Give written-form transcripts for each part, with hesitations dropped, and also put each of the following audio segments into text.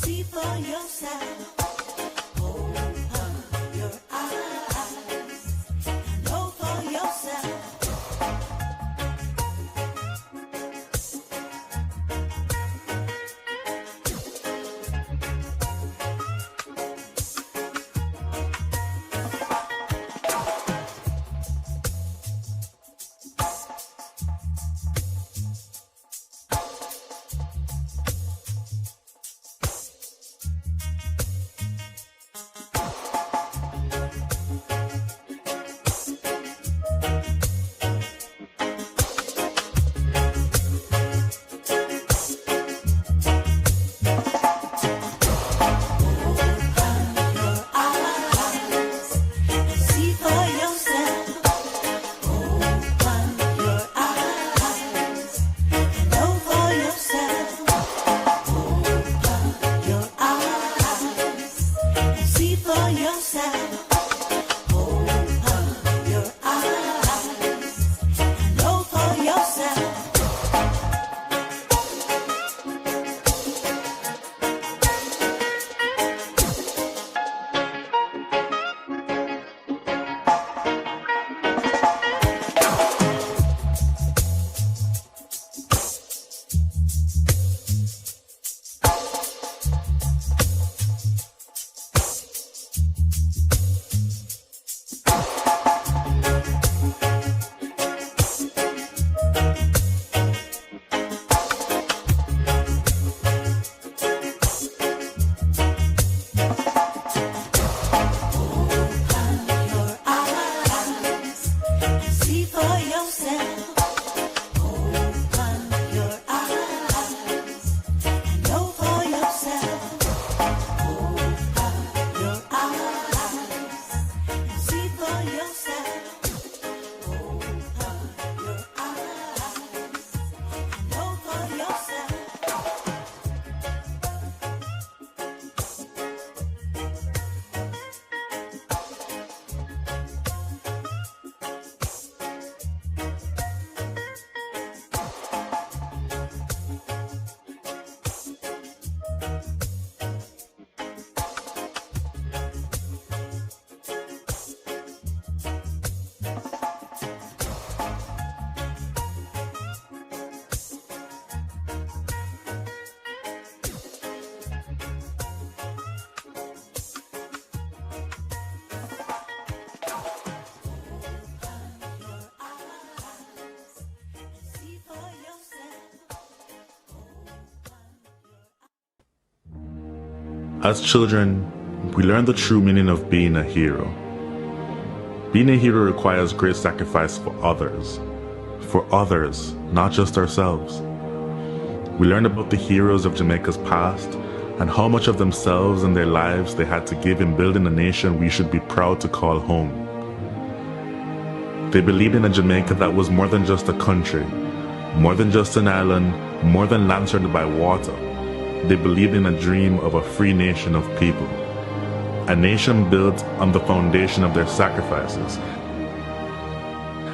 see for yourself. Open your eyes and know for yourself. As children, we learn the true meaning of being a hero. Being a hero requires great sacrifice for others, not just ourselves. We learn about the heroes of Jamaica's past and how much of themselves and their lives they had to give in building a nation we should be proud to call home. They believed in a Jamaica that was more than just a country, more than just an island, more than land surrounded by water. They believed in a dream of a free nation of people, a nation built on the foundation of their sacrifices,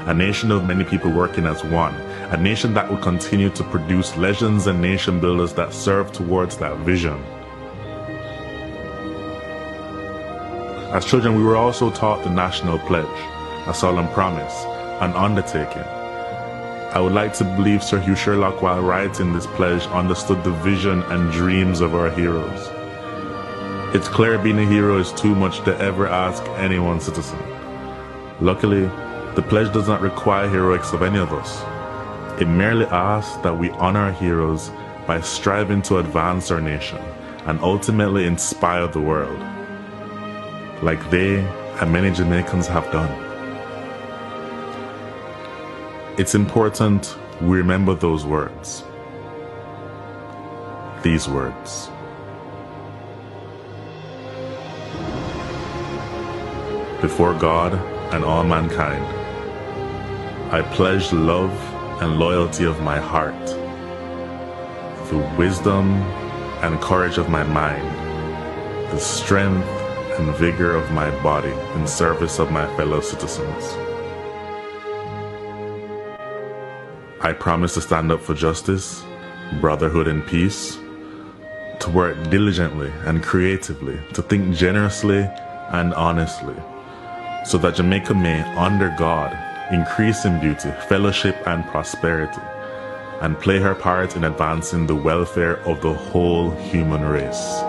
a nation of many people working as one, a nation that would continue to produce legends and nation builders that serve towards that vision. As children, we were also taught the national pledge, a solemn promise, an undertaking. I would like to believe Sir Hugh Sherlock, while writing this pledge, understood the vision and dreams of our heroes. It's clear being a hero is too much to ever ask any one citizen. Luckily, the pledge does not require heroics of any of us. It merely asks that we honor our heroes by striving to advance our nation and ultimately inspire the world, like they and many Jamaicans have done. It's important we remember those words. These words. Before God and all mankind, I pledge the love and loyalty of my heart, the wisdom and courage of my mind, the strength and vigor of my body in service of my fellow citizens. I promise to stand up for justice, brotherhood and peace, to work diligently and creatively, to think generously and honestly, so that Jamaica may, under God, increase in beauty, fellowship, and prosperity, and play her part in advancing the welfare of the whole human race.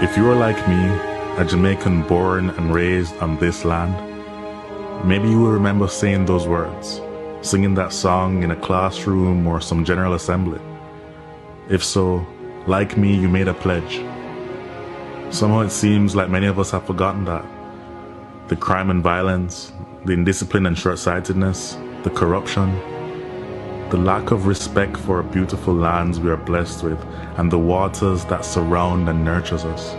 If you are like me, a Jamaican born and raised on this land, maybe you will remember saying those words, singing that song in a classroom or some general assembly. If so, like me, you made a pledge. Somehow it seems like many of us have forgotten that. The crime and violence, the indiscipline and short-sightedness, the corruption, the lack of respect for beautiful lands we are blessed with, and the waters that surround and nurtures us.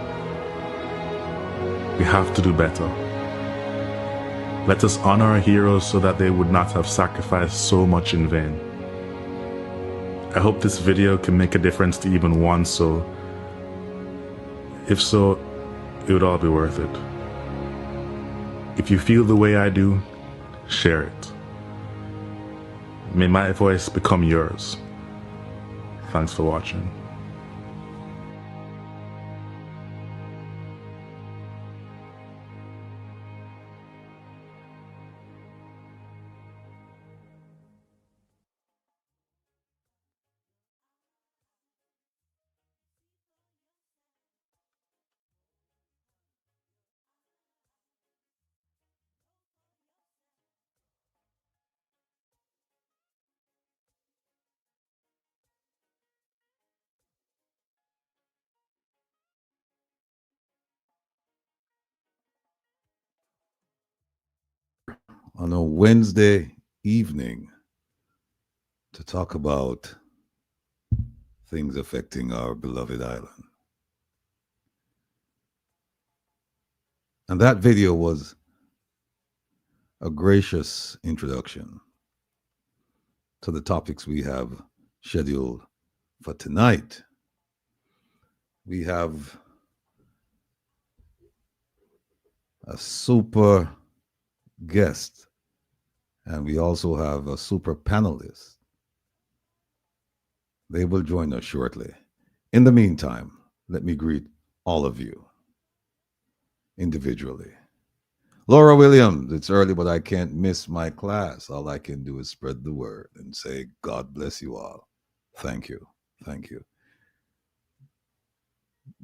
We have to do better. Let us honor our heroes so that they would not have sacrificed so much in vain. I hope this video can make a difference to even one soul. If so, it would all be worth it. If you feel the way I do, share it. May my voice become yours. Thanks for watching. On a Wednesday evening to talk about things affecting our beloved island. And that video was a gracious introduction to the topics we have scheduled for tonight. We have a super guest, and we also have a super panelist. They will join us shortly. In the meantime, let me greet all of you individually. Laura Williams, it's early, but I can't miss my class. All I can do is spread the word and say, God bless you all. Thank you. Thank you.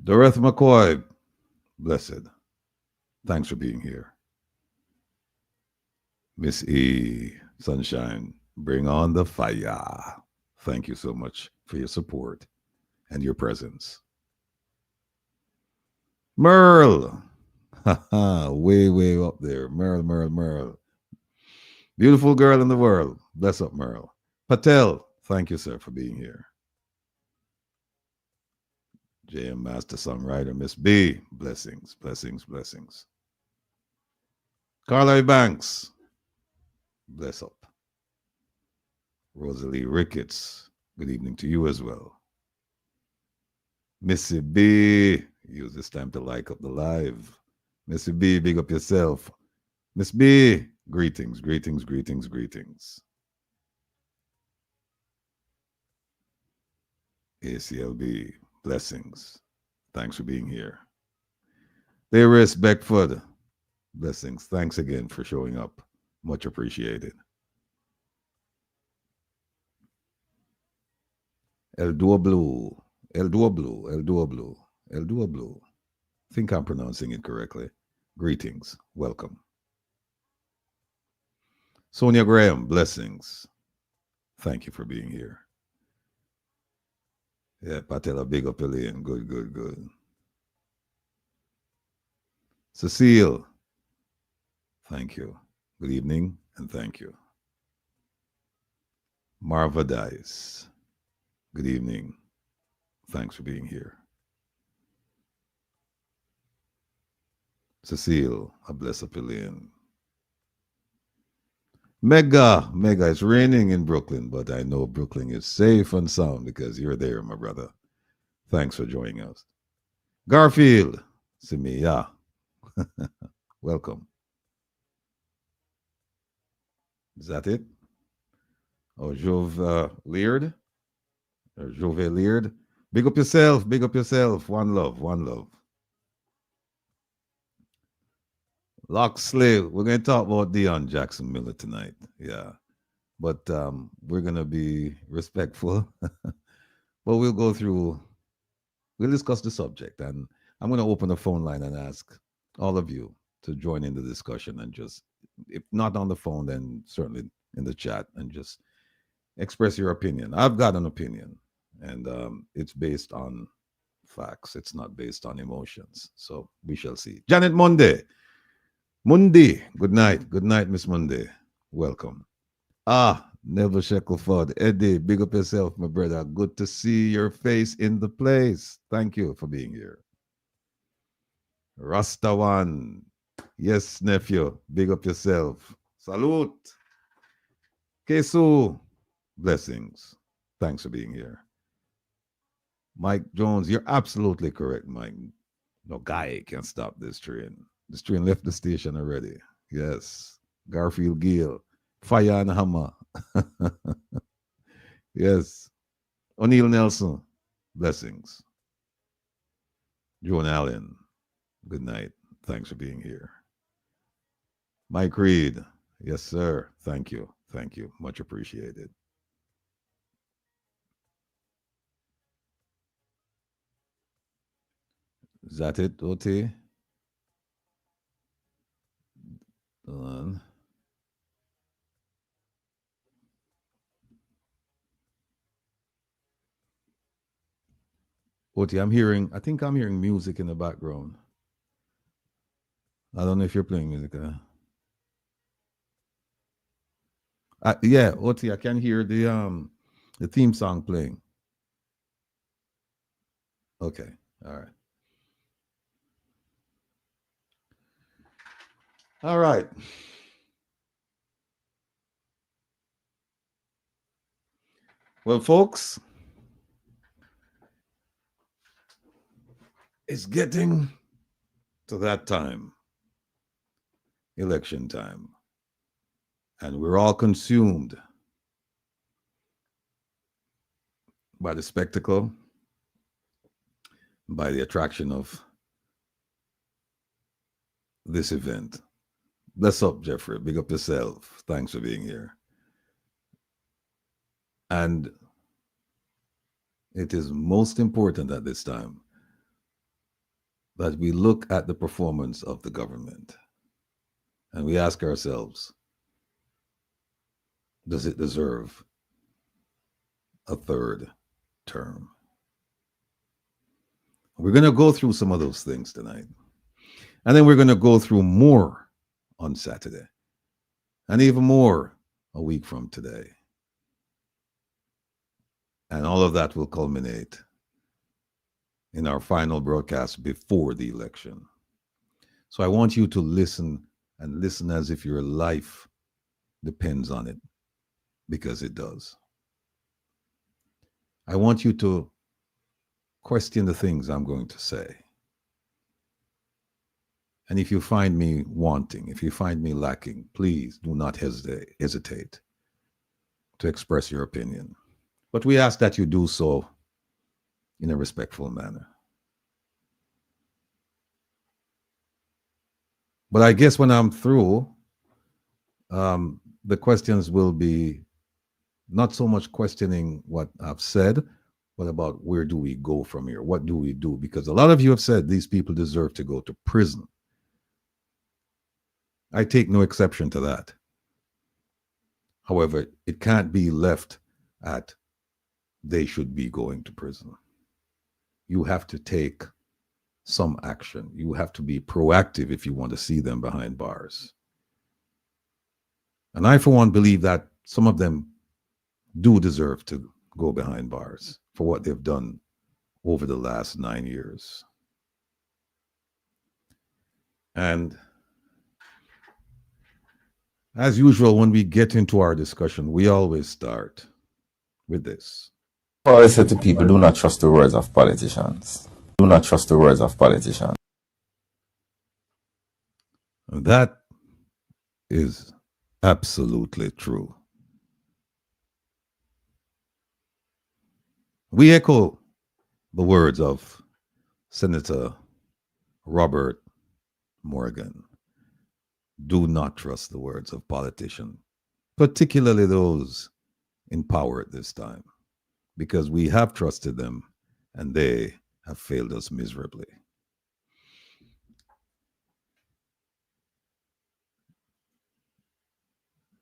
Dorothy McCoy, blessed. Thanks for being here. Miss E, Sunshine, bring on the fire. Thank you so much for your support and your presence. Merle, Way, way up there. Merle, Merle, Merle. Beautiful girl in the world. Bless up, Merle. Patel, thank you, sir, for being here. JM Master Songwriter, Miss B, blessings, blessings, blessings. Carly Banks, bless up. Rosalie Ricketts, good evening to you as well. Missy B, use this time to like up the live. Missy B, big up yourself. Miss B, greetings, greetings, greetings, greetings. ACLB, blessings. Thanks for being here. Darius Beckford, blessings. Thanks again for showing up. Much appreciated. El Duo Blue, El Duo Blue, El Duo Blue, El Duo Blue. I think I'm pronouncing it correctly. Greetings, welcome. Sonia Graham, blessings. Thank you for being here. Yeah, Patella, big up Elaine. Good, good, good. Cecile, thank you. Good evening and thank you. Marva Dice, good evening. Thanks for being here. Cecile, a bless up Elaine. Mega, it's raining in Brooklyn, but I know Brooklyn is safe and sound because you're there, my brother. Thanks for joining us. Garfield, Simia, welcome. Is that it? Oh, Jove Leard? Or Jove Leard? Big up yourself, big up yourself. One love, one love. Loxley, we're going to talk about Deion Jackson Miller tonight. Yeah. But we're going to be respectful. But we'll go through, we'll discuss the subject. And I'm going to open the phone line and ask all of you to join in the discussion and just, if not on the phone, then certainly in the chat and just express your opinion. I've got an opinion, and it's based on facts. It's not based on emotions. So we shall see. Janet Monday. Mundi, good night. Good night, Miss Monday. Welcome. Neville Shackleford. Eddie, big up yourself, my brother. Good to see your face in the place. Thank you for being here. Rastawan. Yes, nephew. Big up yourself. Salute. Kesu. Blessings. Thanks for being here. Mike Jones, you're absolutely correct, Mike. No guy can stop this train. This train left the station already. Yes. Garfield Gill. Fire and Hammer. Yes. O'Neill Nelson. Blessings. Joan Allen. Good night. Thanks for being here. Mike Reed. Yes, sir. Thank you. Thank you. Much appreciated. Is that it, OT? OT, I think I'm hearing music in the background. I don't know if you're playing music. Yeah, OT, I can hear the theme song playing. Okay, all right. All right. Well, folks, it's getting to that time, election time, and we're all consumed by the spectacle, by the attraction of this event. Bless up, Jeffrey. Big up yourself. Thanks for being here. And it is most important at this time that we look at the performance of the government and we ask ourselves, does it deserve a third term? We're going to go through some of those things tonight. And then we're going to go through more on Saturday, and even more a week from today. And all of that will culminate in our final broadcast before the election. So I want you to listen, and listen as if your life depends on it, because it does. I want you to question the things I'm going to say. And if you find me wanting, if you find me lacking, please do not hesitate to express your opinion. But we ask that you do so in a respectful manner. But I guess when I'm through, the questions will be not so much questioning what I've said, but about where do we go from here? What do we do? Because a lot of you have said these people deserve to go to prison. I take no exception to that. However, it can't be left at they should be going to prison. You have to take some action. You have to be proactive if you want to see them behind bars. And I, for one, believe that some of them do deserve to go behind bars for what they've done over the last 9 years. And as usual, when we get into our discussion, we always start with this. I always say to people, do not trust the words of politicians. Do not trust the words of politicians. And that is absolutely true. We echo the words of Senator Robert Morgan. Do not trust the words of politicians, particularly those in power at this time, because we have trusted them and they have failed us miserably.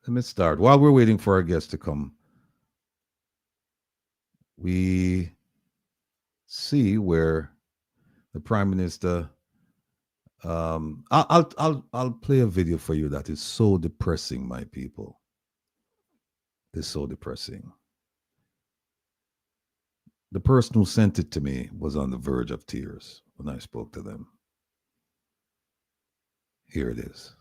Let me start. While we're waiting for our guests to come, we see where the Prime Minister. I'll play a video for you that is so depressing, my people. It's so depressing. The person who sent it to me was on the verge of tears when I spoke to them. Here it is.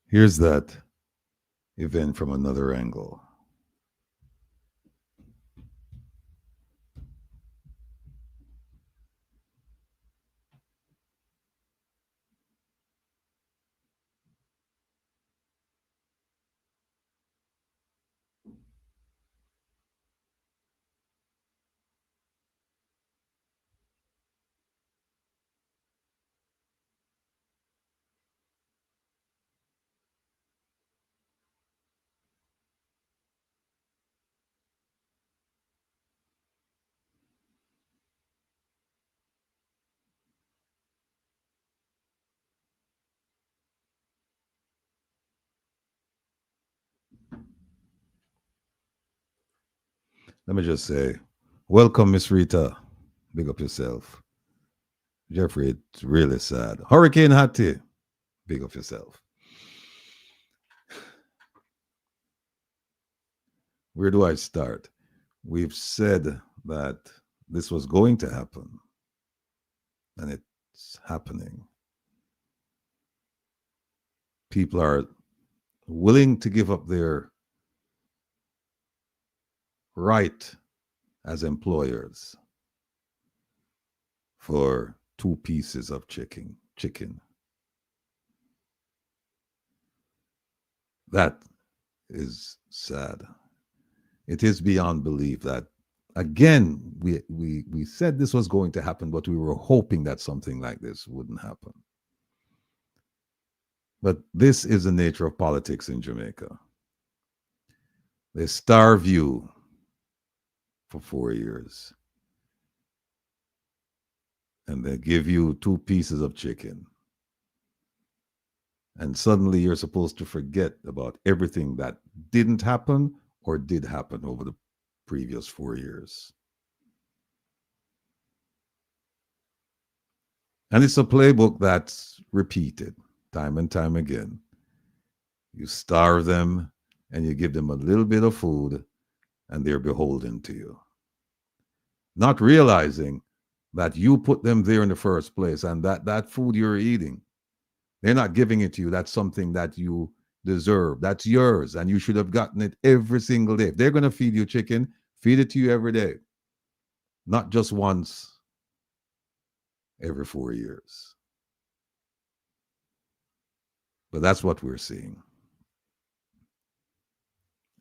Here's that event from another angle. Let me just say, welcome, Miss Rita. Big up yourself. Jeffrey, it's really sad. Hurricane Hattie, big up yourself. Where do I start? We've said that this was going to happen, and it's happening. People are willing to give up their right as employers for 2 pieces of chicken. That is sad. It is beyond belief that again, we said this was going to happen, but we were hoping that something like this wouldn't happen. But this is the nature of politics in Jamaica. They starve you for 4 years, and they give you 2 pieces of chicken. And suddenly you're supposed to forget about everything that didn't happen or did happen over the previous 4 years. And it's a playbook that's repeated time and time again. You starve them and you give them a little bit of food and they're beholden to you. Not realizing that you put them there in the first place, and that food you're eating, they're not giving it to you. That's something that you deserve. That's yours, and you should have gotten it every single day. If they're going to feed you chicken, feed it to you every day, not just once every 4 years. But that's what we're seeing.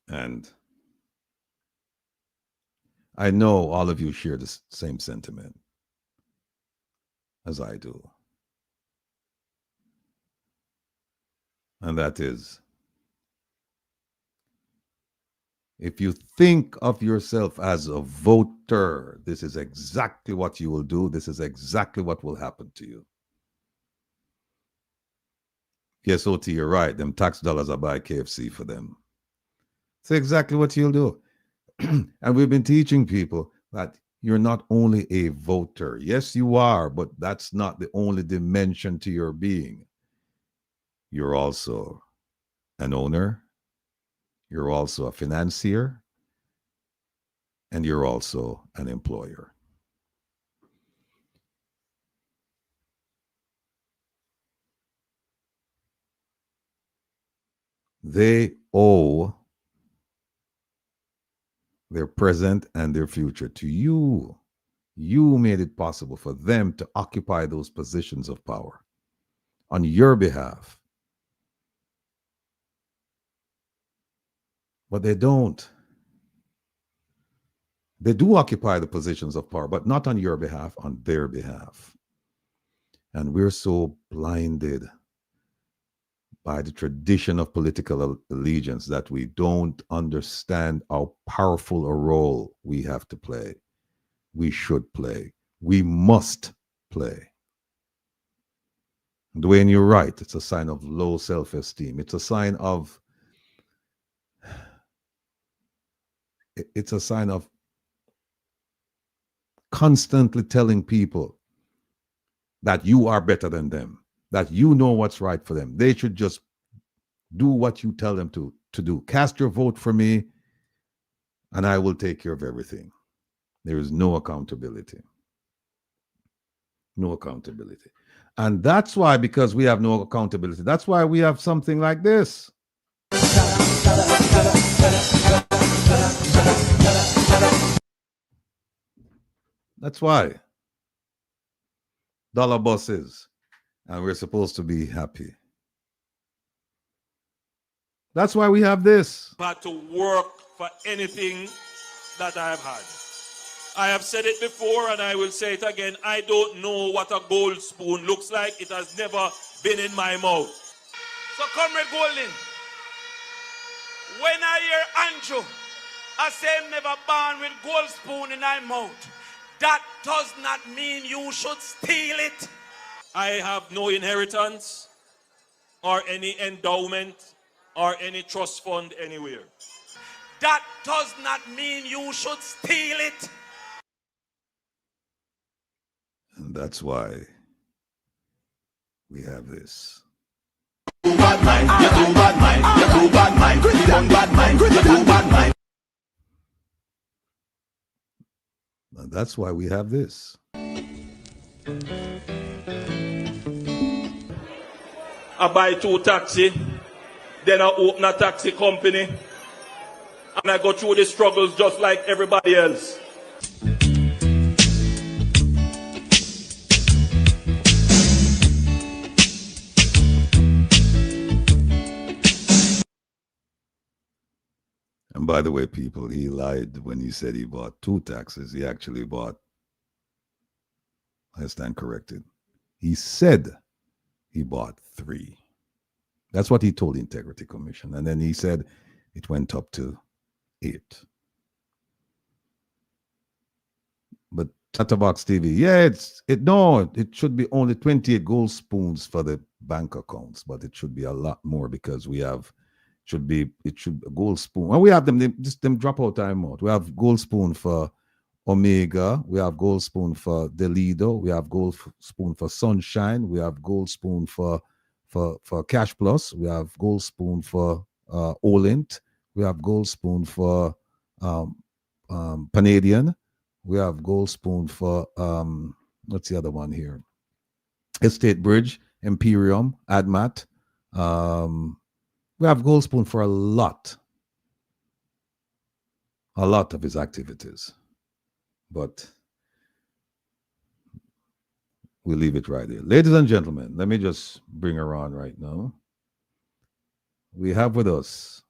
And I know all of you share the same sentiment as I do. And that is, if you think of yourself as a voter, this is exactly what you will do. This is exactly what will happen to you. Yes, OT, you're right. Them tax dollars are buy KFC for them. It's exactly what you'll do. And we've been teaching people that you're not only a voter. Yes, you are, but that's not the only dimension to your being. You're also an owner. You're also a financier. And you're also an employer. They owe their present and their future to you. You made it possible for them to occupy those positions of power on your behalf. But they don't. They do occupy the positions of power, but not on your behalf, on their behalf. And we're so blinded by the tradition of political allegiance that we don't understand how powerful a role we have to play. We should play. We must play. Dwayne, you're right. It's a sign of low self-esteem. It's a sign of constantly telling people that you are better than them, that you know what's right for them. They should just do what you tell them to do. Cast your vote for me, and I will take care of everything. There is no accountability. No accountability. And that's why, because we have no accountability, that's why we have something like this. That's why. Dollar buses. And we're supposed to be happy. That's why we have this. But to work for anything that I have had. I have said it before and I will say it again. I don't know what a gold spoon looks like. It has never been in my mouth. So Comrade Golden, when I hear Andrew, I say I'm never born with gold spoon in my mouth. That does not mean you should steal it. I have no inheritance or any endowment or any trust fund anywhere. That does not mean you should steal it. And that's why we have this. Too bad mind, you're too bad mind, you're too bad mind, you don't bad mind, you're too bad mind. And that's why we have this. I buy 2 taxi, then I open a taxi company, and I go through the struggles just like everybody else. by the way, people, he lied when he said he bought 2 taxes. He actually bought, I stand corrected. He said he bought 3. That's what he told the Integrity Commission. And then he said it went up to 8. But Chatterbox TV, yeah, it should be only 28 gold spoons for the bank accounts, but it should be a lot more because it should a gold spoon. When we have them drop out time out. We have gold spoon for Omega, we have gold spoon for Delido, we have gold spoon for Sunshine, we have gold spoon for Cash Plus, we have gold spoon for Olint, we have gold spoon for Panadian, we have gold spoon for what's the other one here? Estate Bridge, Imperium, Admat. We have gold spoon for a lot of his activities. But we'll leave it right there. Ladies and gentlemen, let me just bring her on right now. We have with us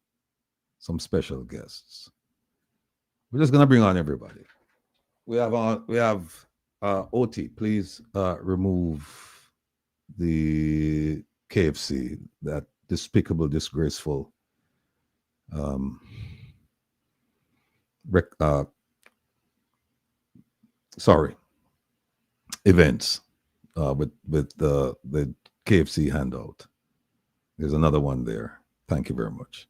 some special guests. We're just gonna bring on everybody. We have OT. Please remove the KFC, that despicable, disgraceful events with the KFC handout. There's another one there. Thank you very much.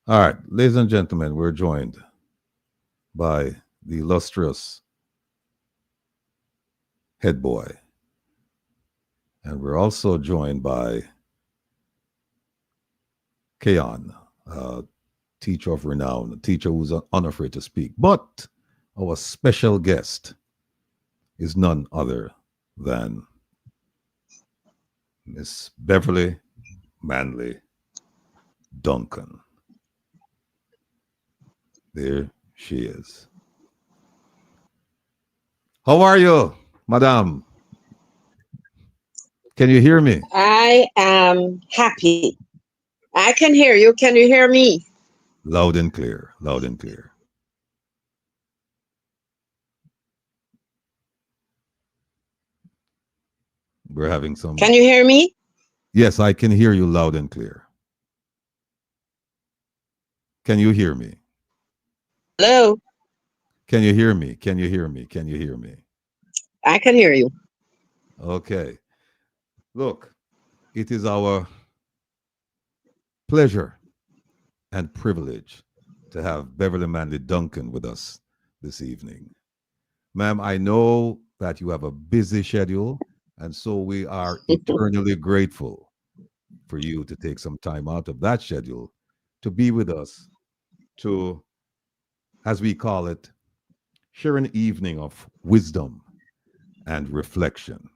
All right, ladies and gentlemen, we're joined by the illustrious head boy, and we're also joined by Keon, a teacher of renown, a teacher who's unafraid to speak. But our special guest is none other than Miss Beverly Manley Duncan. There she is. How are you, madam? Can you hear me? I am happy. I can hear you. Can you hear me? Loud and clear, loud and clear. We're having some... Can you hear me? Yes, I can hear you loud and clear. Can you hear me? Hello? Can you hear me? Can you hear me? Can you hear me? I can hear you. Okay. Look, it is our pleasure and privilege to have Beverly Manley Duncan with us this evening. Ma'am, I know that you have a busy schedule, and so we are eternally grateful for you to take some time out of that schedule to be with us to, as we call it, share an evening of wisdom and reflection.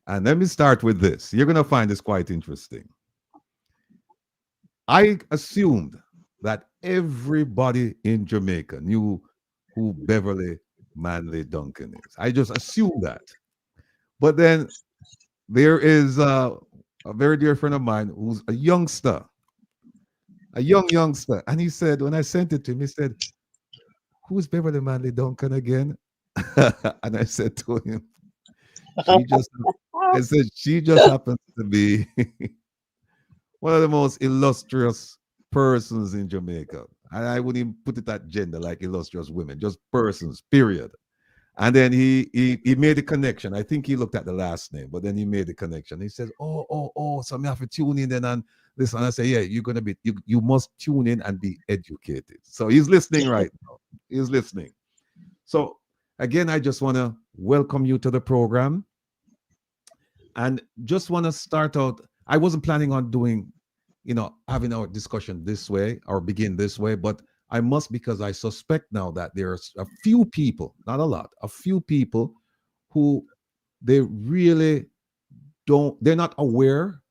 And let me start with this. You're going to find this quite interesting. I assumed that everybody in Jamaica knew who Beverly Manley Duncan is. I just assumed that. But then there is a very dear friend of mine who's a youngster, a youngster. And he said, when I sent it to him, he said, "Who's Beverly Manley Duncan again?" And I said to him, she just happens to be one of the most illustrious persons in Jamaica. And I wouldn't even put it that gender, like illustrious women, just persons, period. And then he made the connection. I think he looked at the last name, but then he made the connection. He says, oh, so I have to tune in then and listen. And I say, yeah, you must tune in and be educated. So he's listening right now. He's listening. So again, I just want to welcome you to the program. And just want to start out, I wasn't planning on doing, having our discussion this way or begin this way, but I must, because I suspect now that there's a few people, not a lot, a few people who they really they're not aware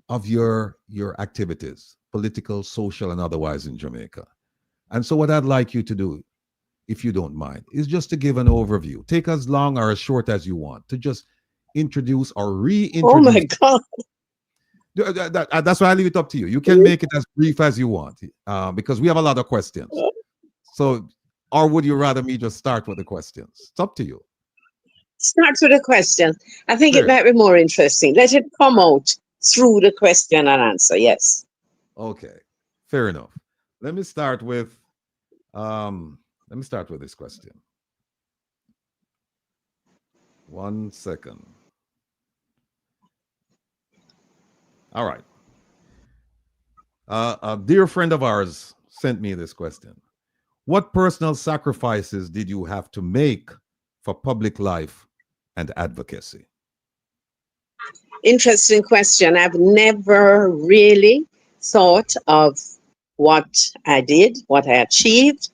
of your activities, political, social, and otherwise in Jamaica. And so what I'd like you to do, if you don't mind, is just to give an overview. Take as long or as short as you want to just introduce or reintroduce. Oh my God. That's why I leave it up to you. You can make it as brief as you want, because we have a lot of questions. So, or would you rather me just start with the questions? It's up to you. Start with the question. I think Sure. it might be more interesting. Let it come out through the question and answer. Yes. Okay, fair enough. Let me start with this question. 1 second. All right. A dear friend of ours sent me this question. What personal sacrifices did you have to make for public life and advocacy? Interesting question. I've never really thought of what I did, what I achieved.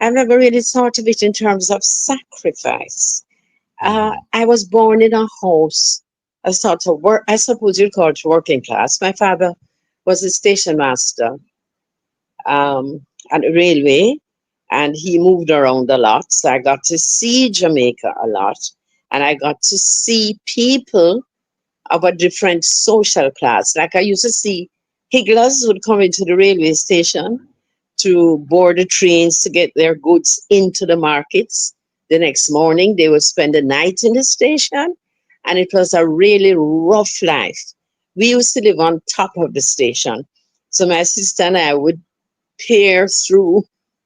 I've never really thought of it in terms of sacrifice. I was born in a house, a sort of work, I suppose you'd call it working class. My father was a station master at the railway, and he moved around a lot. So I got to see Jamaica a lot, and I got to see people of a different social class. Like I used to see higglers would come into the railway station to board the trains to get their goods into the markets. The next morning, they would spend the night in the station, and it was a really rough life. We used to live on top of the station. So my sister and I would peer through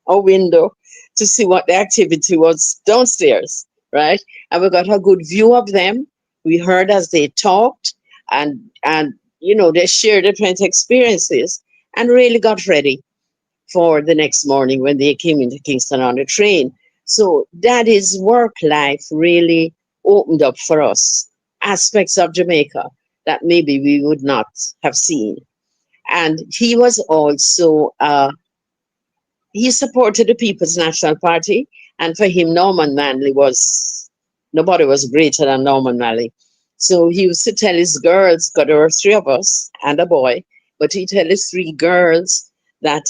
a window to see what the activity was downstairs, right? And we got a good view of them. We heard as they talked, and they shared different experiences, and really got ready for the next morning when they came into Kingston on the train. So Daddy's work life really opened up for us aspects of Jamaica that maybe we would not have seen. And he was also, he supported the People's National Party. And for him, nobody was greater than Norman Manley. So he used to tell his girls, because there were three of us and a boy, but he tell his three girls that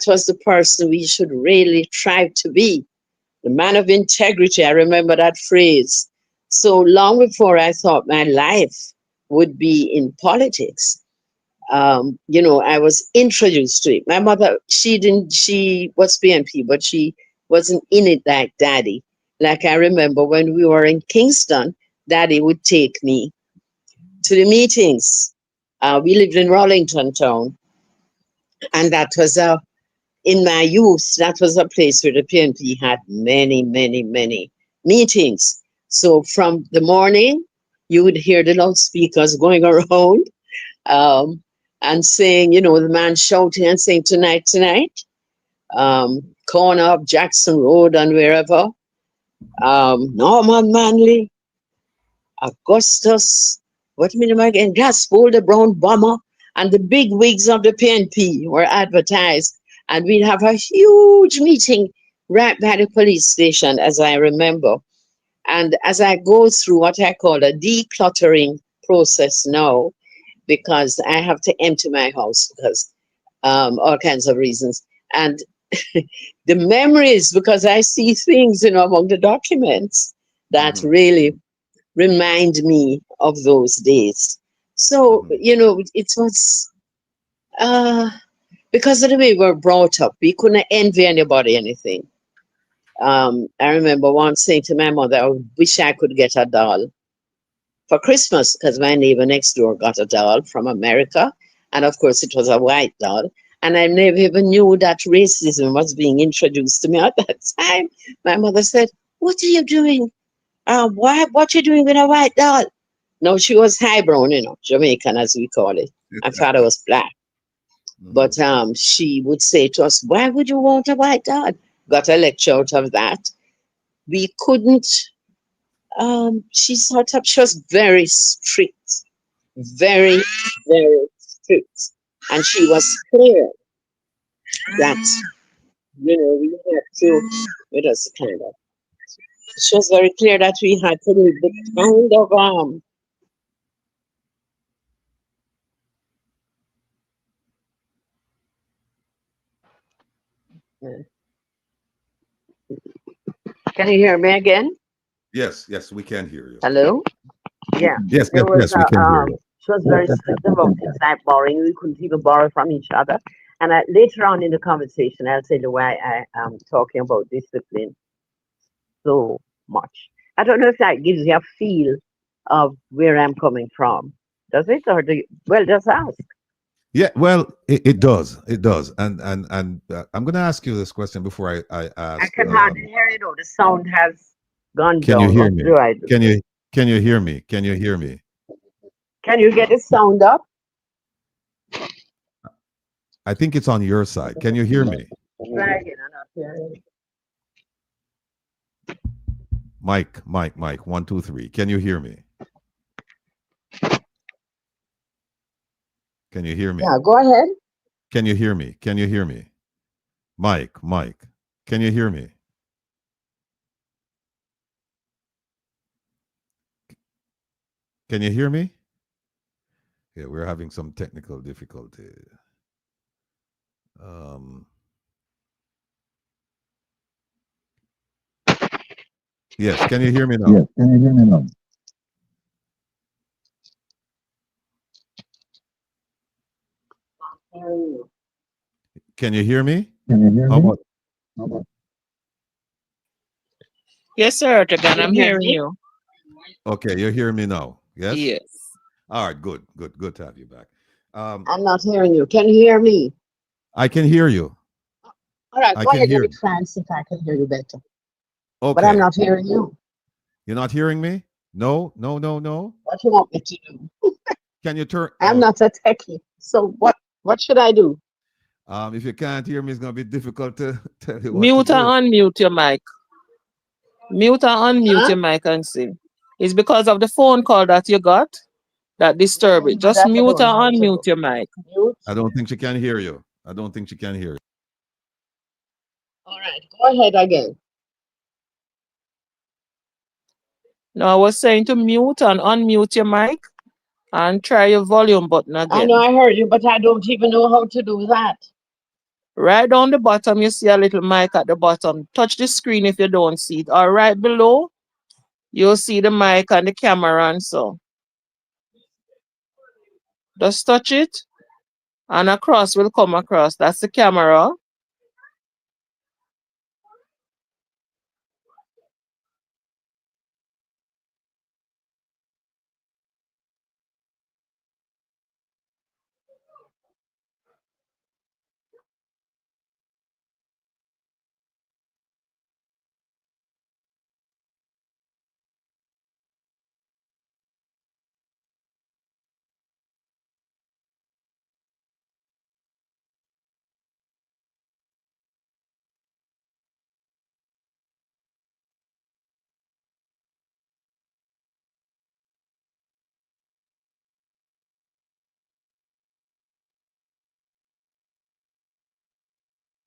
was the person we should really try to be. The man of integrity, I remember that phrase. So long before I thought my life would be in politics, I was introduced to it. My mother, she was PNP, but she wasn't in it like Daddy. Like I remember when we were in Kingston, Daddy would take me to the meetings. We lived in Rollington Town, and that was in my youth, that was a place where the PNP had many, many, many meetings. So from the morning, you would hear the loudspeakers going around and saying, the man shouting and saying, tonight, corner of Jackson Road and wherever, Norman Manley, Augustus, what name again? Gaspol, the brown bomber, and the big wigs of the PNP were advertised. And we'd have a huge meeting right by the police station, as I remember. And as I go through what I call a decluttering process now, because I have to empty my house because all kinds of reasons. And the memories, because I see things, among the documents that really remind me of those days. So, it was because of the way we were brought up, we couldn't envy anybody anything. I remember once saying to my mother, I wish I could get a doll for Christmas, because my neighbor next door got a doll from America. And of course, it was a white doll. And I never even knew that racism was being introduced to me at that time. My mother said, "What are you doing? What you doing with a white doll?" No, she was high brown, Jamaican, as we call it. My father was black. But she would say to us, "Why would you want a white doll?" Got a lecture out of that. We couldn't, she was very strict, very, very strict. And she was clear that, we had to, it was kind of, she was very clear that we had to live the kind of, can you hear me again? Yes, we can hear you. Hello? Yeah. Yes, There was we can hear you. She was very strict about things like borrowing. We couldn't even borrow from each other. And later on in the conversation, I'll tell you why I am talking about discipline so much. I don't know if that gives you a feel of where I'm coming from. Does it? Or do you, well, just ask. Yeah, well, it does. It does. And I'm going to ask you this question before I I ask. can hardly hear it, though. The sound has gone Can you down. hear What me? do I do? Can you hear me? Can you hear me? Can you get the sound up? I think it's on your side. Can you hear me? Try again. I'm not hearing. Mike, 1, 2, 3. Can you hear me? Can you hear me? Yeah, go ahead. Can you hear me? Can you hear me? Mike, can you hear me? Can you hear me? Yeah, we're having some technical difficulty. Yes, can you hear me now? Yes, can you hear me now? Can you hear me? Can you hear How me? about Yes, sir, Rattigan, I'm hear hearing me? you. okay, you're hearing me now. Yes? Yes. All right, good to have you back. I'm not hearing you. Can you hear me? I can hear you. All right, I go can ahead. Let hear me you. try and see if I can hear you better. But Okay. I'm not hearing you. You're not hearing me? No. What you want me to do? Can you turn I'm not a techie. So what should I do? if you can't hear me, it's gonna be difficult to tell you what to Mute do. and unmute your mic. Mute and unmute Huh? your mic and see. It's because of the phone call that you got that disturb it. Just That I mute don't know how and to do. unmute your mic. Mute. I don't think she can hear you. I don't think she can hear you. All right, go ahead again. No, I was saying to mute and unmute your mic and try your volume button I again. know I heard you, but I don't even know how to do that. Right down the bottom, you see a little mic at the bottom. Touch the screen if you don't see it. Or right below, you'll see the mic and the camera and so. Just touch it and a cross will come across. That's the camera.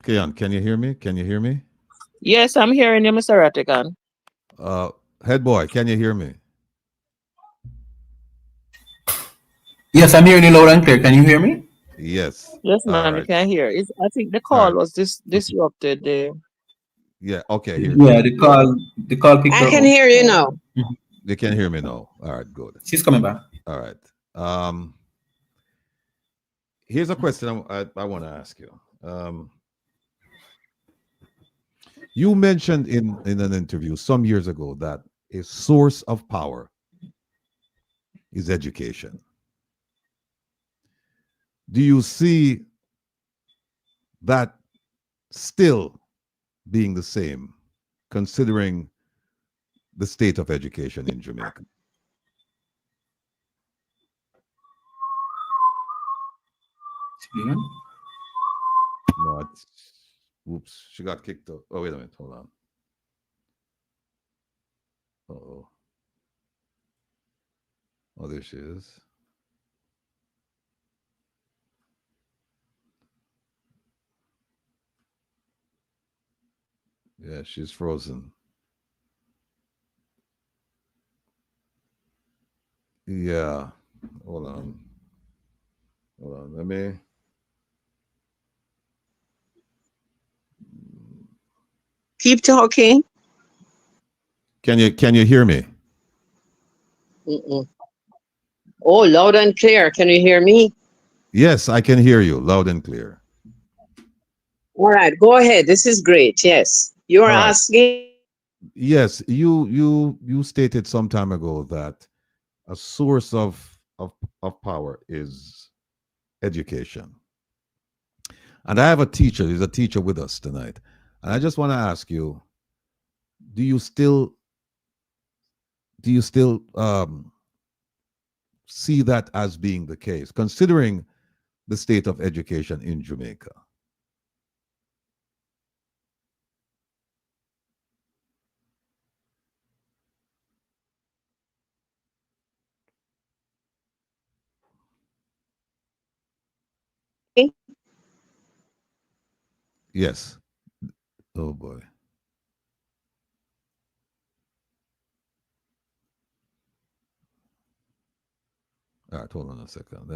Keon, can you hear me? Can you hear me? Yes, I'm hearing you, Mr. Rattigan. Head boy, can you hear me? Yes, I'm hearing you loud and clear. Can you hear me? Yes. Yes, All ma'am, you right. can hear. I think the All call right. was disrupted there. Yeah. Okay. Here. Yeah, the call picked I up. can hear you now. They can hear me now. All right. Good. She's coming back. All right. Here's a question I want to ask you. You mentioned in an interview some years ago that a source of power is education. Do you see that still being the same, considering the state of education in Jamaica? Yeah. No, it's, oops, she got kicked out. Oh, wait a minute, hold on. Uh-oh. Oh, there she is. Yeah, she's frozen. Yeah, hold on. Hold on, let me. Keep talking. Can you hear me? Mm-mm. Oh, loud and clear. Can you hear me? Yes, I can hear you loud and clear. All right, go ahead. This is great. Yes. You are All right. asking. Yes, you stated some time ago that a source of power is education. And I have a teacher, there's a teacher with us tonight. And I just want to ask you, do you still see that as being the case, considering the state of education in Jamaica? Yes. Oh boy. All right, hold on a second.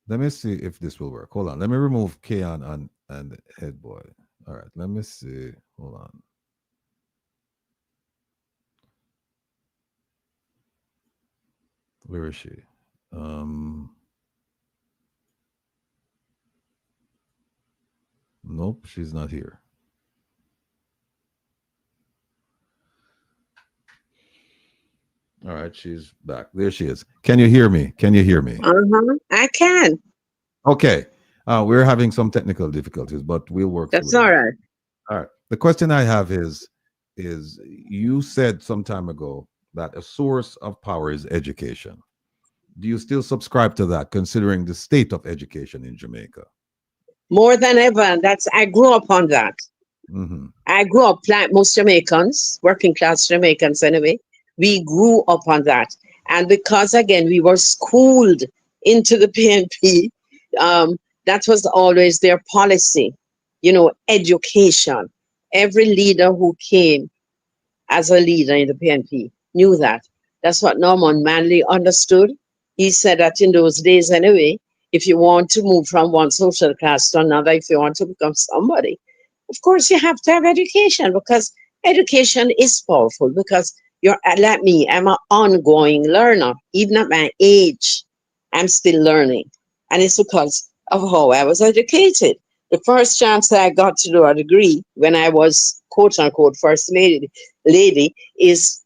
Let me see if this will work. Hold on. Let me remove Kayan and Head Boy. All right, let me see. Hold on. Where is she? Nope, she's not here. All right, she's back. There she is. Can you hear me? Can you hear me? I can. Okay. We're having some technical difficulties, but we'll work That's through it. all right. All right. The question I have is you said some time ago that a source of power is education. Do you still subscribe to that, considering the state of education in Jamaica? More than ever. I grew up on that. Mm-hmm. I grew up like most Jamaicans, working class Jamaicans anyway. We grew up on that. And because, again, we were schooled into the PNP, that was always their policy, education. Every leader who came as a leader in the PNP knew that. That's what Norman Manley understood. He said that in those days anyway, if you want to move from one social class to another, if you want to become somebody, of course you have to have education, because education is powerful, because you're like me, I'm an ongoing learner. Even at my age, I'm still learning. And it's because of how I was educated. The first chance I got to do a degree when I was quote unquote first lady is,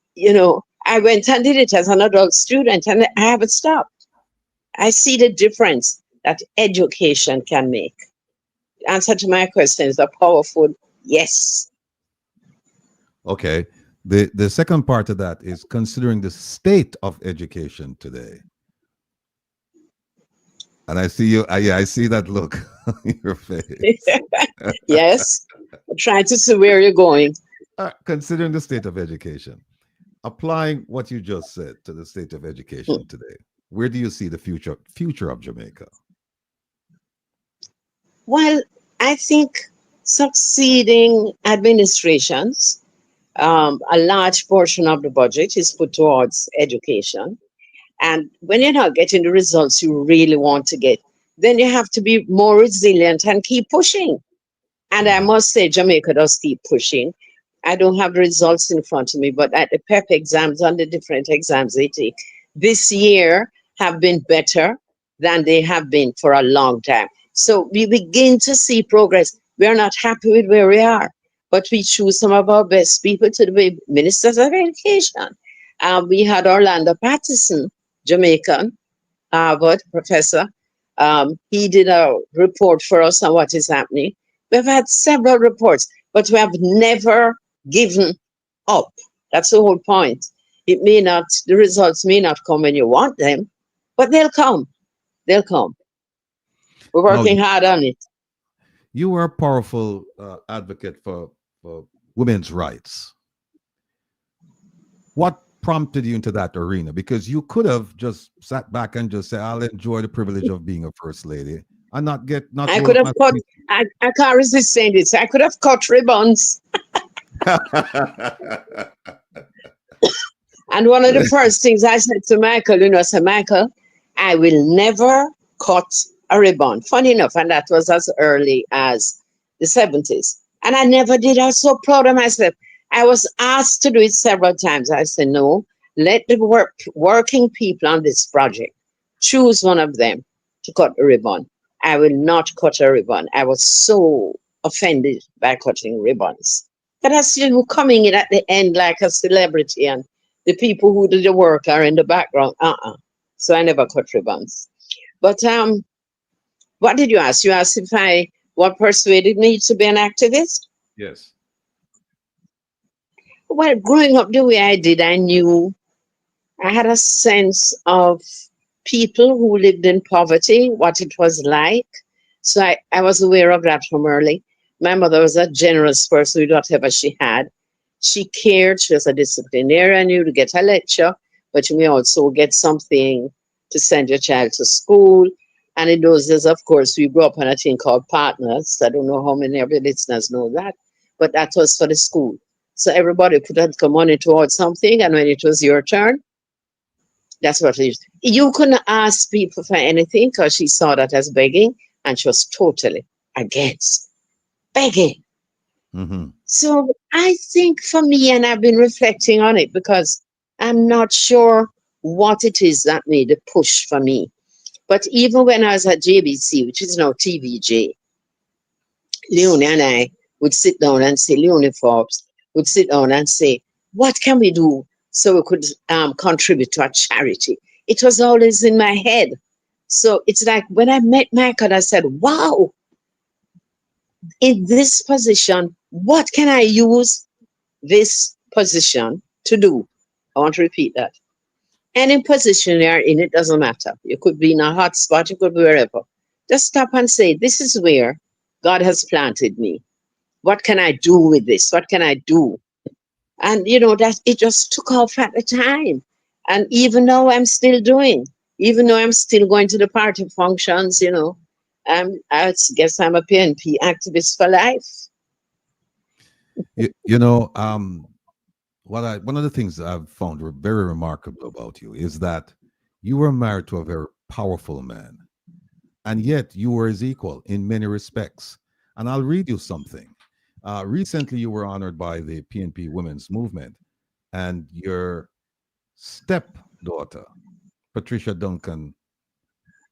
I went and did it as an adult student, and I haven't stopped. I see the difference that education can make. The answer to my question is a powerful yes. Okay. The second part of that is considering the state of education today. And I see you. I see that look on your face. Yes. I'm trying to see where you're going. Considering the state of education, applying what you just said to the state of education today, where do you see the future of Jamaica? Well, I think succeeding administrations, a large portion of the budget is put towards education. And when you're not getting the results you really want to get, then you have to be more resilient and keep pushing. And I must say, Jamaica does keep pushing. I don't have the results in front of me, but at the PEP exams and the different exams they take this year have been better than they have been for a long time. So we begin to see progress. We're not happy with where we are, but we choose some of our best people to be ministers of education. We had Orlando Patterson, Jamaican, Harvard professor. He did a report for us on what is happening. We've had several reports, but we have never given up. That's the whole point. The results may not come when you want them, but they'll come. They'll come. We're working hard on it. You were a powerful advocate for women's rights. What prompted you into that arena? Because you could have just sat back and just said, I'll enjoy the privilege of being a first lady and not I could have cut. I can't resist saying this. I could have cut ribbons. And one of the first things I said to Michael, I said, Michael, I will never cut a ribbon. Funny enough, and that was as early as the 70s. And I never did. I was so proud of myself. I was asked to do it several times. I said, no, let the working people on this project choose one of them to cut the ribbon. I will not cut a ribbon. I was so offended by cutting ribbons. But I see you coming in at the end like a celebrity, and the people who do the work are in the background. So I never cut ribbons. But what did you ask? You asked if what persuaded me to be an activist? Yes. Well, growing up the way I did, I knew I had a sense of people who lived in poverty, what it was like. So I was aware of that from early. My mother was a generous person with whatever she had. She cared. She was a disciplinarian. You would get a lecture, but you may also get something to send your child to school. And in those days, of course, we grew up on a thing called partners. I don't know how many of your listeners know that, but that was for the school. So everybody put out money towards something, and when it was your turn, that's what it is. You couldn't ask people for anything because she saw that as begging, and she was totally against begging. Mm-hmm. So I think for me, and I've been reflecting on it because I'm not sure what it is that made the push for me. But even when I was at JBC, which is now TVJ, Leonie and I would sit down and say, Leonie Forbes would sit down and say, what can we do so we could contribute to a charity? It was always in my head. So it's like when I met Michael, I said, wow, in this position, what can I use this position to do? I want to repeat that. Any position you're in, it doesn't matter. You could be in a hot spot, you could be wherever. Just stop and say, this is where God has planted me. What can I do with this? What can I do? And that it just took off at the time. And even though I'm still doing, even though I'm still going to the party functions, I guess I'm a PNP activist for life. One of the things I've found very remarkable about you is that you were married to a very powerful man, and yet you were his equal in many respects. And I'll read you something. Recently, you were honored by the PNP Women's Movement, and your stepdaughter, Patricia Duncan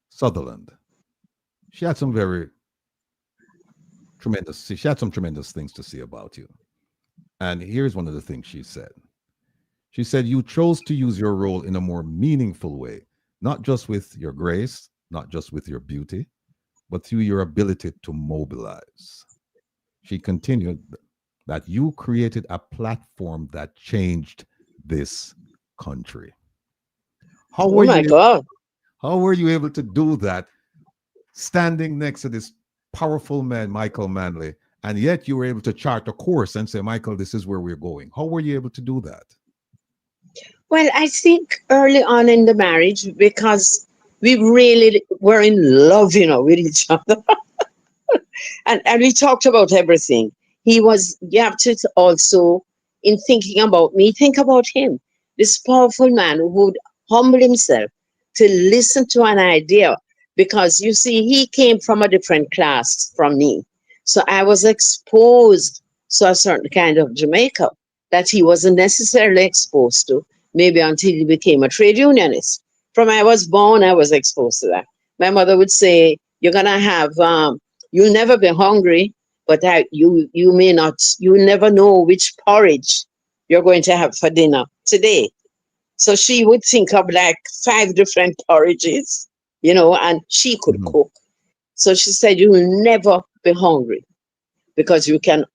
Sutherland, she had some tremendous things to say about you. And here's one of the things she said. She said, you chose to use your role in a more meaningful way, not just with your grace, not just with your beauty, but through your ability to mobilize. She continued that you created a platform that changed this country. How were you able to do that, standing next to this powerful man, Michael Manley, and yet you were able to chart a course and say, Michael, this is where we're going? How were you able to do that? Well, I think early on in the marriage, because we really were in love, with each other. and we talked about everything. You have to also, in thinking about me, think about him, this powerful man who would humble himself to listen to an idea. Because you see, he came from a different class from me. So I was exposed to a certain kind of Jamaica that he wasn't necessarily exposed to, maybe until he became a trade unionist. From I was born, I was exposed to that. My mother would say, you're going to have, you'll never be hungry, but you never know which porridge you're going to have for dinner today. So she would think of like 5 different porridges, and she could cook. So she said, you will never be hungry because you can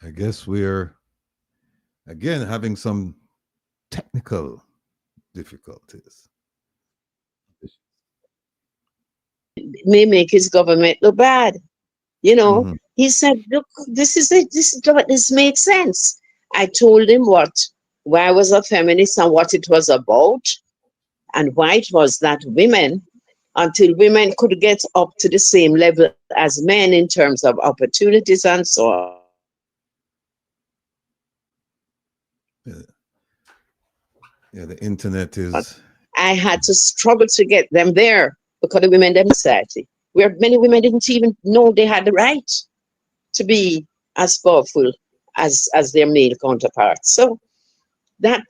I guess we're again having some technical difficulties. may make his government look bad. He said, look, this is it. This makes sense. I told him why I was a feminist and what it was about. And why it was that women, until women could get up to the same level as men in terms of opportunities and so on, Yeah, the internet is. I had to struggle to get them there because the women in society, where many women didn't even know they had the right to be as powerful as their male counterparts. So that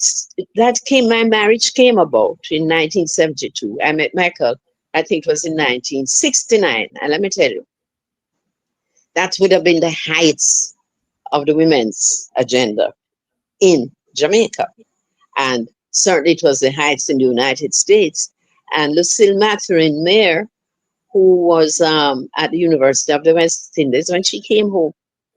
came. My marriage came about in 1972. I met Michael, I think it was in 1969, and let me tell you, that would have been the heights of the women's agenda in Jamaica, and certainly it was the heights in the United States. And Lucille Matherin Mayer, who was at the University of the West Indies, when she came home,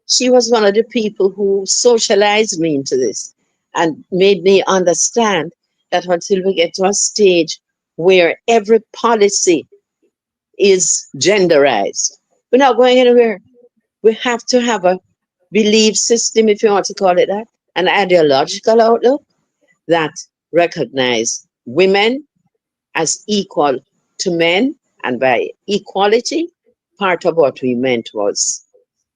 she was one of the people who socialized me into this and made me understand that until we get to a stage where every policy is genderized, we're not going anywhere. We have to have a belief system, if you want to call it that, an ideological outlook that recognize women as equal to men. And by equality, part of what we meant was,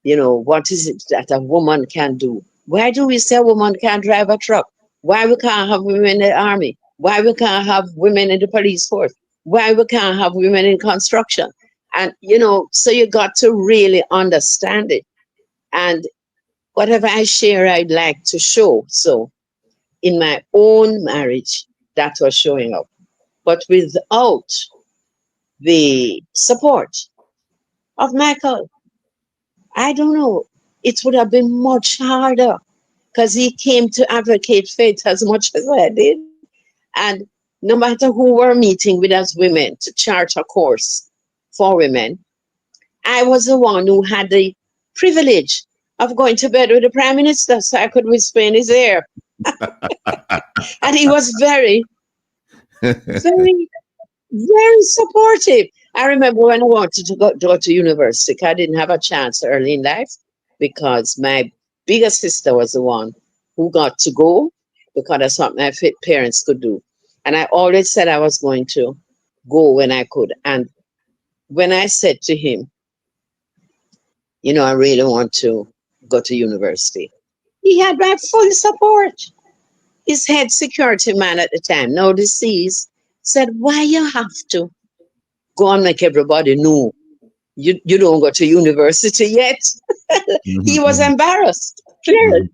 what is it that a woman can do? Why do we say a woman can't drive a truck? Why we can't have women in the army? Why we can't have women in the police force? Why we can't have women in construction? And, so you got to really understand it. And whatever I share, I'd like to show. So in my own marriage, that was showing up. But without the support of Michael, I don't know, it would have been much harder because he came to advocate faith as much as I did. And no matter who we're meeting with as women to chart a course for women, I was the one who had the privilege of going to bed with the Prime Minister so I could whisper in his ear. And he was very, very, very supportive. I remember when I wanted to go to university, I didn't have a chance early in life because my bigger sister was the one who got to go because that's what my parents could do. And I always said I was going to go when I could. And when I said to him, I really want to go to university, he had my full support. His head security man at the time, now deceased, said, why you have to go and make everybody know you don't go to university yet? He was embarrassed, clearly.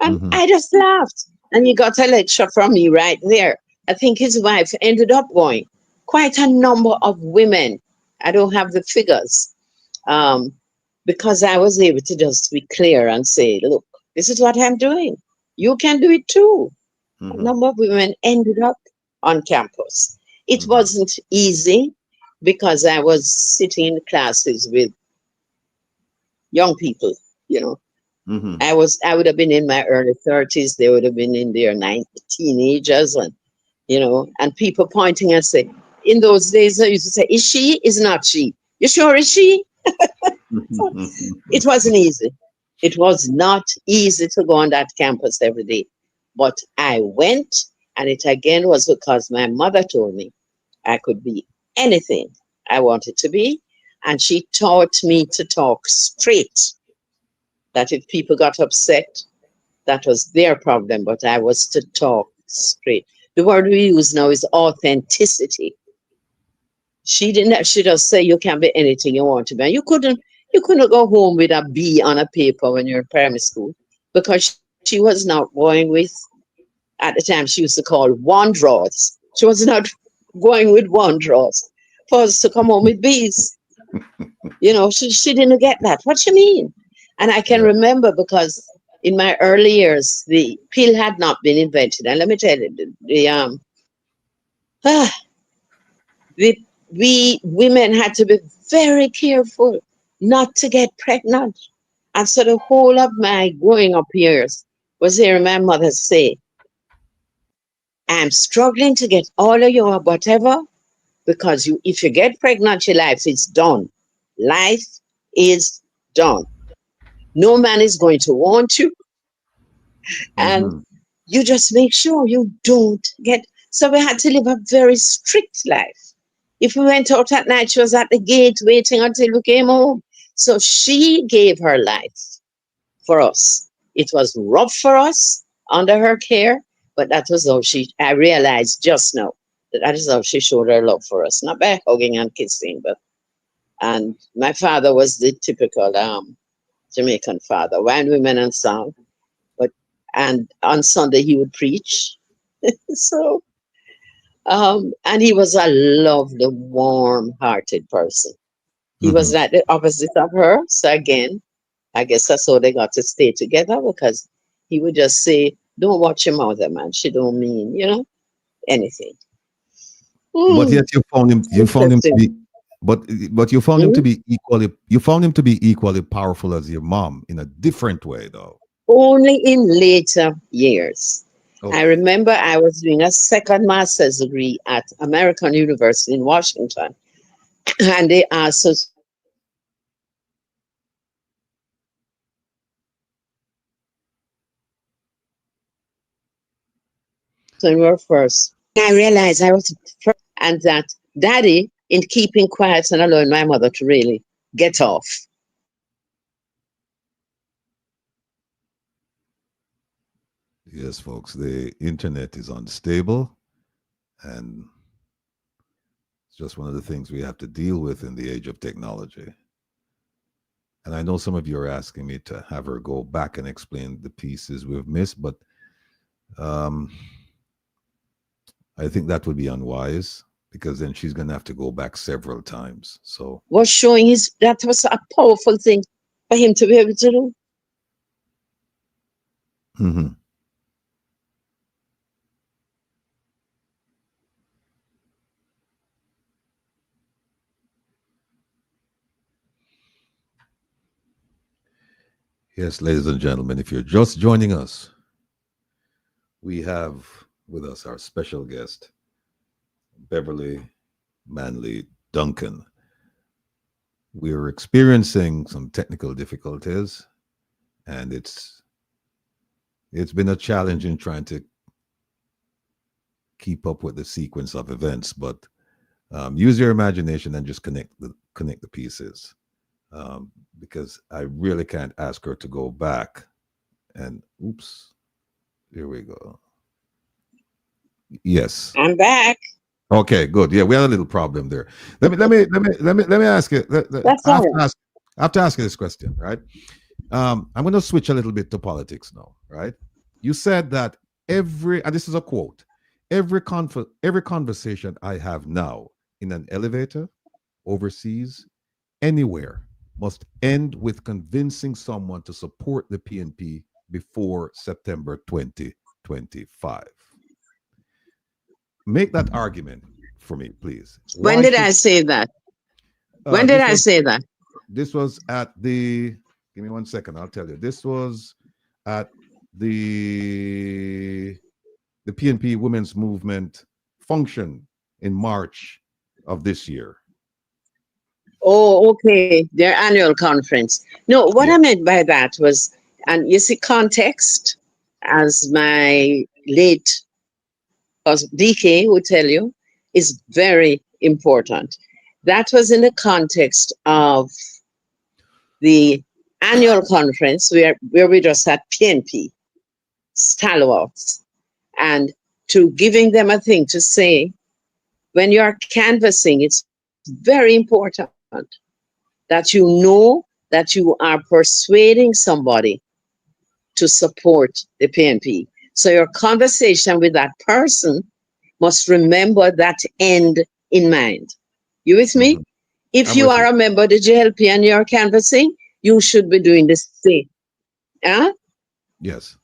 And I just laughed. And he got a lecture from me right there. I think his wife ended up going. Quite a number of women, I don't have the figures, because I was able to just be clear and say, look, this is what I'm doing. You can do it too. A number of women ended up on campus. It wasn't easy because I was sitting in classes with young people, I would have been in my early 30s. They would have been in their teenagers, and and people pointing and say, in those days, I used to say, is she? Is not she? You sure is she? It wasn't easy. It was not easy to go on that campus every day. But I went, and it again was because my mother told me I could be anything I wanted to be. And she taught me to talk straight. That if people got upset, that was their problem, but I was to talk straight. The word we use now is authenticity. She just say you can be anything you want to be. And you couldn't go home with a B on a paper when you're in primary school because she was not going with, at the time she used to call one draws. She was not going with one draws for us to come home with B's. She didn't get that. What you mean? And I can remember because in my early years, the pill had not been invented. And let me tell you, we women had to be very careful not to get pregnant. And so the whole of my growing up years was hearing my mother say, I'm struggling to get all of your whatever, because if you get pregnant, your life is done. Life is done. No man is going to want you. And you just make sure you don't get, So we had to live a very strict life. If we went out at night, she was at the gate waiting until we came home. So she gave her life for us. It was rough for us under her care, but that was how I realized just now that is how she showed her love for us. Not by hugging and kissing, but, and my father was the typical Jamaican father, wine, women, and song. And on Sunday he would preach. So, and he was a lovely, warm-hearted person. He was like the opposite of her. So again, I guess that's how they got to stay together, because he would just say, "Don't watch your mother, man. She don't mean, anything." But yet you found him to be, but you found him to be equally powerful as your mom in a different way, though. Only in later years. Okay. I remember I was doing a second master's degree at American University in Washington, and they asked us when we were first. I realized I was first, and that Daddy, in keeping quiet and allowing my mother to really get off. Yes, folks, the internet is unstable, and it's just one of the things we have to deal with in the age of technology. And I know some of you are asking me to have her go back and explain the pieces we've missed, but I think that would be unwise, because then she's going to have to go back several times. So was showing that was a powerful thing for him to be able to do. Mm-hmm. Yes, ladies and gentlemen, if you're just joining us, we have with us our special guest, Beverly, Manley, Duncan. We're experiencing some technical difficulties, and it's been a challenge in trying to keep up with the sequence of events, but use your imagination and just connect the pieces, because I really can't ask her to go back and oops, here we go. Yes, I'm back. Okay, good. Yeah, we had a little problem there. Let me ask you. I have to ask you this question, right? I'm going to switch a little bit to politics now, right? You said that and this is a quote, every conversation I have now in an elevator, overseas, anywhere, must end with convincing someone to support the PNP before September 2025. Make that argument for me, please. When did I say that? When did I say that? This was at the, give me 1 second, I'll tell you. This was at the PNP Women's Movement function in March of this year. Oh, okay. Their annual conference. No, what I meant by that was, and you see, context, as my late DK would tell you, is very important. That was in the context of the annual conference where we just had PNP stalwarts, and to giving them a thing to say when you are canvassing. It's very important that you know that you are persuading somebody to support the PNP. So your conversation with that person must remember that end in mind. You with me? Mm-hmm. If you are a member of the JLP and you're canvassing, you should be doing the same. Huh? Yes.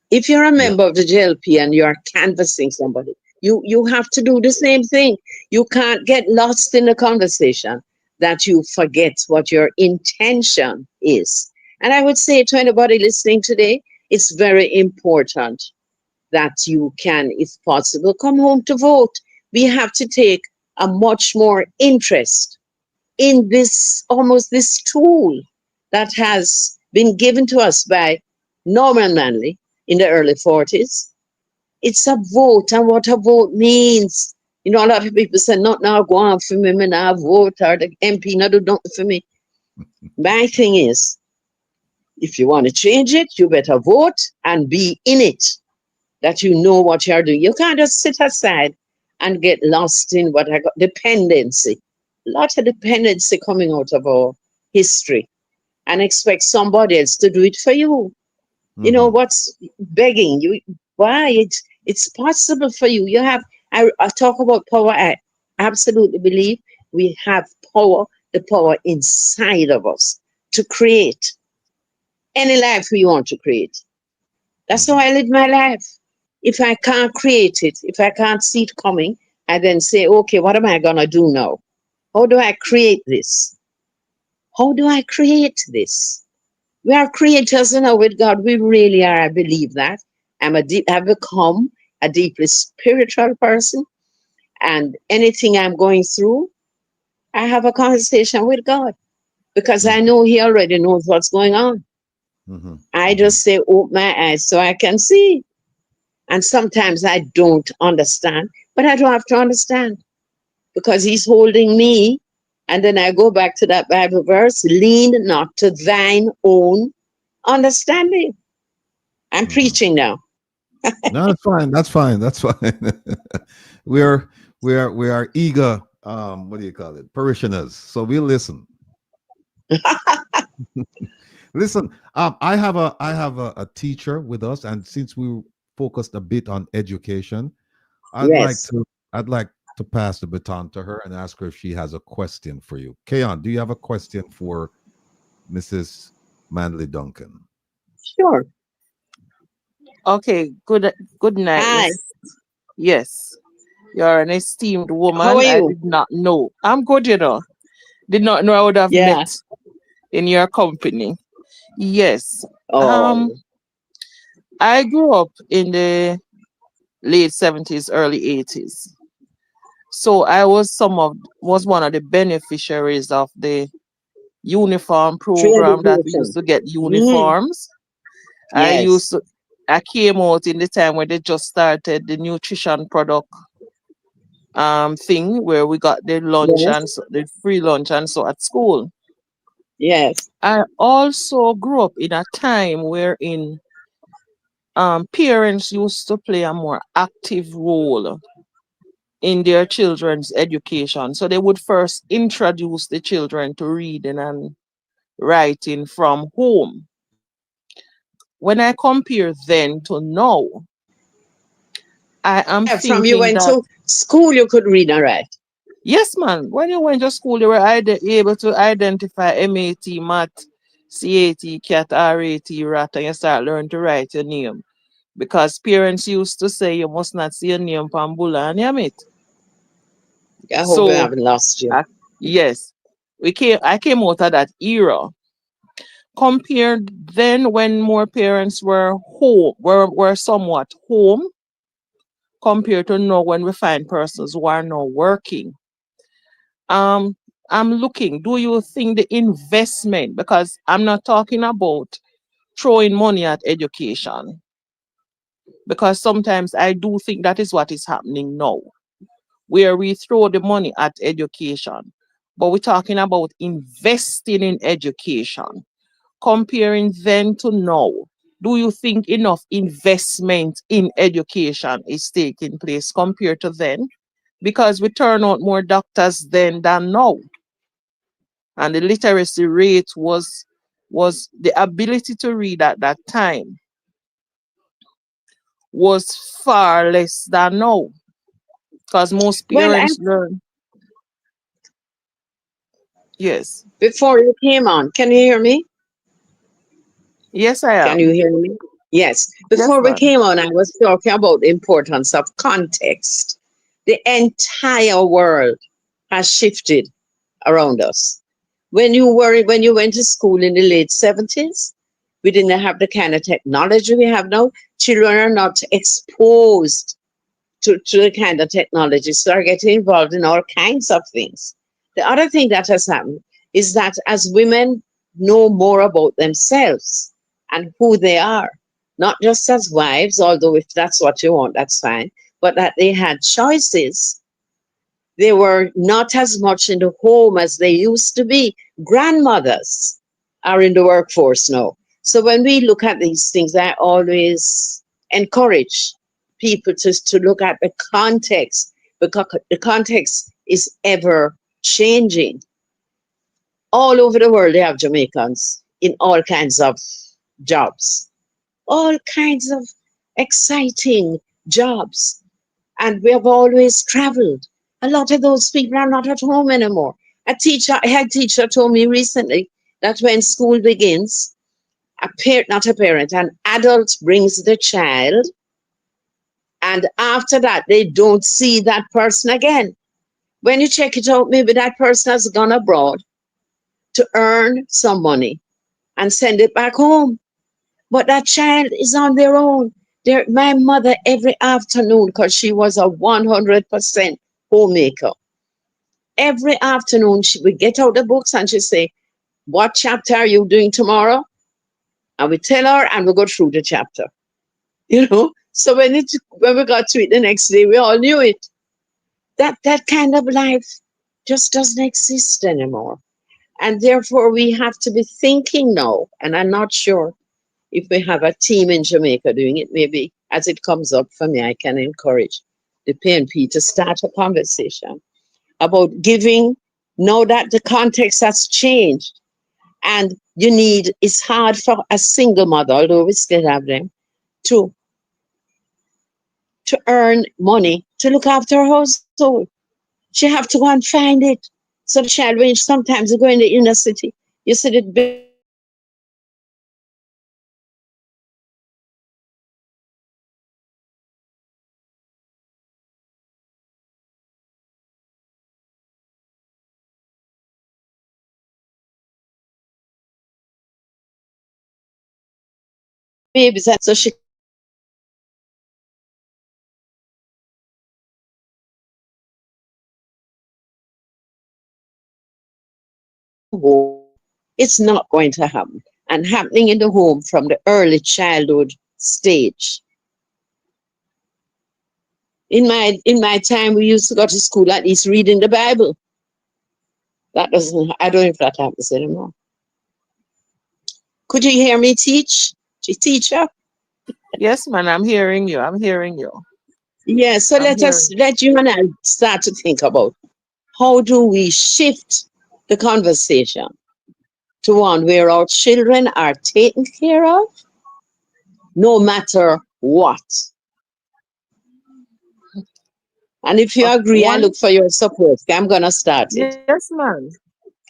If you're a member of the JLP and you're canvassing somebody, you have to do the same thing. You can't get lost in the conversation that you forget what your intention is. And I would say to anybody listening today, it's very important that you can, if possible, come home to vote. We have to take a much more interest in this, almost this tool that has been given to us by Norman Manley in the early 40s. It's a vote, and what a vote means. You know, a lot of people say, not now go on for me, me now vote, or the MP not do nothing for me. My thing is, if you want to change it, you better vote and be in it, that you know what you're doing. You can't just sit aside and get lost in what I got dependency. A lot of dependency coming out of our history, and expect somebody else to do it for you. You know what's begging you? Why it's possible for you. You have. I talk about power. I absolutely believe we have power. The power inside of us to create any life we want to create. That's how I live my life. If I can't create it, if I can't see it coming, I then say, okay, what am I gonna do now? How do I create this? How do I create this? We are creators, you know, with God. We really are. I believe that. I've become a deeply spiritual person, and anything I'm going through, I have a conversation with God because I know He already knows what's going on. I just say, open my eyes so I can see. And sometimes I don't understand, but I don't have to understand because He's holding me. And then I go back to that Bible verse, lean not to thine own understanding. I'm preaching now. No, that's fine. That's fine. That's fine. we are eager. What do you call it? Parishioners. So we listen. Listen. I have a teacher with us, and since we focused a bit on education, I'd like Yes. to pass the baton to her and ask her if she has a question for you. Kayon, do you have a question for Mrs. Manley Duncan? Sure. Okay, good night. Hi. Yes. You're an esteemed How woman. are I you? did not know. I'm good, you know. Did not know I would have Yeah. met in your company. Yes. Oh, I grew up in the late 70s, early 80s. So I was one of the beneficiaries of the uniform free program that we used education. to get Mm, uniforms. yes. I came out in the time when they just started the nutrition product thing where we got the lunch Yes. and the free lunch and so at school. Yes. I also grew up in a time wherein parents used to play a more active role in their children's education. So they would first introduce the children to reading and writing from home. When I compare then to now, I am Yeah, from you thinking went that to school, you could read and write. yes, man, when you went to school, you were able to identify MAT, math, CAT, cat, RAT, rat, and you start learning to write your name. Because parents used to say you must not see your name from Bula and Yamit. I hope I So haven't lost you. yes, I came out of that era. Compared then when more parents were home, were somewhat home, compared to now when we find persons who are now working. Um, I'm looking, do you think the investment, because I'm not talking about throwing money at education, because sometimes I do think that is what is happening now, where we throw the money at education, but we're talking about investing in education. Comparing then to now, do you think enough investment in education is taking place compared to then? Because we turn out more doctors then than now. And the literacy rate was the ability to read at that time was far less than now. Because most Well, parents learn. Yes. before you came on, can you hear me? Yes, I Can you am. hear me? Yes. Yes, Before we ma'am. came on, I was talking about the importance of context. The entire world has shifted around us. When you went to school in the late 70s, we didn't have the kind of technology we have now. Children are not exposed to the kind of technology, so are getting involved in all kinds of things. The other thing that has happened is that as women know more about themselves and who they are, not just as wives, although if that's what you want, that's fine, but that they had choices. They were not as much in the home as they used to be. Grandmothers are in the workforce now. So when we look at these things, I always encourage people to look at the context, because the context is ever changing. All over the world, they have Jamaicans in all kinds of jobs, all kinds of exciting jobs. And we have always traveled. A lot of those people are not at home anymore. A head teacher told me recently that when school begins, an adult brings the child, and after that, they don't see that person again. When you check it out, maybe that person has gone abroad to earn some money and send it back home. But that child is on their own. My mother, every afternoon, because she was a 100% homemaker, every afternoon she would get out the books and she'd say, what chapter are you doing tomorrow? And we tell her and we go through the chapter. You know? So when we got to it the next day, we all knew it. That kind of life just doesn't exist anymore. And therefore we have to be thinking now, and I'm not sure if we have a team in Jamaica doing it. Maybe as it comes up for me, I can encourage the PNP to start a conversation about giving, now that the context has changed. And it's hard for a single mother, although we still have them, to earn money to look after her household. She have to go and find it. So the child, when sometimes you go in the inner city, you see the babies, and so she it's not going to happen. And happening in the home from the early childhood stage. In my time, we used to go to school at least reading the Bible. I don't know if that happens anymore. Could you hear me teach? Teacher? Yes, man, I'm hearing you. I'm hearing you. Yeah, so I'm hearing. let you and I start to think about how do we shift the conversation to one where our children are taken care of, no matter what. And if you agree, I look for your support. I'm going to start it. Yes, man.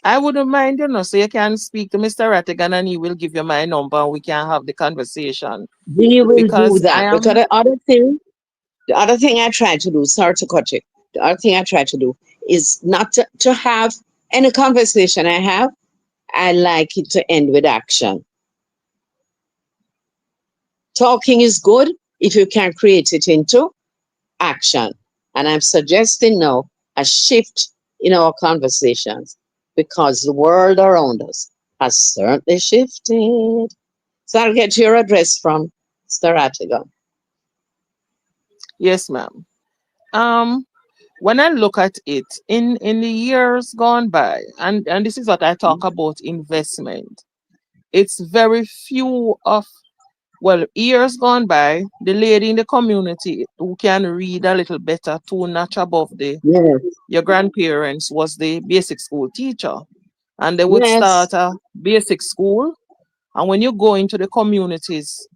I wouldn't mind, so you can speak to Mr. Rattigan and he will give you my number and we can have the conversation. We will do Because that. Because the other thing I try to do, sorry to cut you, the other thing I try to do is not to have any conversation I like it to end with action. Talking is good if you can create it into action. And I'm suggesting now a shift in our conversations because the world around us has certainly shifted. So I'll get your address from Mr. Rattigan. Yes, ma'am. When I look at it in the years gone by, and this is what I talk about investment, it's very few of, well, years gone by, the lady in the community who can read a little better, two notch above your grandparents, was the basic school teacher. And they would start a basic school. And when you go into the communities,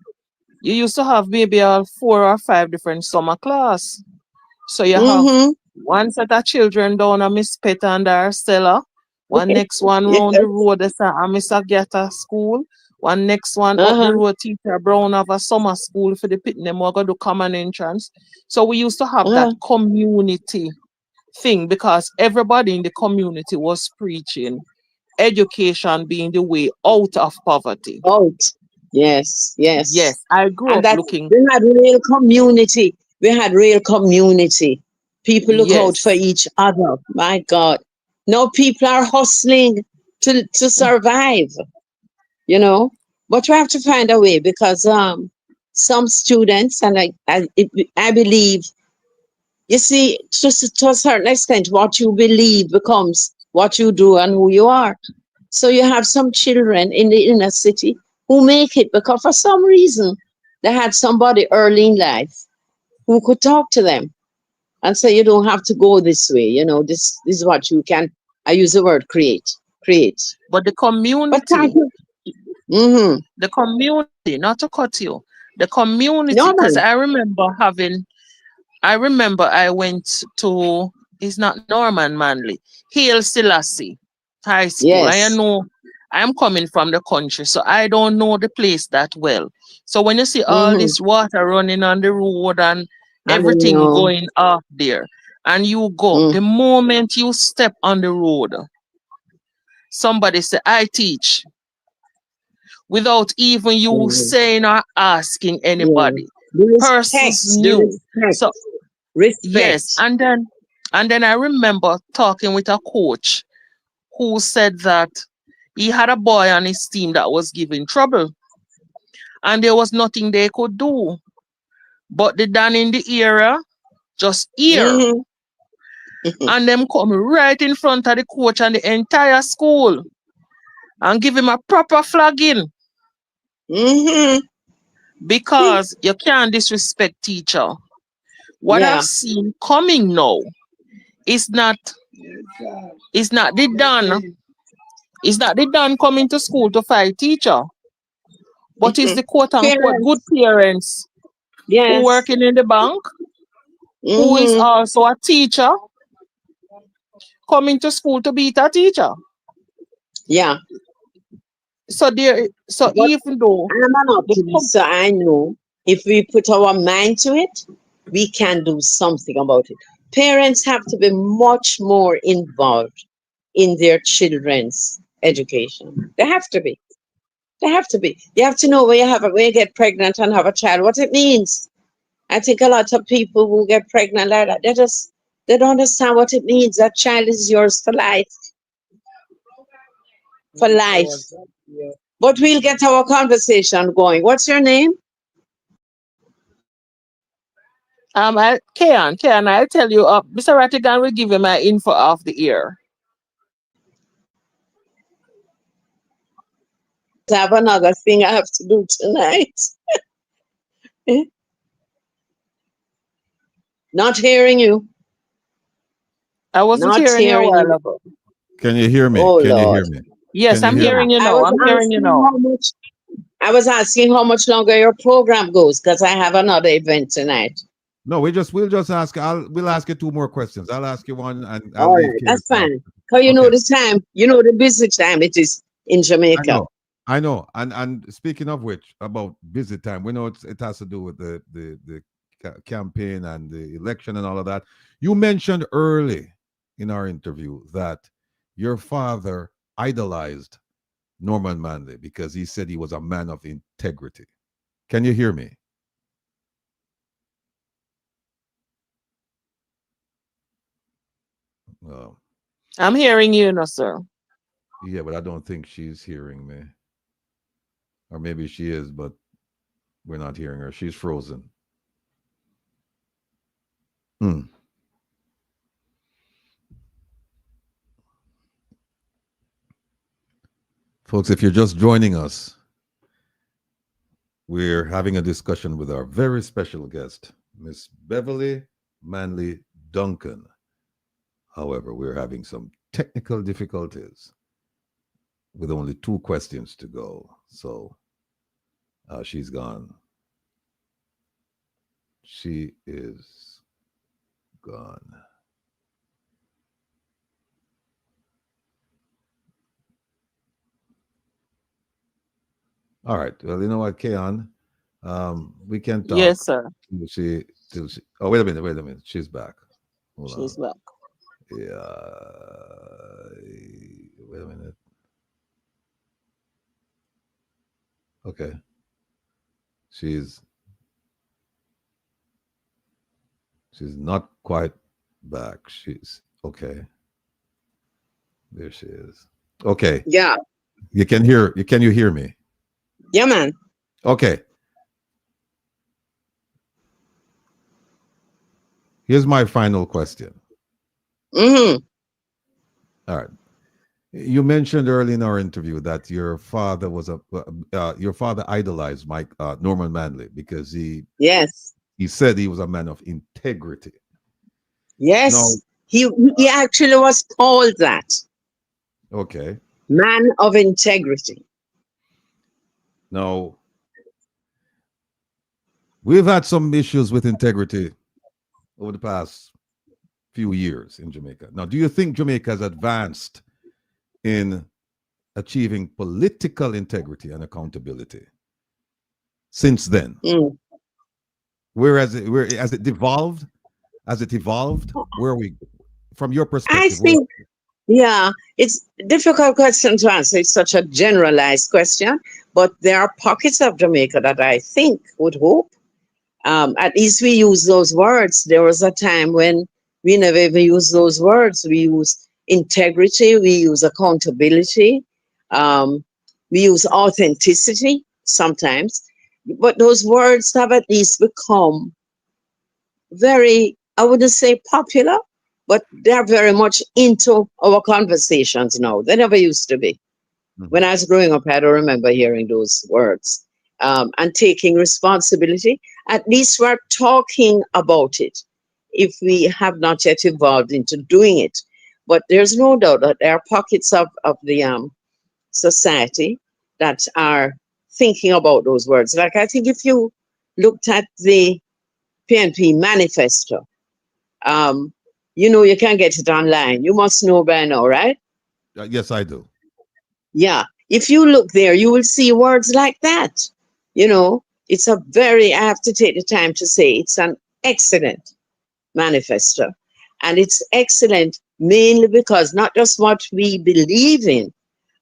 you used to have maybe 4 or 5 different summer class. So you have one set of children down at Miss Pet and our Stella, one next one round the road at Miss Agatha school, one next one up the road Teacher Brown have a summer school for the pitting them we're going to do common entrance. So we used to have that community thing because everybody in the community was preaching education being the way out of poverty. Yes. Yes, I grew And up that looking. we had real community. People look out for each other. My God. Now people are hustling to survive, But you have to find a way because some students, and I believe, you see, to a certain extent, what you believe becomes what you do and who you are. So you have some children in the inner city who make it because for some reason they had somebody early in life who could talk to them and say, you don't have to go this way. You know, this is what you can. I use the word create. But the But thank community, you. Mm-hmm. the community, not to cut you, the community, No, because man. I remember I went to, it's not Norman Manley, Hail Selassie High School. I Yes. know I'm coming from the country, so I don't know the place that well. So when you see all Mm-hmm. this water running on the road and I don't everything know. going off there, and you go, Mm-hmm. the moment you step on the road, somebody say, I teach, without even you Mm-hmm. saying or asking Yeah. anybody. The Persons respect. The knew. respect. So yes, Respect. and then I remember talking with a coach who said that he had a boy on his team that was giving trouble, and there was nothing they could do. But the Dan in the area just hear, Mm-hmm. and them come right in front of the coach and the entire school and give him a proper flagging, Mm-hmm. because you can't disrespect teacher. What I've Yeah. seen coming now is not is not the Dan is not the Dan coming to school to fight teacher, but is the quote unquote good Parents. parents who Yes. working in the bank, who is Mm-hmm. also a teacher, coming to school to beat a teacher. Yeah. So But even though I'm an the optimist, so I know if we put our mind to it, we can do something about it. Parents have to be much more involved in their children's education. They have to be. They have to be. You have to know when you get pregnant and have a child, what it means. I think a lot of people who get pregnant like that, they don't understand what it means. That child is yours for life. For life. But we'll get our conversation going. What's your name? Kean, I'll tell you, Mr. Rattigan will give you my info off the ear. I have another thing I have to do tonight. Not hearing you. I wasn't Not hearing you a hearing while you. ago. Can you hear me? Oh Can you Lord. hear me? Yes, Can you I'm hear Yeah, me? hearing you I now. was I'm hearing you asking now. how much. I was asking how much longer your program goes because I have another event tonight. No, we'll just ask. We'll ask you two more questions. I'll ask you one, and I'll All leave right, Karen that's to ask. fine. Cause you know Okay, the time. You know the busy time it is in I Jamaica. know, I know. And speaking of which, about visit time, we know it has to do with the campaign and the election and all of that. You mentioned early in our interview that your father idolized Norman Manley because he said he was a man of integrity. Can you hear me? Well, I'm hearing you, no, sir. yeah, but I don't think she's hearing me. Or maybe she is, but we're not hearing her. She's frozen. Hmm. Folks, if you're just joining us, we're having a discussion with our very special guest, Miss Beverly Manley Duncan. However, we're having some technical difficulties with only 2 questions to go. So she's gone. She is gone. All right. Well, you know what, Keon? We can Yes, talk sir. till she. Oh, wait a minute. Wait a minute. She's back. Hold She's on. back. Yeah. Wait a minute. Okay. She's not quite back. She's okay. There she is. Okay. Yeah, You can hear. Can you hear me? yeah, man. Okay. Here's my final question. Mm-hmm. All right. You mentioned early in our interview that your father was your father idolized Norman Manley because Yes. he said he was a man of integrity. No, Yes. He actually was called that. okay. Man of integrity. Now, we've had some issues with integrity over the past few years in Jamaica. Now, do you think Jamaica has advanced in achieving political integrity and accountability since then? Mm. Where has it evolved? Has it evolved? Where are we, from your I perspective? think, yeah, it's a difficult question to answer. It's such a generalized question, but there are pockets of Jamaica that I think would hope. At least we use those words. There was a time when we never even used those words. We use integrity, we use accountability, um, we use authenticity sometimes. But those words have at least become very, I wouldn't say popular, but they're very much into our conversations now. They never used to be. When I was growing up, I don't remember hearing those words. And taking responsibility, at least we're talking about it if we have not yet evolved into doing it. But there's no doubt that there are pockets of the society that are thinking about those words. Like, I think if you looked at the PNP manifesto, you can get it online. You must know by now, right? Yes, I do. Yeah. If you look there, you will see words like that. It's I have to take the time to say it's an excellent manifesto. And it's excellent mainly because not just what we believe in,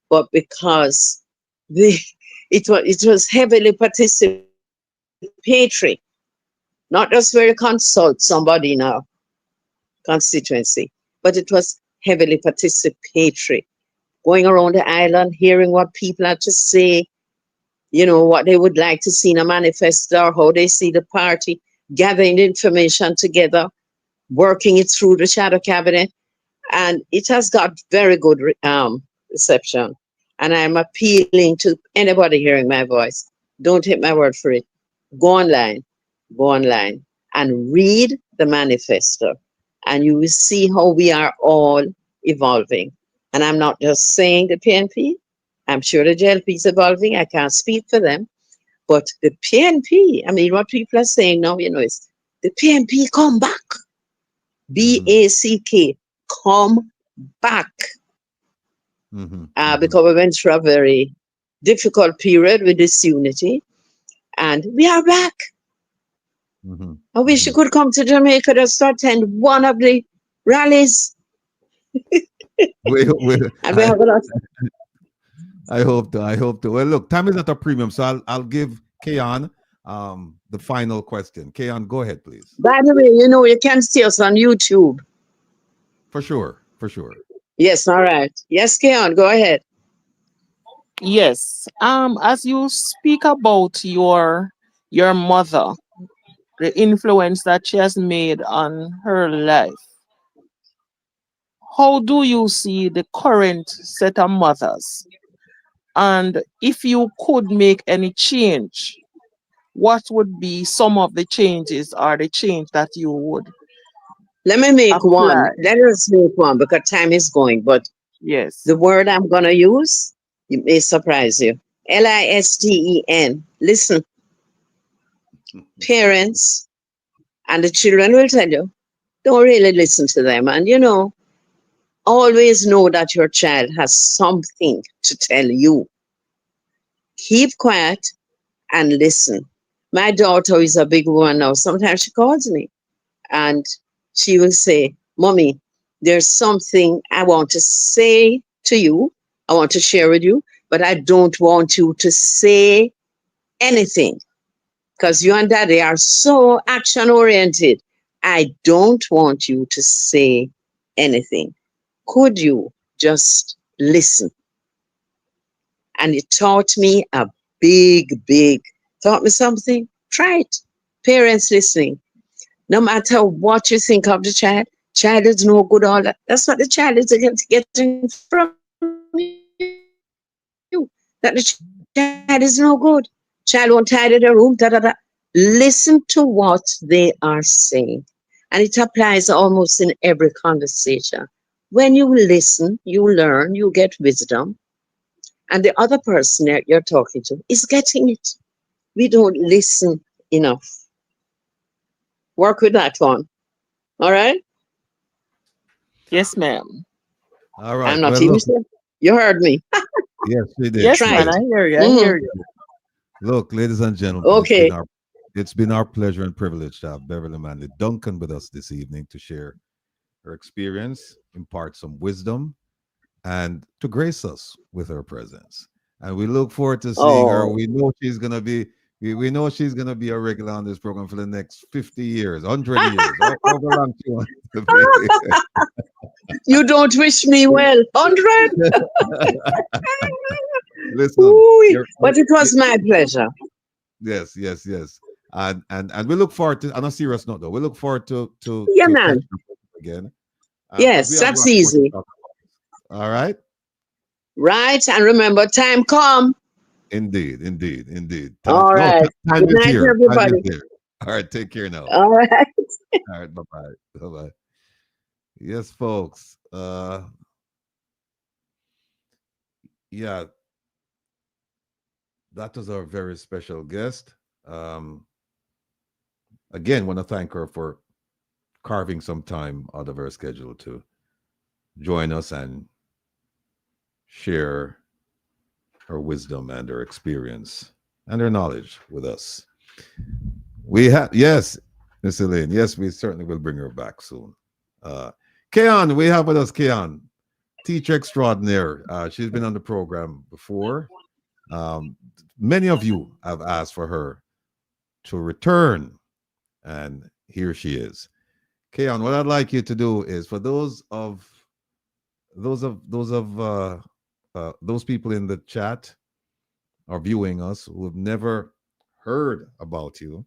but because it was heavily participatory. Not just where you consult somebody in a constituency, but it was heavily participatory. Going around the island, hearing what people had to say, what they would like to see in a manifesto, or how they see the party, gathering the information together, working it through the shadow cabinet. And it has got very good reception. And I'm appealing to anybody hearing my voice. Don't take my word for it. Go online and read the manifesto, and you will see how we are all evolving. And I'm not just saying the PNP. I'm sure the JLP is evolving. I can't speak for them. But the PNP, I mean, what people are saying now, is the PNP come back. BACK, come back. Because we went through a very difficult period with disunity, and we are back. I wish you could come to Jamaica to attend one of the rallies. And we have a lot. I hope to. I hope to. Well, look, time is at a premium, so I'll give Kayan the final question. Kayan, go ahead, please. By the way, you can see us on YouTube. For sure. For sure. Yes, all right. Yes, Kayan, go ahead. Yes. As you speak about your mother, the influence that she has made on her life, how do you see the current set of mothers? And if you could make any change, what would be some of the changes or the change that you would Let me make one. apply? Let us make one because time is going. But Yes. the word I'm going to use, it may surprise you. LISTEN. Listen. Parents and the children will tell you, don't really listen to them. And always know that your child has something to tell you. Keep quiet and listen. My daughter is a big woman now. Sometimes she calls me and she will say, Mommy, there's something I want to say to you. I want to share with you, but I don't want you to say anything because you and Daddy are so action oriented. I don't want you to say anything. Could you just listen? And it taught me taught me something. Try it. Parents listening. No matter what you think of the child is no good. All that. That's what the child is getting from you. That the child is no good. Child won't tidy their room. Da da da. Listen to what they are saying, and it applies almost in every conversation. When you listen, you learn, you get wisdom, and the other person that you're talking to is getting it. We don't listen enough. Work with that one. All right? Yes, ma'am. All I'm right. not Well, even look. sure. You heard me. Yes, she did. Yes, She Try man. did. it. I hear you. I Hmm. hear you. Look, ladies and gentlemen, Okay. it's been our pleasure and privilege to have Beverly Manley Duncan with us this evening to share her experience, impart some wisdom, and to grace us with her presence. And we look forward to seeing her. Oh, We know she's gonna be we know she's gonna be a regular on this program for the next 50 years, 100 years, however long she wants to be. you don't wish me well. 100? Listen, Ooh, but it was my pleasure. yes, yes, yes. And we look forward to, on a serious note though, we look forward Yeah, to catching man. up again. Because we Yes, have that's lots more to easy. talk about. All right. Right? And remember, time come. Indeed, indeed, indeed. Time, All no, right. time Good is night, here. Time is everybody. here. All right, take care now. All right. All right, bye bye. Bye bye. Yes, folks. Yeah, that was our very special guest. Um, again, want to thank her for carving some time out of her schedule to join us and share her wisdom and her experience and her knowledge with us. We have, yes, Miss Elaine. Yes, we certainly will bring her back soon. Keon, we have with us Keon, teacher extraordinaire. She's been on the program before. Um, Many of you have asked for her to return, and here she is. Keon, what I'd like you to do is for those people in the chat or viewing us who have never heard about you,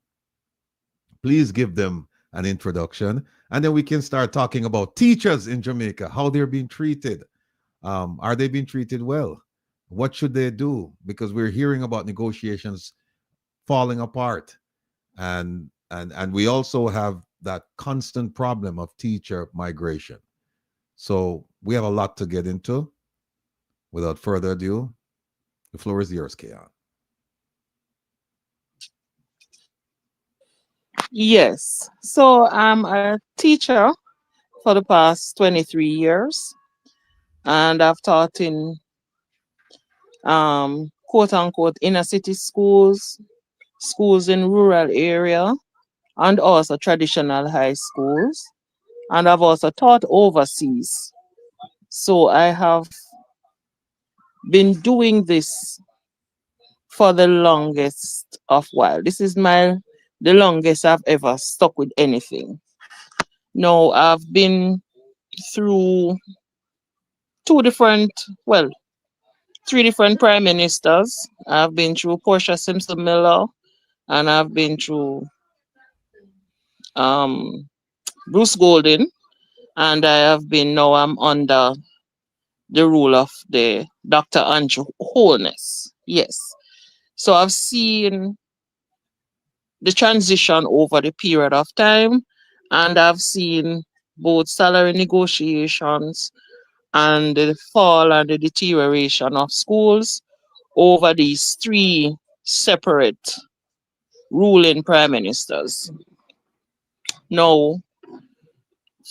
please give them an introduction, and then we can start talking about teachers in Jamaica, how they're being treated. Are they being treated well? What should they do? Because we're hearing about negotiations falling apart, and we also have that constant problem of teacher migration. So we have a lot to get into. Without further ado, the floor is yours, Keon. Yes. So I'm a teacher for the past 23 years, and I've taught in quote unquote inner city schools, schools in rural area, and also traditional high schools. And I've also taught overseas. So I have been doing this for the longest of while. This is the longest I've ever stuck with anything. No, I've been through two different, well, three different prime ministers. I've been through Portia Simpson Miller, and I've been through um, Bruce Golden, and I'm under the rule of the Dr. Andrew Holness. Yes. So I've seen the transition over the period of time, and I've seen both salary negotiations and the fall and the deterioration of schools over these three separate ruling prime ministers. Now,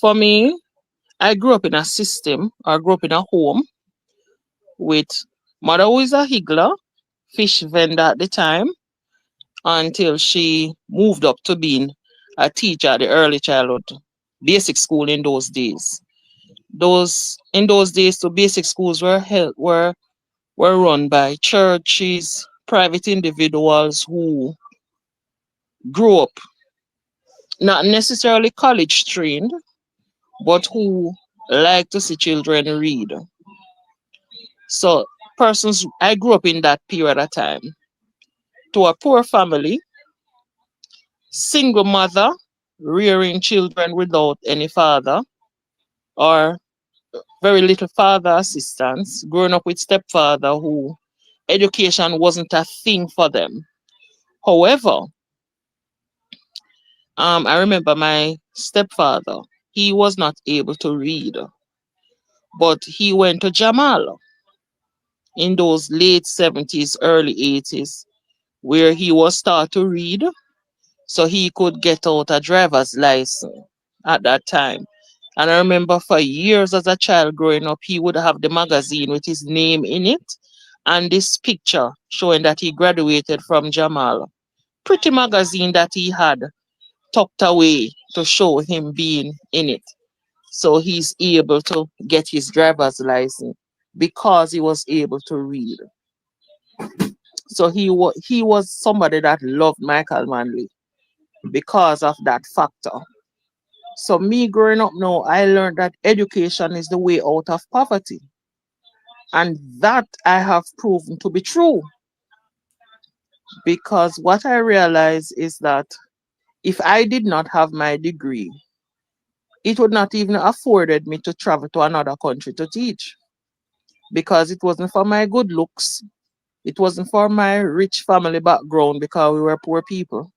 for me, I grew up in a system, I grew up in a home with mother who is a higgler, fish vendor at the time, until she moved up to being a teacher at the early childhood basic school in those days. In those days, the basic schools were run by churches, private individuals who grew up not necessarily college trained, but who like to see children read. So I grew up in that period of time to a poor family, single mother, rearing children without any father or very little father assistance, growing up with stepfather who education wasn't a thing for them. However, I remember my stepfather, he was not able to read, but he went to Jamal in those late 70s, early 80s, where he was taught to read so he could get out a driver's license at that time. And I remember for years as a child growing up, he would have the magazine with his name in it and this picture showing that he graduated from Jamal. Pretty magazine that he had tucked away to show him being in it. So he's able to get his driver's license because he was able to read. So he was somebody that loved Michael Manley because of that factor. So me growing up now, I learned that education is the way out of poverty. And that I have proven to be true because what I realize is that if I did not have my degree, it would not even afforded me to travel to another country to teach because it wasn't for my good looks. It wasn't for my rich family background because we were poor people,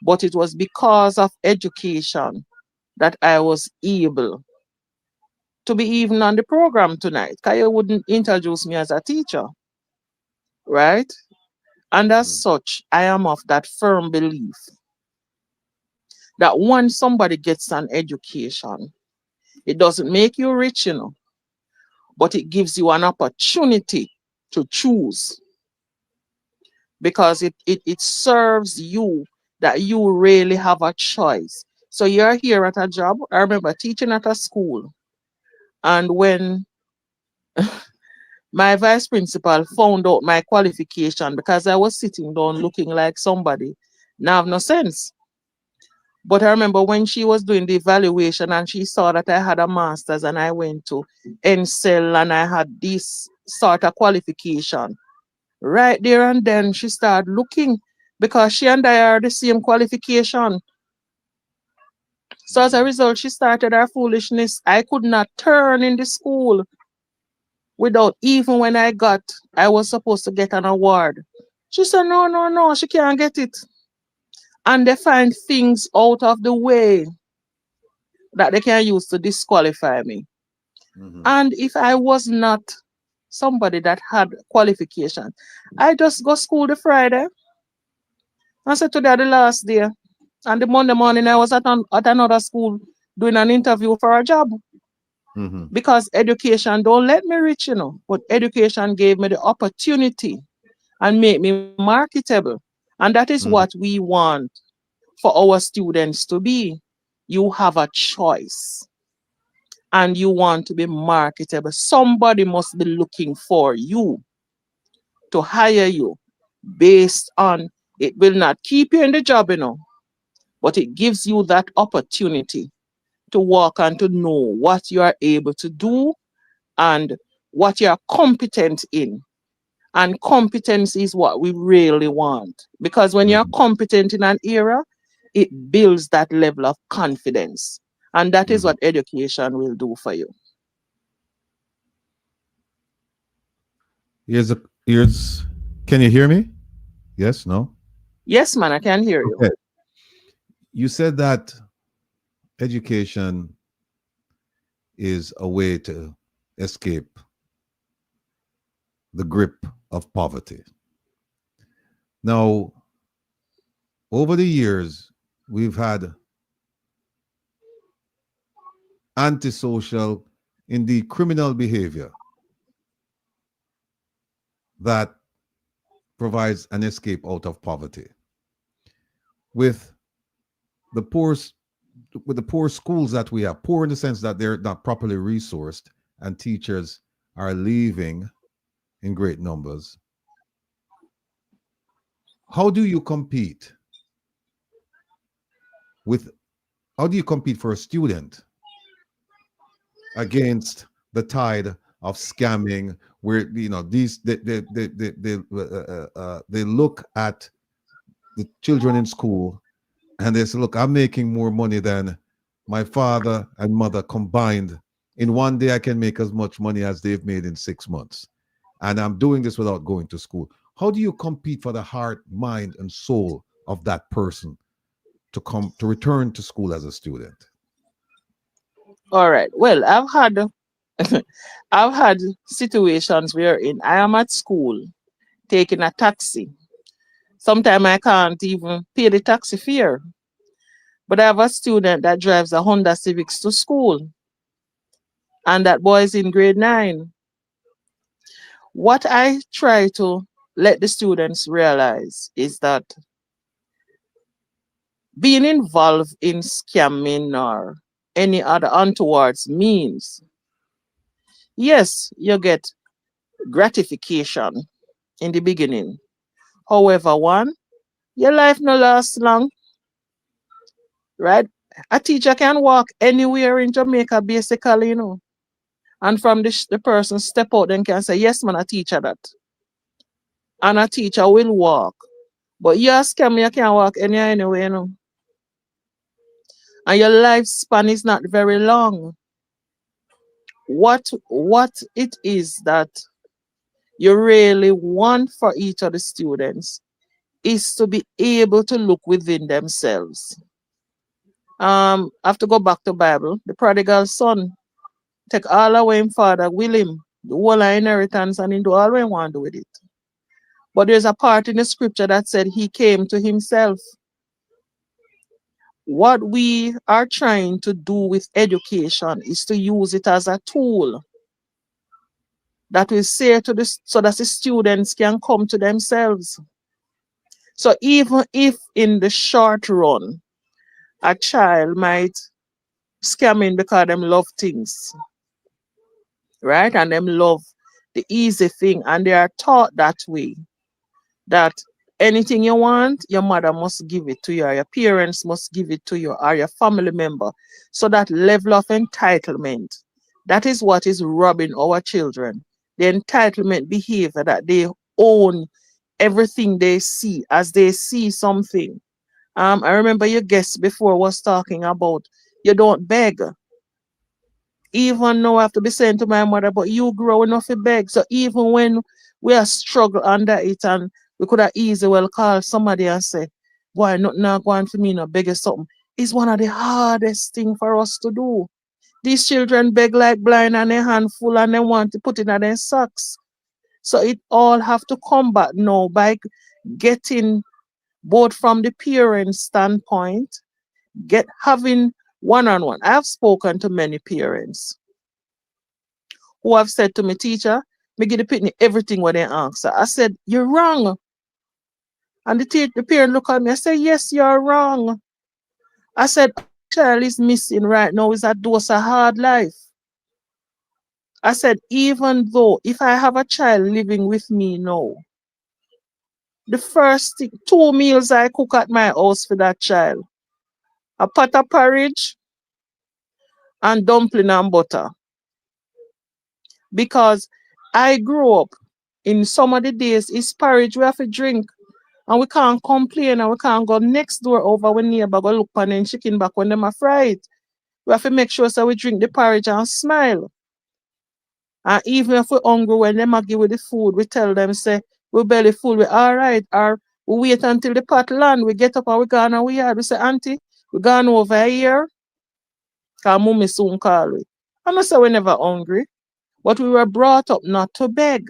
but it was because of education that I was able to be even on the program tonight. Kaya wouldn't introduce me as a teacher, right? And as such, I am of that firm belief that once somebody gets an education, it doesn't make you rich, but it gives you an opportunity to choose because it serves you that you really have a choice. So you're here at a job. I remember teaching at a school, and when my vice principal found out my qualification because I was sitting down looking like somebody, now have no sense. But I remember when she was doing the evaluation and she saw that I had a master's and I went to NCEL and I had this sort of qualification. Right there and then she started looking because she and I are the same qualification. So as a result, she started her foolishness. I could not turn in the school without even when I was supposed to get an award. She said, no, no, no, she can't get it. And they find things out of the way that they can use to disqualify me. And if I was not somebody that had qualification, I just go school the Friday and said today the last day. And the Monday morning I was at another school doing an interview for a job. Because education don't let me rich, but education gave me the opportunity and make me marketable. And that is what we want for our students to be. You have a choice and you want to be marketable. Somebody must be looking for you to hire you based on it will not keep you in the job, but it gives you that opportunity to walk and to know what you are able to do and what you are competent in. And competence is what we really want. Because when you're competent in an area, it builds that level of confidence. And that is what education will do for you. Can you hear me? Yes, no? Yes, man, I can hear you. Okay. You said that education is a way to escape the grip of poverty. Now, over the years, we've had antisocial, indeed criminal behavior that provides an escape out of poverty. With the poor schools that we have, poor in the sense that they're not properly resourced and teachers are leaving in great numbers. How do you compete for a student against the tide of scamming where they look at the children in school And they say, look, I'm making more money than my father and mother combined. In one day, I can make as much money as they've made in 6 months. And I'm doing this without going to school. How do you compete for the heart, mind, and soul of that person to return to school as a student? All right. Well, I've had situations wherein I am at school taking a taxi. Sometimes I can't even pay the taxi fare. But I have a student that drives a Honda Civics to school. And that boy is in grade 9. What I try to let the students realize is that being involved in scamming or any other untowards means, yes, you get gratification in the beginning. However, one, your life no lasts long, right? A teacher can walk anywhere in Jamaica, basically, and from the person step out and can say, yes, man, a teacher that. And a teacher will walk. But you a scam, you can't walk anywhere, And your lifespan is not very long. What it is that you really want for each of the students is to be able to look within themselves. I have to go back to Bible. The prodigal son take all away him father, will him, the whole inheritance, and he do all he want to do with it. But there's a part in the scripture that said he came to himself. What we are trying to do with education is to use it as a tool that will say to this so that the students can come to themselves. So even if in the short run a child might scamming because them love things, right? And them love the easy thing, and they are taught that way, that anything you want, your mother must give it to you, or your parents must give it to you, or your family member. So that level of entitlement, that is what is robbing our children. The entitlement behavior that they own everything they see as they see something. I remember your guest before was talking about you don't beg. Even now I have to be saying to my mother, but you grow enough to beg. So even when we are struggle under it, and we could have easily well call somebody and say, boy, not going for me, no beg something. It's one of the hardest things for us to do. These children beg like blind and a handful and they want to put it in their socks. So it all have to combat now by getting both from the parent standpoint, having one-on-one. I have spoken to many parents who have said to me, teacher, me give the picnic everything what they ask. I said, you're wrong. And the parent look at me, I say, yes, you're wrong. I said, child is missing right now is that dose of hard life. I said, even though if I have a child living with me now, the first 2 meals I cook at my house for that child, a pot of porridge and dumpling and butter. Because I grew up in some of the days, it's porridge we have to drink. And we can't complain and we can't go next door over when neighbor go look pan and chicken back when them are fried. We have to make sure so we drink the porridge and smile. And even if we're hungry, when them give with the food, we tell them, say, we belly full, we all right. Or we wait until the pot land, we get up and we gone and we yard. We say, auntie, we gone over here. Because mommy soon call we. I'm not say we never hungry, but we were brought up not to beg.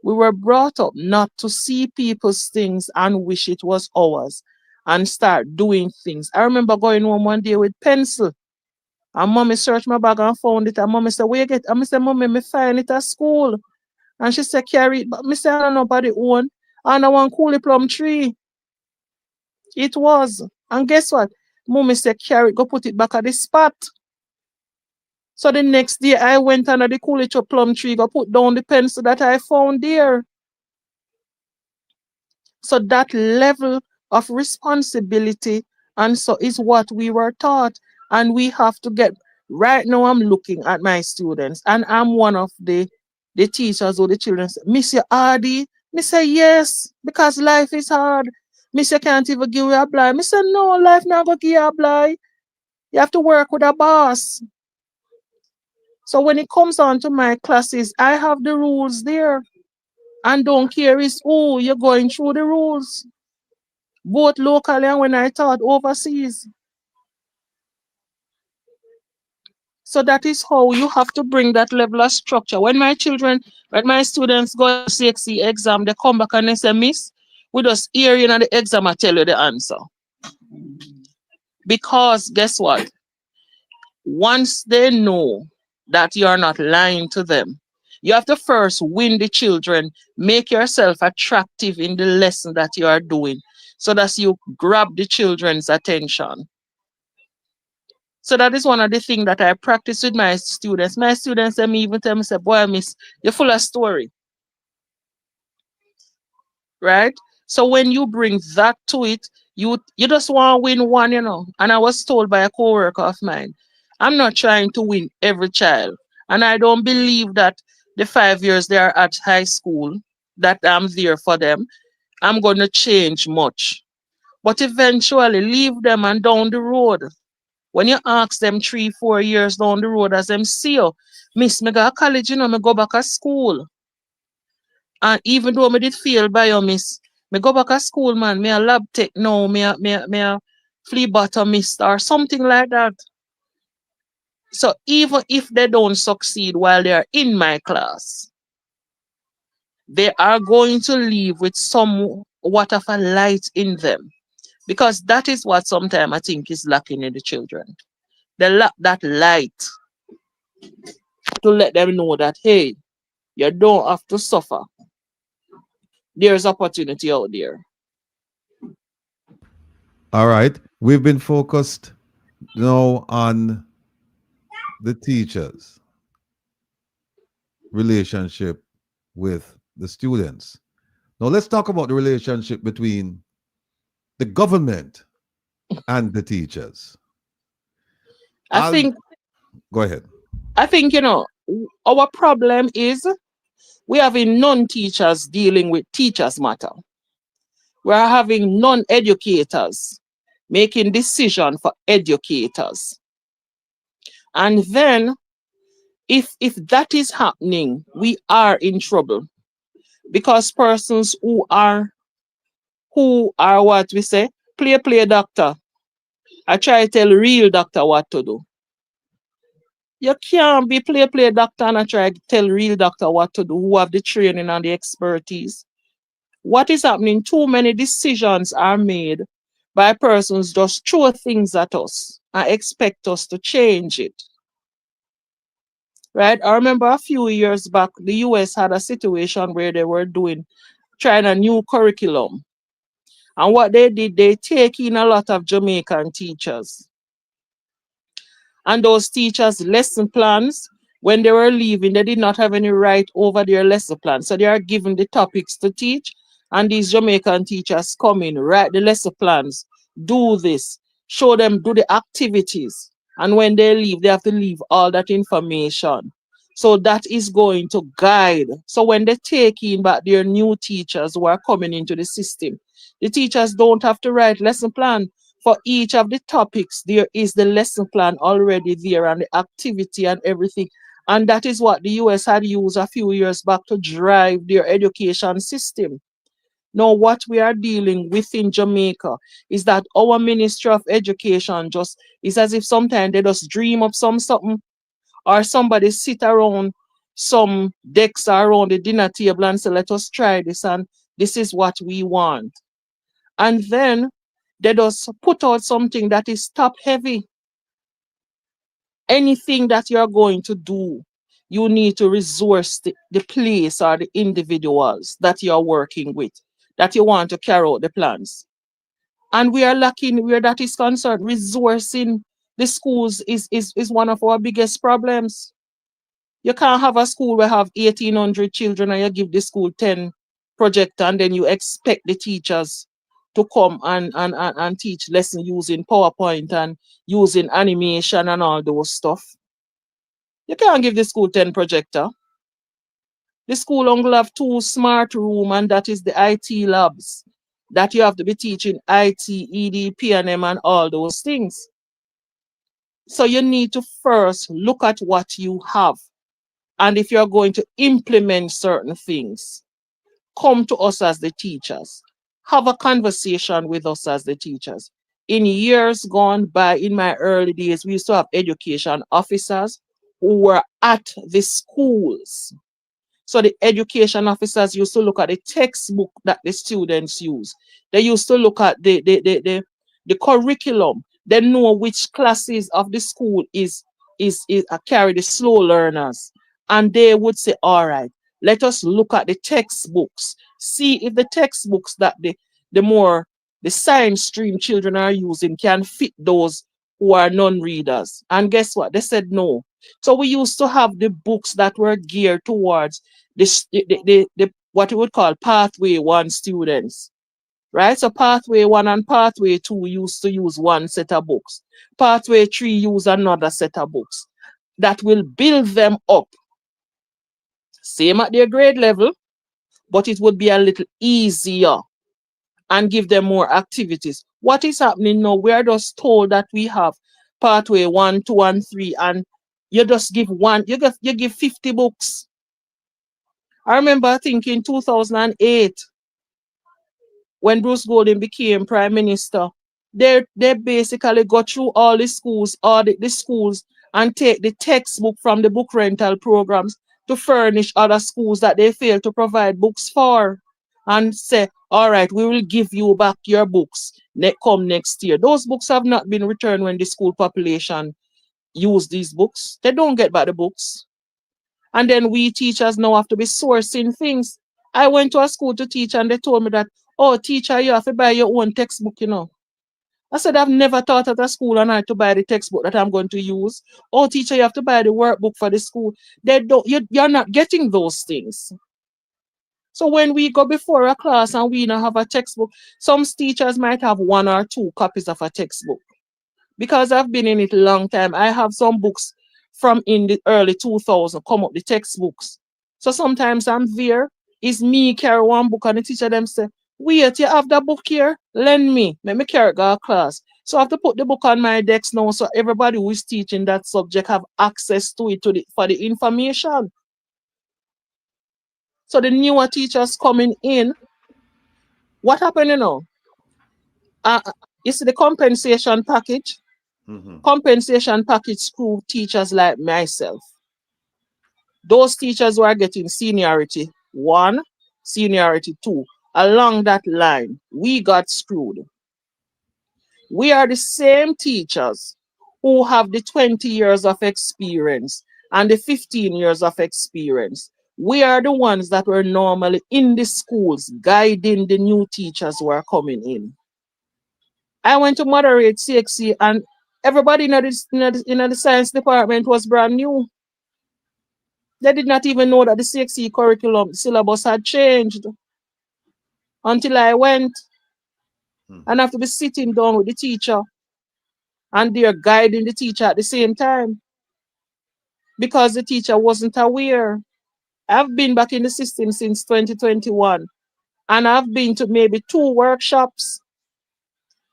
We were brought up not to see people's things and wish it was ours and start doing things. I remember going home one day with pencil. And mommy searched my bag and found it. And mommy said, where you get? And I said, mommy, me find it at school. And she said, carry it. But I said, I don't know about the own. And I want coolie plum tree. It was. And guess what? Mommy said, carry it, go put it back at the spot. So the next day I went under the coolie plum tree, go put down the pencil that I found there. So that level of responsibility and so is what we were taught. And we have to get, right now I'm looking at my students and I'm one of the teachers or the children say, Miss you hardy? Me say yes, because life is hard. Miss, you can't even give you a blind. Me say, no, life not gonna give you a blind. You have to work with a boss. So when it comes on to my classes, I have the rules there. And don't care is who you're going through the rules. Both locally and when I taught overseas. So that is how you have to bring that level of structure. When my students go to CXC exam, they come back and they say, Miss, we just hear you in the exam, I tell you the answer. Because guess what? Once they know that you are not lying to them, you have to first win the children, make yourself attractive in the lesson that you are doing, so that you grab the children's attention. So that is one of the things that I practice with my students. My students, they even tell me, say, boy, Miss, you're full of story. Right? So when you bring that to it, you just want to win one, you know. And I was told by a co-worker of mine, I'm not trying to win every child. And I don't believe that the 5 years they are at high school, that I'm there for them, I'm going to change much. But eventually leave them and down the road. When you ask them 3-4 years down the road as them see you, Miss, me go to college, you know, me go back to school. And even though me did fail by you, Miss, me go back to school, man. Me a lab tech now, me a phlebotomist or something like that. So even if they don't succeed while they are in my class, they are going to leave with somewhat of a light in them. Because that is what sometimes I think is lacking in the children. They lack that light to let them know that, hey, you don't have to suffer. There's opportunity out there. All right. We've been focused now on the teachers' relationship with the students. Now let's talk about the relationship between the government and the teachers. Go ahead. I think, you know, our problem is we having non-teachers dealing with teachers matter. We're having non-educators making decision for educators. And then if that is happening, we are in trouble. Because persons who are what we say, play doctor. I try to tell real doctor what to do. You can't be play doctor and I try to tell real doctor what to do, who have the training and the expertise. What is happening? Too many decisions are made by persons just throw things at us and expect us to change it. Right? I remember a few years back, the US had a situation where they were trying a new curriculum. And what they did, they take in a lot of Jamaican teachers. And those teachers' lesson plans, when they were leaving, they did not have any right over their lesson plan. So they are given the topics to teach. And these Jamaican teachers come in, write the lesson plans, do this, show them, do the activities. And when they leave, they have to leave all that information. So that is going to guide. So when they take in back their new teachers who are coming into the system, the teachers don't have to write lesson plan. For each of the topics, there is the lesson plan already there and the activity and everything. And that is what the US had used a few years back to drive their education system. Now, what we are dealing with in Jamaica is that our Ministry of Education just is as if sometimes they just dream up something, or somebody sit around some decks around the dinner table and say, let us try this and this is what we want. And then they just put out something that is top heavy. Anything that you're going to do, you need to resource the place or the individuals that you're working with, that you want to carry out the plans. And we are lacking where that is concerned. Resourcing the schools is one of our biggest problems. You can't have a school where have 1,800 children and you give the school 10 projector and then you expect the teachers to come and teach lesson using PowerPoint and using animation and all those stuff. You can't give the school 10 projector. The school only have 2 smart room and that is the IT labs. that you have to be teaching IT, ED, PNM, and all those things. So you need to first look at what you have. And if you're going to implement certain things, come to us as the teachers. Have a conversation with us as the teachers. In years gone by, in my early days, we used to have education officers who were at the schools. So the education officers used to look at the textbook that the students use. They used to look at the curriculum. They know which classes of the school is carry the slow learners. And they would say, all right, let us look at the textbooks. See if the textbooks that the science stream children are using can fit those who are non-readers. And guess what? They said no. So we used to have the books that were geared towards the what we would call pathway 1 students. Right? So pathway 1 and pathway 2 used to use one set of books. Pathway 3 use another set of books that will build them up. Same at their grade level, but it would be a little easier and give them more activities. What is happening now? We are just told that we have pathway 1, 2, and 3, and you just give one, you give 50 books. I remember thinking 2008, when Bruce Golding became Prime Minister, they basically go through all the schools, audit the schools, and take the textbook from the book rental programs to furnish other schools that they fail to provide books for, and say, all right, we will give you back your books come next year. Those books have not been returned when the school population use these books. They don't get back the books. And then we teachers now have to be sourcing things. I went to a school to teach and they told me that, oh, teacher, you have to buy your own textbook, you know. I said, I've never taught at a school and I had to buy the textbook that I'm going to use. Oh, teacher, you have to buy the workbook for the school. They don't, you're not getting those things. So when we go before a class and we don't have a textbook, some teachers might have 1 or 2 copies of a textbook. Because I've been in it a long time, I have some books from in the early 2000s, come up the textbooks. So sometimes I'm there, it's me carry one book and the teacher them say, wait, you have that book here? Lend me. Let me carry it to class. So I have to put the book on my desk now so everybody who is teaching that subject have access to it for the information. So the newer teachers coming in, what happened, you know? You see the compensation package? Compensation package screw teachers like myself. Those teachers who are getting seniority 1, seniority 2, along that line, we got screwed. We are the same teachers who have the 20 years of experience and the 15 years of experience. We are the ones that were normally in the schools guiding the new teachers who are coming in. I went to moderate CXC and everybody in the science department was brand new. They did not even know that the CXC curriculum syllabus had changed until I went. And I have to be sitting down with the teacher and they're guiding the teacher at the same time because the teacher wasn't aware. I've been back in the system since 2021 and I've been to maybe 2 workshops.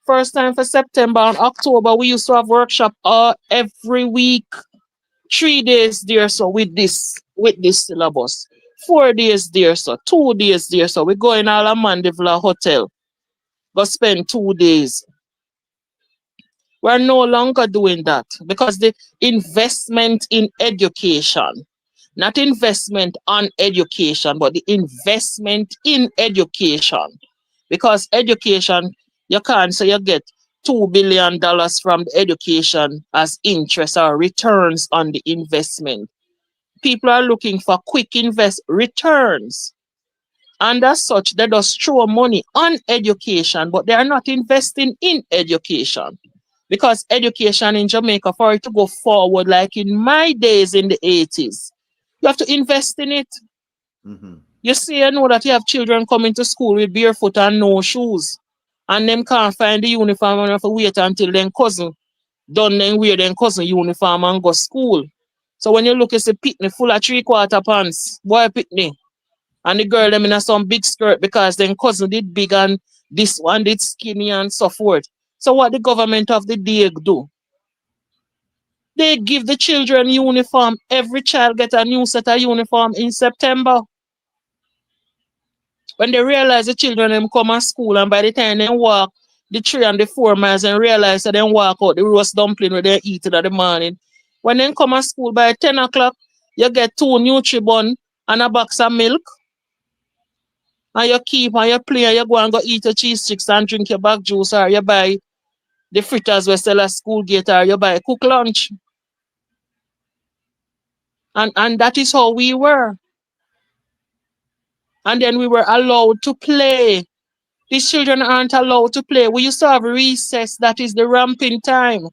First time for September and October, we used to have workshop every week. 3 days there, so with this syllabus. 4 days there, so 2 days there, so we're going all a Mandevilla Hotel. Go spend 2 days. We're no longer doing that because the investment in education, not investment on education, but the investment in education. Because education, you can't say you get $2 billion from the education as interest or returns on the investment. People are looking for quick returns. And as such, they just throw money on education, but they are not investing in education. Because education in Jamaica, for it to go forward, like in my days in the 80s, you have to invest in it. You see, you know that you have children coming to school with barefoot and no shoes. And them can't find the uniform and have to wait until their cousin done then wear their cousin uniform and go school. So when you look, it's a picnic full of 3/4 pants, boy picnic. And the girl them in some big skirt because then cousin did big and This one did skinny and so forth. So what the government of the day do? They give the children uniform. Every child get a new set of uniform in September. When they realize the children them come to school and by the time they walk the 3 and the 4 miles and realize that they walk out the roast dumpling where they eat it in the morning. When they come to school by 10 o'clock, you get 2 Nutribun and a box of milk. And you keep and you play and you go and go eat your cheese sticks and drink your back juice or you buy the fritters we sell at school gate or you buy cook lunch. And that is how we were. And then we were allowed to play. These children aren't allowed to play. We used to have recess, that is the ramping time.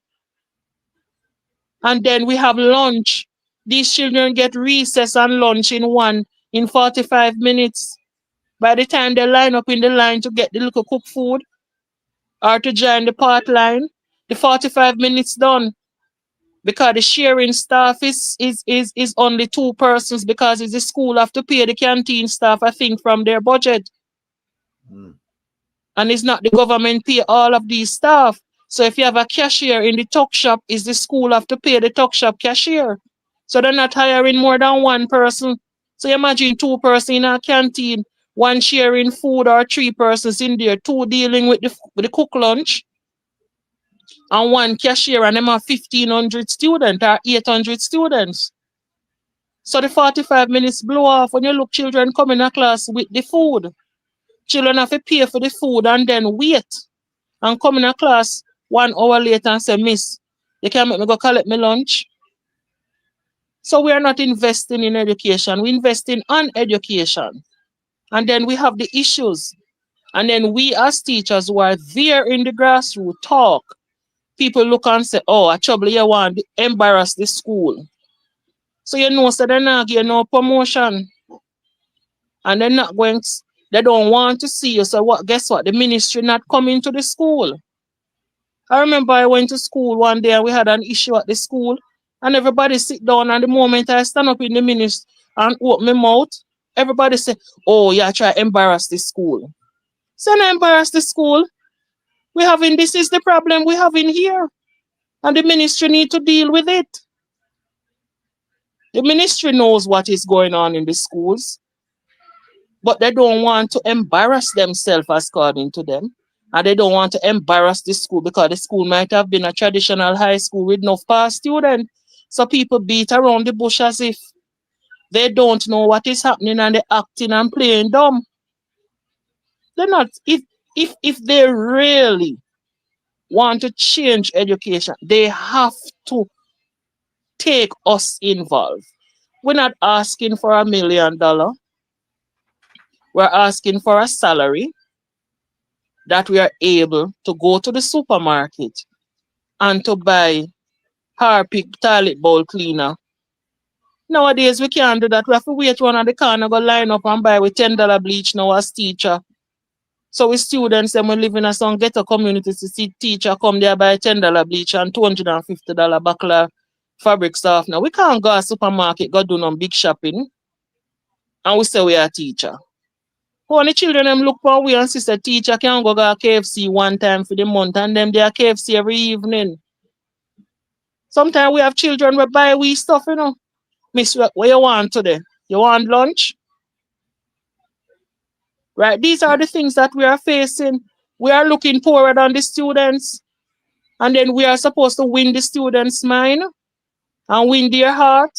And then we have lunch. These children get recess and lunch in 45 minutes. By the time they line up in the line to get the little cooked food or to join the part line, the 45 minutes done. Because the sharing staff is only 2 persons because it's the school have to pay the canteen staff, I think, from their budget. And it's not the government pay all of these staff. So if you have a cashier in the tuck shop, is the school have to pay the tuck shop cashier. So they're not hiring more than 1 person. So you imagine 2 persons in a canteen, 1 sharing food or 3 persons in there, 2 dealing with the cook lunch, and 1 cashier, and them have 1,500 students or 800 students. So the 45 minutes blow off when you look children come in a class with the food. Children have to pay for the food and then wait and come in a class 1 hour later and say, Miss, you can make me go collect my lunch. So we are not investing in education. We invest in education. And then we have the issues. And then we as teachers who are there in the grassroots talk. People look and say, oh, a trouble you want to embarrass the school. So you know, so they're not getting no promotion. And they're not going to, they don't want to see you. So what? Guess what? The ministry not coming to the school. I remember I went to school one day and we had an issue at the school. And everybody sit down, and the moment I stand up in the ministry and open my mouth, everybody say, oh, yeah, try to embarrass the school. So not embarrass the school. This is the problem we have in here. And the ministry need to deal with it. The ministry knows what is going on in the schools, but they don't want to embarrass themselves according to them. And they don't want to embarrass the school because the school might have been a traditional high school with no pass student. So people beat around the bush as if they don't know what is happening and they're acting and playing dumb. They're not. If they really want to change education, they have to take us involved. We're not asking for $1 million. We're asking for a salary that we are able to go to the supermarket and to buy Harpic toilet bowl cleaner. Nowadays, we can't do that. We have to wait one at the corner, go line up and buy with $10 bleach now as teacher. So we students, them we live in a some ghetto communities to see teacher come there buy $10 bleach and $250 buckler fabric stuff. Now we can't go to supermarket, go do no big shopping, and we say we are teacher. When the children them look for we and sister teacher can go to KFC 1 time for the month and them they are KFC every evening. Sometimes we have children we buy we stuff, you know. Miss, what you want today? You want lunch? Right? These are the things that we are facing. We are looking forward on the students. And then we are supposed to win the students' mind and win their heart.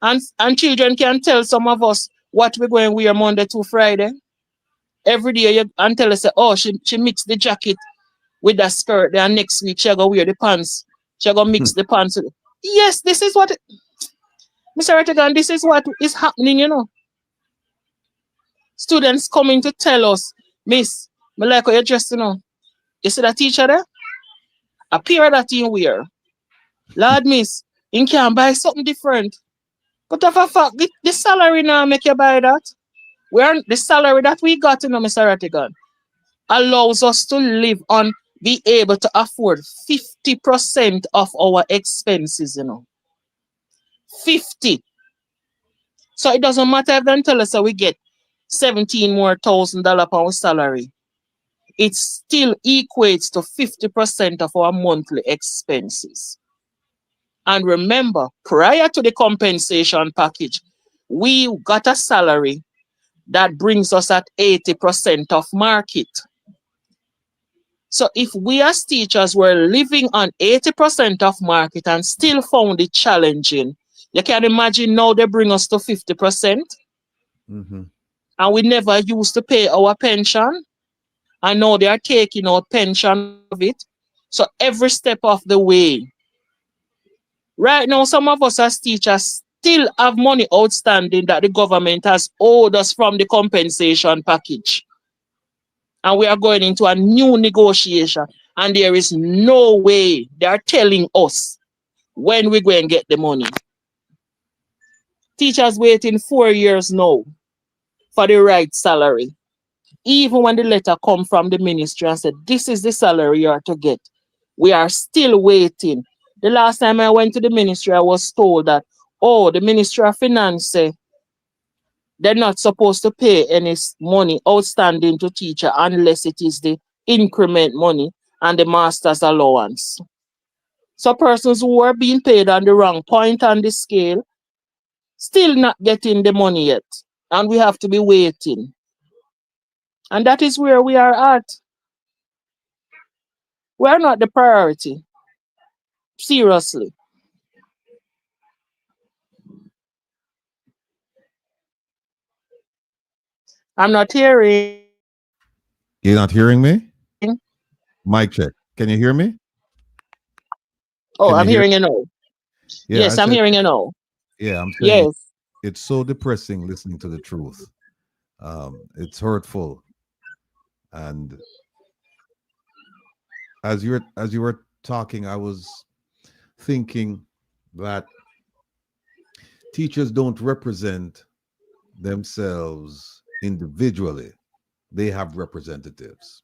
And children can tell some of us what we're going to wear Monday to Friday. Every day and tell us, oh, she mixed the jacket with the skirt. Then next week she go wear the pants. She go mix the pants. Yes, this is what, Mr. Rattigan, this is what is happening, you know. Students coming to tell us, Miss, I like how you dressed, you know. You see that teacher there? A pair that you wear. Lord, Miss, you can buy something different. But of a fact, the salary now make you buy that. The salary that we got, you know, Mr. Rattigan, allows us to live on, be able to afford 50% of our expenses, you know. 50. So it doesn't matter if they tell us that we get $17,000 more per our salary. it still equates to 50% of our monthly expenses. And remember, prior to the compensation package, we got a salary that brings us at 80% of market. So if we as teachers were living on 80% of market and still found it challenging, you can imagine now they bring us to 50%, Mm-hmm. and we never used to pay our pension, and now they are taking out pension of it. So every step of the way, right now, some of us as teachers still have money outstanding that the government has owed us from the compensation package. And we are going into a new negotiation. And there is no way they are telling us when we're going to get the money. Teachers waiting 4 years now for the right salary. Even when the letter come from the ministry and said, this is the salary you are to get, we are still waiting. The last time I went to the ministry, I was told that, oh, the Ministry of Finance say they're not supposed to pay any money outstanding to teacher unless it is the increment money and the master's allowance. So persons who are being paid on the wrong point on the scale still not getting the money yet. And we have to be waiting. And that is where we are at. We're not the priority. Seriously. I'm not hearing. You're not hearing me? Mic check. Can you hear me? Oh, Can I'm you hear? hearing you now. Yeah, I Yes, I'm said, hearing you now. yeah, I'm saying Yes. it's so depressing listening to the truth. It's hurtful. And as you were talking, I was thinking that teachers don't represent themselves individually. They have representatives.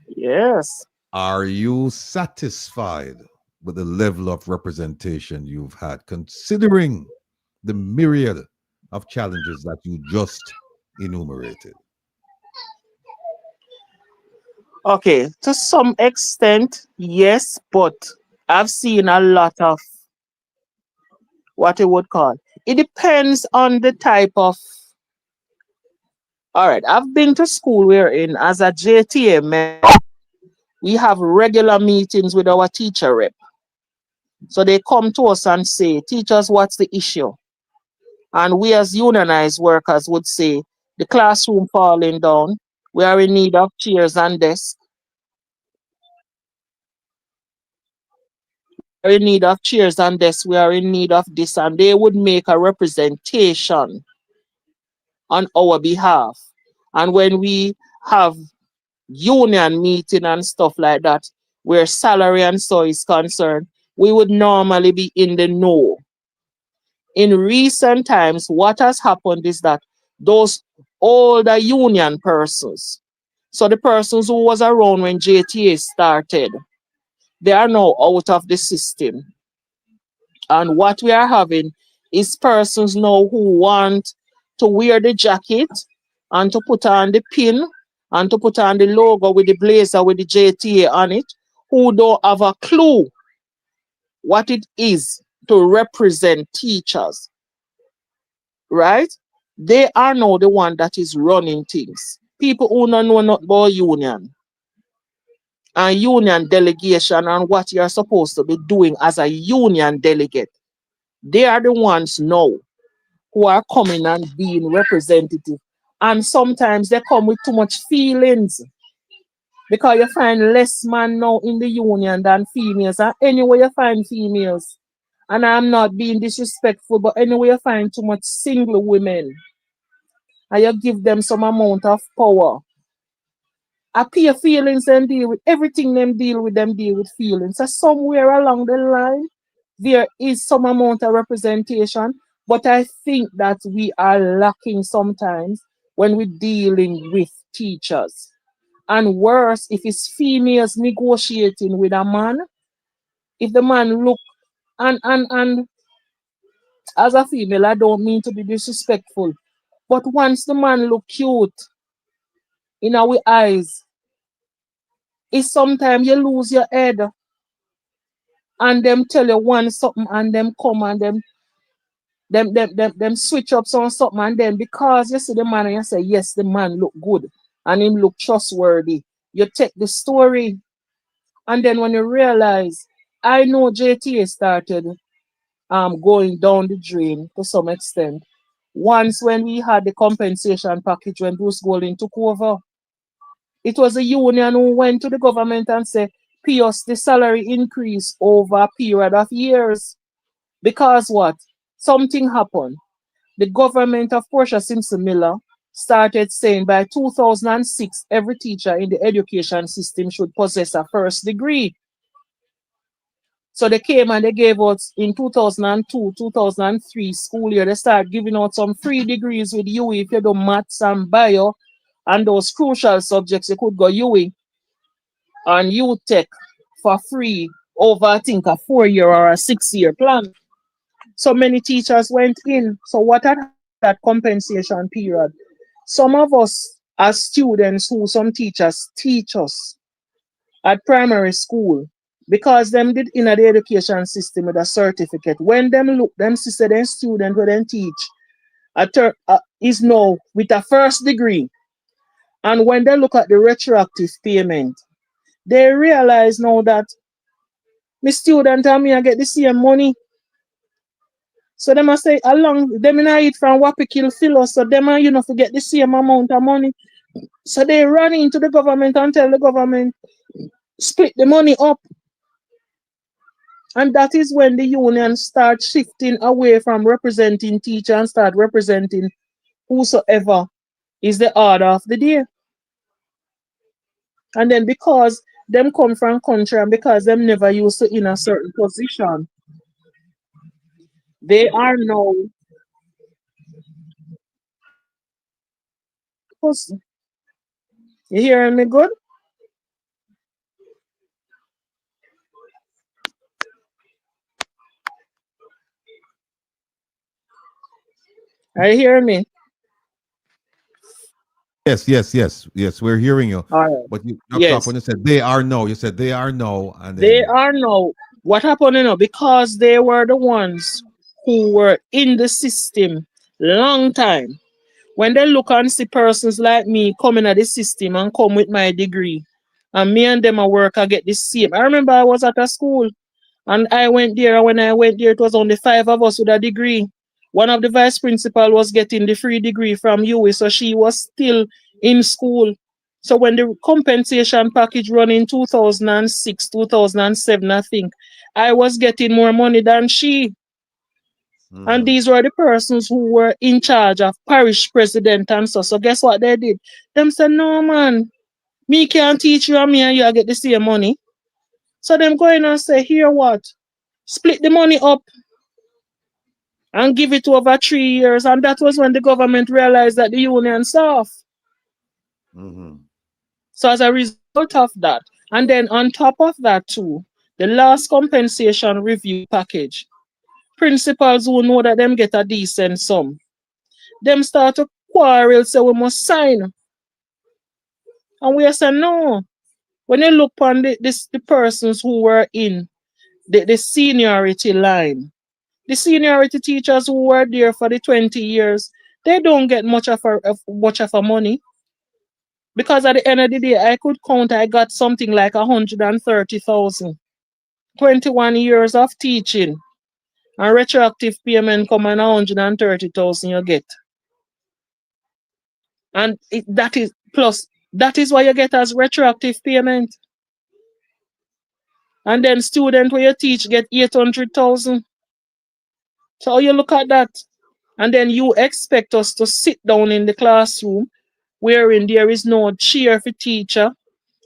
Yes. Are you satisfied with the level of representation you've had, considering the myriad of challenges that you just enumerated? Okay, to some extent, yes, but I've seen a lot of what you would call. It depends on the type of. All right, I've been to school we're in as a JTA member. We have regular meetings with our teacher rep. So they come to us and say, teachers, what's the issue? And we as unionized workers would say, the classroom falling down. We are in need of chairs and desks. We are in need of chairs and desks. We are in need of this. And they would make a representation on our behalf. And when we have union meeting and stuff like that, where salary and so is concerned, we would normally be in the know. In recent times, what has happened is that those older union persons, so the persons who was around when JTA started, they are now out of the system. And what we are having is persons now who want to wear the jacket and to put on the pin and to put on the logo with the blazer with the JTA on it, who don't have a clue what it is to represent teachers, right? They are now the one that is running things. People who don't know not about union and union delegation and what you're supposed to be doing as a union delegate. They are the ones now who are coming and being representative. And sometimes they come with too much feelings. Because you find less men now in the union than females. And anyway you find females. And I'm not being disrespectful, but anyway you find too much single women. And you give them some amount of power. Appear feelings and deal with everything them deal with feelings. So somewhere along the line, there is some amount of representation, but I think that we are lacking sometimes when we're dealing with teachers. And worse, if it's females negotiating with a man, if the man look and as a female, I don't mean to be disrespectful, but once the man look cute in our eyes, Is sometimes you lose your head and them tell you one something and them come and them switch up on something and then because you see the man and you say, yes, the man look good and him look trustworthy. You take the story and then when you realize, I know JTA started going down the drain to some extent. Once when we had the compensation package when Bruce Golding took over, it was a union who went to the government and said, pay us the salary increase over a period of years. Because what? Something happened. The government of Portia Simpson Miller started saying by 2006, every teacher in the education system should possess a first degree. So they came and they gave us in 2002, 2003 school year, they started giving out some free degrees with UE. If you do maths and bio and those crucial subjects, you could go UE and UTech for free over, I think, a 4-year or a 6-year plan. So many teachers went in. So what had that compensation period? Some of us as students who some teachers teach us at primary school, because them did in the education system with a certificate. When them look, them sister, them student who them teach is now with a first degree. And when they look at the retroactive payment, they realize now that my student and me I get the same money. So they must say along them in it from Wapikil Philo, so them and you know forget the same amount of money. So they run into the government and tell the government split the money up. And that is when the union start shifting away from representing teacher and start representing whosoever is the order of the day. And then because them come from country and because them never used to in a certain position, they are now. You hearing me good? Are you hearing me? Yes. We're hearing you. All right. But you Yes. up when you said they are no. You said they are no, and They then are now. What happened, you know, because they were the ones who were in the system long time. When they look and see persons like me coming at the system and come with my degree, and me and them at work, I get the same. I remember I was at a school and I went there, and when I went there, it was only 5 of us with a degree. One of the vice principal was getting the free degree from UE, so she was still in school. So when the compensation package run in 2006, 2007, I think, I was getting more money than she. And these were the persons who were in charge of parish president and so. So guess what they did? Them said, no man, me can't teach you and me and you get the same money. So them going and say, here what? Split the money up and give it over 3 years. And that was when the government realized that the union's off. So as a result of that, and then on top of that too, the last compensation review package, principals who know that them get a decent sum, them start to quarrel, say we must sign. And we say no. When you look on the persons who were in the seniority line, the seniority teachers who were there for the 20 years, they don't get much of a money. Because at the end of the day, I could count, I got something like 130,000. 21 years of teaching. And retroactive payment come on 130,000 you get. And that is plus, that is what you get as retroactive payment. And then student where you teach get 800,000. So you look at that. And then you expect us to sit down in the classroom wherein there is no chair for teacher,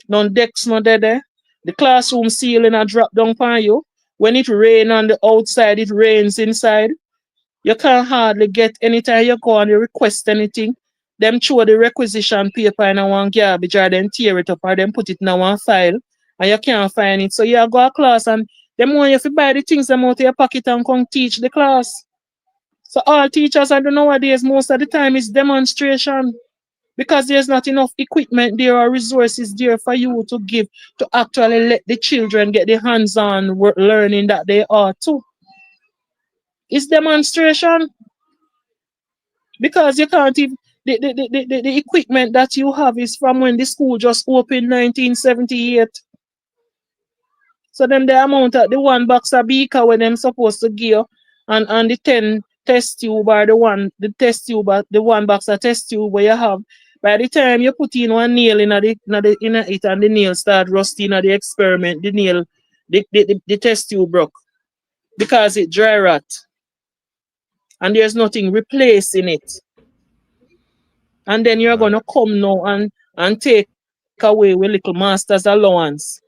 no decks, no there. The classroom ceiling a drop down on you. When it rain on the outside, it rains inside. You can't hardly get anytime you go and you request anything. Them throw the requisition paper in one garbage or then tear it up or then put it in one file and you can't find it. So you go to class and them want you to buy the things them out of your pocket and come teach the class. So all teachers I do nowadays most of the time is demonstration. because there's not enough equipment there or resources there for you to give to actually let the children get the hands-on learning that they ought to. It's demonstration, because you can't even the equipment that you have is from when the school just opened 1978. So then the amount of the one box of beaker when them supposed to give and the 10 test tube or the one box of test tube where you have, by the time you put in one nail in it and the nail start rusting at the experiment, the test tube broke because it dry rot and there's nothing replacing it. And then you're gonna come now and take away with little master's allowance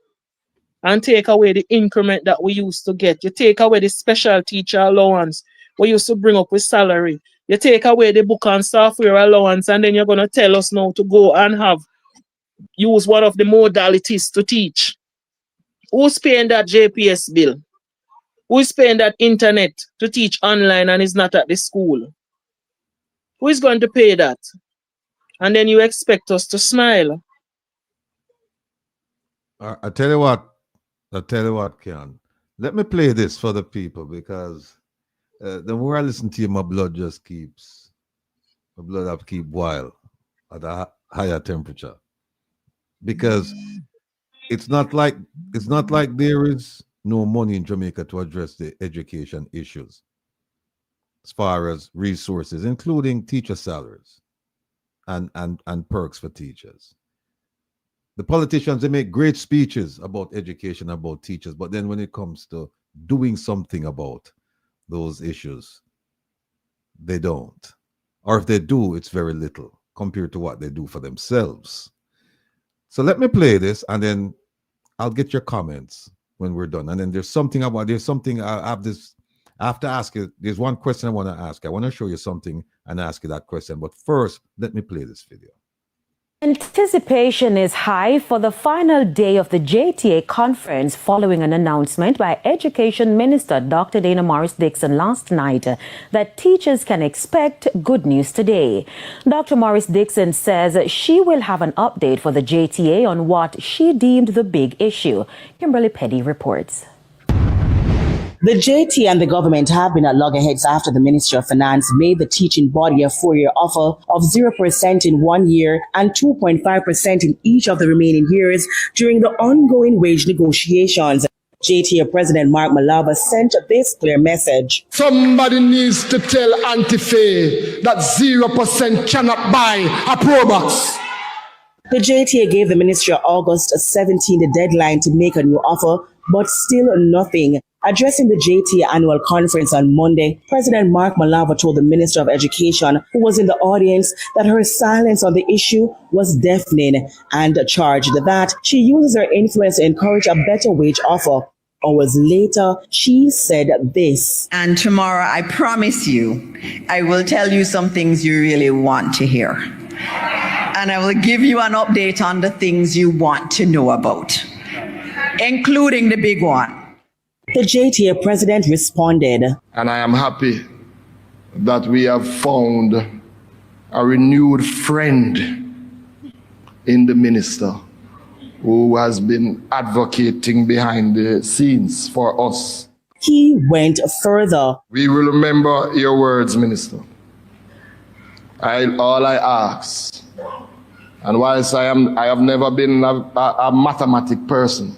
and take away the increment that we used to get. You take away the special teacher allowance we used to bring up with salary. You take away the book and software allowance, and then you're gonna tell us now to go and use one of the modalities to teach. Who's paying that JPS bill? Who's paying that internet to teach online and is not at the school? Who is going to pay that? And then you expect us to smile. I tell you what, Ken. Let me play this for the people, because the more I listen to you, my blood keep boil at a higher temperature. Because it's not like there is no money in Jamaica to address the education issues as far as resources, including teacher salaries and perks for teachers. The politicians, they make great speeches about education, about teachers, but then when it comes to doing something about those issues, they don't. Or if they do, it's very little compared to what they do for themselves. So let me play this, and then I'll get your comments when we're done. And then there's something I have to ask you. There's one question I want to ask. I want to show you something and ask you that question. But first, let me play this video. Anticipation is high for the final day of the JTA conference following an announcement by Education Minister Dr. Dana Morris-Dixon last night that teachers can expect good news today. Dr. Morris-Dixon says she will have an update for the JTA on what she deemed the big issue. Kimberly Petty reports. The JT and the government have been at loggerheads after the Ministry of Finance made the teaching body a 4-year offer of 0% in 1 year and 2.5% in each of the remaining years during the ongoing wage negotiations. JTA President Mark Malava sent this clear message. Somebody needs to tell Antife that 0% cannot buy a Pro Box. The JTA gave the Ministry of August 17 the deadline to make a new offer, but still nothing. Addressing the JTA annual conference on Monday, President Mark Malava told the Minister of Education, who was in the audience, that her silence on the issue was deafening and charged that she uses her influence to encourage a better wage offer. Hours later, she said this. And tomorrow, I promise you, I will tell you some things you really want to hear. And I will give you an update on the things you want to know about, including the big one. The JTA president responded. And I am happy that we have found a renewed friend in the minister who has been advocating behind the scenes for us. He went further. We will remember your words, Minister. All I ask, and whilst I have never been a mathematic person,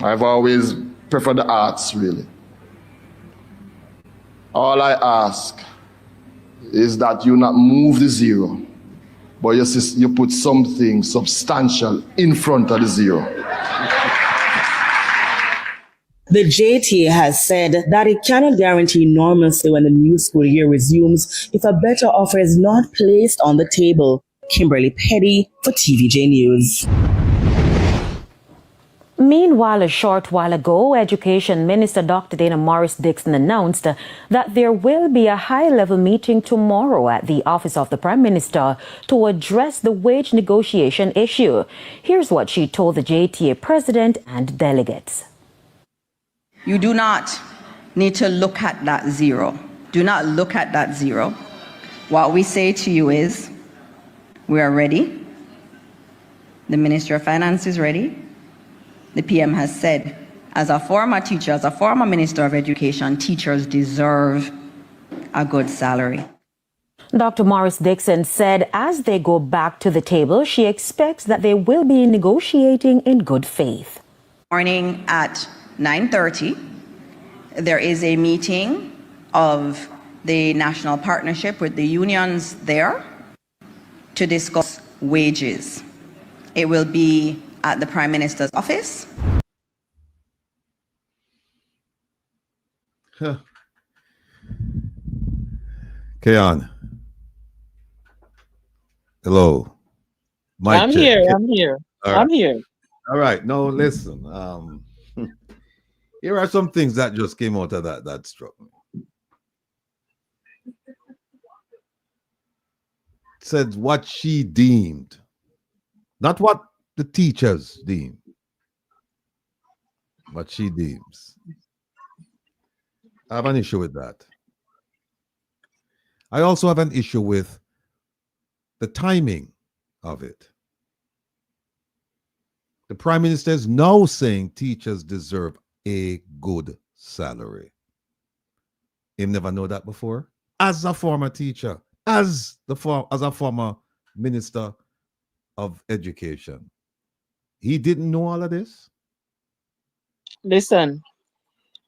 I've always preferred the arts, really. All I ask is that you not move the zero, but you put something substantial in front of the zero. The JTA has said that it cannot guarantee normalcy when the new school year resumes if a better offer is not placed on the table. Kimberly Petty for TVJ News. Meanwhile, a short while ago, Education Minister Dr. Dana Morris-Dixon announced that there will be a high-level meeting tomorrow at the Office of the Prime Minister to address the wage negotiation issue. Here's what she told the JTA president and delegates. You do not need to look at that zero. Do not look at that zero. What we say to you is, We are ready. The Ministry of Finance is ready. The PM has said, as a former teacher, as a former Minister of Education, teachers deserve a good salary. Dr. Morris Dixon said as they go back to the table, she expects that they will be negotiating in good faith. Morning at 9:30, there is a meeting of the national partnership with the unions there to discuss wages. It will be at the Prime Minister's office. Keon. Hello. Mic I'm check. here. I'm here. All I'm right. here. All right. No, listen. Here are some things that just came out of that struck me. It said what she deemed, not what the teachers deem, what she deems. I have an issue with that. I also have an issue with the timing of it. The Prime Minister is now saying teachers deserve a good salary. You never know that before. As a former teacher, as a former Minister of Education, he didn't know all of this. Listen,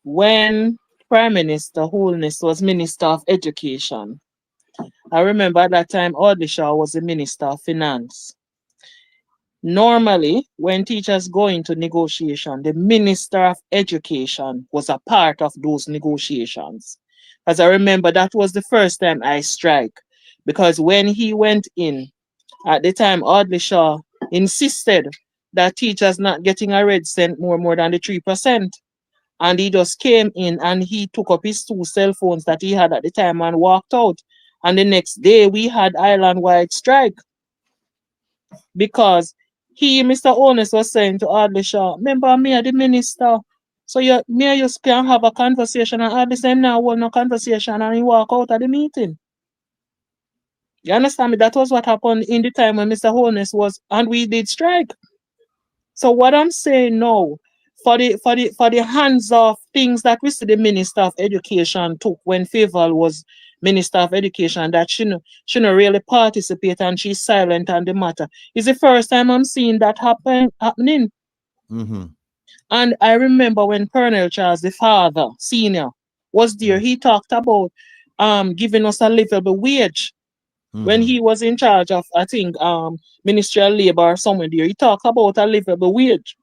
when Prime Minister Holness was Minister of Education, I remember at that time Audley Shaw was the Minister of Finance. Normally, when teachers go into negotiation, the Minister of Education was a part of those negotiations. As I remember, that was the first time I strike, because when he went in, at the time, Audley Shaw insisted that teachers not getting a red cent more than the 3%. And he just came in and he took up his 2 cell phones that he had at the time and walked out. And the next day we had island-wide strike. Because Mr. Holness was saying to Audley Shaw, remember me the minister. So me and you can have a conversation, and Audley said now hold no conversation, and he walk out of the meeting. You understand me? That was what happened in the time when Mr. Holness was, and we did strike. So what I'm saying now, for the hands-off things that we see the Minister of Education took when Faval was Minister of Education, that she no really participate and she's silent on the matter. It's the first time I'm seeing that happening. Mm-hmm. And I remember when Colonel Charles, the father, senior, was there, he talked about giving us a livable wage. When he was in charge of, I think, Ministry of Labor or somewhere there, he talked about a livable wage.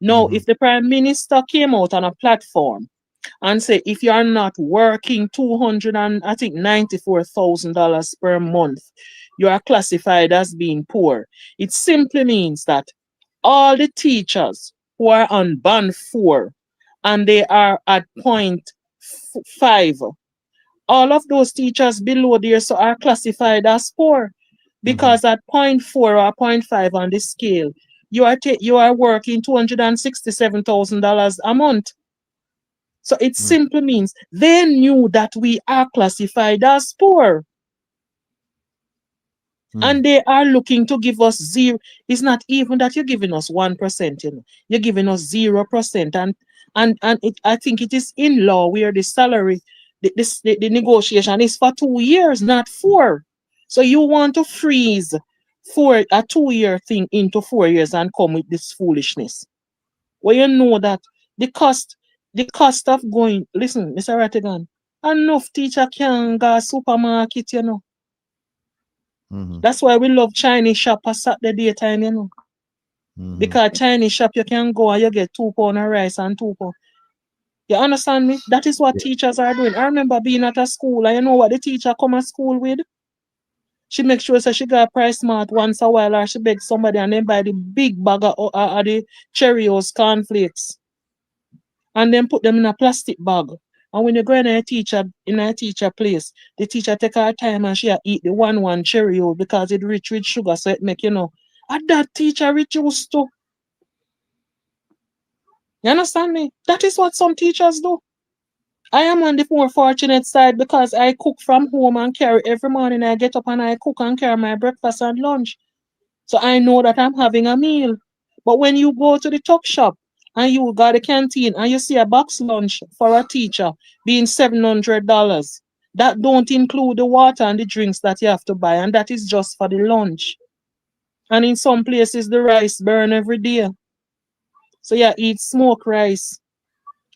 Now, if the Prime Minister came out on a platform and said, if you are not working $294,000 per month, you are classified as being poor, it simply means that all the teachers who are on band 4 and they are at point 5, all of those teachers below there so are classified as poor, because at point 4 or point 5 on the scale, you are working $267,000 a month. So it simply means they knew that we are classified as poor. And they are looking to give us zero. It's not even that you're giving us 1%, you know. You're giving us 0%. And I think it is in law where the salary, the negotiation is for 2 years, not 4. So you want to freeze for a 2-year thing into 4 years and come with this foolishness. Well, you know that the cost of going, listen, Mr. Rattigan, enough teacher can go supermarket, you know. That's why we love Chinese shop at Saturday daytime, you know. Because Chinese shop you can go and you get 2 pounds of rice and 2 pounds. You understand me? That is what teachers are doing. I remember being at a school and you know what the teacher come to school with? She makes sure that she got Price Smart once a while, or she begs somebody and then buy the big bag of the Cheerios cornflakes. And then put them in a plastic bag. And when you go in a teacher place, the teacher take her time and she eat the one Cheerio because it rich with sugar, so it make, you know. And that teacher reduced to. You understand me? That is what some teachers do. I am on the more fortunate side because I cook from home and carry every morning. I get up and I cook and carry my breakfast and lunch. So I know that I'm having a meal. But when you go to the tuck shop and you got a canteen and you see a box lunch for a teacher being $700, that don't include the water and the drinks that you have to buy, and that is just for the lunch. And in some places the rice burn every day. So yeah, eat smoked rice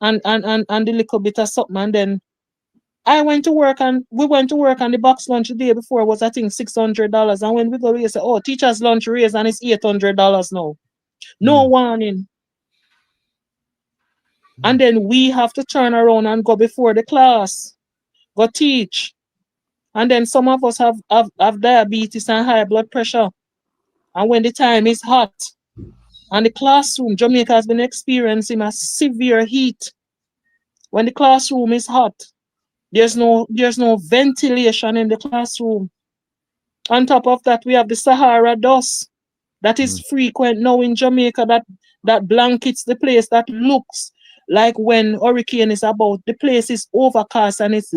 and the little bit of something, and then I went to work and we went to work, and the box lunch the day before was I think $600. And when we go, we say, oh, teacher's lunch raised and it's $800 now. No warning. And then we have to turn around and go before the class, go teach. And then some of us have diabetes and high blood pressure. And when the time is hot, and the classroom, Jamaica has been experiencing a severe heat. When the classroom is hot, there's no ventilation in the classroom. On top of that, we have the Sahara dust that is frequent now in Jamaica, that blankets the place, that looks like when hurricane is about, the place is overcast and it's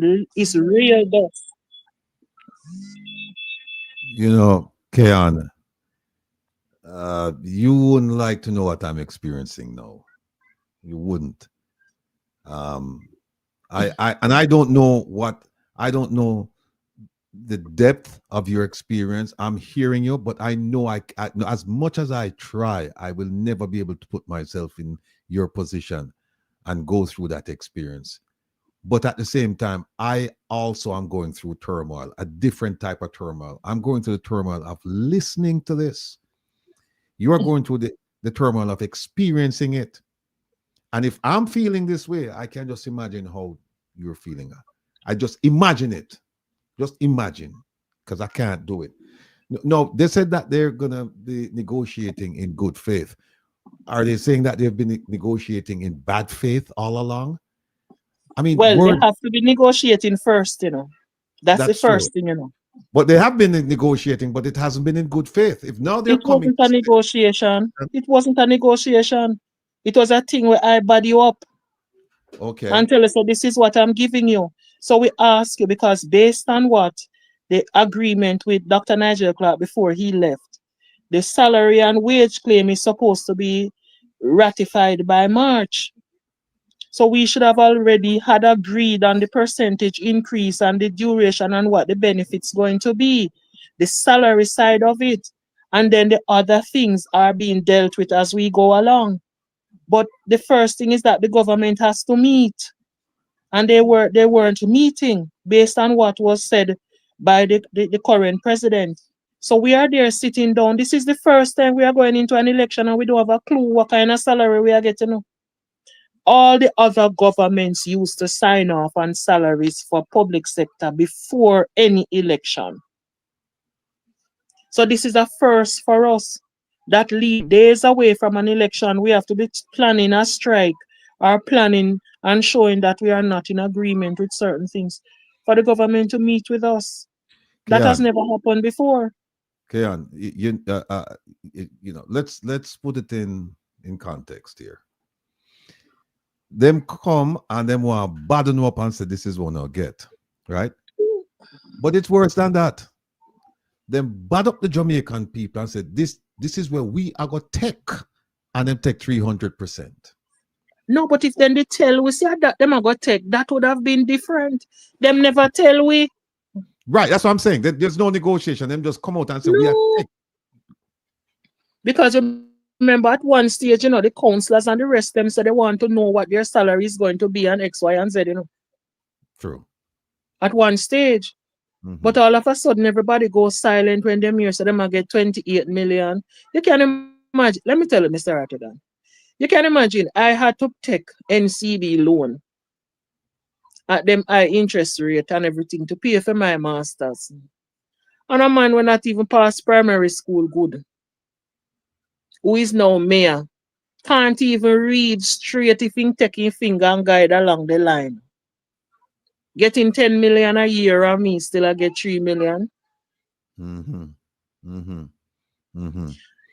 real dust. You know, Keon, you wouldn't like to know what I'm experiencing now. You wouldn't. I don't know the depth of your experience. I'm hearing you, but I know I as much as I try, I will never be able to put myself in your position and go through that experience. But at the same time, I also am going through turmoil, a different type of turmoil. I'm going through the turmoil of listening to this. You are going through the turmoil of experiencing it. And if I'm feeling this way, I can just imagine how you're feeling. I just imagine it. Just imagine, because I can't do it. No, they said that they're going to be negotiating in good faith. Are they saying that they've been negotiating in bad faith all along? I mean, well, they have to be negotiating first, you know. That's the first thing, you know. But they have been negotiating, but it hasn't been in good faith. If now they're coming, it wasn't a negotiation. It wasn't a negotiation. It was a thing where I body you up. Okay. And tell us, so this is what I'm giving you. So we ask you, because based on what the agreement with Dr. Nigel Clark before he left, the salary and wage claim is supposed to be ratified by March. So we should have already had agreed on the percentage increase and the duration and what the benefits going to be, the salary side of it, and then the other things are being dealt with as we go along. But the first thing is that the government has to meet, and they weren't meeting based on what was said by the current president. So we are there sitting down. This is the first time we are going into an election and we don't have a clue what kind of salary we are getting. All the other governments used to sign off on salaries for public sector before any election. So this is a first for us. That lead days away from an election, we have to be planning a strike or planning and showing that we are not in agreement with certain things for the government to meet with us. That has never happened before. Keon, you know, let's put it in context here. Them come and them want to baden up and say this is what I'll get, right? But it's worse than that. Them bad up the Jamaican people and said this is where we are going to take, and them take 300%. No, but if then they tell we say that them are going to take, that would have been different. Them never tell we. Right, that's what I'm saying. There's no negotiation. Them just come out and say we are take. Because remember, at one stage, you know, the councillors and the rest of them said they want to know what their salary is going to be and X, Y, and Z, you know. True. At one stage. But all of a sudden, everybody goes silent when them hear so they might get 28 million. You can imagine. Let me tell you, Mr. Rattigan. You can imagine I had to take NCB loan at them high interest rate and everything to pay for my masters. And a man will not even pass primary school good, who is now mayor, can't even read straight if he taking finger and guide along the line. Getting 10 million a year and me still I get 3 million. And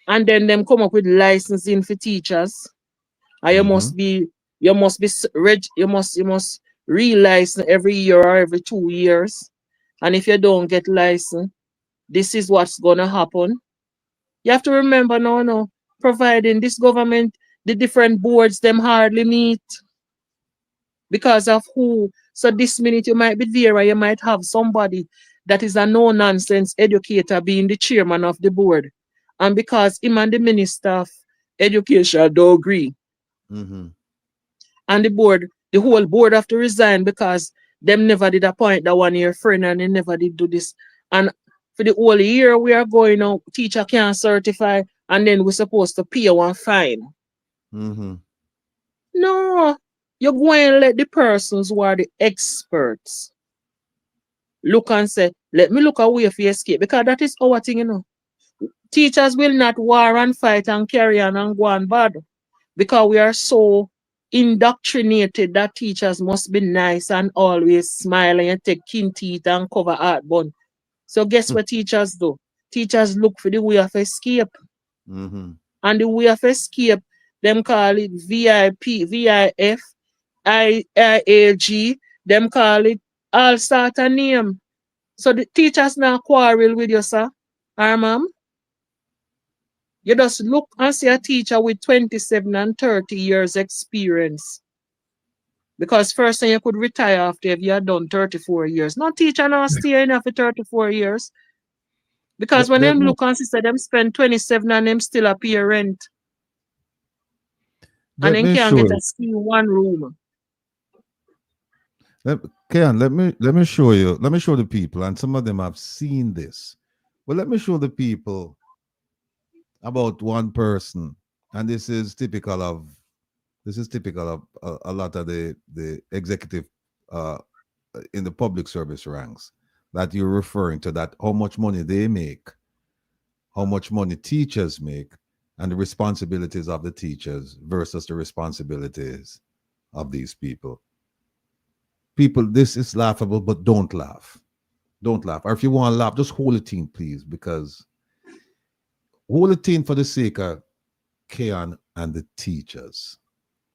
then them come up with licensing for teachers. And you must re-license every year or every 2 years. And if you don't get license, this is what's gonna happen. You have to remember no, providing this government, the different boards, them hardly meet because of who. So this minute you might be there or you might have somebody that is a no-nonsense educator being the chairman of the board. And because him and the minister of education don't agree, Mm-hmm. and the whole board have to resign because them never did appoint that 1 year friend and they never did do this. And for the whole year we are going out, teacher can't certify, and then we're supposed to pay one fine. Mm-hmm. No, you're going to let the persons who are the experts look and say, let me look away for escape, because that is our thing, you know. Teachers will not war and fight and carry on and go on bad because we are so indoctrinated that teachers must be nice and always smile and you take kin teeth and cover heartburn. So guess what teachers do? Teachers look for the way of escape. Mm-hmm. And the way of escape, them call it VIP, VIF, IAG, them call it all sort of name. So the teachers now quarrel with you, sir, or ma'am. You just look and see a teacher with 27 and 30 years experience. Because first thing you could retire after if you had done 34 years. No teacher now stay enough for 34 years. Because when them look and see them spend 27 and them still a pay rent. And then can't get a school one room. Kean, let me show you. Let me show the people, and some of them have seen this. But let me show the people about one person, and this is typical of a lot of the executive in the public service ranks that you're referring to, that how much money they make, how much money teachers make, and the responsibilities of the teachers versus the responsibilities of these people. People, this is laughable, but don't laugh. Don't laugh. Or if you want to laugh, just hold it in, please, because hold it in for the sake of Kean and the teachers,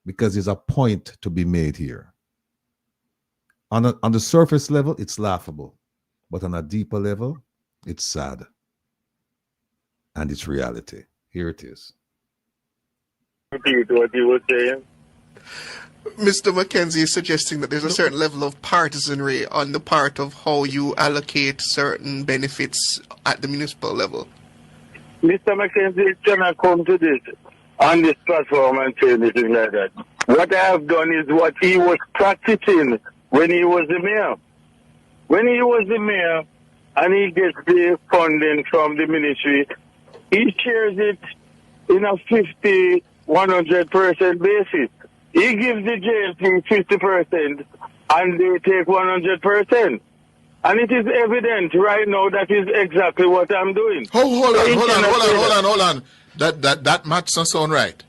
because there's a point to be made here. On the surface level, it's laughable, but on a deeper level, it's sad. And it's reality. Here it is. Repeat what you were saying. Mr. Mackenzie is suggesting that there's a certain level of partisanry on the part of how you allocate certain benefits at the municipal level. Mr. Mackenzie cannot come to this on this platform and say anything like that. What I have done is what he was practicing when he was the mayor. When he was the mayor and he gets the funding from the ministry, he shares it in a 50, 100% basis. He gives the JLP 50% and they take 100%. And it is evident right now that is exactly what I'm doing. Hold on. That maths doesn't sound right.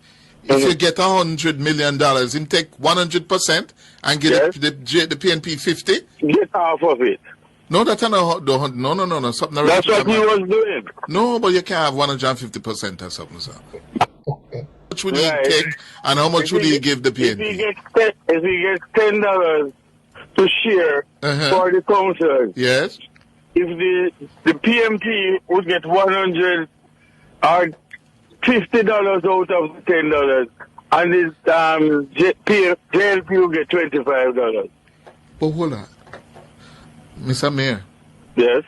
If you get $100 million, him take 100% and get the PNP 50? Get half of it. No, that's not, no. Something that's what he was doing. No, but you can't have 150% or something, sir. How much would he take and how much would he give the PNP? If he gets $10 to share for the council, yes. If the PMP would get 100 or $50 out of the $10, and his JLP will get $25. But hold on, Mr. Mayor. Yes.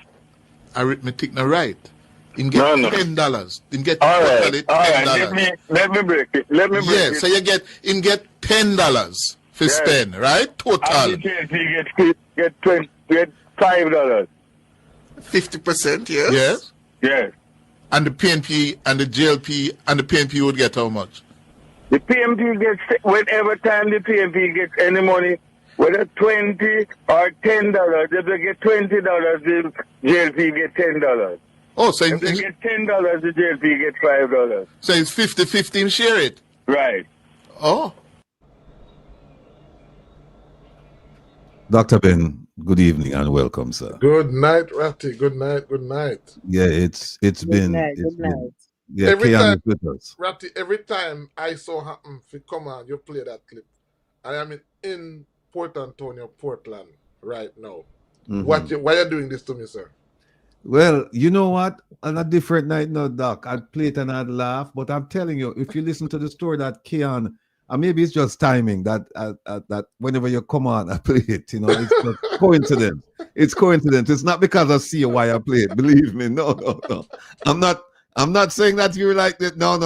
Arithmetic not right. Him get $10. Him get all right. $10. Let me break it. Yes, so you get $10 for spend, right? Total. And the JLP get $5. 50%, yes? Yes. Yes. And the PNP and the JLP and the PNP would get how much? The PNP gets, whenever time the PNP gets any money, whether $20 or $10, if they get $20, the JLP get $10. Oh, so if they get $10, the JLP get $5. So it's 50-50 share it? Right. Oh. Dr. Ben, good evening and welcome, sir. Good night, Ratty. Good night. Yeah, it's been yeah, every Kean time, is with us. Ratty, every time I saw happen, if you come on, you play that clip. I am in Port Antonio, Portland right now. Mhm. Why are you doing this to me, sir? Well, you know what? On a different night, no, Doc. I'd play it and I'd laugh, but I'm telling you, if you listen to the story that Keon, and maybe it's just timing that that whenever you come on, I play it. You know, it's just coincidence. It's coincidence. It's not because I see why I play it. Believe me, no. I'm not saying that you're like that. No.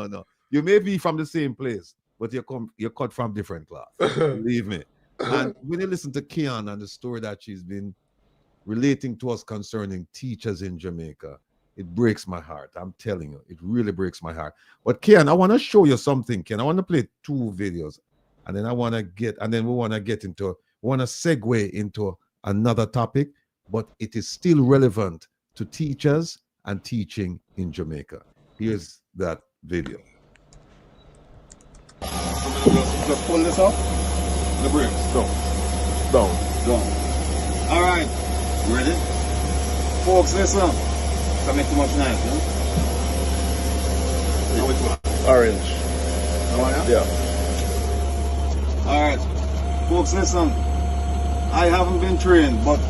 No. You may be from the same place, but you're cut from different cloth. Believe me. And when you listen to Keon and the story that she's been relating to us concerning teachers in Jamaica, it breaks my heart. I'm telling you, it really breaks my heart. But Keon, I want to show you something, Keon. I want to play 2 videos, and then we want to segue into another topic, but it is still relevant to teachers and teaching in Jamaica. Here's that video. Just pull this off. The brakes. Down. All right. Ready? Folks, listen. Don't make too much noise, huh? Now which one? Orange. Yeah. All right. Folks, listen. I haven't been trained, but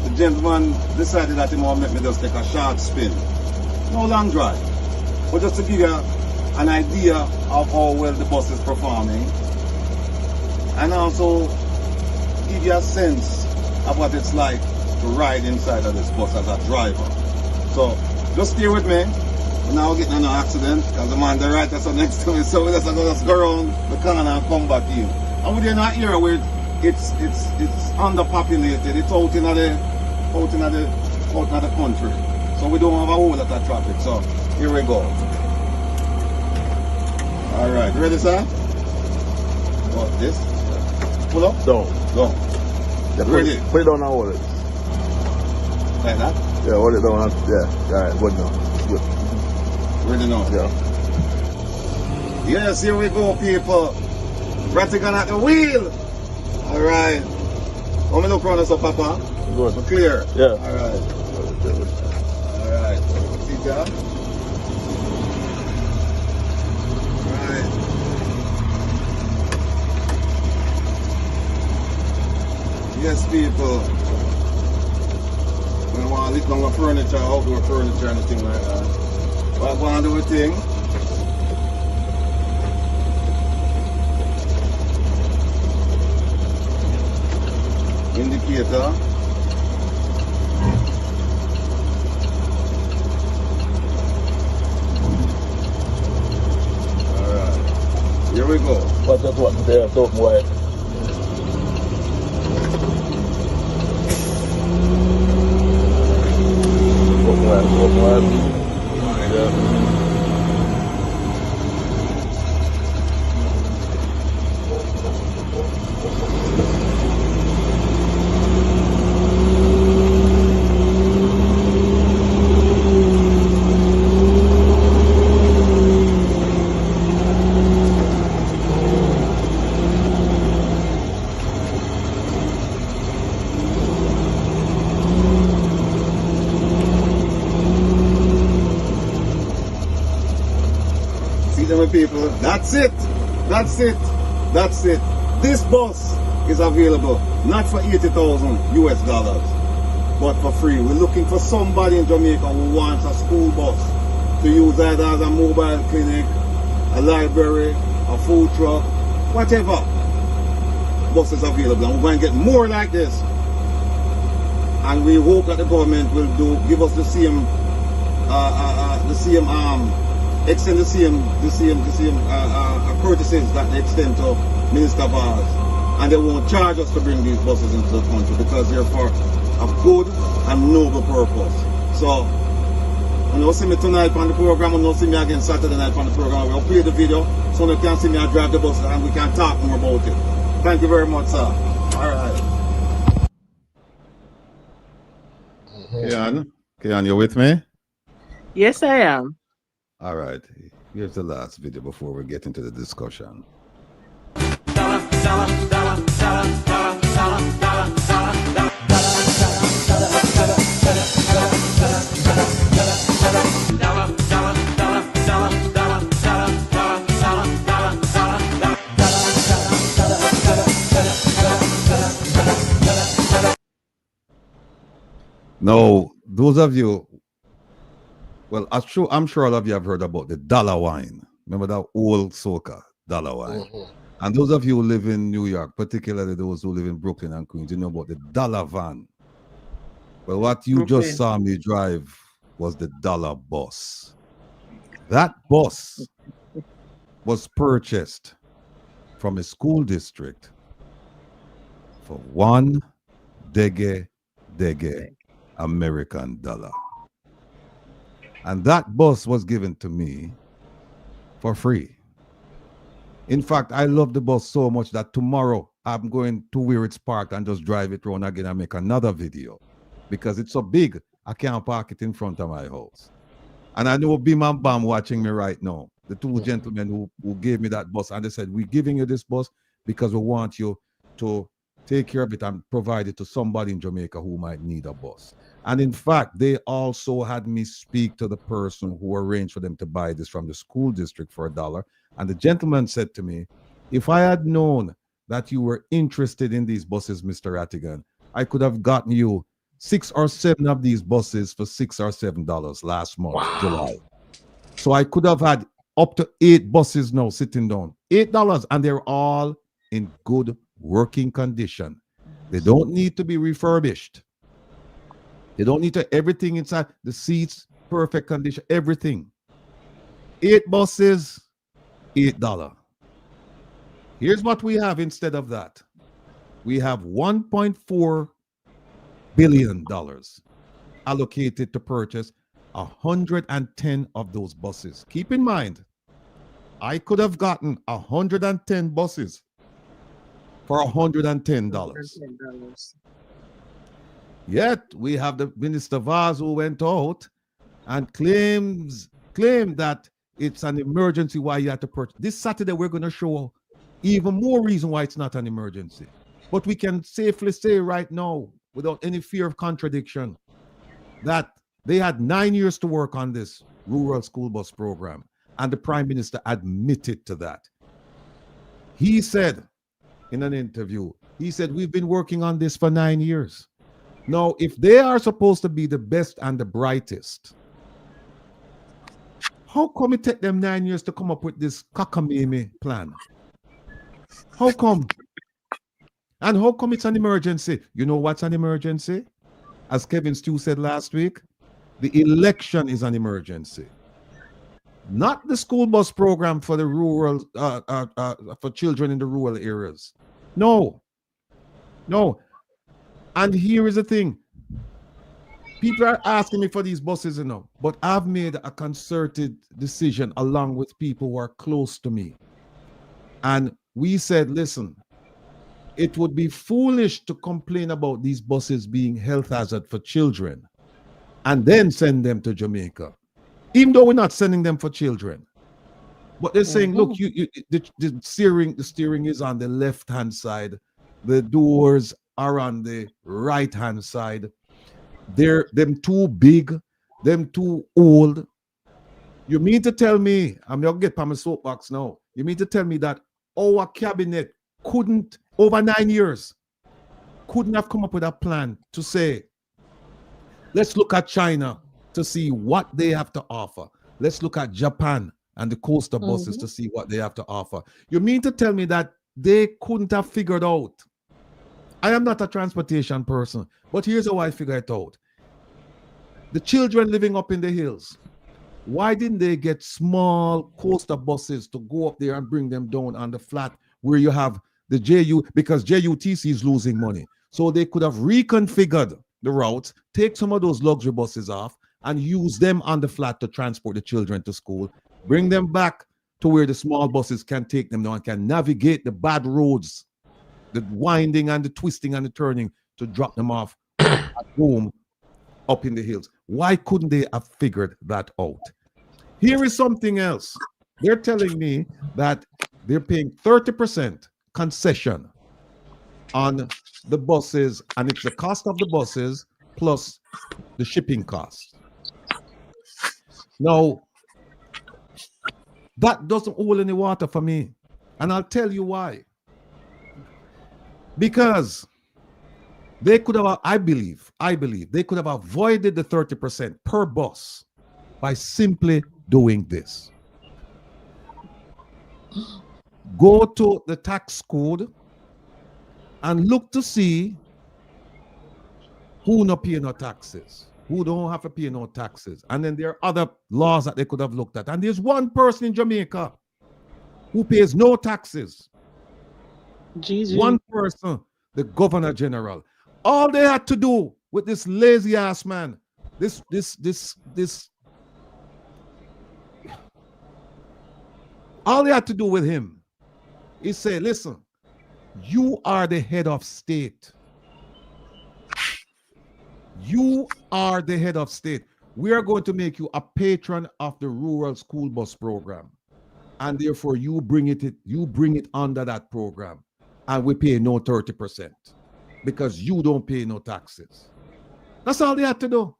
the gentleman decided that he want to make me just take a short spin. No long drive. But just to give you an idea of how well the bus is performing, and also give you a sense of what it's like to ride inside of this bus as a driver. So just stay with me. We're now getting in an accident because the man the right is next to me, so we're just going to go around the corner and come back in. And we're in an area where it's underpopulated. It's out in the country, so we don't have a whole lot of traffic. So here we go. All right, ready, sir? What, this? Pull up? Down. Yeah, ready? Put it down and hold it. Like that? Yeah, hold it down. Yeah, all right, good now. Good. Ready now? Yeah. Yes, here we go, people. Rattigan at the wheel. All right. How many look around us up, Papa? Good. We're clear? Yeah. All right. All right. See that? Yes, people. We want to live on furniture, outdoor furniture, anything like that. But I want to do a thing. Indicator. Alright. Here we go. What's that one there? Don't worry. Open. Yeah. People, that's it. This bus is available not for $80,000 US, but for free. We're looking for somebody in Jamaica who wants a school bus to use either as a mobile clinic, a library, a food truck, whatever. Bus is available, and we're going to get more like this. And we hope that the government will give us the same extend the same courtesies that they extend to Minister Vaz, and they won't charge us to bring these buses into the country because they're for a good and noble purpose. So, when you see me tonight on the program, and you see me again Saturday night on the program, we'll play the video so you can see me drive the bus and we can talk more about it. Thank you very much, sir. All right. Keon, you with me? Yes, I am. All right. Here's the last video before we get into the discussion. Now, those of you, well, I'm sure all of you have heard about the dollar wine. Remember that old soca, dollar wine? And those of you who live in New York, particularly those who live in Brooklyn and Queens, you know about the dollar van. Well, what you just saw me drive was the dollar bus. That bus was purchased from a school district for $1 American dollar. And that bus was given to me for free. In fact, I love the bus so much that tomorrow I'm going to where it's parked and just drive it around again and make another video. Because it's so big, I can't park it in front of my house. And I know Bim and Bam watching me right now. The two gentlemen who gave me that bus, and they said, we're giving you this bus because we want you to take care of it and provide it to somebody in Jamaica who might need a bus. And in fact, they also had me speak to the person who arranged for them to buy this from the school district for $1. And the gentleman said to me, if I had known that you were interested in these buses, Mr. Rattigan, I could have gotten you 6 or 7 of these buses for $6 or $7 last month, July. So I could have had up to 8 buses now sitting down, $8, and they're all in good working condition. They don't need to be refurbished. They don't need to, everything inside, the seats, perfect condition, everything. 8 buses, $8. Here's what we have instead of that. We have $1.4 billion allocated to purchase 110 of those buses. Keep in mind, I could have gotten 110 buses for $110. Yet we have the Minister Vaz who went out and claimed that it's an emergency why you had to purchase. This Saturday we're going to show even more reason why it's not an emergency. But we can safely say right now, without any fear of contradiction, that they had 9 years to work on this rural school bus program, and the Prime Minister admitted to that. He said in an interview, he said, we've been working on this for 9 years. Now, if they are supposed to be the best and the brightest, how come it take them 9 years to come up with this cockamamie plan? How come? And how come it's an emergency? You know what's an emergency? As Kevin Stew said last week, the election is an emergency. Not the school bus program for the rural, for children in the rural areas. No. And here is the thing. People are asking me for these buses, but I've made a concerted decision along with people who are close to me. And we said, listen, it would be foolish to complain about these buses being health hazard for children and then send them to Jamaica, even though we're not sending them for children. But they're saying, look, the steering is on the left-hand side. The doors are on the right-hand side. Them too big, them too old. You mean to tell me, I'm going to get on my soapbox now. You mean to tell me that our cabinet couldn't, over 9 years, couldn't have come up with a plan to say, let's look at China to see what they have to offer. Let's look at Japan and the coaster buses to see what they have to offer. You mean to tell me that they couldn't have figured out? I am not a transportation person, but here's how I figure it out. The children living up in the hills, why didn't they get small coaster buses to go up there and bring them down on the flat where you have the because JUTC is losing money. So they could have reconfigured the routes, take some of those luxury buses off and use them on the flat to transport the children to school, bring them back to where the small buses can take them now and can navigate the bad roads, the winding and the twisting and the turning to drop them off at home up in the hills. Why couldn't they have figured that out? Here is something else. They're telling me that they're paying 30% concession on the buses, and it's the cost of the buses plus the shipping cost. Now, that doesn't hold any water for me, and I'll tell you why. Because They could have, I believe, they could have avoided the 30% per bus by simply doing this. Go to the tax code and look to see who not pay no taxes, who don't have to pay no taxes. And then there are other laws that they could have looked at. And there's one person in Jamaica who pays no taxes. Jesus. One person, the Governor General. All they had to do with this lazy ass man, all they had to do with him is say, listen, you are the head of state. You are the head of state. We are going to make you a patron of the rural school bus program. And therefore you bring it under that program. And we pay no 30%. Because you don't pay no taxes. That's all they had to do.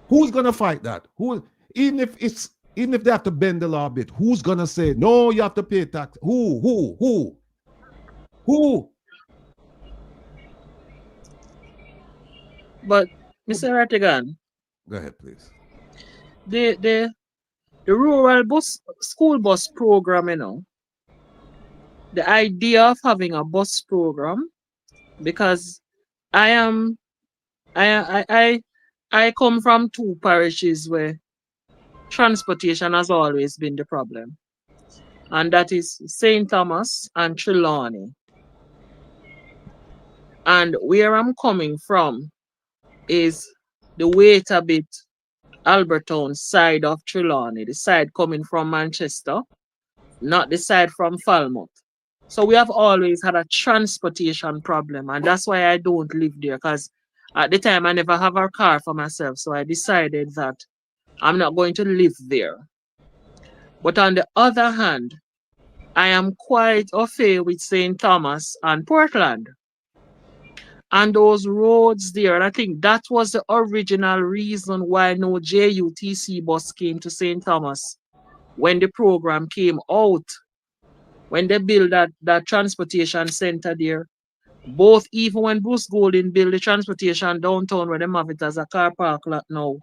Who's gonna fight that? Even if they have to bend the law a bit, who's gonna say no? You have to pay tax. Who? But Mr. Rattigan, go ahead, please. The rural school bus program, you know. The idea of having a bus program, because I come from two parishes where transportation has always been the problem, and that is St. Thomas and Trelawney. And where I'm coming from is the wait a bit Albertown side of Trelawney, the side coming from Manchester, not the side from Falmouth. So we have always had a transportation problem, and that's why I don't live there, because at the time I never have a car for myself. So I decided that I'm not going to live there. But on the other hand, I am quite au fait with St. Thomas and Portland. And those roads there, and I think that was the original reason why no JUTC bus came to St. Thomas when the program came out. When they built that transportation center there, both even when Bruce Golding built the transportation downtown where they have it as a car park lot now,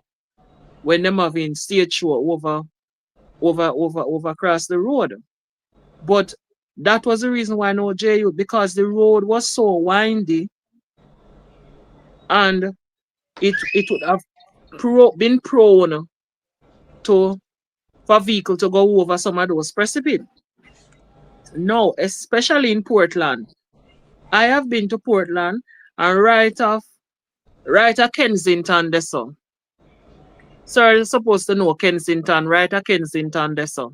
when they have in State Show over across the road. But that was the reason why no JU, because the road was so windy and it would have been prone for vehicle to go over some of those precipices. No, especially in Portland. I have been to Portland and right at Kensington there, so. Sir, you're supposed to know Kensington, right at Kensington there, so.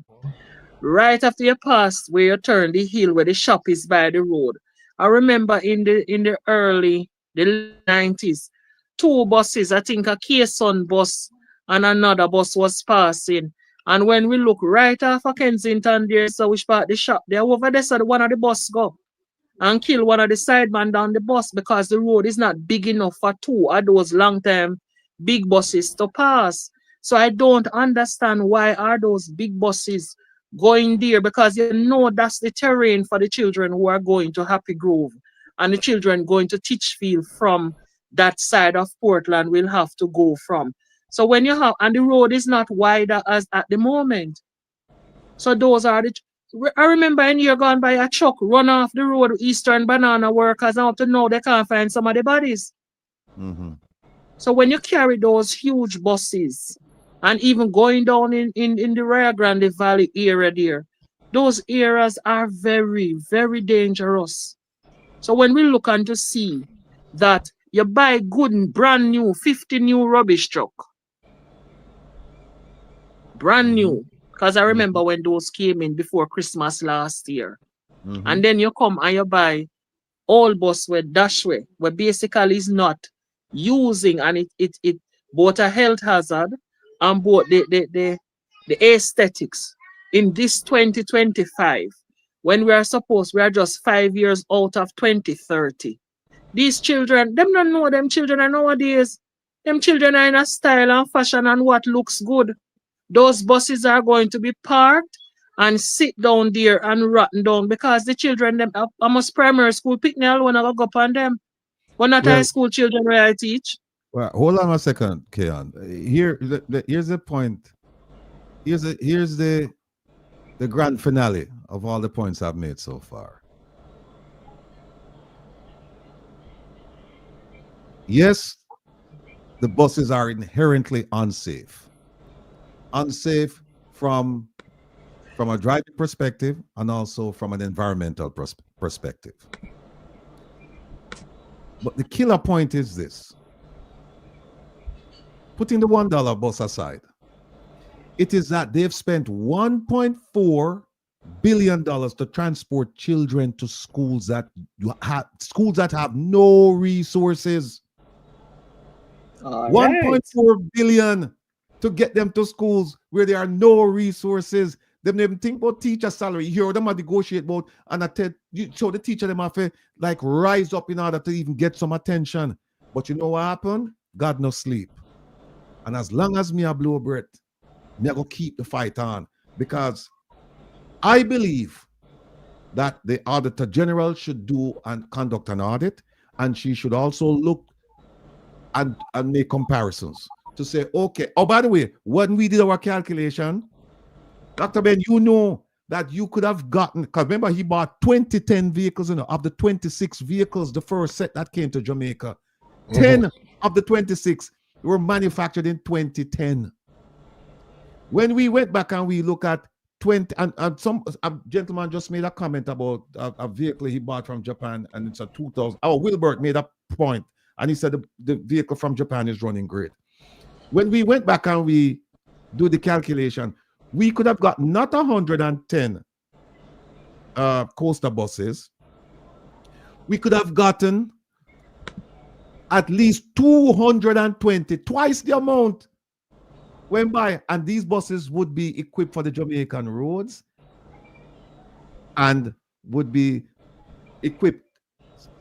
Right after you pass where you turn the hill where the shop is by the road. I remember in the early 90s, two buses, I think a K-Sun bus and another bus was passing. And when we look right off of Kensington there, so which part the shop, they're over there, so one of the bus go and kill one of the sidemen down the bus because the road is not big enough for two of those long-term big buses to pass. So I don't understand why are those big buses going there, because you know that's the terrain for the children who are going to Happy Grove and the children going to Titchfield from that side of Portland will have to go from. So when you have, and the road is not wider as at the moment. So those are the, I remember a year gone by a truck run off the road, Eastern Banana workers, and up to now they can't find some of the bodies. Mm-hmm. So when you carry those huge buses, and even going down in the Rio Grande Valley area there, those areas are very, very dangerous. So when we look and to see that you buy good, brand new, 50 new rubbish truck, brand new, because I remember when those came in before Christmas last year. Mm-hmm. And then you come and you buy old bus with dashway, where basically is not using, and it both a health hazard and both the aesthetics in this 2025, when we are just 5 years out of 2030. These children, them don't know them children are nowadays. Them children are in a style and fashion and what looks good. Those buses are going to be parked and sit down there and rotten down because the children them almost primary school picnic alone I go up on them. But not high school children where I teach. Well, hold on a second, Keon. Here's the point. Here's the grand finale of all the points I've made so far. Yes, the buses are inherently unsafe. Unsafe from a driving perspective and also from an environmental perspective. But the killer point is this. Putting the $1 bus aside, it is that they've spent $1.4 billion to transport children to schools that have no resources. 1.4 billion to get them to schools where there are no resources. Them never think about teacher salary. You hear them negotiate about and so the teacher them have to like rise up in order to even get some attention. But you know what happened? God no sleep. And as long as me a blow breath, me a go keep the fight on, because I believe that the Auditor General should do and conduct an audit, and she should also look and make comparisons to say, okay, oh, by the way, when we did our calculation, Dr. Ben, you know that you could have gotten, because remember he bought 2010 vehicles, of the 26 vehicles, the first set that came to Jamaica, 10 of the 26 were manufactured in 2010. When we went back and we look at 20, and some gentleman just made a comment about a vehicle he bought from Japan, and it's a 2000. Oh, Wilbert made a point, and he said the vehicle from Japan is running great. When we went back and we do the calculation, we could have got not 110 coaster buses. We could have gotten at least 220, twice the amount went by, and these buses would be equipped for the Jamaican roads and would be equipped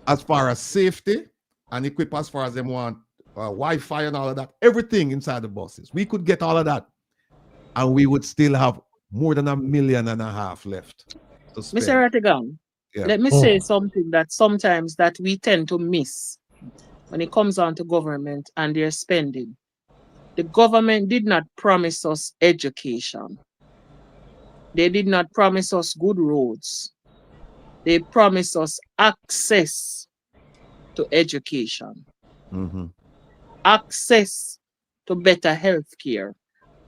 as far as safety and equipped as far as them want Wi-Fi and all of that, everything inside the buses. We could get all of that, and we would still have more than $1.5 million left to spend. Mr. Rattigan, let me say something that sometimes that we tend to miss when it comes on to government and their spending. The government did not promise us education. They did not promise us good roads. They promised us access to education, access to better health care,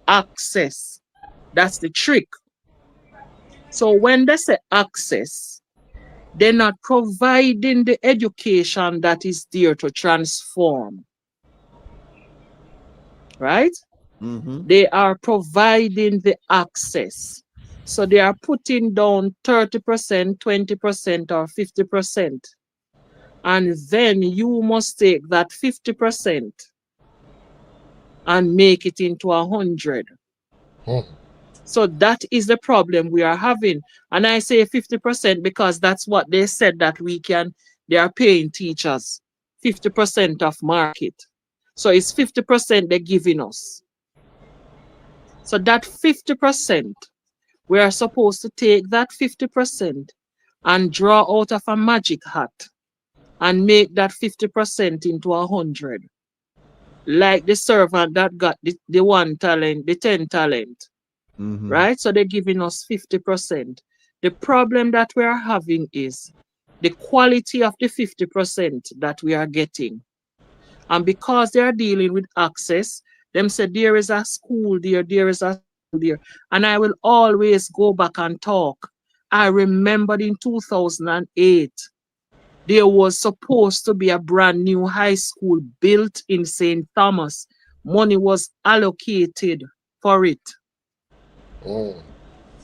access. That's the trick. So when they say access, they're not providing the education that is there to transform. Right? They are providing the access. So they are putting down 30%, 20%, or 50%. And then you must take that 50% and make it into 100. So that is the problem we are having. And I say 50% because that's what they said that they are paying teachers 50% of market. So it's 50% they're giving us. So that 50%, we are supposed to take that 50% and draw out of a magic hat and make that 50% into 100. Like the servant that got the 1 talent, the 10 talent. Right? So they're giving us 50%. The problem that we are having is the quality of the 50% that we are getting. And because they are dealing with access, them say there is a school there, there is a school there. And I will always go back and talk. I remembered in 2008, there was supposed to be a brand new high school built in St. Thomas. Money was allocated for it.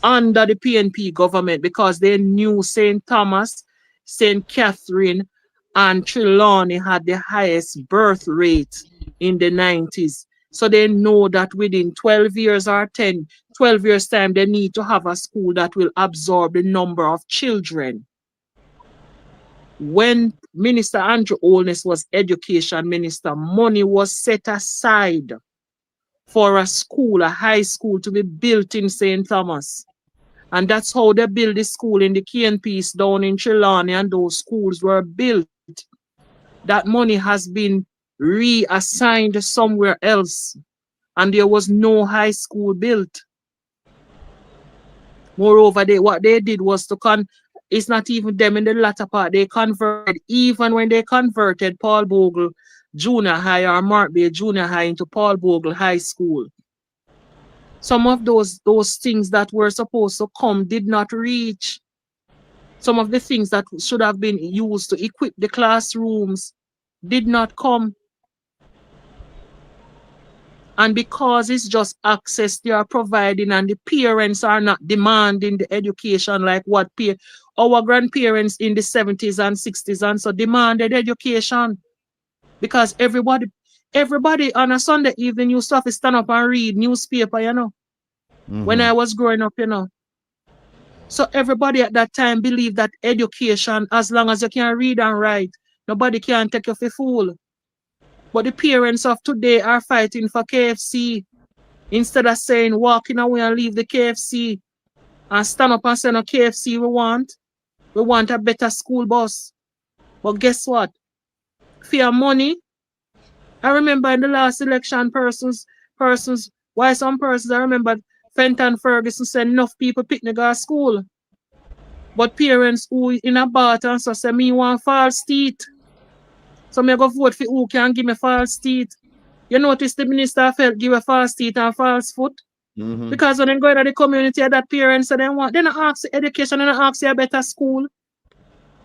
Under the PNP government, because they knew St. Thomas, St. Catherine, and Trelawney had the highest birth rate in the 90s. So they know that within 12 years or 12 years time, they need to have a school that will absorb the number of children. When Minister Andrew Holness was education minister, money was set aside for a school, a high school to be built in St. Thomas. And that's how they build the school in the KNPs down in Trelawney, and those schools were built. That money has been reassigned somewhere else, and there was no high school built. Moreover, what they did was it's not even them in the latter part. They converted, even when they converted Paul Bogle Junior High or Mark Bay Junior High into Paul Bogle High School. Some of those things that were supposed to come did not reach. Some of the things that should have been used to equip the classrooms did not come. And because it's just access they are providing, and the parents are not demanding the education like what our grandparents in the 70s and 60s and so demanded education. Because everybody on a Sunday evening used to have to stand up and read newspaper, you know. When I was growing up, you know. So everybody at that time believed that education, as long as you can read and write, nobody can take you for fool. But the parents of today are fighting for KFC. Instead of saying, walking away and leave the KFC and stand up and say, no, KFC we want. We want a better school bus. But guess what? For your money, I remember in the last election, why some persons, I remember Fenton Ferguson said enough people picnic at school. But parents who in a bat and so say, me want false teeth. So me go vote for who can give me false teeth. You notice the Minister of Health give a false teeth and false foot? Because when they go into the community, that parents say they don't ask education, they don't ask a better school.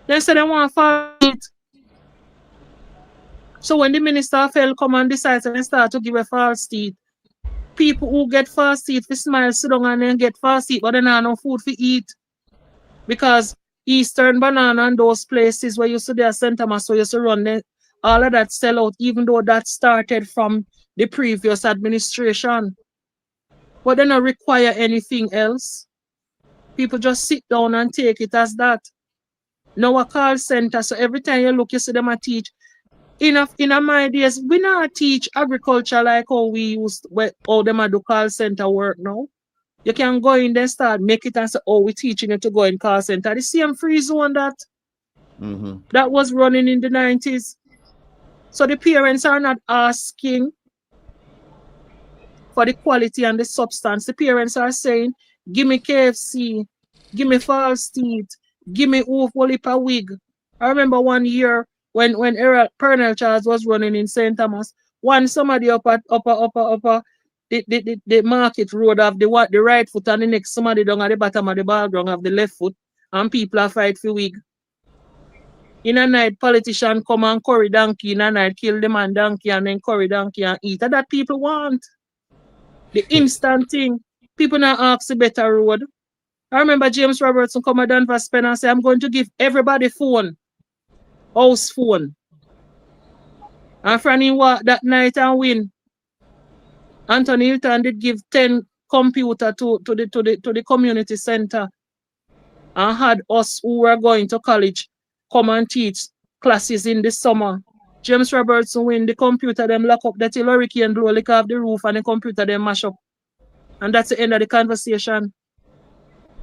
They say they want false teeth. So when the Minister of Health come and decides and they start to give a false teeth, people who get false teeth, they smile, sit down and then get false teeth, but they don't have no food to eat. Because Eastern Banana and those places where you see their St. Thomas, where you used to run, all of that sell out, even though that started from the previous administration. But they don't require anything else. People just sit down and take it as that. Now a call center, so every time you look, you see them a teach. In my days, we not teach agriculture like how we used, how them do call center work now. You can go in there, start, make it and say, oh, we're teaching you to go in call center. The same free zone that was running in the 90s. So the parents are not asking for the quality and the substance. The parents are saying, give me KFC, give me false teeth, give me a wig. I remember one year when Pernell Charles was running in St. Thomas, somebody up the market road of the right foot, and the next somebody down at the bottom of the ball ground of the left foot, and people are fight for wig. In a night, politician come and curry donkey, in a night, kill the man donkey and then curry donkey and eat. That people want. The instant thing. People now ask a better road. I remember James Robertson come at Danvers Pen and say, I'm going to give everybody phone. House phone. And Franny walked that night and win. Anthony Hilton did give 10 computer to the community center and had us who were going to college come and teach classes in the summer. James Robertson win the computer, them lock up that hurricane blow, lick off the roof and the computer them mash up. And that's the end of the conversation.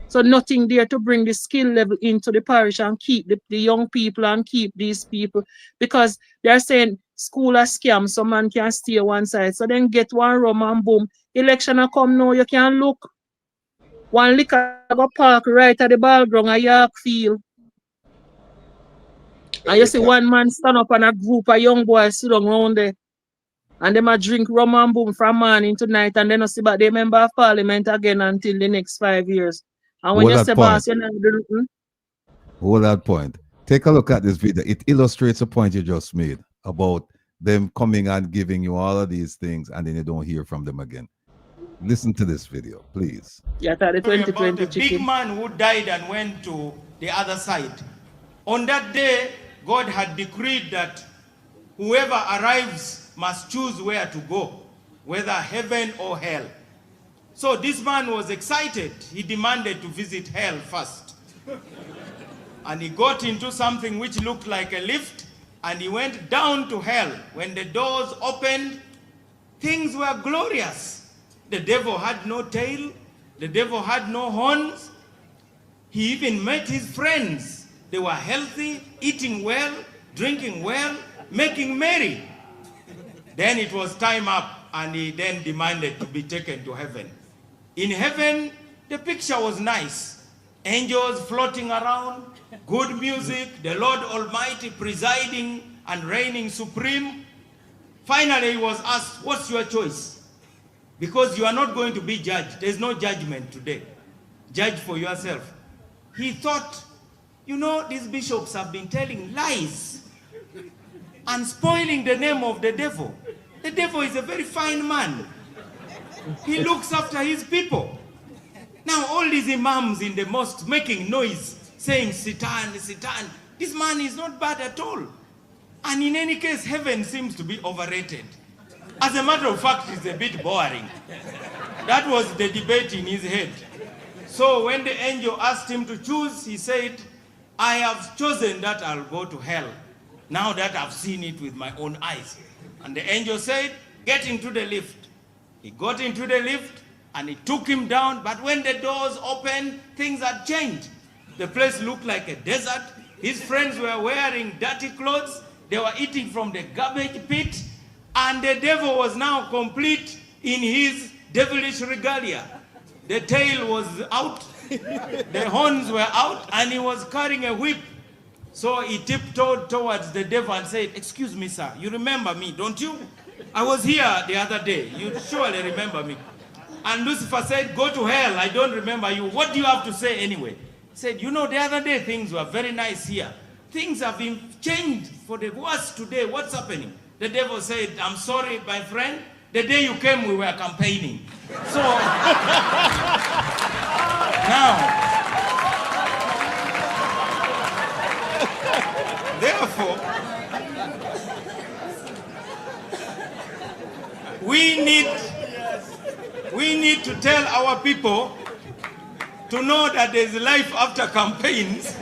So nothing there to bring the skill level into the parish and keep the young people and keep these people, because they're saying school a scam, so man can stay one side. So then get one rum and boom. Election a come now, you can look. One liquor go park right at the ball ground at York Field. And you see one man stand up and a group of young boys sit down around there. And them a drink rum and boom from morning to night, and then you see about the member of parliament again until the next 5 years. And when you say boss, you're not doing. Hold that point. Take a look at this video. It illustrates a point you just made about them coming and giving you all of these things and then you don't hear from them again. Listen to this video, please. Yeah, the 2020 about the big man who died and went to the other side. On that day, God had decreed that whoever arrives must choose where to go, whether heaven or hell. So this man was excited. He demanded to visit hell first. And he got into something which looked like a lift, and he went down to hell. When the doors opened, things were glorious. The devil had no tail. The devil had no horns. He even met his friends. They were healthy, eating well, drinking well, making merry. Then it was time up, and he then demanded to be taken to heaven. In heaven, the picture was nice. Angels floating around, good music, the Lord Almighty presiding and reigning supreme. Finally, he was asked, what's your choice? Because you are not going to be judged. There's no judgment today. Judge for yourself. He thought, you know, these bishops have been telling lies and spoiling the name of the devil. The devil is a very fine man. He looks after his people. Now all these imams in the mosques making noise, saying Satan, Satan. This man is not bad at all. And in any case, heaven seems to be overrated. As a matter of fact, it's a bit boring. That was the debate in his head. So when the angel asked him to choose, he said, I have chosen that I'll go to hell, now that I've seen it with my own eyes. And the angel said, get into the lift. He got into the lift, and it took him down, but when the doors opened, things had changed. The place looked like a desert. His friends were wearing dirty clothes. They were eating from the garbage pit, and the devil was now complete in his devilish regalia. The tail was out, the horns were out, and he was carrying a whip. So he tiptoed towards the devil and said, excuse me, sir, you remember me, don't you? I was here the other day. You surely remember me. And Lucifer said, go to hell, I don't remember you. What do you have to say anyway? He said, you know, the other day things were very nice here. Things have been changed for the worse today. What's happening? The devil said, I'm sorry, my friend. The day you came, we were campaigning. So, now, therefore, we need to tell our people to know that there's life after campaigns.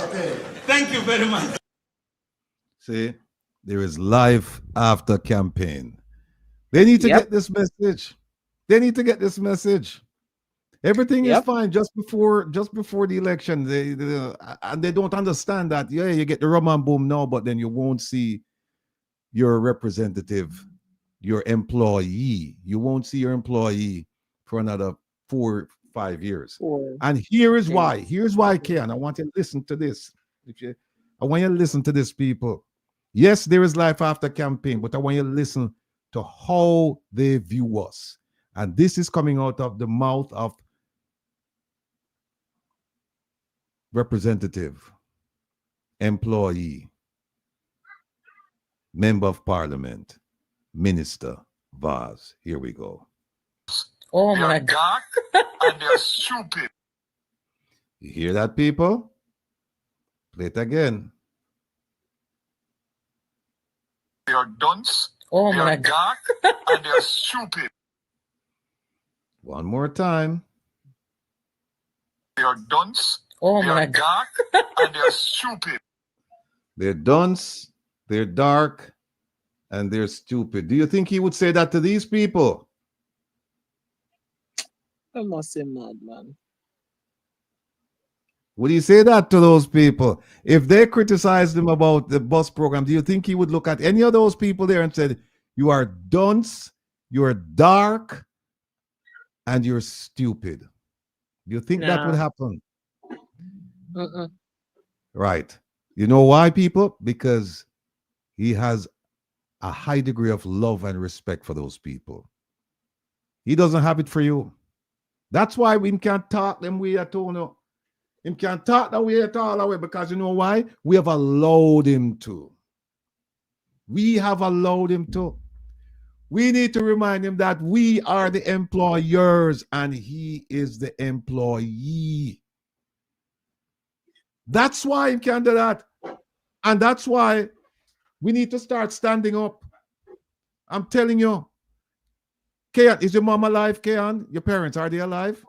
Okay. Thank you very much. See, there is life after campaign. They need to get this message. They need to get this message. Everything is fine just before the election. And they don't understand that. Yeah, you get the rum and boom now, but then you won't see your representative, your employee. You won't see your employee for another 4, 5 years. And here is why. Here's why, Ken. I want you to listen to this. I want you to listen to this, people. Yes, there is life after campaign, but I want you to listen to how they view us. And this is coming out of the mouth of representative, employee, member of parliament, minister, Vaz. Here we go. Oh my God. And they're stupid. You hear that, people? Play it again. They are dunce. Oh they my are dark, and they are stupid. One more time. They are dunce. Oh they my are dark, and they are stupid. They're dunce, they're dark, and they're stupid. Do you think he would say that to these people? I must say, madman. Would he say that to those people? If they criticized him about the bus program, do you think he would look at any of those people there and said, you are dunce, you're dark, and you're stupid? Do you think that would happen? Right. You know why, people? Because he has a high degree of love and respect for those people. He doesn't have it for you. That's why we can't talk them way at all. No. Him can't talk that way at all away, because you know why? We have allowed him to. We have allowed him to. We need to remind him that we are the employers and he is the employee. That's why he can't do that. And that's why we need to start standing up. I'm telling you. Kayan, is your mom alive, Kayan? Your parents, are they alive?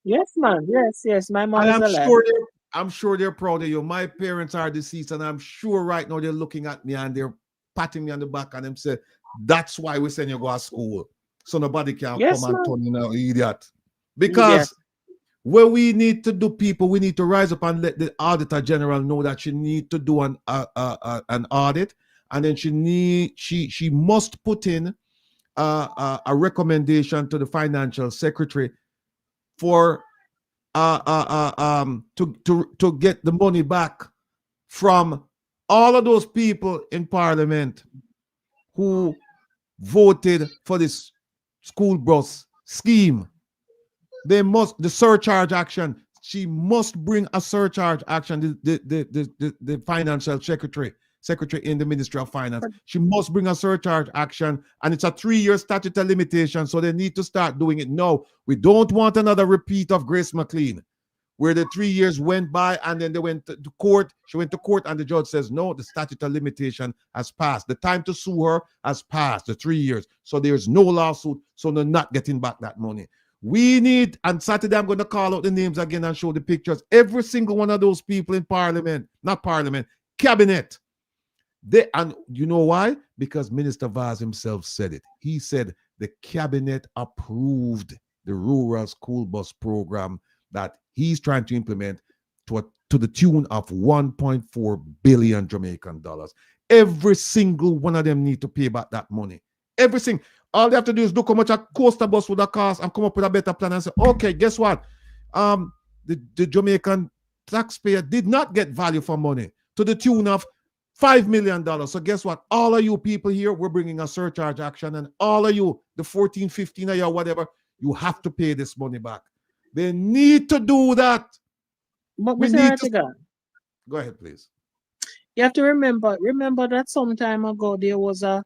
Yes, man. Yes. My mom is alive. I'm sure they're proud of you. My parents are deceased, and I'm sure right now they're looking at me and they're patting me on the back and them say, that's why we send you go to school. So nobody can come and turn you an idiot. Because Where we need to do, people, we need to rise up and let the Auditor General know that she need to do an audit, and then she must put in a recommendation to the Financial Secretary for to get the money back from all of those people in Parliament who voted for this school bus scheme. They must, the surcharge action, she must bring a surcharge action, the Financial Secretary in the Ministry of Finance. She must bring a surcharge action, and it's a 3-year statute of limitation, so they need to start doing it now. We don't want another repeat of Grace McLean, where the 3 years went by and then they went to court. She went to court and the judge says, no, the statute of limitation has passed. The time to sue her has passed, the 3 years. So there's no lawsuit, so they're not getting back that money. We need, and Saturday I'm going to call out the names again and show the pictures. Every single one of those people in Parliament, not Parliament, Cabinet. And you know why? Because Minister Vaz himself said it. He said the Cabinet approved the rural school bus program that he's trying to implement to the tune of 1.4 billion Jamaican dollars. Every single one of them need to pay back that money. Everything. All they have to do is look how much a coaster bus would have cost and come up with a better plan and say, okay, guess what? The Jamaican taxpayer did not get value for money to the tune of $5 million. So guess what? All of you people here, we're bringing a surcharge action, and all of you, the 14, 15 of you, whatever, you have to pay this money back. They need to do that. But Mr. Rattigan, go ahead, please. You have to remember that some time ago there was a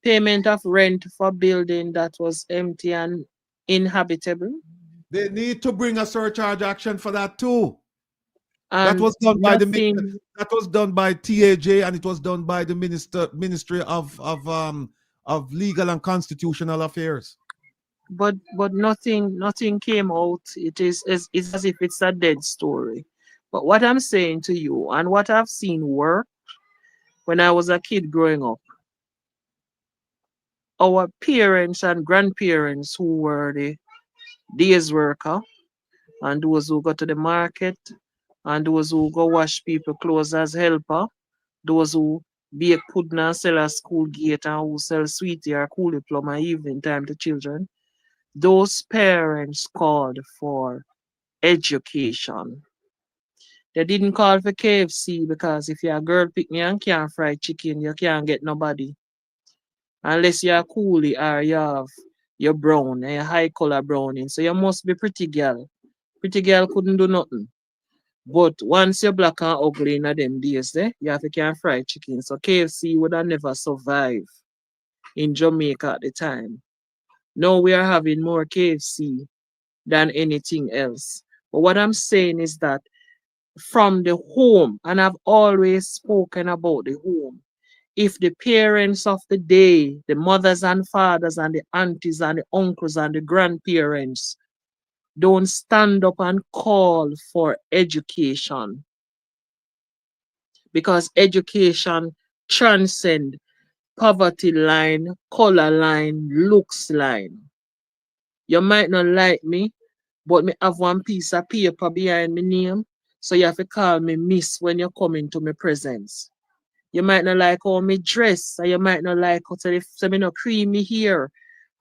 payment of rent for building that was empty and inhabitable. They need to bring a surcharge action for that too. And that was done by that was done by TAJ, and it was done by the Ministry of Legal and Constitutional Affairs. But nothing came out. It's as if it's a dead story. But what I'm saying to you and what I've seen work when I was a kid growing up, our parents and grandparents who were the days worker and those who go to the market and those who go wash people clothes as helper, those who bake pudding and sell at school gate and who sell sweetie or coolie plum at evening time to children, those parents called for education. They didn't call for KFC because if you're a girl picnic and can't fry chicken, you can't get nobody. Unless you're a coolie or you're brown and you're high color browning. So you must be pretty girl. Pretty girl couldn't do nothing. But once you're black and ugly in them days, you have to can fry chicken. So KFC would have never survived in Jamaica at the time. Now we are having more KFC than anything else. But what I'm saying is that from the home, and I've always spoken about the home, if the parents of the day, the mothers and fathers and the aunties and the uncles and the grandparents don't stand up and call for education, because education transcends poverty line, color line, looks line. You might not like me, but me have one piece of paper behind my name, so you have to call me miss when you come into my presence. You might not like how me dress, or you might not like how so me no cream me hair,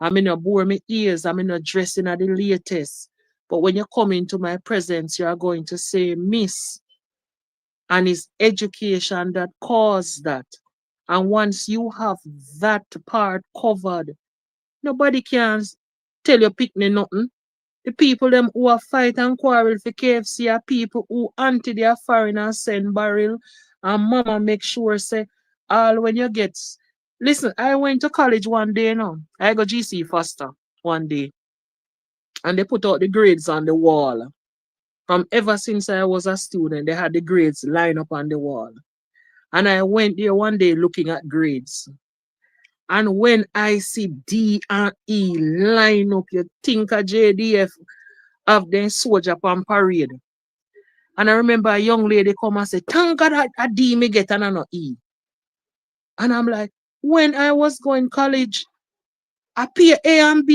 I me no bore me ears, I me no dressing at the latest. But when you come into my presence, you are going to say miss. And it's education that caused that. And once you have that part covered, nobody can tell you pick me nothing. The people them who are fight and quarrel for KFC are people who anti their foreign and send barrel. And mama make sure say all when you get. Listen, I went to college one day now. I go GC Foster one day. And they put out the grades on the wall. From ever since I was a student, they had the grades lined up on the wall. And I went there one day looking at grades. And when I see D and E line up, you think a JDF of them soldier on parade. And I remember a young lady come and say, thank God a D me get and I no E. And I'm like, when I was going college, I pay A and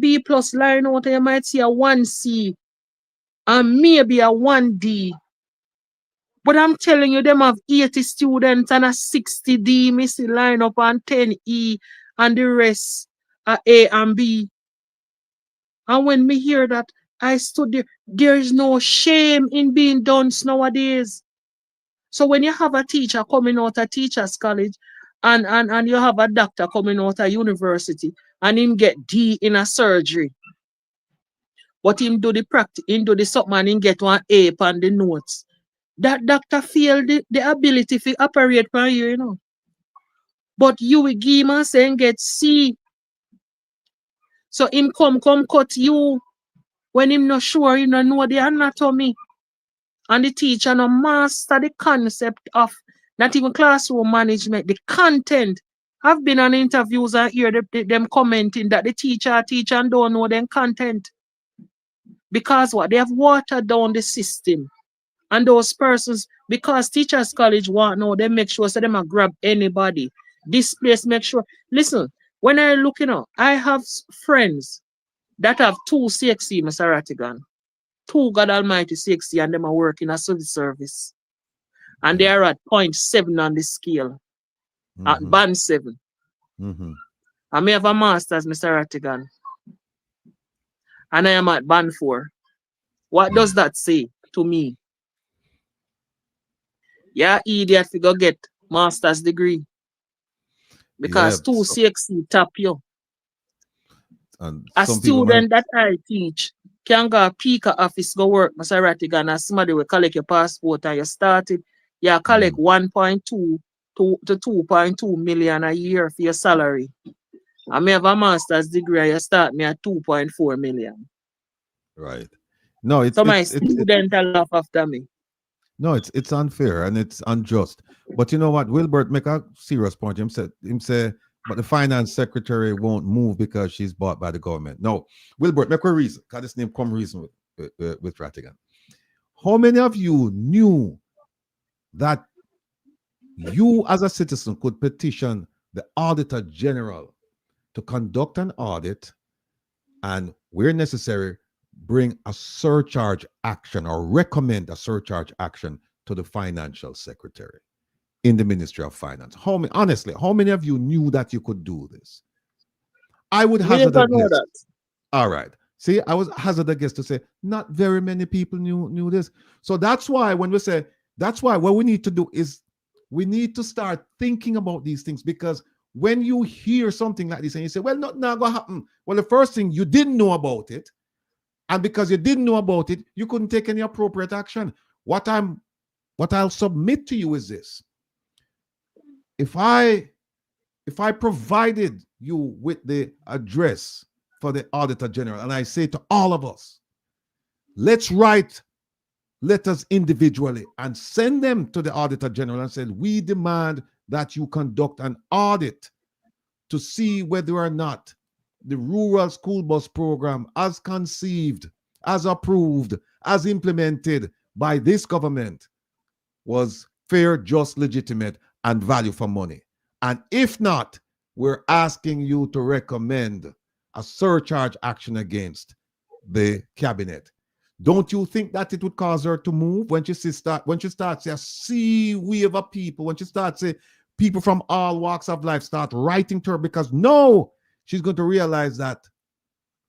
B plus line out, and you might see a 1C and maybe a 1D. But I'm telling you, them have 80 students and a 60D, missy line up on 10E, and the rest are A and B. And when me hear that, I stood there. There is no shame in being dunce nowadays. So when you have a teacher coming out of teachers college and you have a doctor coming out of university and him get D in a surgery, but him do the practice, him do the something and him get one A on the notes, that doctor feel the ability to operate on you, you know. But you will give him and say him get C. So him come cut you when him not sure, him not know the anatomy. And the teacher no master the concept of not even classroom management, the content. I've been on interviews and hear them commenting that the teacher and don't know them content. Because what? They have watered down the system. And those persons, because teachers college want now, they make sure so them grab anybody. This place make sure. Listen, when I look, I have friends that have 2 CXC, Mr. Rattigan. 2 God Almighty 60 and them are working as civil service. And they are at 0.7 on the scale. At band 7. I may have a master's, Mr. Rattigan. And I am at band 4. What does that say to me? Yeah, idiot if you go get master's degree. Because 2 CXC tap you. A student that I teach can go peak office go work, Mr. Rattigan, and somebody will collect your passport and you started, you collect 1.2 to 2.2 million a year for your salary. I may have a master's degree and you start me at 2.4 million. Right. No, it's so my student will laugh after me. No, it's unfair and it's unjust. But you know what? Wilbert make a serious point. Him say, but the finance secretary won't move because she's bought by the government. No, Wilbert, make a reason. Because this name come reason with Rattigan. How many of you knew that you as a citizen could petition the Auditor General to conduct an audit and, where necessary, bring a surcharge action or recommend a surcharge action to the financial secretary in the Ministry of Finance? Honestly, how many of you knew that you could do this? I would hazard a guess. All right. See, I was hazard a guess to say not very many people knew this. So that's why when we say, that's why what we need to do is we need to start thinking about these things, because when you hear something like this and you say, well, nothing not gonna happen. Well, the first thing, you didn't know about it. And because you didn't know about it, you couldn't take any appropriate action. What I'll submit to you is this. If I provided you with the address for the Auditor General, and I say to all of us, let's write letters individually and send them to the Auditor General and say, we demand that you conduct an audit to see whether or not the rural school bus program, as conceived, as approved, as implemented by this government, was fair, just, legitimate, and value for money. And if not, we're asking you to recommend a surcharge action against the cabinet. Don't you think that it would cause her to move when she starts a sea wave of people, when she starts people from all walks of life start writing to her, because no, she's going to realize that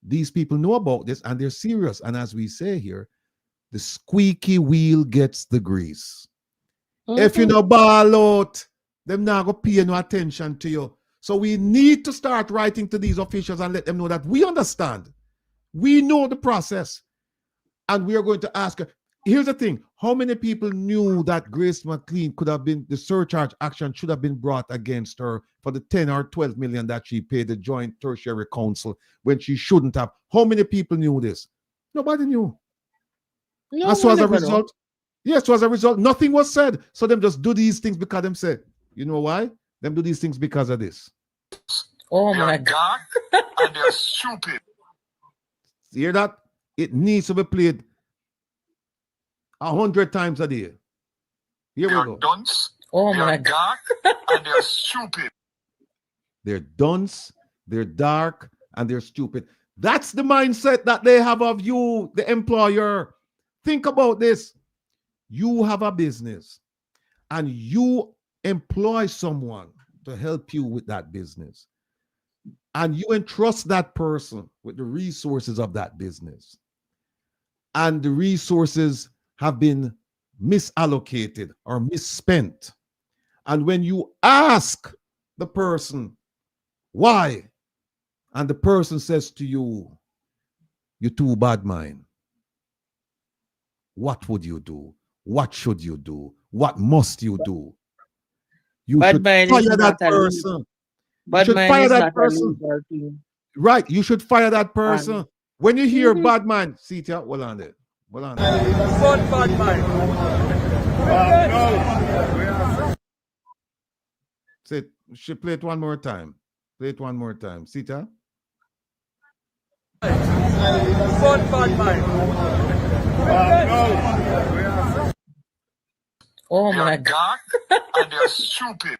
these people know about this and they're serious. And as we say here, the squeaky wheel gets the grease. If you no ball out, them not going to pay no attention to you. So we need to start writing to these officials and let them know that we understand. We know the process. And we are going to ask her. Here's the thing. How many people knew that Grace McLean could have been, the surcharge action should have been brought against her for the 10 or 12 million that she paid the Joint Tertiary Council when she shouldn't have? How many people knew this? Nobody knew. No, and so as a result, yes, so as a result, nothing was said. So them just do these things because them say, you know why? Them do these things because of this. Oh my God. And they're stupid. You hear that? It needs to be played 100 times a day. Here we go. Dunce. Oh my God. And they're stupid. They're dunce, they're dark, and they're stupid. That's the mindset that they have of you, the employer. Think about this. You have a business and you employ someone to help you with that business. And you entrust that person with the resources of that business. And the resources have been misallocated or misspent. And when you ask the person why, and the person says to you, "You're too bad mind," what would you do? What should you do? What must you do? You should fire that person. You should fire that person. Right, you should fire that person. When you hear bad mind, see it, hold on there. Hold on there. Bad mind. Say, she play it one more time. Play it one more time. See it? Bad mind. Oh my God. And they're stupid.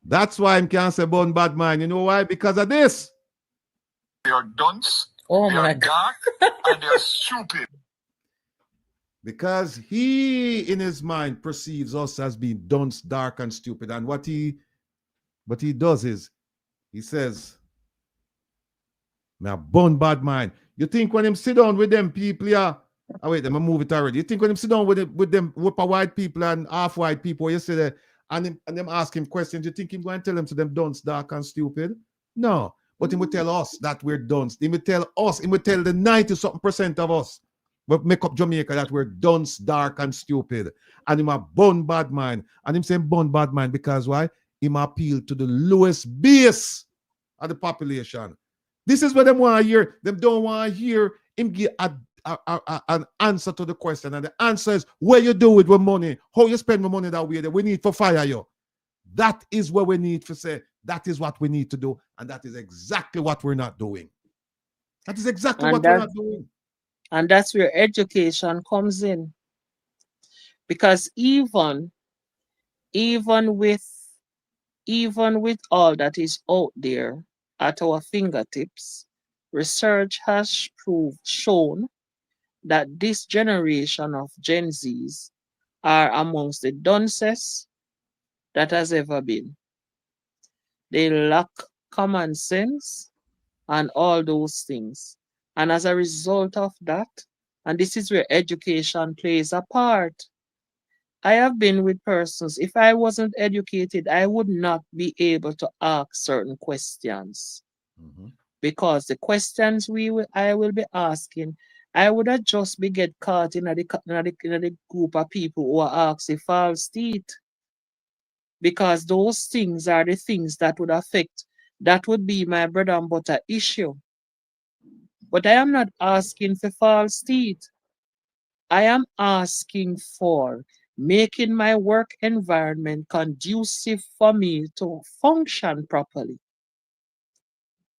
That's why I can't say born bad mind. You know why? Because of this. They're dunce. Oh my God. And they're stupid. Because he, in his mind, perceives us as being dunce, dark, and stupid. And what he does is, he says, "Me a born bad mind." You think when him sit down with them people, yeah, oh wait, let me move it already. You think when him sit down with them whopper white people and half white people, you say that, and them ask him questions, you think him going to tell them to them dunce, dark, and stupid? No. But he would tell us that we're dunce. He would tell us, he would tell the 90-something% of us, but make up Jamaica, that we're dunce, dark, and stupid. And him a born bad mind. And him saying born bad mind because why? Him appeal to the lowest base of the population. This is what them want to hear. Them don't want to hear him give an answer to the question. And the answer is, where you do it with money, how you spend the money that way, that we need to fire you. That is what we need to say. That is what we need to do. And that is exactly what we're not doing. That is exactly what we're not doing. And that's where education comes in. Because even with all that is out there at our fingertips, research has shown that this generation of Gen Zs are amongst the dumbest that has ever been. They lack common sense and all those things. And as a result of that, and this is where education plays a part. I have been with persons, if I wasn't educated, I would not be able to ask certain questions. Because the questions I will be asking, I would have just be get caught in the group of people who are asking false teeth. Because those things are the things that would affect, that would be my bread and butter issue. But I am not asking for false teeth. I am asking for making my work environment conducive for me to function properly.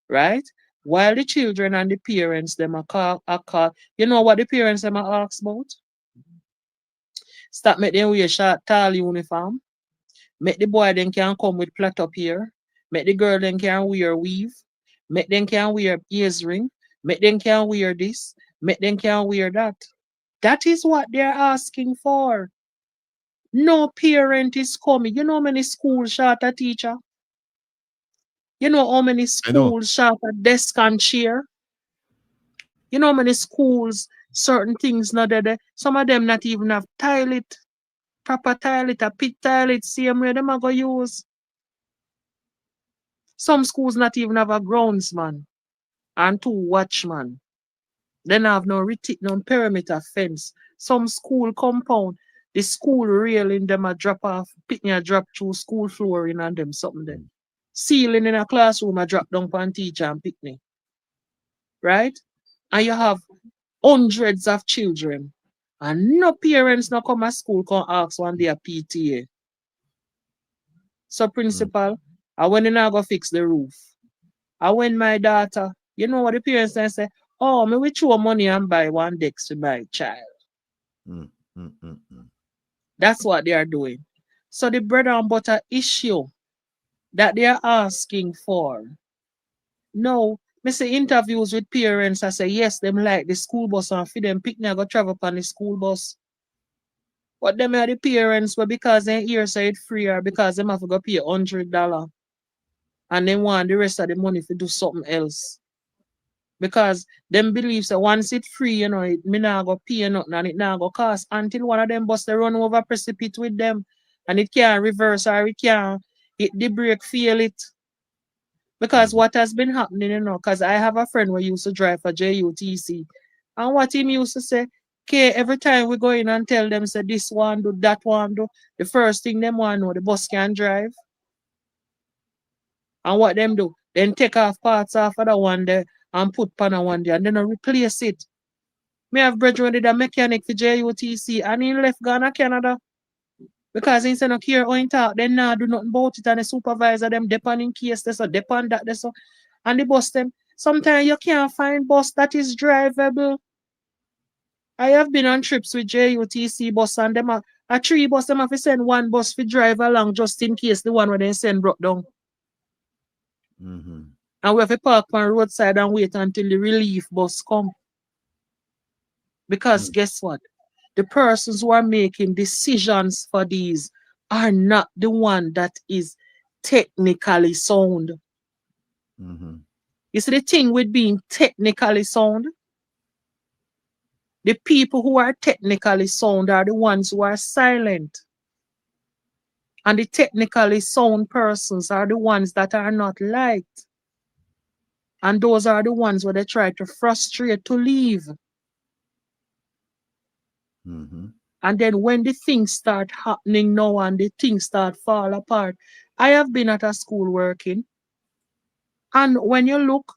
Right? While the children and the parents, them are call, you know what the parents them are asked about? Stop make them wear short, tall uniform. Make the boy then can come with plait up here. Make the girl then can wear weave. Make them can wear ears ring. Make them can wear this. Make them can wear that. That is what they're asking for. No parent is coming. You know how many schools short a teacher? You know how many schools short a desk and chair? You know how many schools, certain things not there. Some of them not even have toilet, proper toilet, a pit toilet, same way them are going to use. Some schools not even have a groundsman and 2 watchmen. Then have no perimeter fence. Some school compound, the school railing them a drop off, picking a drop through school flooring and them something then. Ceiling in a classroom a drop down on teacher and picnic. Right? And you have hundreds of children. And no parents not come to school can ask one day a PTA. So principal, I when you not go fix the roof. I when my daughter, you know what the parents then say, oh, me we throw money and buy one desk to my child. That's what they are doing. So the bread and butter issue that they are asking for, no, Me see interviews with parents. I say, yes, them like the school bus and for them pick me, I go travel on the school bus. But them are the parents, but because they hear say it free or because them have to go pay $100 and they want the rest of the money to do something else. Because them believe that once it's free, you know, it me not go pay nothing and it not go cost until one of them bus they run over precipice with them and it can't reverse or it can't hit the brake, feel it. Because what has been happening, you know, because I have a friend who used to drive for JUTC. And what him used to say, okay, every time we go in and tell them, say, this one do, that one do, the first thing them want to know, the bus can drive. And what them do, then take off parts off of the one there and put pan on one there and then replace it. Me have brethren did a mechanic for JUTC and he left Ghana, Canada. Because he said, no care how he talk, then now do nothing about it and the supervisor them depend in case they so depend that they so. And the bus them, sometimes you can't find bus that is drivable. I have been on trips with JUTC bus and them a 3 bus them have to send 1 bus for drive along just in case the one where they send broke down. And we have to park on the roadside and wait until the relief bus come. Because guess what? The persons who are making decisions for these are not the one that is technically sound. You see the thing with being technically sound? The people who are technically sound are the ones who are silent. And the technically sound persons are the ones that are not liked. And those are the ones where they try to frustrate to leave. And then when the things start happening now and the things start fall apart, I have been at a school working. And when you look,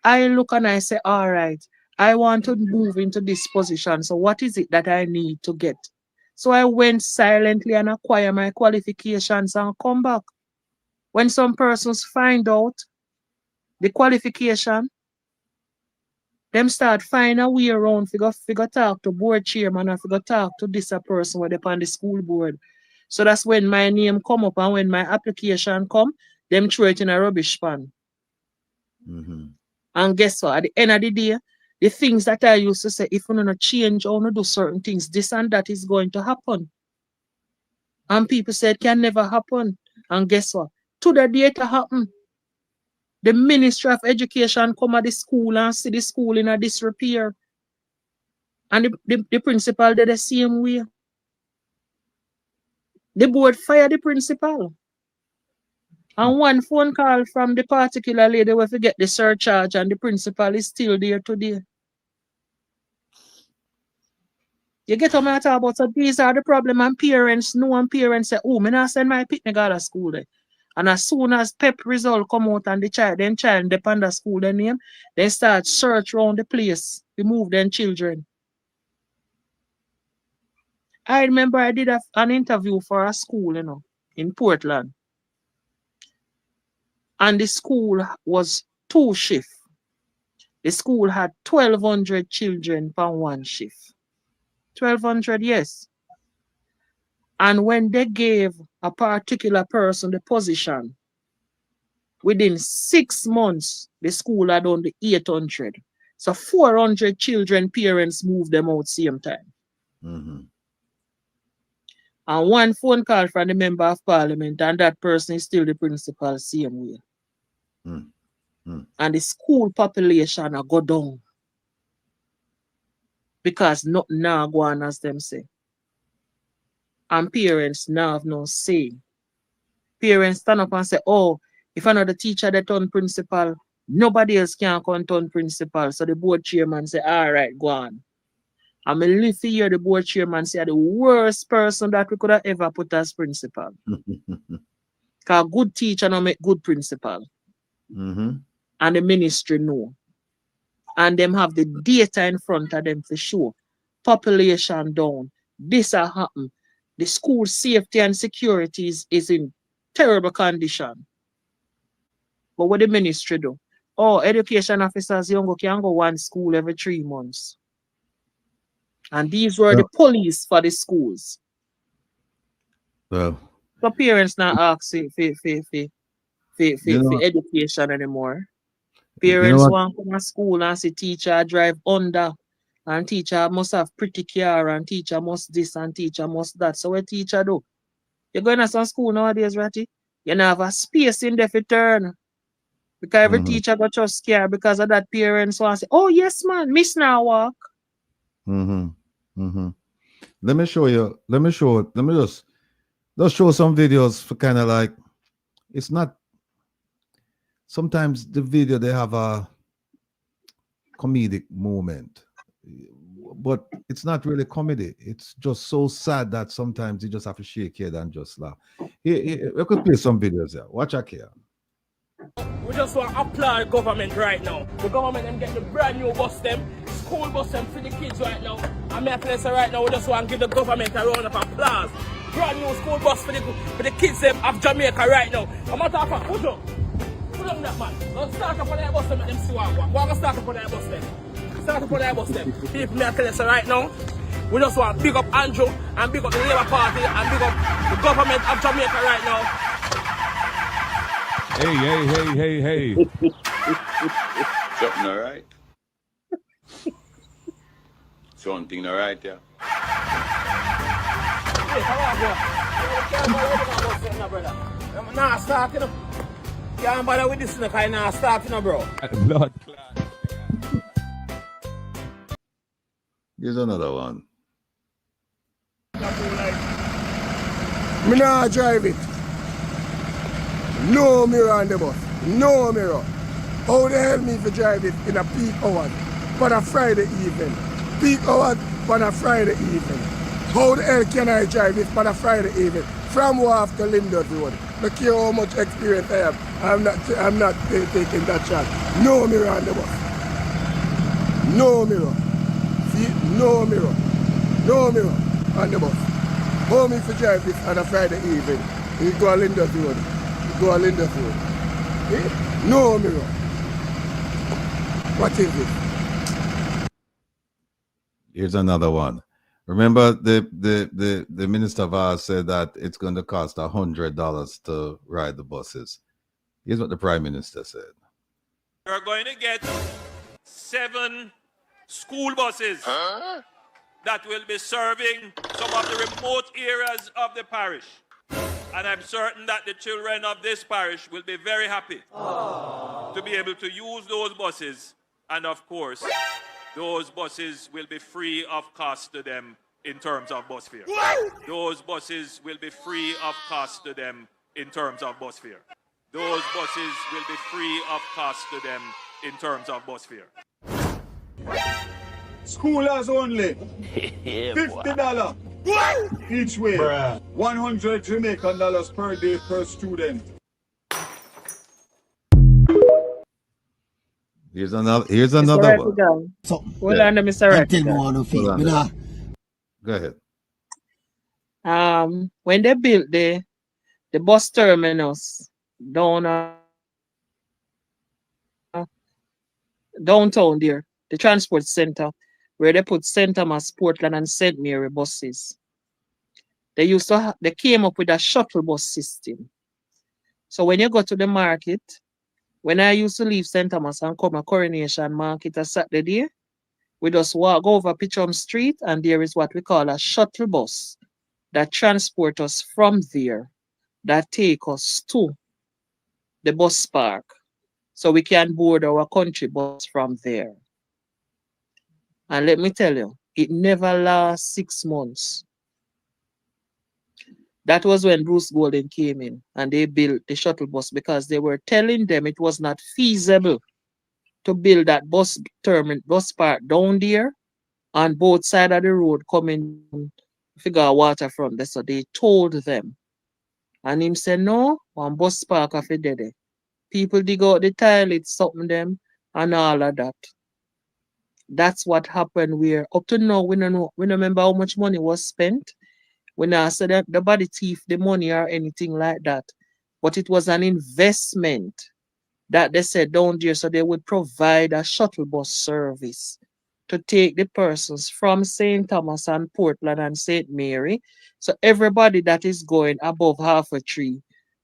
I look and I say, all right, I want to move into this position. So what is it that I need to get? So I went silently and acquire my qualifications and come back. When some persons find out the qualification, them start find a way around figure talk to board chairman and figure talk to this a person where they on the school board. So that's when my name come up and when my application come, them throw it in a rubbish pan. And guess what? At the end of the day, the things that I used to say, if you don't change or not do certain things, this and that is going to happen. And people said it can never happen. And guess what? To the date it happen. The Ministry of Education come at the school and see the school in a disrepair. And the principal did the same way. The board fired the principal. And one phone call from the particular lady where to get the surcharge and the principal is still there today. You get what I talk about? So these are the problem and parents know and parents say, oh, I not send my picnic out of school there. And as soon as PEP result come out and the child depend on school their name, they start search around the place to move them children. I remember I did an interview for a school, you know, in Portland. And the school was 2 shifts. The school had 1,200 children per 1 shift. 1,200, yes. And when they gave a particular person the position, within 6 months, the school had done the 800. So 400 children, parents moved them out same time. And one phone call from the member of parliament, and that person is still the principal same way. And the school population are go down. Because nothing now go on as them say. And parents now have no say. Parents stand up and say, oh, if another teacher that turn principal, nobody else can come turn principal. So the board chairman say, all right, go on. And I live to hear the board chairman say the worst person that we could have ever put as principal. Because good teacher don't make good principal. And the ministry know. And them have the data in front of them for sure. Population down. This has happened. The school safety and security is in terrible condition. But what the ministry do? Oh, education officers can go 1 school every 3 months. And these were the police for the schools. Well, so parents not ask for education anymore. You know Parents what? want to come to school and see teacher drive under, and teacher must have pretty car, and teacher must this, and teacher must that. So what teacher do? You're going to some school nowadays, Ratty? You don't have a space in there for turn. Because every Mm-hmm. teacher got just scared because of that parents want to say, oh yes, man, miss now walk. Mm-hmm. Mm-hmm. Let me just show some videos for kind of like, it's not, sometimes the video, they have a comedic moment, but it's not really comedy. It's just so sad that sometimes you just have to shake your head and just laugh. We could play some videos here. Watch out here. We just want to applaud government right now. The government them get the brand new bus them, school bus them for the kids right now. And me I tell you right now, we just want to give the government a round of applause. Brand new school bus for the kids them of Jamaica right now. I'm not talking about put on that man. Let's start up on that bus them and them see what we're going to start up on that bus them. Start up on that bus them. People me I tell you right now, we just want to big up Andrew and big up the Labour Party and big up the government of Jamaica right now. Hey. Something all right? Something all right, yeah. Hey, come on, bro. Nah, start, you know. Can't bother with this, because now start, you know, bro. Blood. Here's another one. Me nah drive it. No mirror on the bus. No mirror. How the hell me for drive it in a peak hour on a Friday evening? Peak hour on a Friday evening. How the hell can I drive it on a Friday evening? From Wharf to Lindot Road. Look here how much experience I have. I'm not taking that shot. No mirror on the bus. No mirror. See? No mirror. No mirror on the bus. How me for drive this on a Friday evening? You go to Lindot Road. Go to Lindot Road. Eh? No mirror. What is it? Here's another one. Remember the Minister of Ours said that it's going to cost $100 to ride the buses. Here's what the Prime Minister said. We're going to get 7 school buses that will be serving some of the remote areas of the parish. And I'm certain that the children of this parish will be very happy to be able to use those buses. And of course, those buses will be free of cost to them in terms of bus fare. Those buses will be free of cost to them in terms of bus fare. Those buses will be free of cost to them in terms of bus fare. Schoolers only. $50 each way. 100 Jamaican dollars per day per student. Here's another one. So, hold on, Mr. Rattigan. Go ahead. When they built the bus terminus downtown there, the transport center, where they put St. Thomas, Portland, and St. Mary buses, they came up with a shuttle bus system. So when you go to the market, when I used to leave St. Thomas and come to Coronation Market a Saturday, we just walk over Pitcham Street, and there is what we call a shuttle bus that transport us from there, that take us to the bus park, so we can board our country bus from there. And let me tell you, it never lasts 6 months. That was when Bruce Golden came in and they built the shuttle bus, because they were telling them it was not feasible to build that bus park down there on both sides of the road coming figure waterfront there. So they told them. And him said, no, one bus park of it there. People dig out the toilets, something them, and all of that. That's what happened. Where up to now, we don't know. We don't remember how much money was spent. We now said that the body thief the money or anything like that. But it was an investment that they said down there, so they would provide a shuttle bus service to take the persons from St. Thomas and Portland and St. Mary. So everybody that is going above half a tree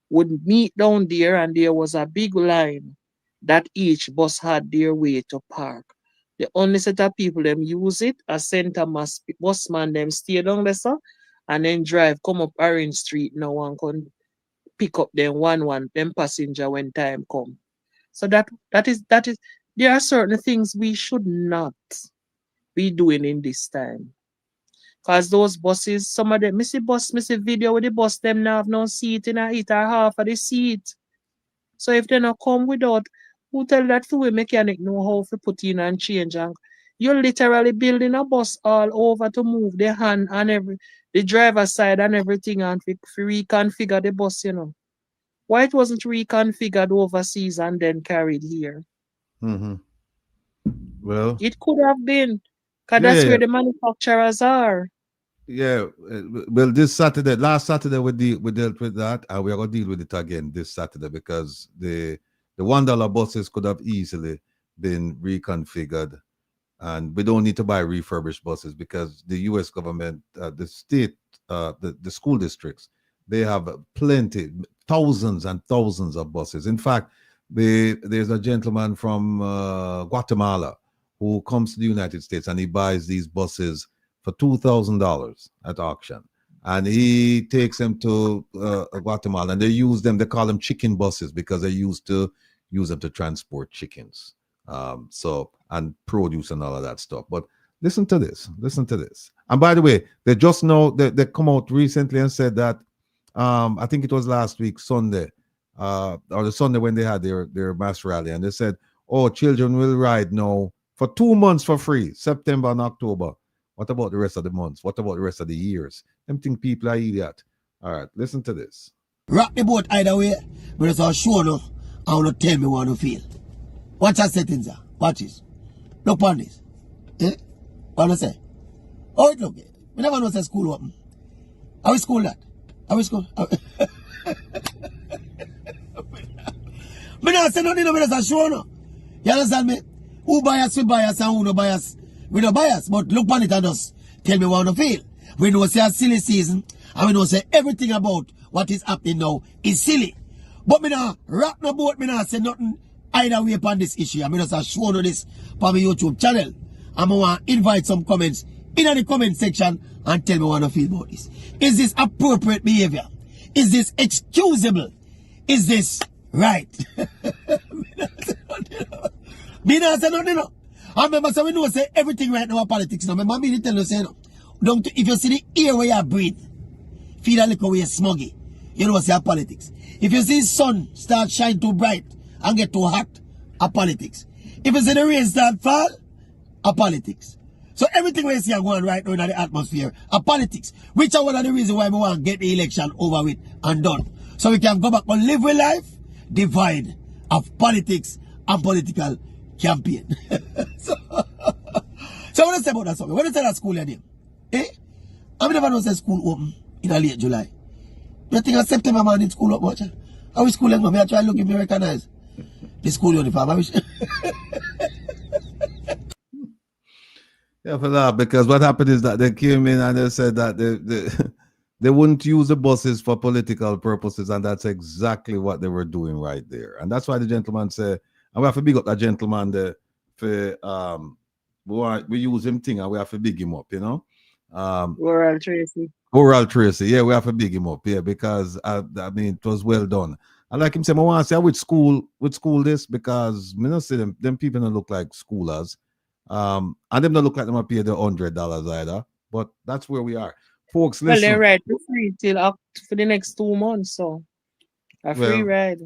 would meet down there, and there was a big line that each bus had their way to park. The only set of people them use it, a center mass busman them stay down there, sir, and then drive, come up Orange Street now and can pick up them them passenger when time come. So that is there are certain things we should not be doing in this time. Cause those buses, some of them, missy video with the bus, them now have no seat in it or half of the seat. So if they not come without, who tell that fuel mechanic know how to put in and change? And you're literally building a bus all over to move the hand and the driver's side and everything and reconfigure the bus, you know. Why it wasn't reconfigured overseas and then carried here? Mm-hmm. Well, it could have been, because that's where the manufacturers are. Yeah, well, last Saturday we dealt with that, and we are going to deal with it again this Saturday because the $1 buses could have easily been reconfigured, and we don't need to buy refurbished buses because the U.S. government, the state, the school districts, they have plenty, thousands and thousands of buses. In fact, there's a gentleman from Guatemala who comes to the United States and he buys these buses for $2,000 at auction, and he takes them to Guatemala, and they use them. They call them chicken buses because they used to use them to transport chickens, and produce and all of that stuff. But listen to this. And by the way, they just know that they come out recently and said that I think it was last week Sunday, or the Sunday when they had their mass rally, and they said, "Oh, children will ride now for 2 months for free, September and October." What about the rest of the months? What about the rest of the years? Them think people are idiot. All right, listen to this. Rock the boat either way, but it's all sure enough. I want to tell me what to feel. Watch our settings, sir. Watch this. Look on this. Eh? What I say? Oh, it look. We never know say school open. How is school that? How is school? Me not say nothing, but it's a sure enough. You understand me? Who bias, we bias, and who no bias. We no bias, but look on it and just tell me what to feel. We know say a silly season, and we know say everything about what is happening now is silly. But me not rock no boat, me not say nothing either way upon this issue. I mean just show you this on my YouTube channel. I'm going to invite some comments in the comment section and tell me what to feel about this. Is this appropriate behavior? Is this excusable? Is this right? Me not say nothing. I remember so we know say everything right now in politics now. Remember me tell you say no. If you see the air where you breathe, feel a little way smoggy, you know say politics. If you see the sun start shine too bright and get too hot, a politics. If you see the rain start fall, a politics. So everything we see going right now in the atmosphere, a politics. Which are one of the reasons why we want to get the election over with and done. So we can go back and live with life, divide of politics and political campaign. so what do you say about that something? What do you say that school your name? Eh? I never know say school open in a late July. You think of September morning school up much? How is school going? I try to look if me recognize the school uniform. I wish. Yeah, for that, because what happened is that they came in and they said that they wouldn't use the buses for political purposes, and that's exactly what they were doing right there. And that's why the gentleman said, and we have to big up that gentleman there for we use him thing and we have to big him up, you know. Oral Tracy. Oral Tracy, yeah, we have to big him up, yeah, because I mean it was well done. I like him say, I want to say with school this because me not see them people don't look like schoolers. And them don't look like them are paid the $100 either. But that's where we are. Folks, listen. Well, they ride for free till up for the next 2 months, so a free ride.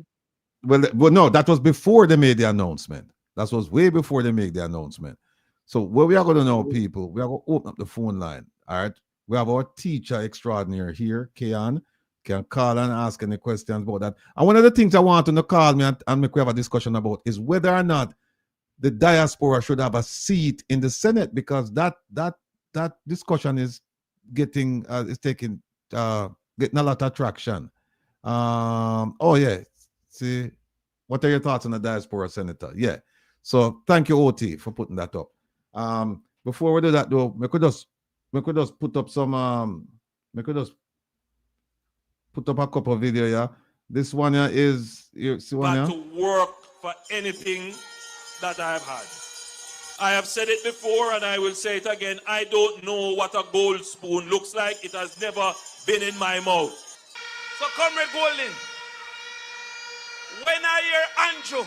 Well, no, that was before they made the announcement. That was way before they made the announcement. So what we are going to know, people, we are going to open up the phone line. All right. We have our teacher extraordinaire here, Kean. Can call and ask any questions about that. And one of the things I want to call me and make we have a discussion about is whether or not the diaspora should have a seat in the Senate, because that discussion is getting getting a lot of traction. Oh yeah. See, what are your thoughts on the diaspora senator? Yeah. So thank you, OT, for putting that up. Before we do that though, we could just put up some put up a couple of video, yeah. This one here is, you see one here? To work for anything that I have had. I have said it before and I will say it again. I don't know what a gold spoon looks like. It has never been in my mouth. So, Comrade Golden, when I hear Andrew,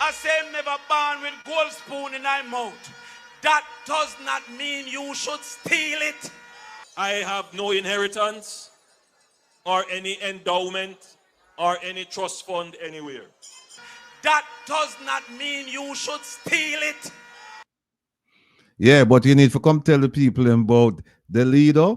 I say him never born with gold spoon in my mouth. That does not mean you should steal it. I have no inheritance or any endowment or any trust fund anywhere. That does not mean you should steal it. Yeah, but you need to come tell the people about the leader.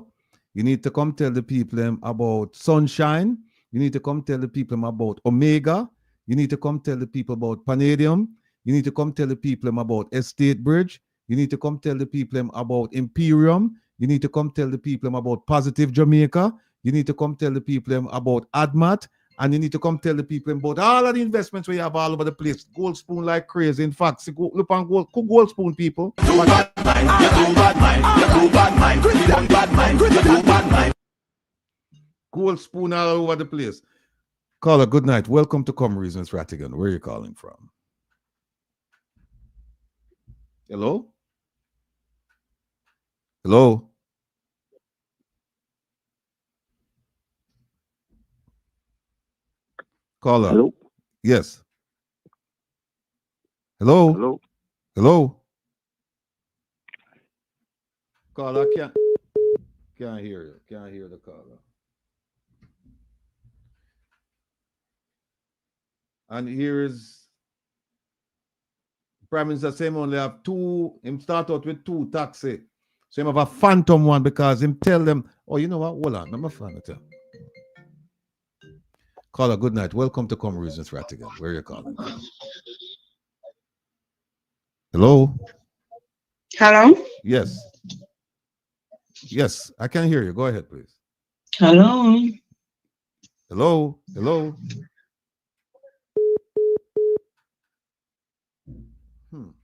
You need to come tell the people about Sunshine. You need to come tell the people about Omega. You need to come tell the people about Palladium. You need to come tell the people about Estate Bridge. You need to come tell the people about Imperium. You need to come tell the people about Positive Jamaica. You need to come tell the people about ADMAT. And you need to come tell the people about all of the investments we have all over the place. Gold spoon like crazy. In fact, look on gold spoon, people. Gold spoon all over the place. Caller, good night. Welcome to Come Reasons Rattigan. Where are you calling from? Hello? Hello? Caller. Hello? Yes. Hello? Hello? Hello? Caller, can't hear you. Can't hear the caller. And here is Prime Minister saying only have two, him start out with two taxi. So him have a phantom one because him tell them, oh, you know what? Hold on, I'm a fan of it. Caller, good night. Welcome to Come Reasons Rattigan. Where are you calling from? Hello? Hello? Yes. Yes, I can hear you. Go ahead, please. Hello? Hello? Hello?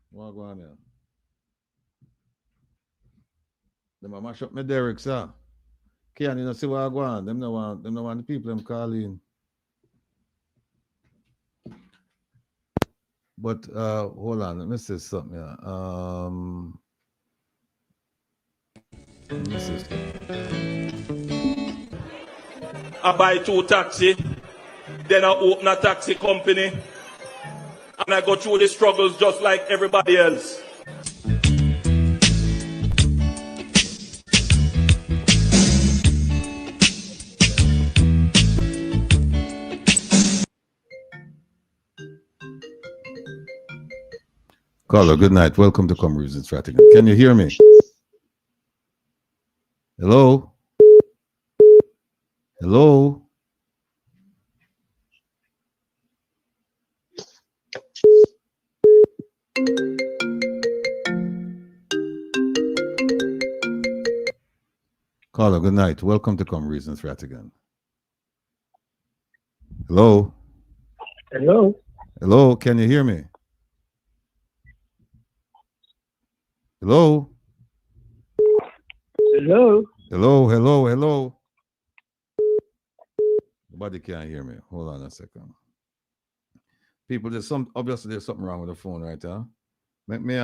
What going on here? Them a mash up my Derek, sir. Can you not see what going on? Them no want the people them calling. But hold on, let me say something here. Let me say something. I buy two taxi, then I open a taxi company, and I go through the struggles just like everybody else. Caller, good night. Welcome to Come Reasons Rattigan. Can you hear me? Hello? Hello? Caller, good night. Welcome to Come Reasons Rattigan. Hello? Hello? Hello? Can you hear me? Hello? Hello? Hello, hello, hello. Nobody can hear me. Hold on a second. People, obviously there's something wrong with the phone right now. Let me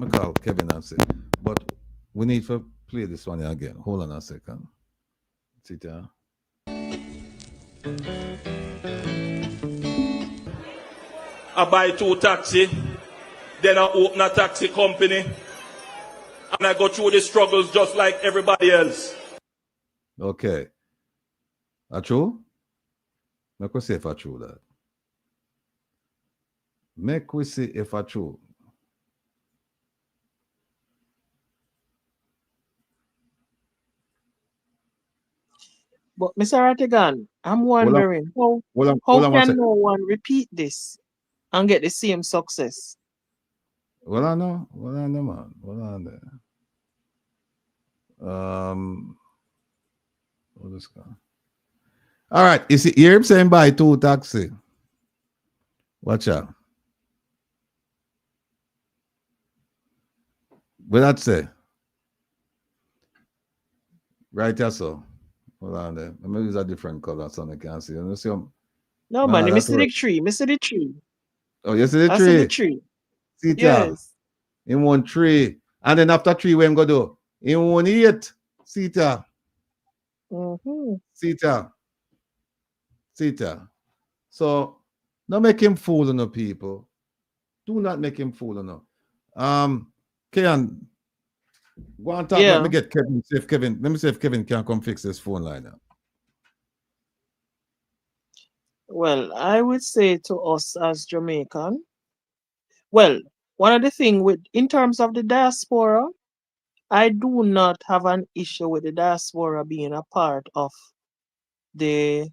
call Kevin and say, but we need to play this one again. Hold on a second. Sit down. I buy two taxi, then I open a taxi company, and I go through the struggles just like everybody else. Okay. Are true? Make we see if I true that. Make we see if I true. But Mr. Rattigan, I'm wondering how can no one repeat this and get the same success? Well, I know, man. Well, I know. What is this? All right, you see, here I'm saying buy two taxi. Watch out. What that say? Right here, so. Hold on there. Let me use a different color so I can see. You see, No, man, I see the tree. I see the tree. Oh, you see the I tree? see the tree. See it? Yes. In one tree. And then after tree, what I'm going to do? In one eat. See it? Mm-hmm. See it? See it? So, don't make him fool on the people. Do not make him fool on them. Kean, go on talk. Yeah. Let me get Kevin. Let me see if Kevin can come fix this phone line now. Well, I would say to us as Jamaican, well, one of the things in terms of the diaspora, I do not have an issue with the diaspora being a part of the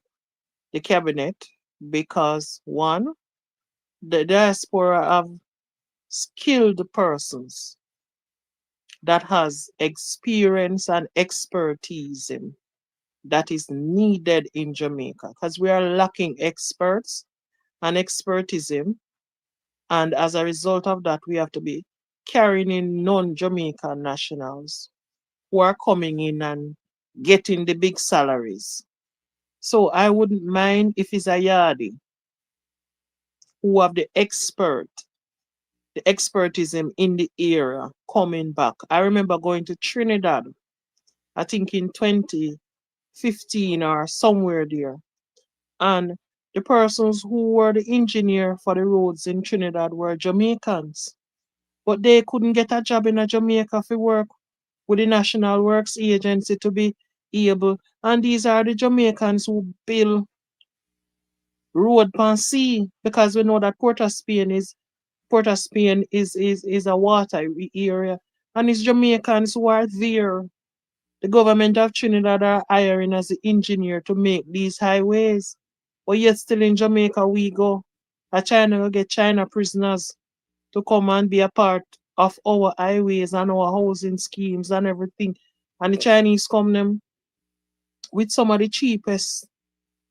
cabinet because one, the diaspora have skilled persons that has experience and expertise that is needed in Jamaica because we are lacking experts and expertism. And as a result of that, we have to be carrying in non-Jamaican nationals who are coming in and getting the big salaries. So I wouldn't mind if it's a yardie who have the expertism in the area coming back. I remember going to Trinidad, I think in 2015 or somewhere there. And the persons who were the engineer for the roads in Trinidad were Jamaicans. But they couldn't get a job in Jamaica for work with the National Works Agency to be able. And these are the Jamaicans who build road pan sea because we know that Port of Spain is a water area. And it's Jamaicans who are there. The government of Trinidad are hiring as the engineer to make these highways. But yet still in Jamaica we go. China will get China prisoners to come and be a part of our highways and our housing schemes and everything. And the Chinese come them with some of the cheapest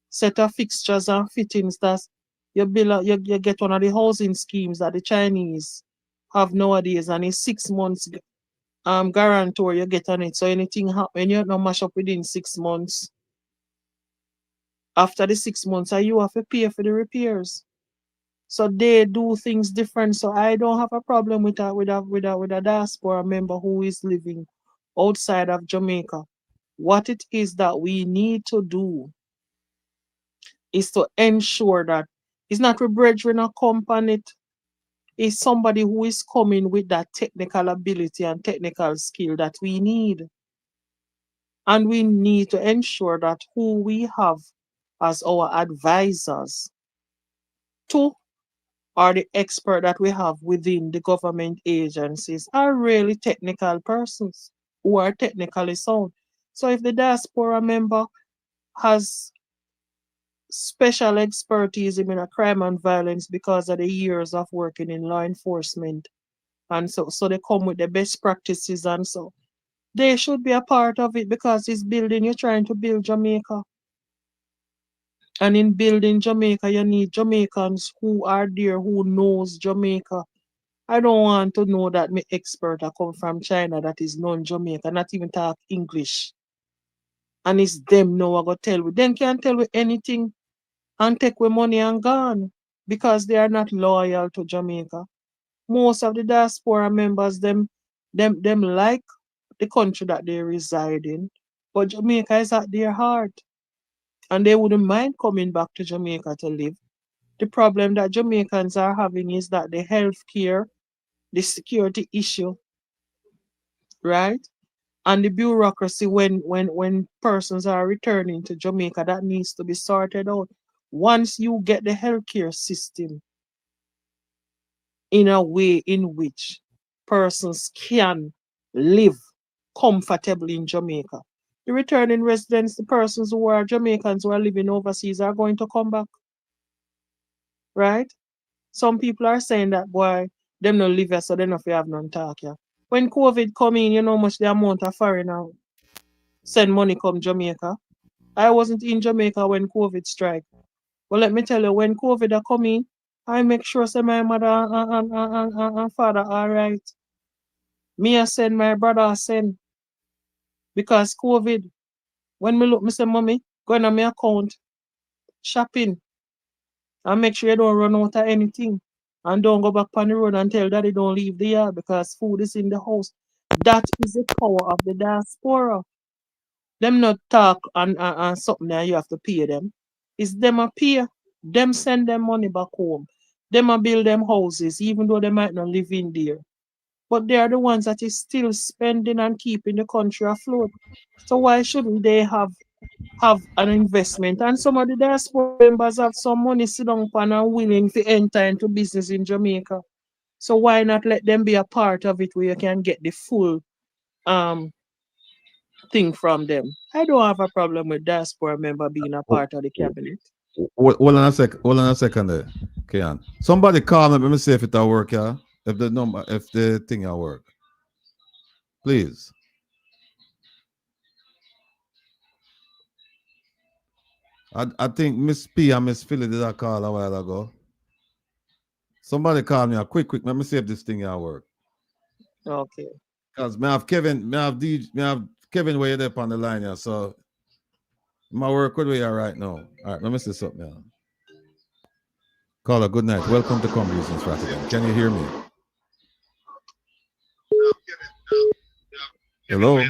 set of fixtures and fittings that you get one of the housing schemes that the Chinese have nowadays, and it's 6 months guarantor you get on it. So anything happen, you don't mash up within 6 months. After the 6 months, you have to pay for the repairs. So they do things different. So I don't have a problem with a diaspora member who is living outside of Jamaica. What it is that we need to do is to ensure that it's not a brethren or company. It's somebody who is coming with that technical ability and technical skill that we need. And we need to ensure that who we have as our advisors to or the expert that we have within the government agencies are really technical persons who are technically sound. So if the diaspora member has special expertise in a crime and violence because of the years of working in law enforcement, and so they come with the best practices, and so they should be a part of it because it's building, you're trying to build Jamaica. And in building Jamaica, you need Jamaicans who are there, who knows Jamaica. I don't want to know that my expert I come from China that is non-Jamaica, not even talk English. And it's them now I go tell we. Them can't tell we anything and take we money and gone because they are not loyal to Jamaica. Most of the diaspora members, them like the country that they reside in, but Jamaica is at their heart. And they wouldn't mind coming back to Jamaica to live. The problem that Jamaicans are having is that the health care, the security issue, right? And the bureaucracy when persons are returning to Jamaica, that needs to be sorted out. Once you get the healthcare system in a way in which persons can live comfortably in Jamaica, the returning residents, the persons who are Jamaicans who are living overseas are going to come back. Right? Some people are saying that, boy, them no live here, so they don't have none talk here. When COVID come in, you know how much the amount of foreigner send money come Jamaica. I wasn't in Jamaica when COVID strike. But let me tell you, when COVID are coming, I make sure say my mother and father are right. Me I send, my brother I send. Because COVID, When me look, me say, mommy, go on my account, shopping, and make sure you don't run out of anything. And don't go back on the road and tell daddy don't leave the yard because food is in the house. That is the power of the diaspora. Them not talk and something that you have to pay them. It's them a pay. Them send them money back home. Them a build them houses, even though they might not live in there. But they are the ones that is still spending and keeping the country afloat. So why shouldn't they have an investment? And some of the diaspora members have some money sit down and are willing to enter into business in Jamaica. So why not let them be a part of it where you can get the full thing from them? I don't have a problem with diaspora member being a part of the cabinet. Hold on a second there. Kean. Somebody call me. Let me see if it'll work, yeah. If the thing will work. Please. I think Miss P and Miss Philly did a call a while ago. Somebody call me. Quick. Let me see if this thing will work. Okay. Because I have Kevin where you're on the line here. So my work with you right now. All right, let me see something now. Caller, good night. Welcome to Conversations Rattigan. Can you hear me? Hello?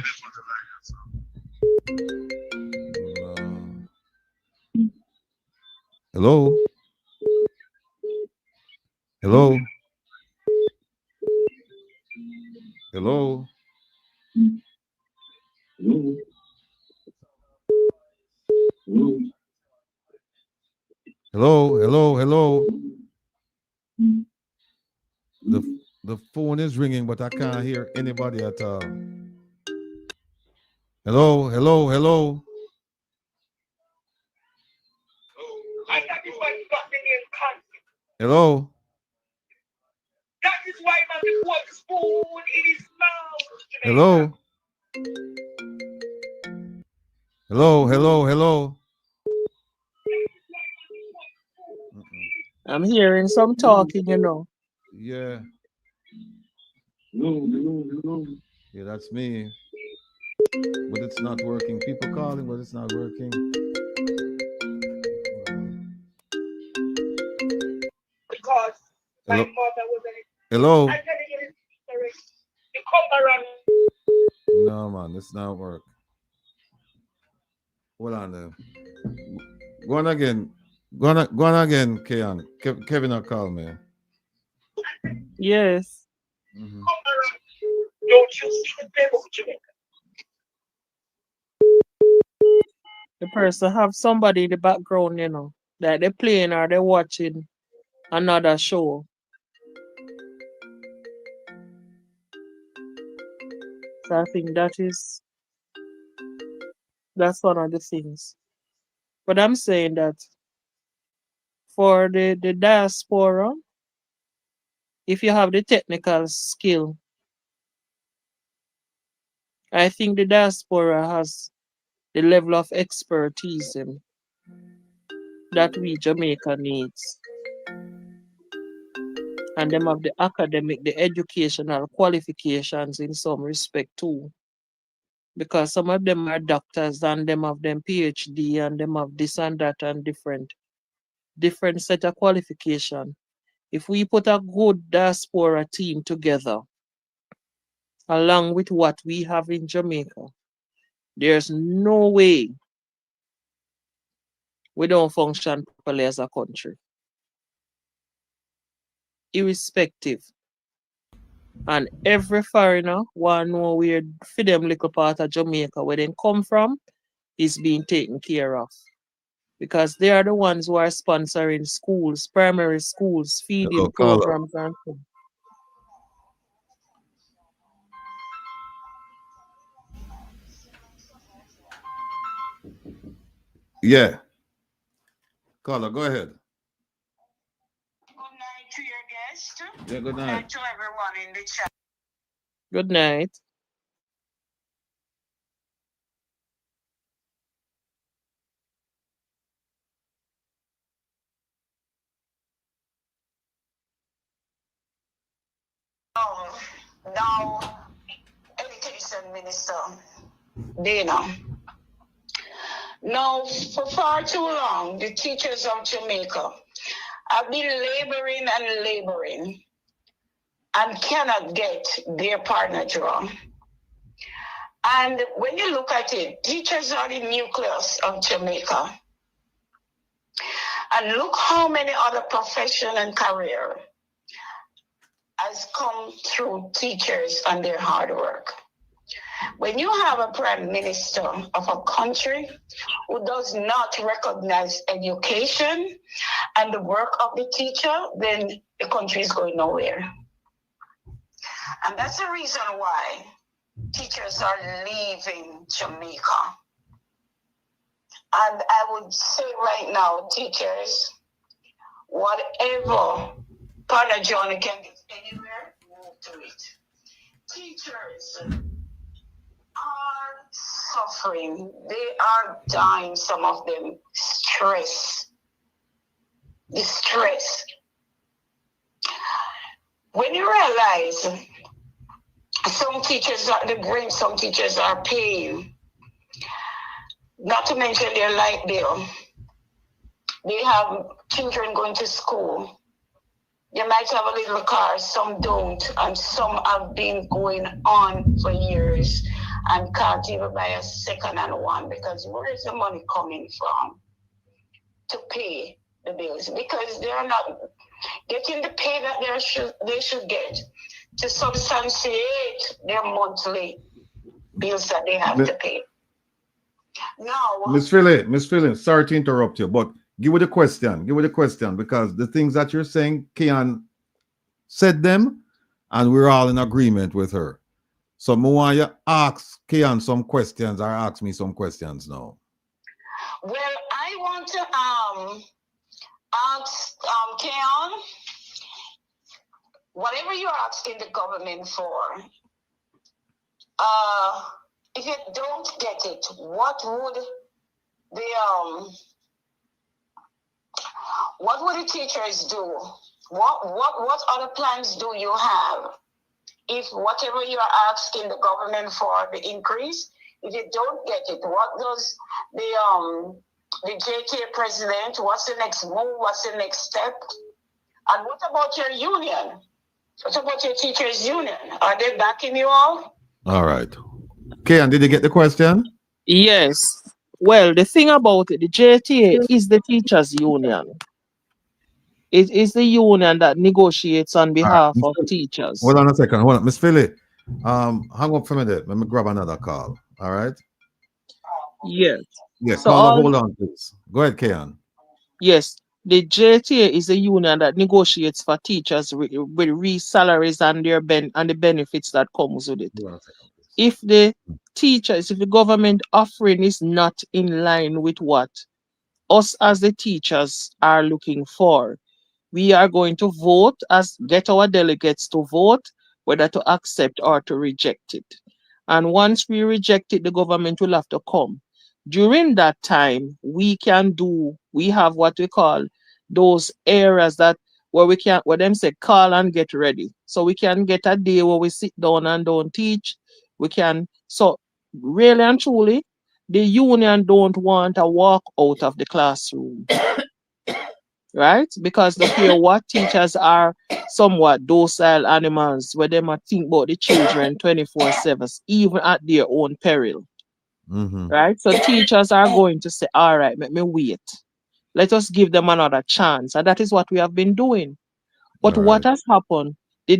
Hello? Hello? Hello? Hello? The phone is ringing, but I can't hear anybody at all. Hello? Hello? That is why man put the spoon in his mouth. Hello? I'm hearing some talking, you know. Yeah. Yeah, that's me. But it's not working. People calling, but it's not working. Because my mother was Hello? I tell you, you come around. No, man, it's not work. Hold on there. Go on again. Go on again, Kean. Kevin will call me. Yes. Mm-hmm. Don't you see the people of Jamaica? The person have somebody in the background, you know, that they're playing or they're watching another show. So I think that's one of the things. But I'm saying that for the diaspora, if you have the technical skill, I think the diaspora has the level of expertise that we Jamaica needs. And them have the academic, the educational qualifications in some respect too. Because some of them are doctors and them have them PhD and them have this and that and different set of qualification. If we put a good diaspora team together, along with what we have in Jamaica, there's no way we don't function properly as a country. Irrespective. And every foreigner want to know where for them little part of Jamaica where they come from is being taken care of. Because they are the ones who are sponsoring schools, primary schools, feeding programs and so. Yeah. Caller, go ahead. Good night to your guest. Yeah, good night. Good night to everyone in the chat. Good night. Now, Education Minister Dana, Now, for far too long, the teachers of Jamaica have been laboring and cannot get their partner drawn. And when you look at it, teachers are the nucleus of Jamaica. And look how many other profession and career has come through teachers and their hard work. When you have a prime minister of a country who does not recognize education and the work of the teacher, then the country is going nowhere. And that's the reason why teachers are leaving Jamaica. And I would say right now, teachers, whatever partner Johnny can get anywhere, move to it. Teachers are suffering. They are dying, some of them. Distress. When you realize some teachers are paying, not to mention their light bill. They have children going to school. They might have a little car, some don't, and some have been going on for years and can't even buy a second-hand one, because where is the money coming from to pay the bills? Because they are not getting the pay that they should get to substantiate their monthly bills that they have to pay. Now, Miss Philly, sorry to interrupt you, but give me the question, because the things that you're saying, Kian said them, and we're all in agreement with her. So I want you to ask Kian some questions, or ask me some questions now. Well, I want to ask Kian, whatever you're asking the government for, if you don't get it, what would the teachers do? What other plans do you have? If whatever you're asking the government for, the increase, if you don't get it, what does the JTA president, what's the next move, what's the next step? And what about your union? What about your teachers' union? Are they backing you all? All right. Kian, did you get the question? Yes. Well, the thing about it, the JTA is the teachers' union. It is the union that negotiates on behalf of teachers. Hold on a second. Hold on. Miss Philly, hang up for a minute. Let me grab another call. All right? Yes. Yes, So caller, hold on, please. Go ahead, Kian. Yes. The JTA is a union that negotiates for teachers with salaries and the benefits that comes with it. If the teachers, if the government offering is not in line with what us as the teachers are looking for, we are going to vote, get our delegates to vote whether to accept or to reject it. And once we reject it, the government will have to come. During that time, we have what we call those areas where them say call and get ready. So we can get a day where we sit down and don't teach. So really and truly, the union don't want to walk out of the classroom. Right? Because they hear what teachers are somewhat docile animals where they might think about the children 24/7, even at their own peril. Right? So teachers are going to say, all right, let me wait. Let us give them another chance. And that is what we have been doing. But what has happened? The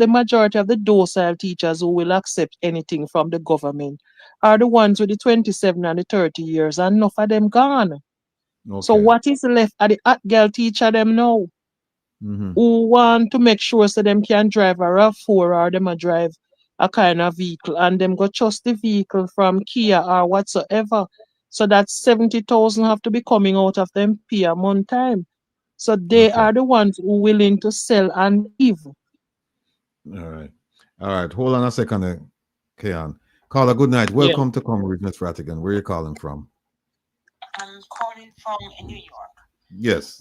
majority of the docile teachers who will accept anything from the government are the ones with the 27 and the 30 years, and enough of them gone. Okay. So what is left are the hot girl teacher them now, who want to make sure so them can drive a RAV4 or them a drive a kind of vehicle, and them go trust the vehicle from Kia or whatsoever. So that 70,000 have to be coming out of them pay a month time. So they are the ones who willing to sell and give. All right. Hold on a second, Kian. Caller, good night. Welcome to Come with Ms. Rattigan. Where are you calling from? I'm calling from New York. Yes.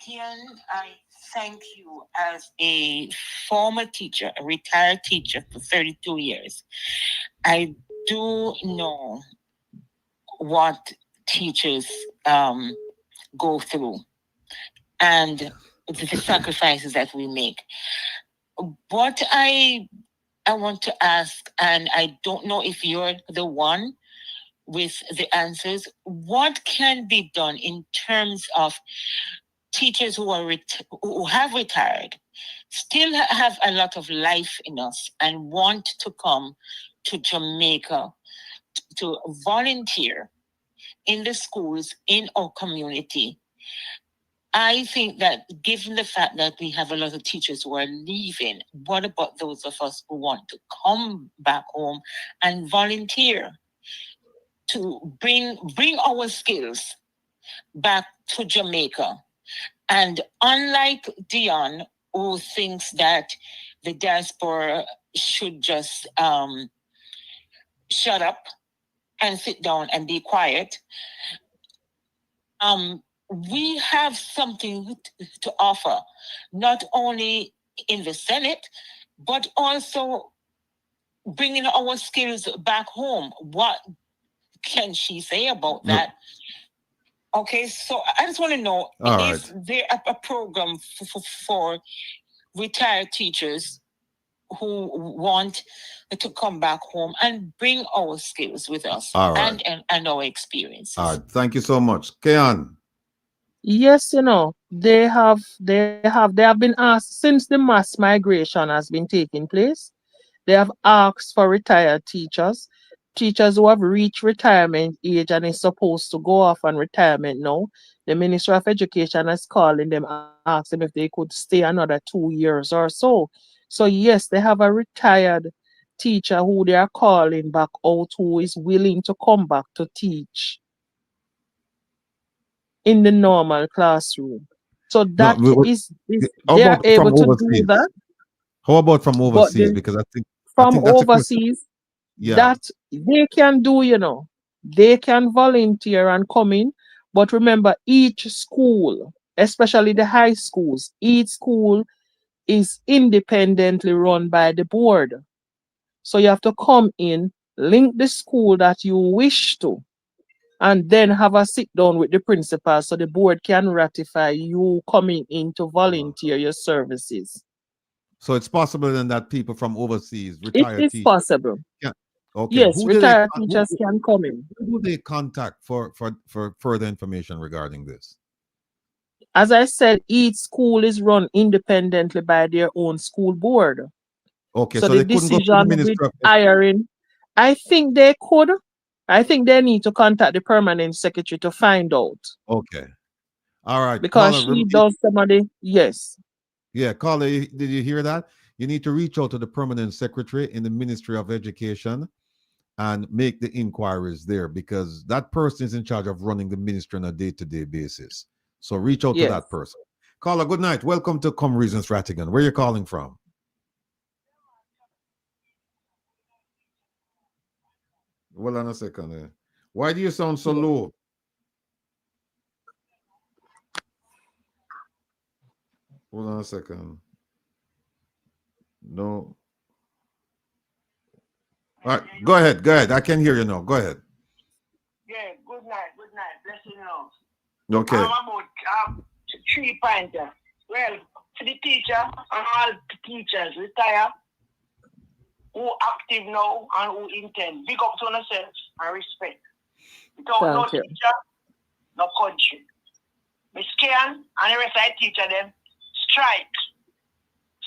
Kian, I thank you as a former teacher, a retired teacher for 32 years. I do know what teachers go through and the sacrifices that we make. What I want to ask, and I don't know if you're the one with the answers, what can be done in terms of teachers who are who have retired, still have a lot of life in us and want to come to Jamaica to volunteer in the schools in our community? I think that given the fact that we have a lot of teachers who are leaving, what about those of us who want to come back home and volunteer to bring our skills back to Jamaica? And unlike Dion, who thinks that the diaspora should just shut up and sit down and be quiet, we have something to offer, not only in the Senate, but also bringing our skills back home. What can she say about that? Okay, so I just want to know, is there a program for retired teachers who want to come back home and bring our skills with us and our experiences? All right, thank you so much. Keon. Yes, they have been asked since the mass migration has been taking place. They have asked for retired teachers who have reached retirement age and is supposed to go off on retirement now. The Ministry of Education is calling them, asking them if they could stay another 2 years or so. So yes, they have a retired teacher who they are calling back out, who is willing to come back to teach in the normal classroom. So that they are able to do that. How about from overseas? Because I think that's overseas, that they can do, they can volunteer and come in. But remember, each school, especially the high schools, each school is independently run by the board. So you have to come in, link the school that you wish to, and then have a sit down with the principal so the board can ratify you coming in to volunteer your services. So it's possible then that people from overseas, retired teachers, possible. Yeah. Okay. Yes, retired teachers can come in. Who do they contact for further information regarding this? As I said, each school is run independently by their own school board. Okay, so the the decision with hiring, I think they could. I think they need to contact the permanent secretary to find out. Okay. All right. Because she does some of the, yes. Yeah, Carla, did you hear that? You need to reach out to the permanent secretary in the Ministry of Education and make the inquiries there, because that person is in charge of running the ministry on a day-to-day basis. So reach out to that person. Carla, good night. Welcome to Come Reasons Rattigan. Where are you calling from? Hold on a second. Why do you sound so low? Hold on a second. No. All right, go ahead. I can hear you now. Go ahead. Yeah, good night. Bless you now. Okay. I'm about 3 points. Well, to the teacher and all teachers retire, who active now and who intend, big up to yourselves and respect. Without no teacher, no country. Miss Kean and the rest of the teacher them, strike.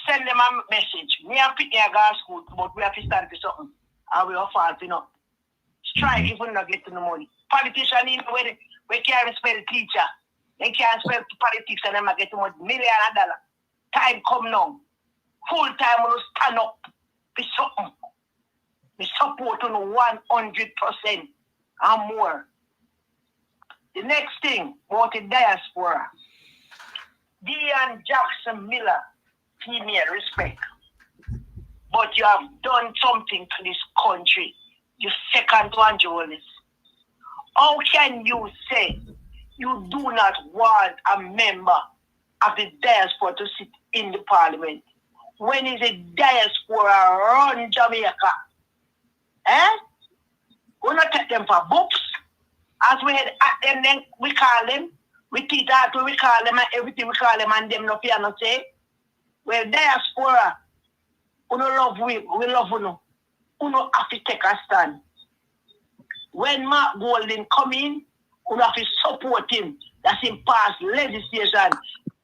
Send them a message. Me and Pitney are going to school, but we have to stand for something. And we are faulting up. Strike if we don't get to the money. Politicians in the way we can't spell teacher. They can't spell politics and them get to money. $1,000,000. Time come now. Full time we stand up for something. We support on 100% and more. The next thing, about the diaspora. Dion Jackson Miller, female, respect. But you have done something to this country. You second to Holness. How can you say you do not want a member of the diaspora to sit in the parliament when is a diaspora run Jamaica? Eh? We're not take them for books. As we had and then we call them, we teach that we call them and everything we call them and them no fear no say. Well, diaspora, we love we love uno. Uno have to take a stand. When Mark Golden come in, uno have to support him. That's him pass legislation.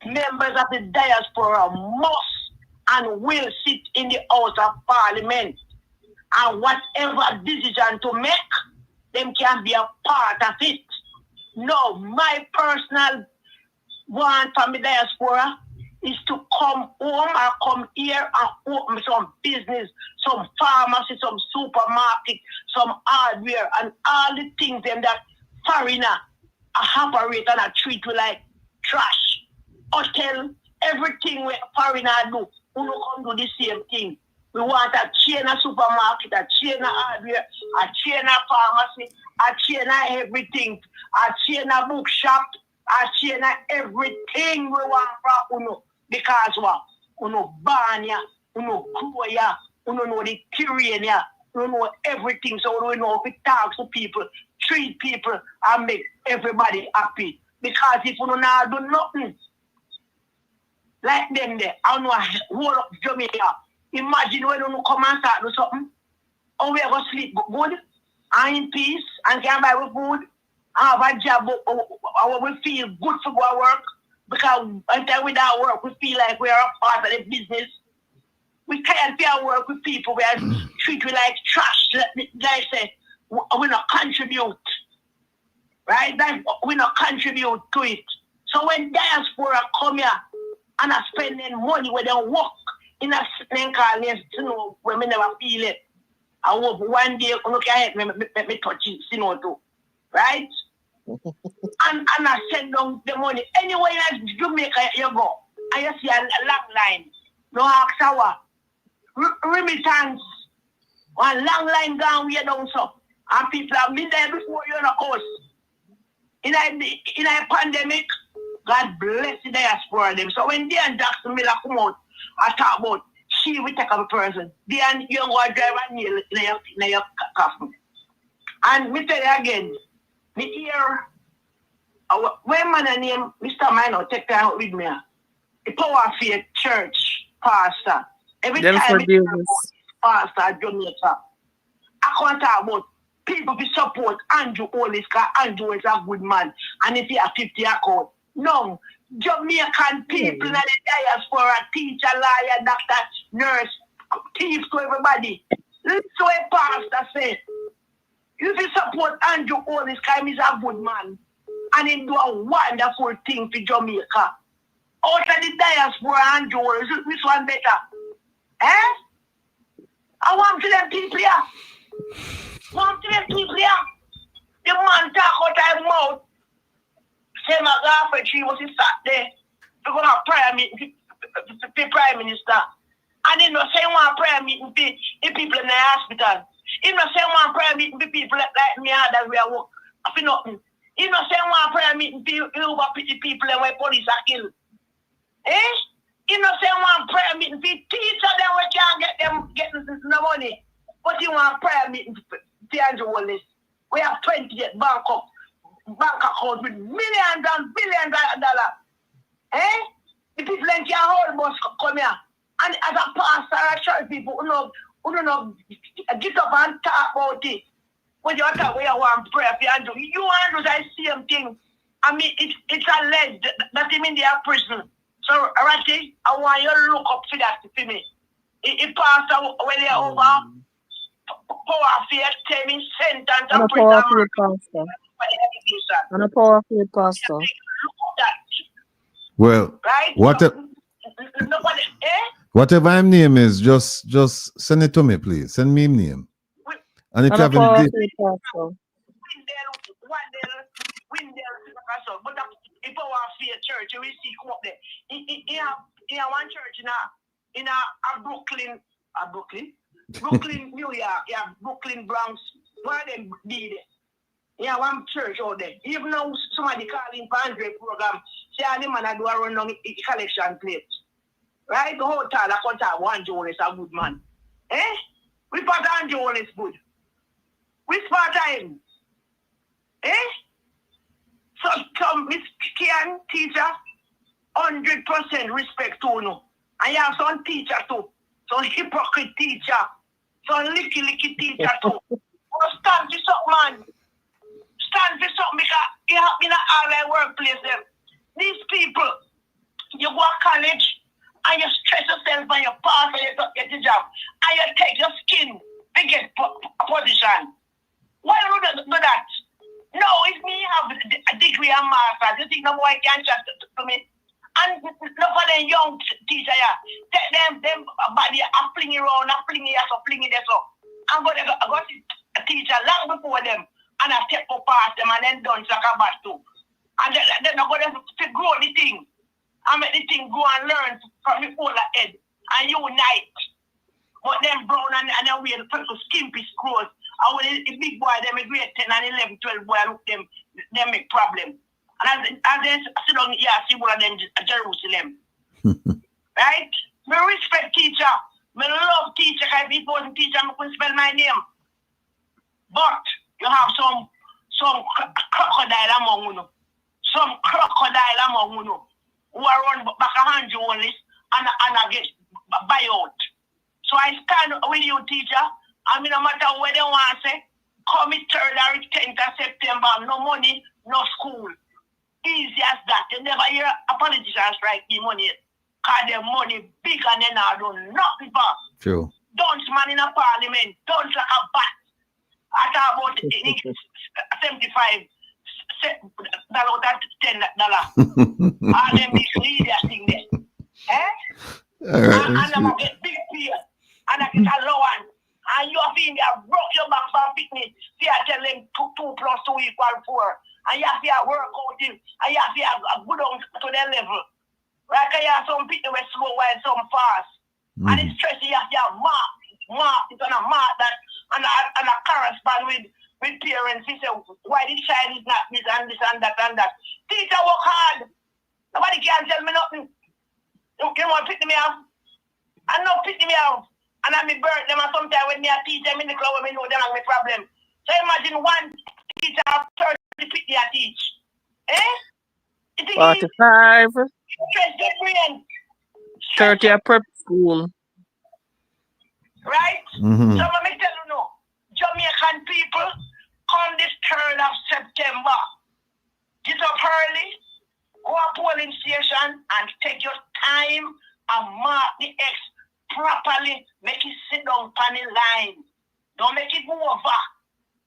Members of the diaspora must and will sit in the House of Parliament. And whatever decision to make, them can be a part of it. No, my personal want from the diaspora is to come home or come here and open some business, some pharmacy, some supermarket, some hardware, and all the things them that foreigner operate and treat you like trash. Hotel, everything where foreigner do, we don't come do the same thing. We want a chain of supermarket, a chain of hardware, a chain of pharmacy, a chain of everything, a chain of bookshop, a chain of everything we want from Uno. Because what? Uno Banya, Uno Kuya, Uno know the terrain, Uno know everything. So we know if we talk to people, treat people, and make everybody happy. Because if we don't do nothing like them there, I know whole of Jamaica. Imagine when you come and start do something, and we go sleep good, and in peace, and can buy with food, and have a job, or we feel good to go to work, because until we don't work, we feel like we are a part of the business. We can't feel work with people where treat we like trash. Like say, we not contribute, right? That we not contribute to it. So when diaspora come here and are spending money where they work, in a certain call, you know, when we never feel it. I hope one day, look at me touch it, you know, too. Right? and I send down the money. Anywhere in Jamaica you go, and you see a long line. No ask our remittance. One long line down here down so. And people have been there before you in the course. In a pandemic, God bless the diaspora them. So when they and Jackson Miller come out, I talk about she will take up a person. They and you go drive a nail in your coffin. And me tell you again, me hear when man name Mr. Minor take time out with me. The Power of Faith Church pastor. Every Them time forgive pastor at Jamaica, I can't talk about people to support Andrew Holness because Andrew is a good man. And if he has 50 account. No. Jamaican people in the diaspora, teacher, lawyer, doctor, nurse, thief to everybody. Listen to a pastor say, if you support Andrew Holness, because he's a good man, and he do a wonderful thing for Jamaica. Out of the diaspora, Andrew Holness, which one better? I want to them people here. The man talk out of his mouth. Say my girlfriend, she was sat there. We're going to have prayer meeting for the Prime Minister. And he not say one prayer meeting for the people in the hospital. He not say one prayer meeting for people like me that we are work for nothing. He not say one prayer meeting for the people and where police are killed. He not say one prayer meeting for teachers that we can't get no money. But he want prayer meeting for Andrew Holness. We have 28 bank account with millions and billions of dollars. The people in your whole bus come here. And as a pastor, I church people who don't know, get up and talk about it. When you talk where you want prayer for Andrew, you want to do the same thing. I mean, it's alleged that him in their prison. So, Ratty, I want you to look up for that for me. It pastor when they're over, Power of Faith, tell me sentence and prison. And a powerful pastor. Well, whatever his name is, just send it to me, please. Send me his name. And if you have any but the Power of Faith Church, you will see come up there. In one church in a Brooklyn, New York, Brooklyn, Bronx, where they did it. Yeah, one church out there. Even though somebody calling for Andre program, say the man I do a run on the collection plate. Right? The whole time I can't have one Joel is a good man. Which part of Joel is good? Which part of him? So some Miss Kian teacher, 100% respect to you. And you have some teacher too. Some hypocrite teacher. Some licky teacher too. But stand for something, man. Stand for something because it happen in all my workplace them. These people, you go to college and you stress yourself and you pass and you don't get the job. And you take your skin to get a position. Why would you do that? No, it's me have a degree and master's. You think no boy can chat to me? And look for the young teacher, yeah. Them body are flinging around, are flinging here, so flinging there, so. I got a teacher long before them, and I step up past them and then done like a bat too. And then I got them to grow the thing. I make the thing go and learn from the whole head and unite. But them brown and then we have to skimpy screws. And when the big boy, them a grade 10 and 11, 12 boy, look them make problem. And as they sit down here, I see one of them Jerusalem. Right? Me respect teacher. Me love teacher. If he wasn't teacher, I couldn't spell my name. But you have some crocodile among you. Some crocodile among you who are run back a hand you only and I get buyout. So I stand with you, teacher. I mean, no matter what they want to say, come 3rd or 10th of September, no money, no school. Easy as that. You never hear a politician strike the money. Because their money big and then I do nothing for. True. Don't man in a parliament. Don't like a bat. I talk about 75 out of $10. All them mislead that thing there. Eh? All right. And I'm going to get big pay. And I get allowance. And you have been there, broke your back from picnic. See, I tell them 2 + 2 = 4. And you have to work out it. And you have to go down to their level. Right? Because you have some people who are slow and some fast. And it's stressing, you have to mark. It's going to mark that. And I correspond with parents. He say, why this child is not this and this and that and that. Teacher work hard. Nobody can tell me nothing. You want to pick me off? I know pick me off. And I'm a bird them and sometimes when me a teach them in the club when me know them have a problem. So imagine one teacher have 30 people to teach. Eh? 45. Stress their brain. 30 at prep school. Right? Mm-hmm. So let me tell you now, Jamaican people, come this 3rd of September, get up early, go to polling station and take your time and mark the X properly. Make it sit down on the line. Don't make it move over.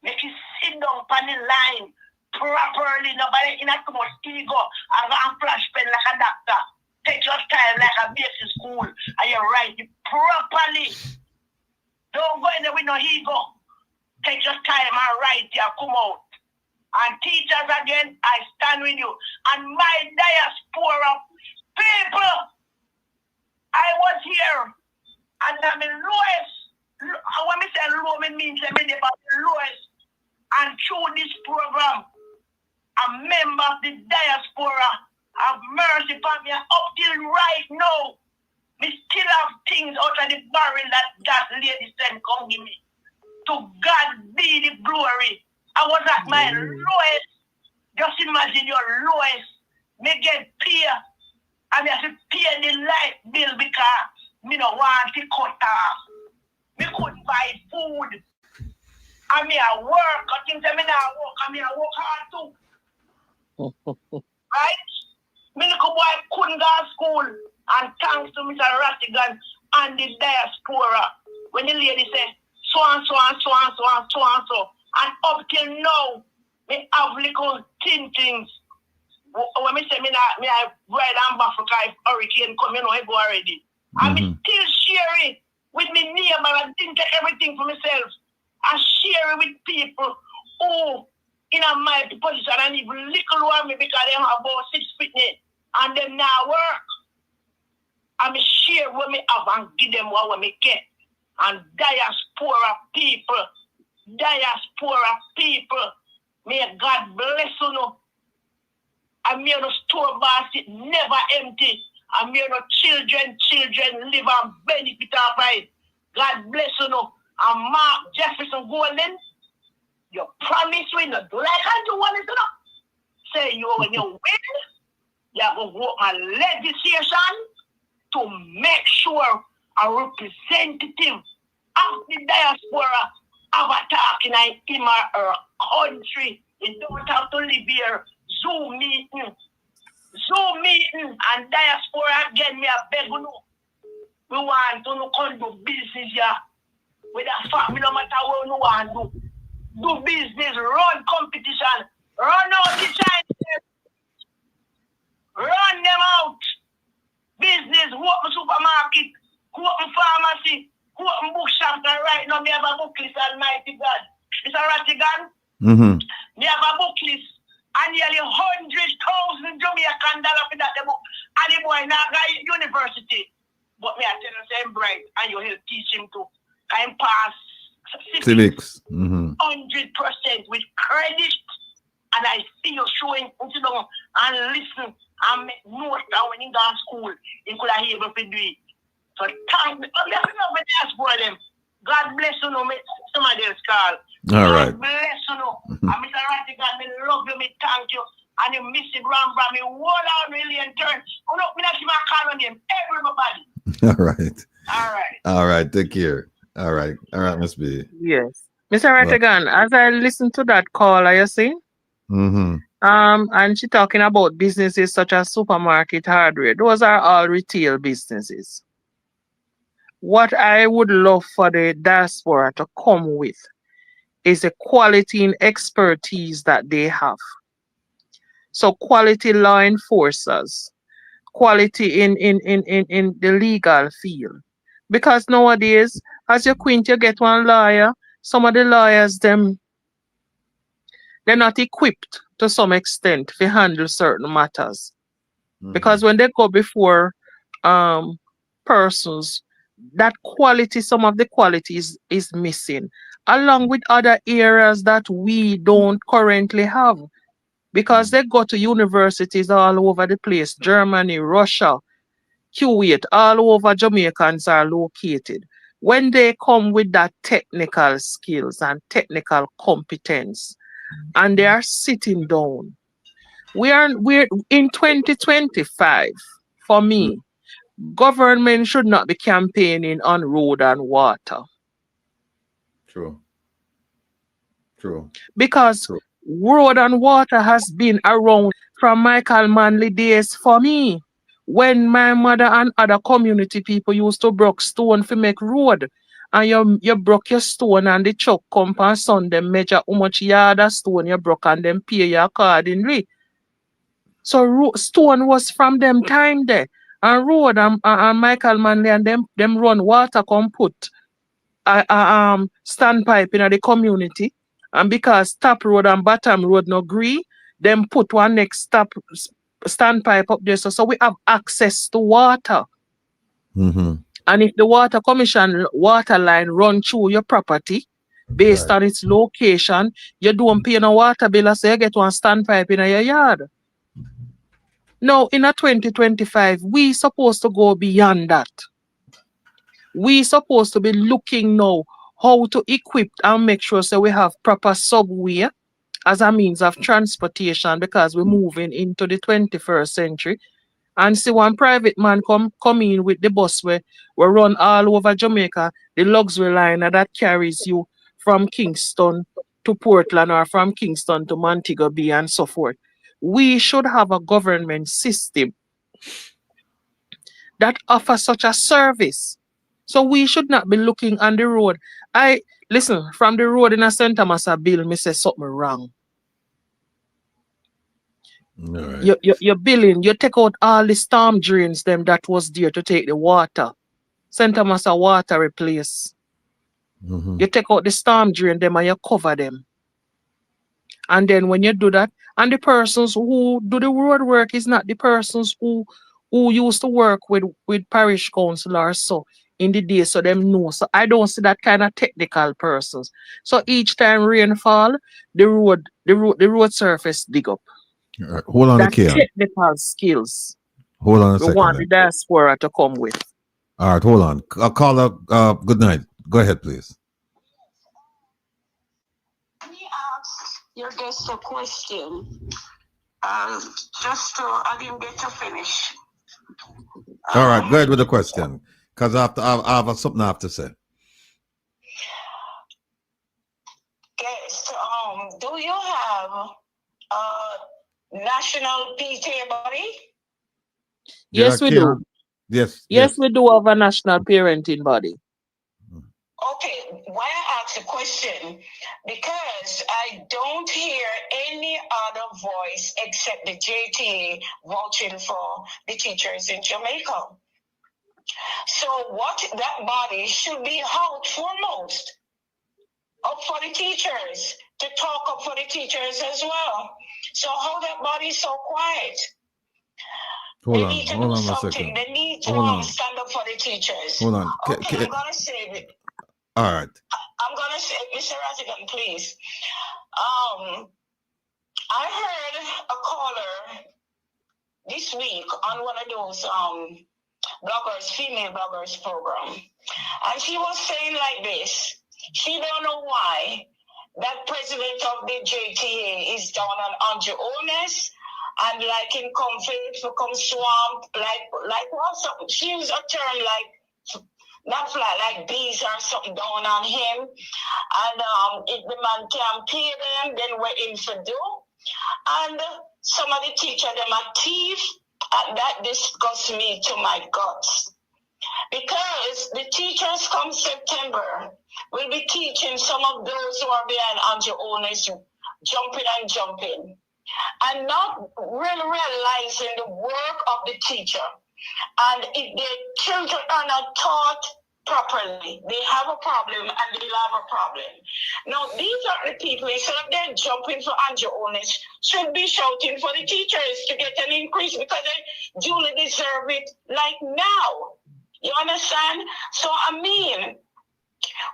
Make it sit down on the line properly. Nobody in a too much ego and flash pen like a doctor. Take your time like a basic school and you write it properly. Don't go in there with no ego. Take your time and write it and come out. And teachers again, I stand with you. And my diaspora people, I was here. And I'm the lowest. When I say low, it means I'm the lowest. And through this program, a member of the diaspora have mercy upon me. Up till right now, we still have things out of the barrel that lady said, come give me. To God be the glory. I was at my lowest. Just imagine your lowest. Me get pay. And I have to pay the light bill because me no want to cut off. Me couldn't buy food. And me I work. I think me not work. And me I work hard too. Right? Me little boy couldn't go to school. And thanks to Mr. Rattigan and the diaspora. When the lady say, so and so and so and so and so and so. And up till now, me have little thin things. When me say me I ride on Africa if hurricane come, you know, I go already. I'm still sharing with my neighbor. I didn't take everything for myself. I share it with people who in my position and even little one me because they have about 6 feet and them now work. I share what me have and give them what me get. And diaspora people, may God bless you. And may no store basket never empty. And may no children live and benefit of it. God bless you. And Mark Jefferson Golden, you promise we not do like I do one, you know. say when you win, you have to vote my legislation to make sure a representative of the diaspora have a talk in him or her country. You don't have to live here. Zoom meeting, and diaspora again. Me a beg you. We want to come do business here. With a family, no matter what you want to do business, run competition, run out the Chinese, run them out. Business, open supermarket, open pharmacy, open bookshop. And right now, me have a book list, Almighty God. Mr. Rattigan, me have a book list, and nearly 100,000 Jamaican dollars for that book. And the boy now got university. But me I tell you, same bright, and you help teach him to pass civics. 100% with credit. And I see you showing and listen and make notes that when he got school, he could have able to do it. So thank me. Them. God bless you, somebody else call. All right. God bless you. And Mr. Rattigan, me love you, me thank you. And you miss it, Rambra, me wall out really and turn. Oh no, me not see my call on him. Everybody. All right. All right. All right. Take care. All right. All right, Miss B. Yes. Mr. Rattigan, as I listen to that caller, you see? And she talking about businesses such as supermarket, hardware. Those are all retail businesses. What I would love for the diaspora to come with is the quality and expertise that they have. So quality law enforcers, quality in the legal field. Because nowadays, as you quint, you get one lawyer, some of the lawyers, they're not equipped to some extent to handle certain matters. Because when they go before persons, that quality, some of the qualities is missing, along with other areas that we don't currently have. Because they go to universities all over the place, Germany, Russia, Kuwait, all over Jamaicans are located. When they come with that technical skills and technical competence, and they are sitting down, we're in 2025. For me, government should not be campaigning on road and water. True. Because road and water has been around from Michael Manley days for me. When my mother and other community people used to broke stone to make road, and you broke your stone and the truck come and son them measure how much yard of stone you broke and them pay you accordingly. So stone was from them time there. And road and Michael Manley and them run water come put standpipe in the community. And because top road and bottom road no agree, them put one next standpipe up there. So we have access to water. And if the water commission water line run through your property based on its location, you don't pay no water bill, so you get one standpipe in your yard. Now, in a 2025, we supposed to go beyond that. We supposed to be looking now how to equip and make sure so we have proper subway as a means of transportation, because we're moving into the 21st century. And see one private man come in with the bus where we run all over Jamaica, the luxury liner that carries you from Kingston to Portland or from Kingston to Montego Bay and so forth. We should have a government system that offers such a service. So we should not be looking on the road. Listen, from the road in a St. Thomas bill, me say something wrong. Right. You're billing, you take out all the storm drains them that was there to take the water. St. Thomas water replace. You take out the storm drain them and you cover them. And then when you do that, and the persons who do the road work is not the persons who used to work with parish council or so in the day, so them know. So I don't see that kind of technical persons. So each time rainfall, the road surface dig up. Right. Hold on, That's Keon. technical skills. Hold on a second. We want the diaspora to come with. All right, hold on. I'll call up. Good night. Go ahead, please. Let me ask your guest a question. I didn't get to finish. All right, go ahead with the question, because I have something I have to say. Yes. Do you have a national PTA body? Yes, we do. Yes. Yes, we do have a national parenting body. Okay, why I ask the question? Because I don't hear any other voice except the JTA vouching for the teachers in Jamaica. So what that body should be out foremost, up for the teachers, to talk up for the teachers as well. So how that body is so quiet? Hold on a second. They need to stand up for the teachers. Hold on. Okay, I'm gonna save it. All right. I'm gonna say, Mr. Rattigan, please. I heard a caller this week on one of those bloggers, female bloggers program, and she was saying like this: she don't know why that president of the JTA is down on Andrew Holness, and like him come faithful, come swamp, like what? Something. She used a term like not fly, like bees or something down on him. And if the man can't pay them, then we're in for do. And some of the teachers, them are thief, and that disgusts me to my guts. Because the teachers come September will be teaching some of those who are behind Andrew Holness jumping, and not really realizing the work of the teacher. And if their children are not taught properly, they have a problem, and they'll have a problem. Now, these are the people, instead of them jumping for Andrew Holness, should be shouting for the teachers to get an increase, because they duly deserve it like now. You understand? So, I mean,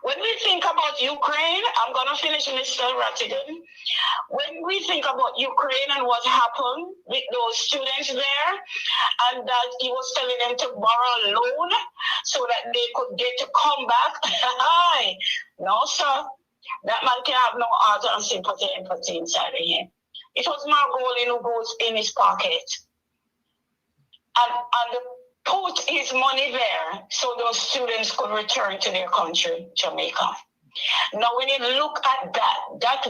when we think about Ukraine, I'm going to finish, Mr. Rattigan. When we think about Ukraine and what happened with those students there, and that he was telling them to borrow a loan so that they could get to come back, no, sir. That man can have no heart and sympathy and empathy inside of him. It was Margolin who goes in his pocket and put his money there so those students could return to their country, Jamaica. Now, when you look at that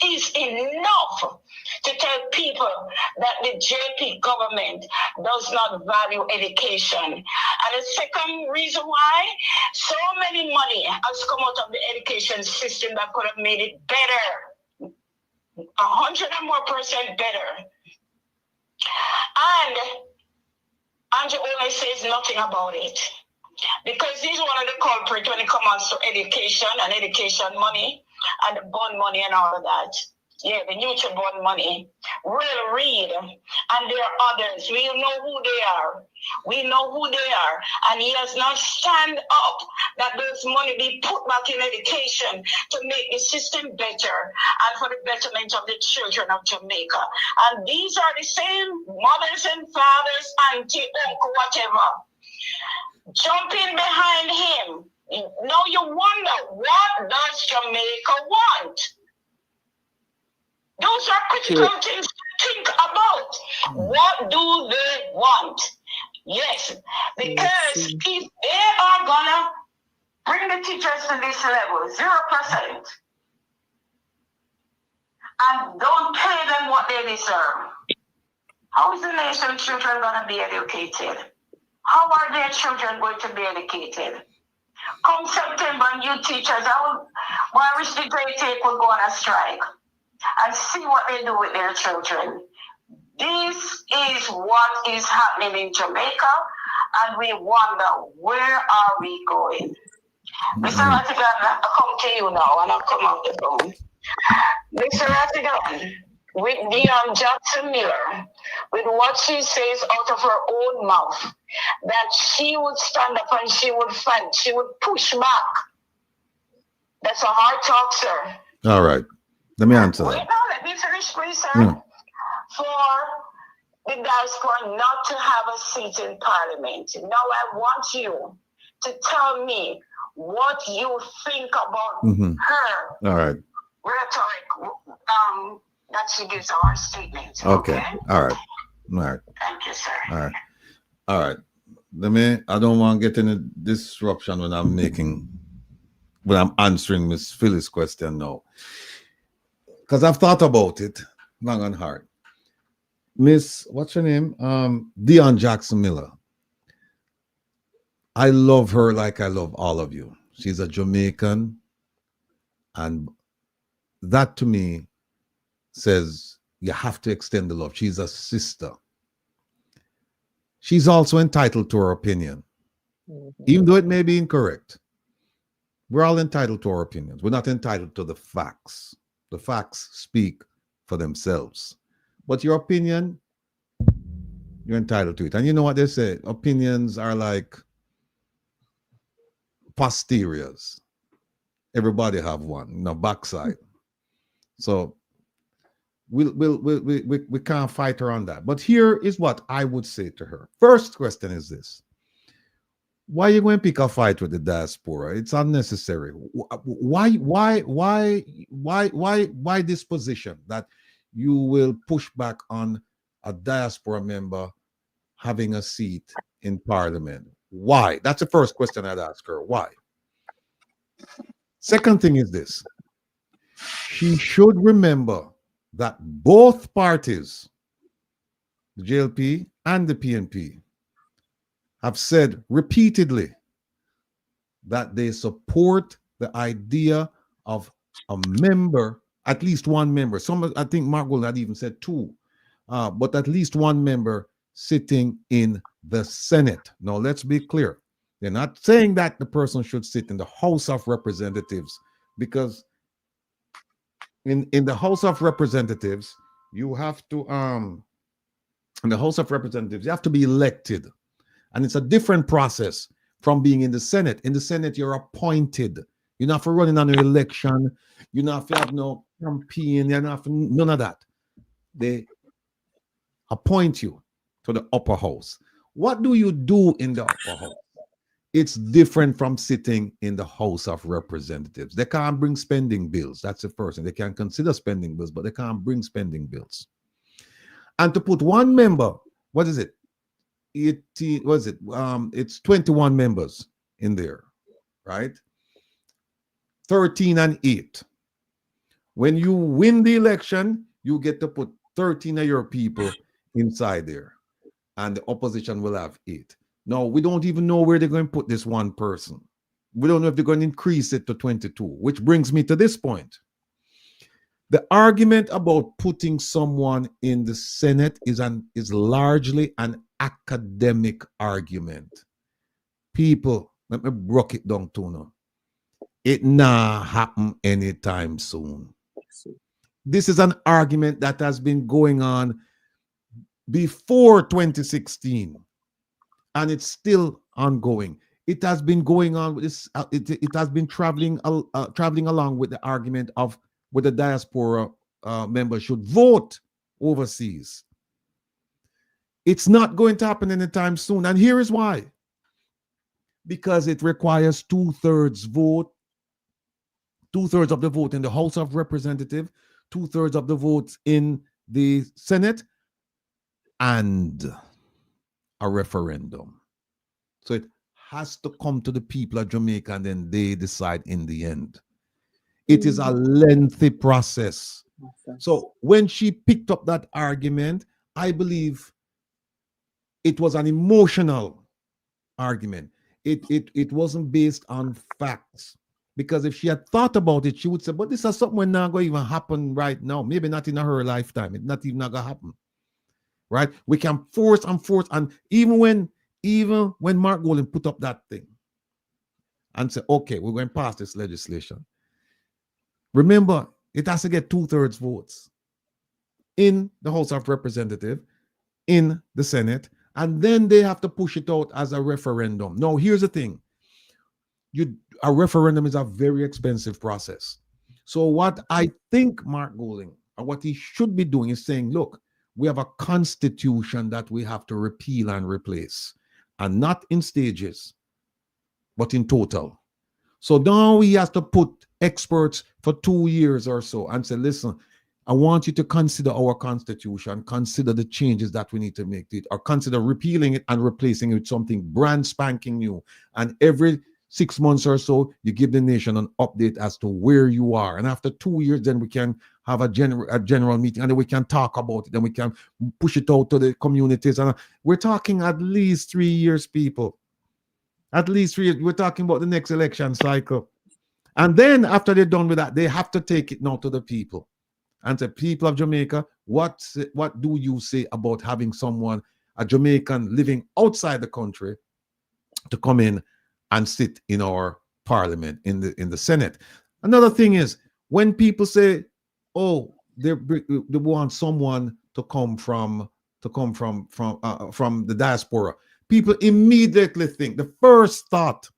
is enough to tell people that the JP government does not value education. And the second reason why, so many money has come out of the education system that could have made it better, 100% better. And Andrew Holness says nothing about it. Because he's one of the culprits when it comes to education and education money and the bond money and all of that. Yeah, the neutral bond money. Will Reed and there are others. We know who they are. We know who they are. And he does not stand up that those money be put back in education to make the system better and for the betterment of the children of Jamaica. And these are the same mothers and fathers, auntie, uncle, whatever, jumping behind him. Now you wonder, what does Jamaica want? Those are critical things to think about. What do they want? Yes, because if they are gonna bring the teachers to this level, 0%, and don't pay them what they deserve, how is the nation's children gonna be educated? How are their children going to be educated? Come September, you teachers, I wish the JTA could go on a strike and see what they do with their children. This is what is happening in Jamaica, and we wonder, where are we going? Mr. Rattigan, I'll come to you now, and I'll come off the phone. Mr. Rattigan, with Dion Jackson Miller, with what she says out of her own mouth, that she would stand up and she would fight, she would push back. That's a hard talk, sir. All right. Let me answer that. Wait, now, let me finish, please, sir. For the diaspora not to have a seat in Parliament. Now I want you to tell me what you think about her All right. rhetoric, That she gives our statement. Okay. All right. All right. Thank you, sir. All right. All right. I don't want to get any disruption when I'm answering Miss Phyllis' question now. Because I've thought about it long and hard. Miss, what's her name? Dion Jackson Miller. I love her like I love all of you. She's a Jamaican. And that to me says you have to extend the love. She's a sister. She's also entitled to her opinion, even though it may be incorrect. We're all entitled to our opinions. We're not entitled to the facts. The facts speak for themselves. But your opinion, you're entitled to it. And you know what they say? Opinions are like posteriors. Everybody have one, backside. So we can't fight her on that. But here is what I would say to her. First question is this. Why are you going to pick a fight with the diaspora? It's unnecessary. Why this position that you will push back on a diaspora member having a seat in parliament? Why? That's the first question I'd ask her. Why? Second thing is this. She should remember that both parties, the JLP and the PNP, have said repeatedly that they support the idea of a member, at least one member. I think Mark Gold had even said two, but at least one member sitting in the Senate. Now, let's be clear. They're not saying that the person should sit in the House of Representatives, because in the House of Representatives, you have to, in the House of Representatives, you have to be elected. And it's a different process from being in the Senate. In the Senate, you're appointed. You're not for running on an election. You're not for have no campaign. You're not for none of that. They appoint you to the upper house. What do you do in the upper house? It's different from sitting in the House of Representatives. They can't bring spending bills. That's the first thing. They can consider spending bills, but they can't bring spending bills. And to put one member, what is it? It's 21 members in there, right? 13 and 8. When you win the election, you get to put 13 of your people inside there, and the opposition will have 8. Now, we don't even know where they're going to put this one person. We don't know if they're going to increase it to 22, which brings me to this point. The argument about putting someone in the Senate is largely an academic argument. People, let me broke it down to now. It nah happen anytime soon. This is an argument that has been going on before 2016, and it's still ongoing. It has been going on with this. It has been traveling along with the argument of whether diaspora members should vote overseas. It's not going to happen anytime soon. And here is why. Because it requires 2/3 vote, 2/3 of the vote in the House of Representatives, 2/3 of the votes in the Senate, and a referendum. So it has to come to the people of Jamaica, and then they decide in the end. It is a lengthy process. So when she picked up that argument, I believe it was an emotional argument. It wasn't based on facts. Because if she had thought about it, she would say, but this is something not going to even happen right now. Maybe not in her lifetime. It's not even going to happen. Right? We can force, and even when Mark Golden put up that thing and said, okay, we're going to pass this legislation. Remember, it has to get 2/3 votes in the House of Representatives, in the Senate, and then they have to push it out as a referendum. Now, here's the thing. A referendum is a very expensive process. So what I think Mark Golding, and what he should be doing, is saying, look, we have a constitution that we have to repeal and replace, and not in stages, but in total. So now he has to put experts for 2 years or so and say, listen, I want you to consider our constitution, consider the changes that we need to make to it, or consider repealing it and replacing it with something brand spanking new. And every 6 months or so, you give the nation an update as to where you are. And after 2 years, then we can have a general meeting, and then we can talk about it, then we can push it out to the communities. And we're talking at least 3 years, people. At least 3 years. We're talking about the next election cycle. And then after they're done with that, they have to take it now to the people. And the people of Jamaica, what do you say about having someone, a Jamaican living outside the country, to come in and sit in our parliament, in the Senate? Another thing is, when people say, "Oh, they want someone to come from the diaspora," people immediately think, the first thought,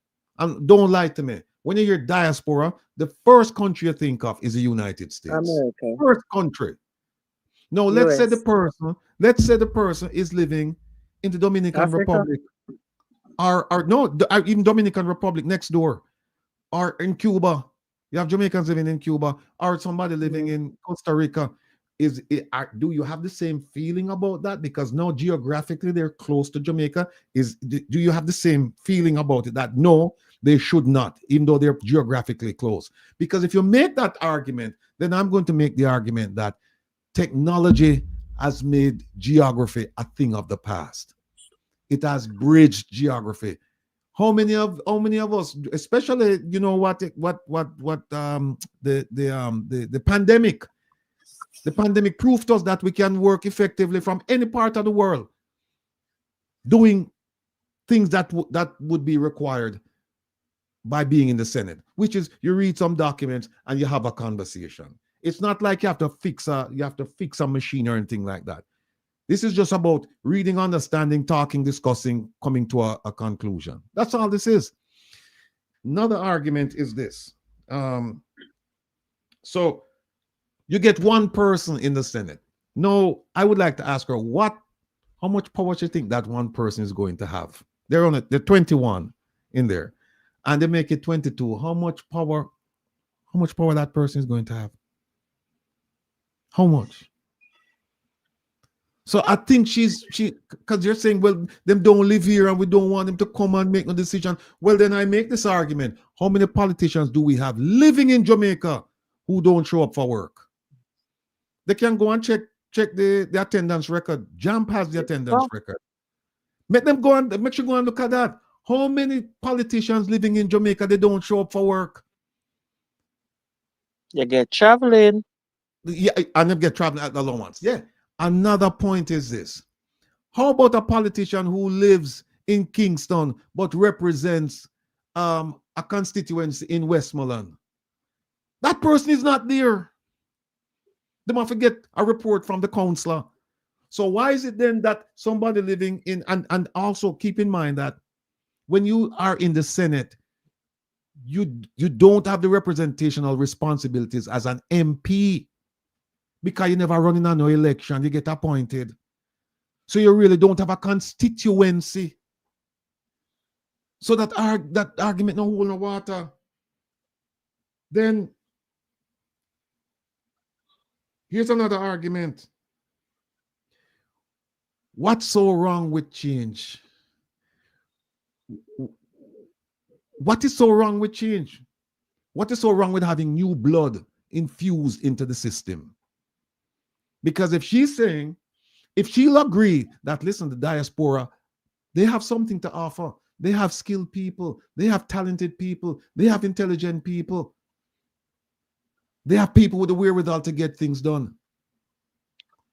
and don't lie to me, when you hear diaspora, the first country you think of is the United States. America. First country. No, let's say the person is living in the Dominican Africa. Republic, or even Dominican Republic next door, or in Cuba. You have Jamaicans living in Cuba, or somebody living in Costa Rica. Do you have the same feeling about that? Because now geographically they're close to Jamaica. Do you have the same feeling about it, that no, they should not, even though they're geographically close? Because if you make that argument, then I'm going to make the argument that technology has made geography a thing of the past. It has bridged geography. How many of us, especially, you know what the pandemic. The pandemic proved us that we can work effectively from any part of the world, doing things that would be required by being in the Senate, which is you read some documents and you have a conversation. It's not like you have to fix a machine or anything like that. This is just about reading, understanding, talking, discussing, coming to a conclusion. That's all this is. Another argument is this. So you get one person in the Senate. No, I would like to ask her, how much power do you think that one person is going to have? They're 21 in there, and they make it 22. How much power that person is going to have? How much? So I think because you're saying, well, them don't live here and we don't want them to come and make no decision. Well, then I make this argument. How many politicians do we have living in Jamaica who don't show up for work? They can go and check the attendance record. JAMP has the attendance record. Make sure go and look at that. How many politicians living in Jamaica, they don't show up for work? You get traveling. Yeah, and they get traveling at the allowance. Yeah. Another point is this. How about a politician who lives in Kingston but represents a constituency in Westmoreland? That person is not there. They must get a report from the councillor. So why is it then that somebody living in, and also keep in mind that when you are in the Senate, you don't have the representational responsibilities as an MP, because you never run in no election, you get appointed. So you really don't have a constituency. So that argument no hold no water. Then here's another argument. What's so wrong with change? What is so wrong with change? What is so wrong with having new blood infused into the system? Because if she'll agree that, listen, the diaspora, they have something to offer. They have skilled people. They have talented people. They have intelligent people. They have people with the wherewithal to get things done.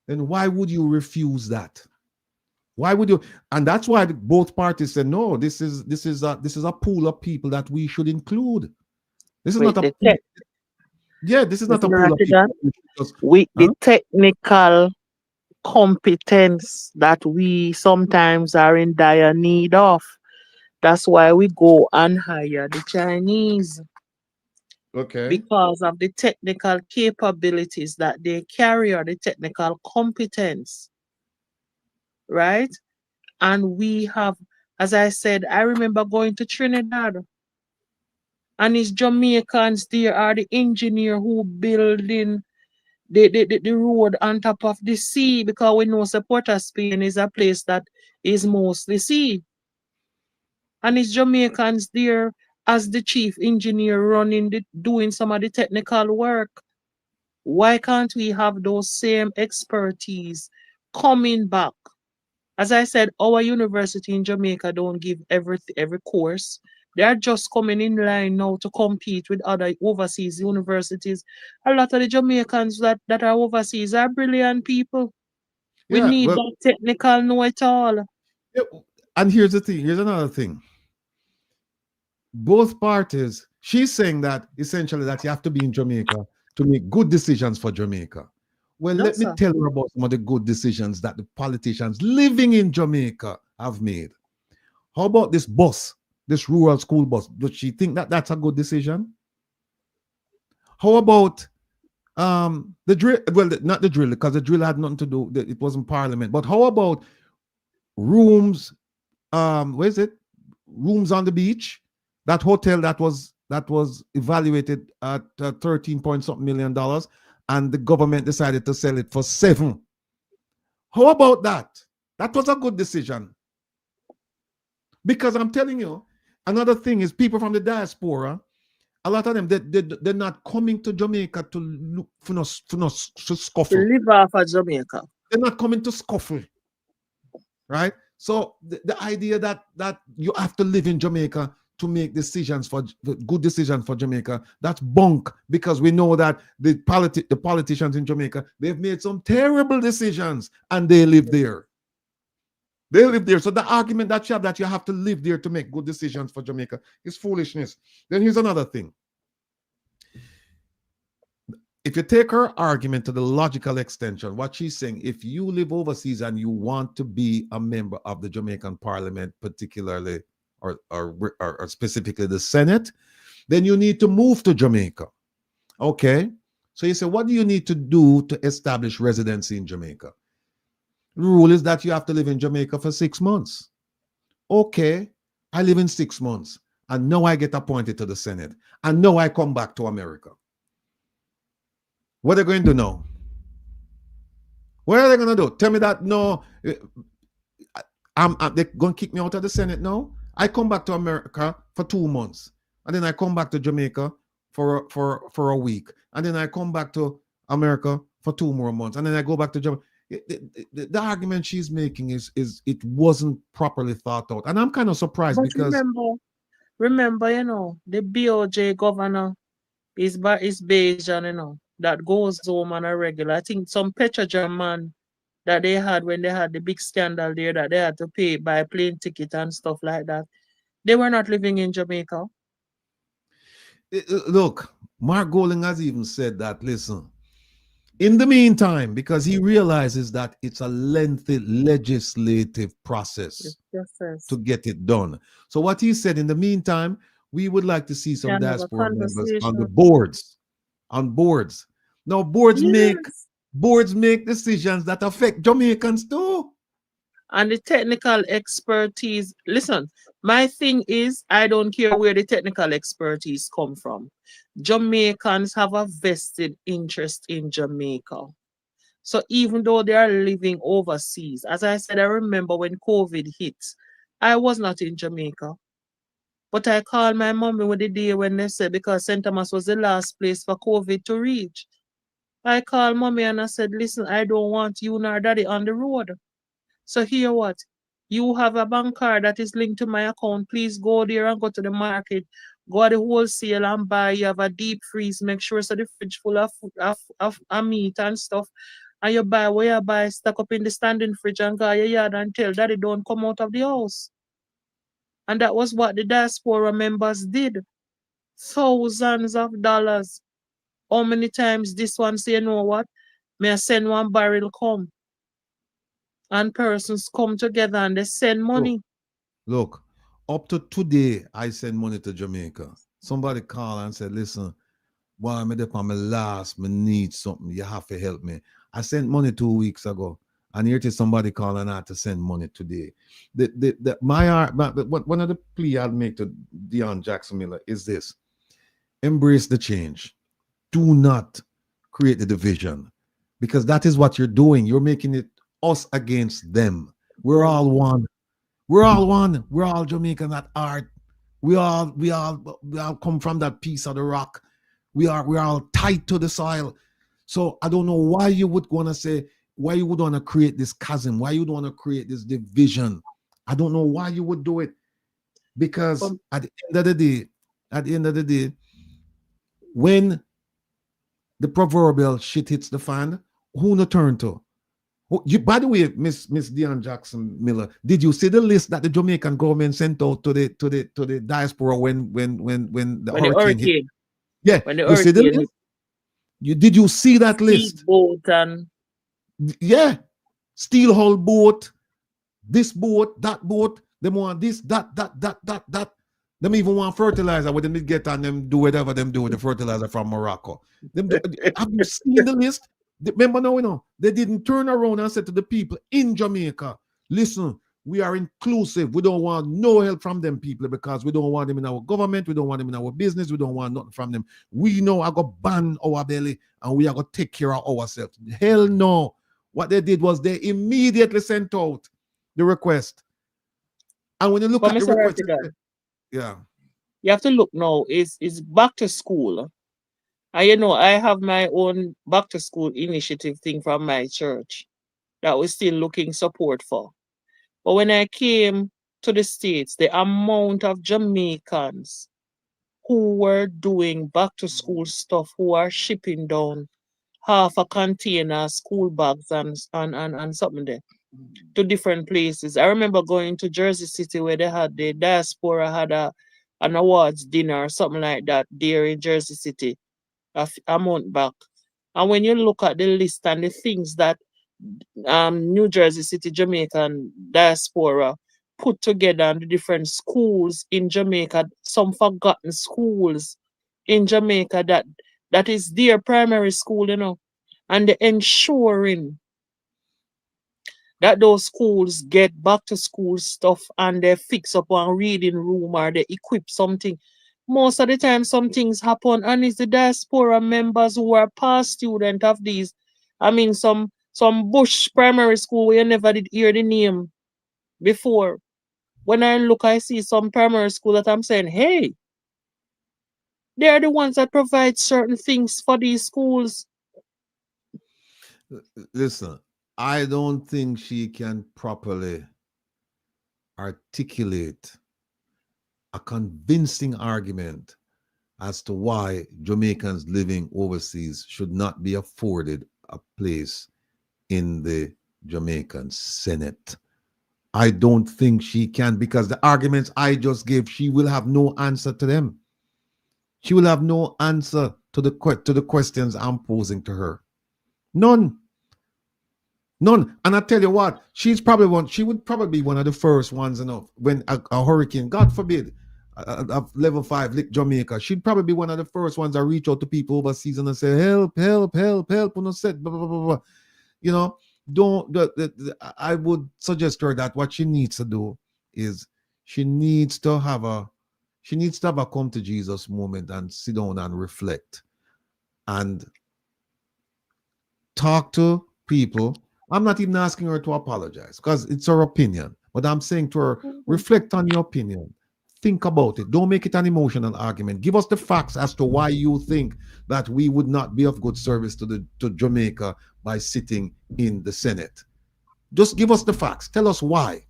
Then why would you refuse that? Why would you? And that's why both parties said, no, this is a pool of people that we should include. This is not a pool. Yeah, this is not a pool of people. With the technical competence that we sometimes are in dire need of. That's why we go and hire the Chinese. Okay. Because of the technical capabilities that they carry, or the technical competence. Right? And we have, as I said, I remember going to Trinidad. And it's Jamaicans there are the engineer who building the road on top of the sea, because we know Port of Spain is a place that is mostly sea. And it's Jamaicans there as the chief engineer doing some of the technical work. Why can't we have those same expertise coming back? As I said, our university in Jamaica don't give every course. They are just coming in line now to compete with other overseas universities. A lot of the Jamaicans that are overseas are brilliant people. We Yeah, need well, that technical know-it-all. yeah, and here's the thing. Here's another thing. Both parties, she's saying that essentially that you have to be in Jamaica to make good decisions for Jamaica. Well, No, let me sir. tell her about some of the good decisions that the politicians living in Jamaica have made. How about this bus, this rural school bus? Does she think that that's a good decision? How about the drill? Well, not the drill, because the drill had nothing to do. It wasn't Parliament. But how about rooms? Where is it? Rooms on the beach. That hotel that was evaluated at 13 point something $million, and the government decided to sell it for $7 million. How about that? That was a good decision. Because I'm telling you, another thing is people from the diaspora, a lot of them, they're not coming to Jamaica to look for scuffle. To live off of Jamaica. They're not coming to scuffle, right? So the idea that you have to live in Jamaica to make decisions for good decisions for Jamaica, that's bunk, because we know that the politicians in Jamaica, they've made some terrible decisions and they live there. They live there. So the argument that you have to live there to make good decisions for Jamaica is foolishness. Then here's another thing. If you take her argument to the logical extension, what she's saying, if you live overseas and you want to be a member of the Jamaican Parliament, particularly or specifically the Senate, then you need to move to Jamaica. Okay? So you say, what do you need to do to establish residency in Jamaica? The rule is that you have to live in Jamaica for 6 months. Okay, I live in 6 months, and now I get appointed to the Senate, and now I come back to America. What are they going to do now? What are they going to do? Tell me that no, they're going to kick me out of the Senate now? I come back to America for 2 months, and then I come back to Jamaica for a week, and then I come back to America for 2 more months, and then I go back to Jamaica. The argument she's making is it wasn't properly thought out, and I'm kind of surprised, But because remember, the BOJ governor is Bajan, that goes home on a regular. I think some Petrojan man that they had when they had the big scandal there, that they had to pay by plane ticket and stuff like that. They were not living in Jamaica. Look, Mark Golding has even said that, listen, in the meantime, because he realizes that it's a lengthy legislative process to get it done. So what he said, in the meantime, we would like to see some diaspora members on the boards. Now, boards make decisions that affect Jamaicans too. And the technical expertise, listen, my thing is, I don't care where the technical expertise come from. Jamaicans have a vested interest in Jamaica. So even though they are living overseas, as I said, I remember when COVID hit, I was not in Jamaica. But I called my mommy with the day when they said, because St. Thomas was the last place for COVID to reach. I called mommy and I said, listen, I don't want you nor daddy on the road. So here what? You have a bank card that is linked to my account. Please go there and go to the market. Go to the wholesale and buy. You have a deep freeze. Make sure so the fridge full of meat and stuff. And you buy where you buy, stuck up in the standing fridge and go your yard and tell daddy don't come out of the house. And that was what the diaspora members did. Thousands of dollars. How many times this one say, you know what? May I send one barrel come? And persons come together and they send money. Look, up to today, I send money to Jamaica. Somebody called and said, listen, while I'm there on my last, I need something. You have to help me. I sent money 2 weeks ago. And here it is somebody calling and I had to send money today. One of the plea I'll make to Dion Jackson Miller is this. Embrace the change. Do not create the division. because that is what you're doing. You're making it us against them. We're all one. We're all one. We're all Jamaican at heart. We all come from that piece of the rock. We're all tied to the soil. So I don't know why you would want to say, why you would want to create this chasm, why you would want to create this division. I don't know why you would do it. Because at the end of the day, when the proverbial shit hits the fan, who no turn to? By the way, Miss Dion Jackson Miller, did you see the list that the Jamaican government sent out to the diaspora when the hurricane hit? Yeah, When the you see the hurricane list? Did you see that list? boat and Yeah, steel hull boat, this boat, that boat. Them want this, that. Them even want fertilizer. What them get and them do whatever them do with the fertilizer from Morocco. Have you seen the list? Remember now, they didn't turn around and say to the people in Jamaica, listen, we are inclusive. We don't want no help from them people because we don't want them in our government. We don't want them in our business. We don't want nothing from them. We know I got ban our belly and we are going to take care of ourselves. Hell no. What they did was they immediately sent out the request. And when you look at the request, yeah, you have to look now. It's back to school. And I have my own back to school initiative thing from my church that we're still looking support for. But when I came to the States, the amount of Jamaicans who were doing back to school stuff, who are shipping down half a container, school bags and something there to different places. I remember going to Jersey City where they had the Diaspora had an awards dinner or something like that there in Jersey City a month back. And when you look at the list and the things that New Jersey City Jamaican Diaspora put together and the different schools in Jamaica, some forgotten schools in Jamaica that is their primary school, and the ensuring that those schools get back to school stuff and they fix up one reading room or they equip something. Most of the time, some things happen, and it's the diaspora members who are past student of these. I mean, some bush primary school where you never did hear the name before. When I look, I see some primary school that I'm saying, hey, they're the ones that provide certain things for these schools. Listen, I don't think she can properly articulate a convincing argument as to why Jamaicans living overseas should not be afforded a place in the Jamaican Senate. I don't think she can, because the arguments I just gave, she will have no answer to them. She will have no answer to the questions I'm posing to her. None. And I tell you what, she would probably be one of the first ones, when a hurricane, God forbid, of level 5 lick Jamaica, she'd probably be one of the first ones that reach out to people overseas and say, help, said, blah, blah, blah, blah. I would suggest to her that what she needs to do is she needs to have a come to Jesus moment and sit down and reflect and talk to people. I'm not even asking her to apologize because it's her opinion, but I'm saying to her, reflect on your opinion. Think about it. Don't make it an emotional argument. Give us the facts as to why you think that we would not be of good service to Jamaica by sitting in the Senate. Just give us the facts. Tell us why.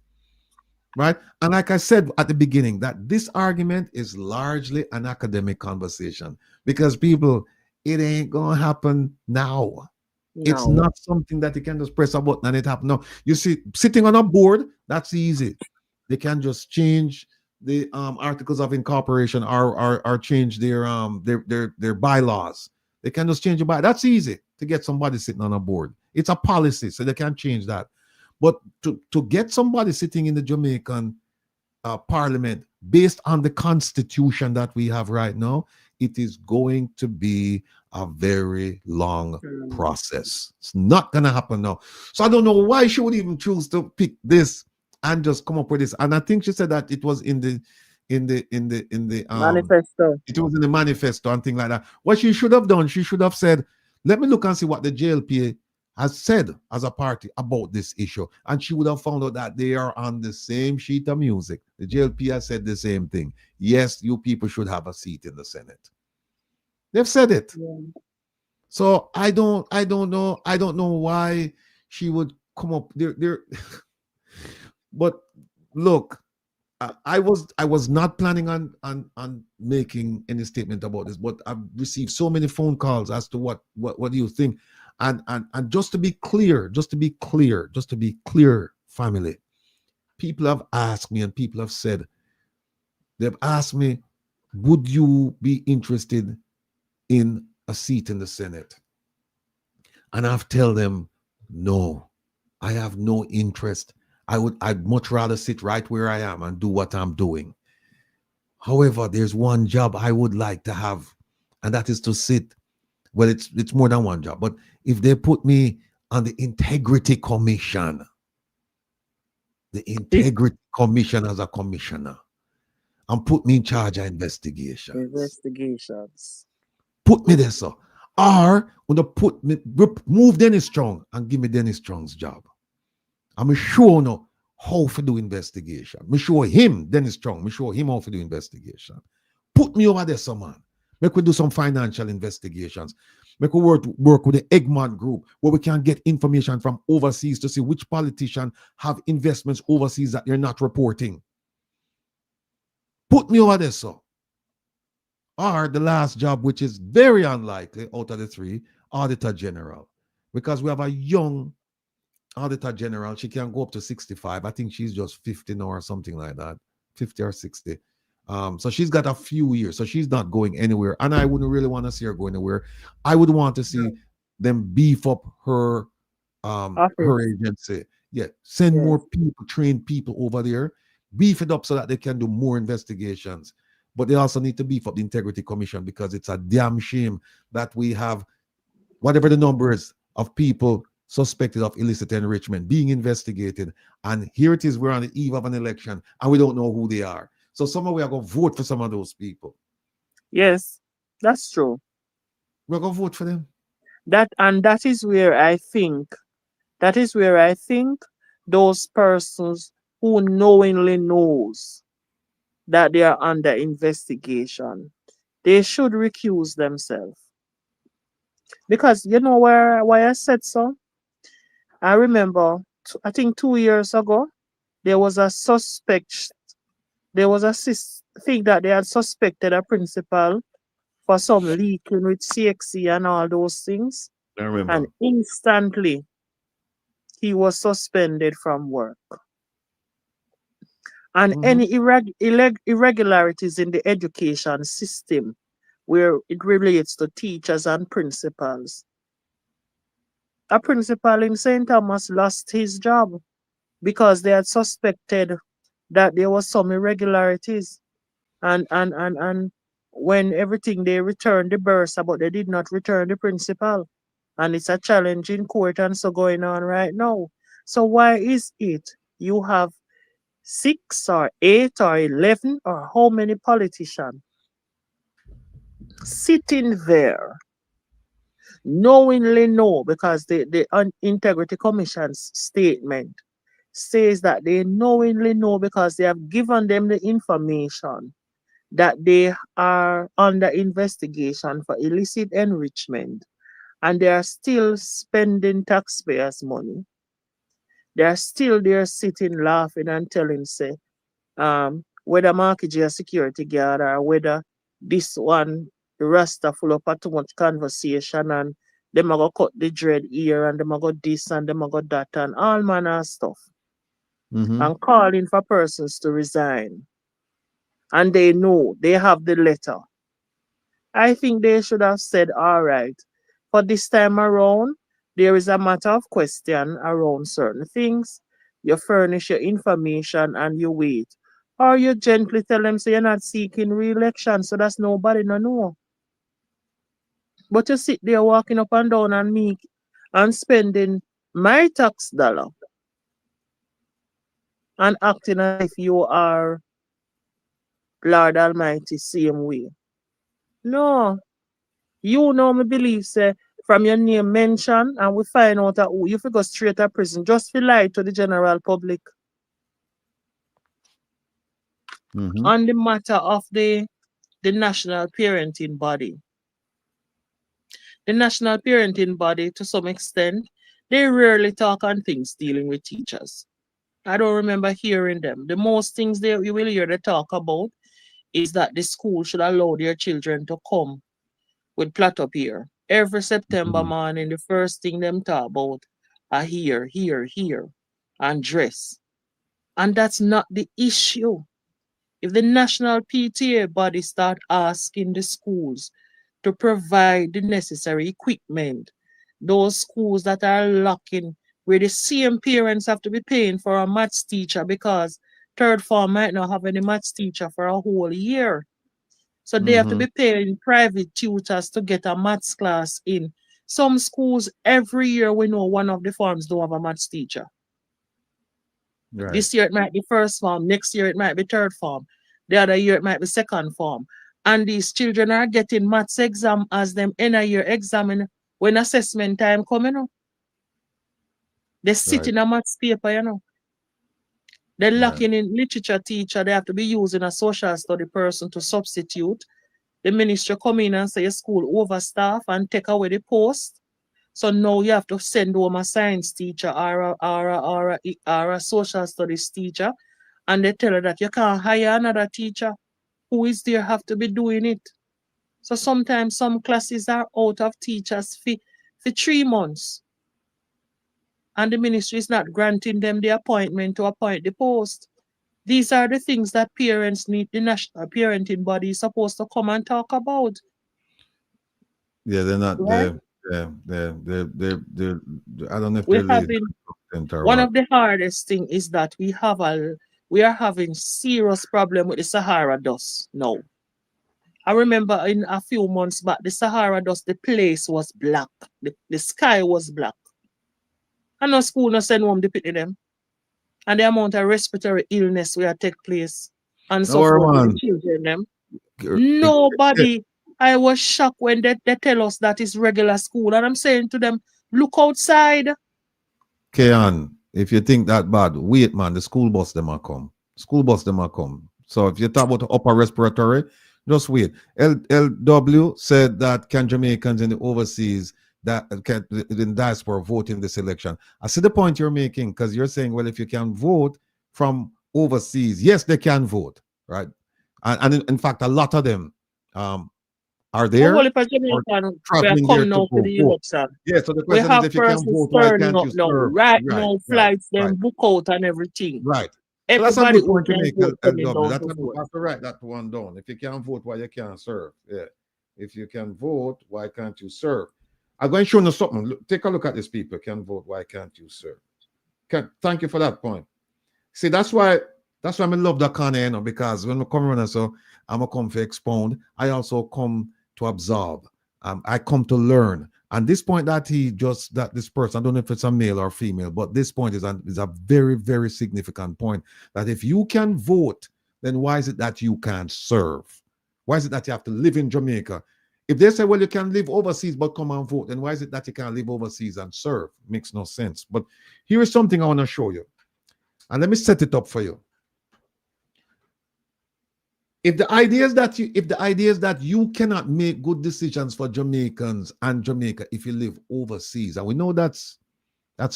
Right? And like I said at the beginning, that this argument is largely an academic conversation because people, it ain't going to happen now. No. It's not something that you can just press a button and it happens. No, you see, sitting on a board, that's easy. They can just change the articles of incorporation or change their bylaws. They can just change the bylaws. That's easy to get somebody sitting on a board. It's a policy, so they can't change that. But to get somebody sitting in the Jamaican parliament based on the constitution that we have right now, it is going to be a very long process. It's not going to happen now. So I don't know why she would even choose to pick this and just come up with this. And I think she said that it was in the manifesto. It was in the manifesto and things like that. What she should have done, she should have said, let me look and see what the JLP has said as a party about this issue, and she would have found out that they are on the same sheet of music. The JLP has said the same thing. Yes, you people should have a seat in the Senate. They've said it. Yeah. So I don't know why she would come up there. But look, I was not planning on making any statement about this, but I've received so many phone calls as to what do you think, and just to be clear, family, people have asked me and people have said, they've asked me, would you be interested in a seat in the Senate? And I've told them, no, I have no interest. I'd much rather sit right where I am and do what I'm doing. However, there's one job I would like to have, and that is to sit. Well, it's more than one job, but if they put me on the Integrity Commission, as a commissioner, and put me in charge of investigations. Put me there, sir. Or when they move Dennis Strong and give me Dennis Strong's job. I'm sure no how to do investigation. I'm sure him, Dennis Strong, I'm sure him how to do investigation. Put me over there, some man. Make we do some financial investigations. Make we work with the Eggman group where we can get information from overseas to see which politician have investments overseas that they're not reporting. Put me over there, sir. Or the last job, which is very unlikely out of the three, Auditor General. Because we have a young Auditor General, she can go up to 65. I think she's just 50 now or something like that, 50 or 60. So she's got a few years, so she's not going anywhere. And I wouldn't really want to see her go anywhere. I would want to see them beef up her agency. Yeah, send more people, train people over there, beef it up so that they can do more investigations. But they also need to beef up the Integrity Commission, because it's a damn shame that we have whatever the number is of people suspected of illicit enrichment being investigated, and here it is, we're on the eve of an election and we don't know who they are. So somehow we are going to vote for some of those people. Yes, that's true. We're going to vote for them. That is where I think those persons who knowingly knows that they are under investigation, they should recuse themselves. Because you know why I said so? I remember, I think 2 years ago, there was a thing that they had suspected a principal for some leaking with CXC and all those things. I remember. And instantly, he was suspended from work. And any irregularities in the education system where it relates to teachers and principals, a principal in St. Thomas lost his job because they had suspected that there was some irregularities. And when everything, they returned the bursa, but they did not return the principal. And it's a challenge in court and so going on right now. So why is it you have 6 or 8 or 11 or how many politicians sitting there knowingly know, because the Integrity Commission's statement says that they knowingly know because they have given them the information that they are under investigation for illicit enrichment, and they are still spending taxpayers' money. They are still there sitting laughing and telling, say, whether Marky a security guard or whether this one, the Rasta full up of too much conversation, and them are going to cut the dread here, and them are going to this, and them are going to that, and all manner of stuff. And calling for persons to resign. And they know, they have the letter. I think they should have said, all right, for this time around, there is a matter of question around certain things. You furnish your information and you wait. Or you gently tell them, so you're not seeking re-election, so that's nobody no know. But you sit there walking up and down and spending my tax dollar and acting as if you are Lord Almighty same way. No. You know me believe, say, from your name mention, and we find out that you go straight to prison just for lie to the general public. On the matter of the national parenting body. The national parenting body, to some extent, they rarely talk on things dealing with teachers. I don't remember hearing them. The most things you will hear they talk about is that the school should allow their children to come with plait up here. Every September morning, the first thing them talk about are here, and dress. And that's not the issue. If the national PTA body start asking the schools to provide the necessary equipment, those schools that are lacking, where the same parents have to be paying for a maths teacher because third form might not have any maths teacher for a whole year. So they have to be paying private tutors to get a maths class in. Some schools, every year we know one of the forms don't have a maths teacher. Right. This year it might be first form, next year it might be third form, the other year it might be second form. And these children are getting maths exam as them end of year examine when assessment time coming up. They sit in a maths paper, you know. They're lacking in literature teacher. They have to be using a social study person to substitute. The ministry come in and say your school overstaff and take away the post. So now you have to send home a science teacher or a social studies teacher, and they tell her that you can't hire another teacher. Who is there have to be doing it? So sometimes some classes are out of teachers for 3 months. And the ministry is not granting them the appointment to appoint the post. These are the things that parents need, the national parenting body is supposed to come and talk about. Yeah, they're not. Right? They're I don't know if We're they're having one of the hardest thing is that we are having serious problem with the Sahara dust now. I remember in a few months back, the Sahara dust, the place was black. The sky was black. And no school no send home the pity them. And the amount of respiratory illness will take place and so forth with the children them. Nobody. I was shocked when they tell us that it's regular school. And I'm saying to them, look outside. Kean, if you think that bad, wait, man, the school bus them are come. School bus them are come. So if you talk about upper respiratory, just wait. LW said that can Jamaicans in the overseas that can in diaspora vote in this election? I see the point you're making, because you're saying, well, if you can vote from overseas, yes, they can vote, right? And in fact, a lot of them are there. Well, if a Jamaican traveling come there now to the election. Yeah, so the We question have is, if you can persons vote, why turning can't up you now. serve? Right now, flights them book out and everything. Right. So that's a Everybody good who point to can make, vote coming LW. down That's to vote. have to write that one down. If you can't vote, why you can't serve? Yeah. If you can vote, why can't you serve? I'm going to show you something. Look, take a look at this. People can vote, why can't you serve? Thank you for that point. See, that's why I love that kind of, you know, because when I come around, so I'm gonna come to expound. I also come to absorb. I come to learn. And this point that this person, I don't know if it's a male or female, but this point is a very, very significant point, that if you can vote, then why is it that you can't serve? Why is it that you have to live in Jamaica? If they say, well, you can live overseas but come and vote, then why is it that you can't live overseas and serve? Makes no sense. But here is something I want to show you. And let me set it up for you. If the idea is that you cannot make good decisions for Jamaicans and Jamaica if you live overseas, and we know that's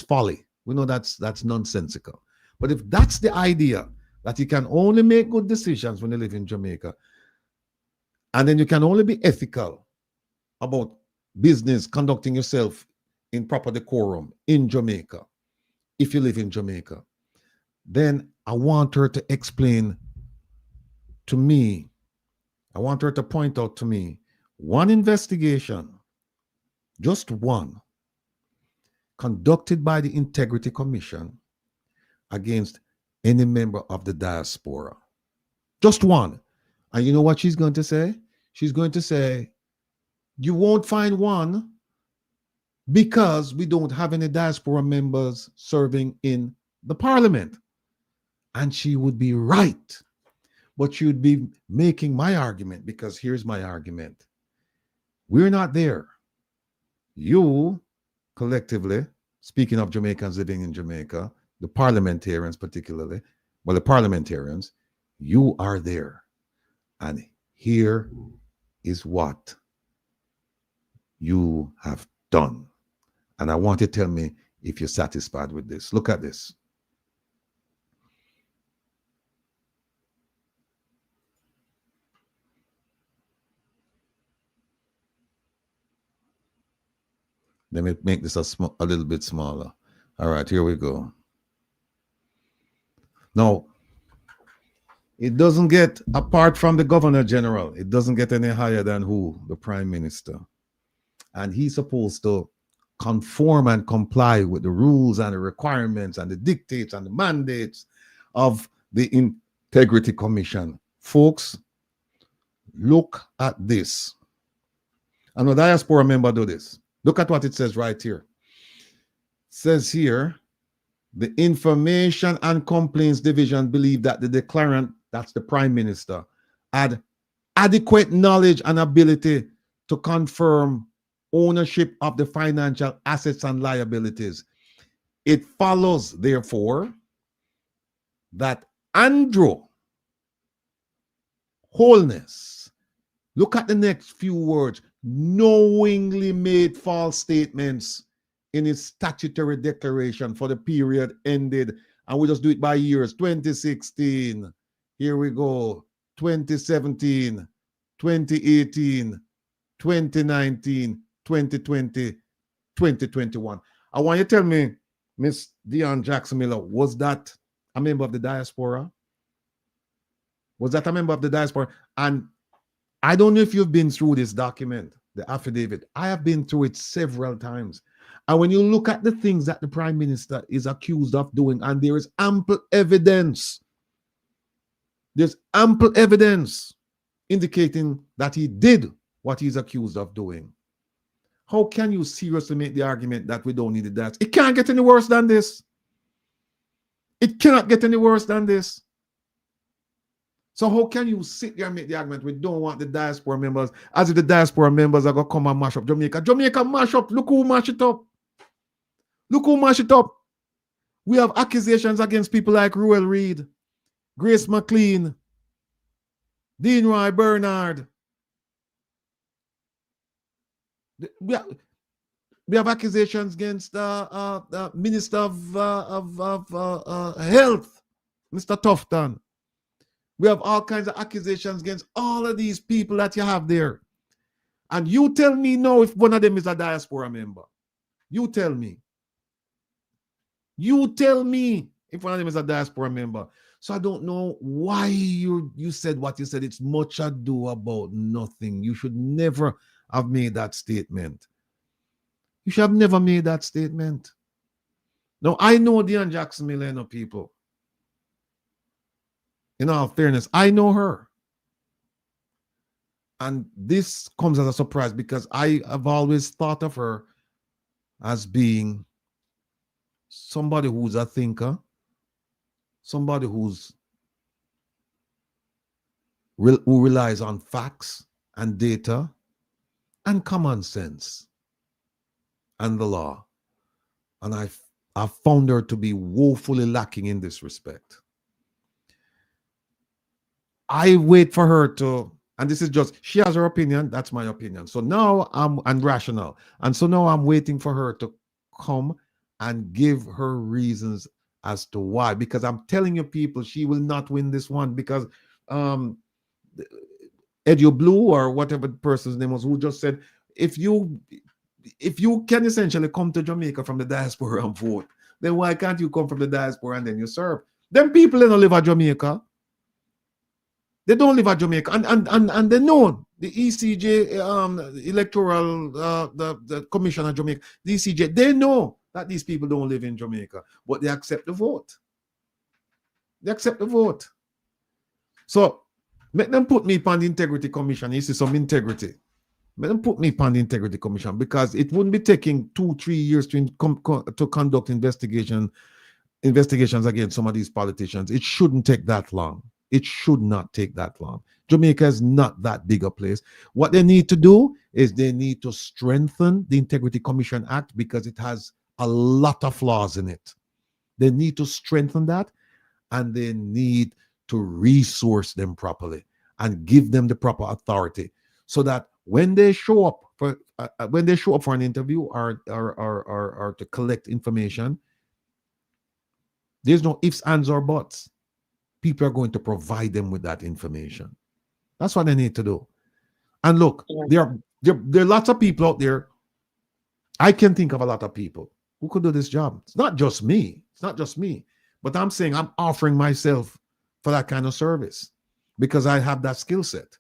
folly. We know that's nonsensical. But if that's the idea, that you can only make good decisions when you live in Jamaica, and then you can only be ethical about business, conducting yourself in proper decorum in Jamaica, if you live in Jamaica, then I want her to explain to me, I want her to point out to me one investigation, just one, conducted by the Integrity Commission against any member of the diaspora. Just one. And you know what she's going to say? She's going to say, you won't find one because we don't have any diaspora members serving in the parliament. And she would be right. But you'd be making my argument, because here's my argument. We're not there. you collectively, speaking of Jamaicans living in Jamaica, the parliamentarians particularly, well, the parliamentarians, you are there. And here is what you have done. And I want you to tell me if you're satisfied with this. Look at this. Let me make this a little bit smaller. All right, here we go. Now, it doesn't get, apart from the Governor General, it doesn't get any higher than who? The Prime Minister. And he's supposed to conform and comply with the rules and the requirements and the dictates and the mandates of the Integrity Commission. Folks, look at this. And a diaspora member do this. Look at what it says right here. It says here, the Information and Complaints Division believe that the declarant, that's the Prime Minister, had adequate knowledge and ability to confirm ownership of the financial assets and liabilities. It follows, therefore, that Andrew Holness, look at the next few words, knowingly made false statements in his statutory declaration for the period ended, and we just do it by years, 2016, here we go, 2017, 2018, 2019, 2020, 2021. I want you to tell me, Miss Dion Jackson Miller, was that a member of the diaspora? Was that a member of the diaspora? And I don't know if you've been through this document, the affidavit. I have been through it several times. And when you look at the things that the Prime Minister is accused of doing, and there is ample evidence, there's ample evidence indicating that he did what he's accused of doing. How can you seriously make the argument that we don't need the diaspora? It can't get any worse than this. It cannot get any worse than this. So how can you sit there and make the argument we don't want the diaspora members, as if the diaspora members are going to come and mash up Jamaica? Jamaica mash up. Look who mash it up. Look who mash it up. We have accusations against people like Wil Rattigan, Grace McLean, Dean Roy Bernard. We have accusations against the Minister of Health, Mr. Tufton. We have all kinds of accusations against all of these people that you have there. And you tell me now if one of them is a diaspora member. You tell me. You tell me if one of them is a diaspora member. So I don't know why you said what you said. It's much ado about nothing. You should never have made that statement. You should have never made that statement. Now, I know Dion Jackson Miller, people. In all fairness, I know her. And this comes as a surprise because I have always thought of her as being somebody who's a thinker, somebody who relies on facts and data and common sense and the law. And I found her to be woefully lacking in this respect. I wait for her to, and this is just, she has her opinion, that's my opinion. So now I'm rational. And so now I'm waiting for her to come and give her reasons as to why. Because I'm telling you people, she will not win this one because Edio Blue or whatever the person's name was, who just said, if you can essentially come to Jamaica from the diaspora and vote, then why can't you come from the diaspora and then you serve? Them people, they don't live at Jamaica. They don't live at Jamaica, and they know the ECJ electoral the commission of Jamaica, the ECJ. They know that these people don't live in Jamaica, but they accept the vote. They accept the vote. So make them put me upon the Integrity Commission. You see some integrity. Make them put me upon the Integrity Commission because it wouldn't be taking 2-3 years to conduct investigations against some of these politicians. It shouldn't take that long. It should not take that long. Jamaica is not that big a place. What they need to do is they need to strengthen the Integrity Commission Act because it has a lot of flaws in it. They need to strengthen that, and they need to resource them properly and give them the proper authority so that when they show up for an interview or to collect information, there's no ifs, ands, or buts. People are going to provide them with that information. That's what they need to do. And look, there are lots of people out there. I can think of a lot of people who could do this job. It's not just me. It's not just me. But I'm saying I'm offering myself for that kind of service because I have that skill set.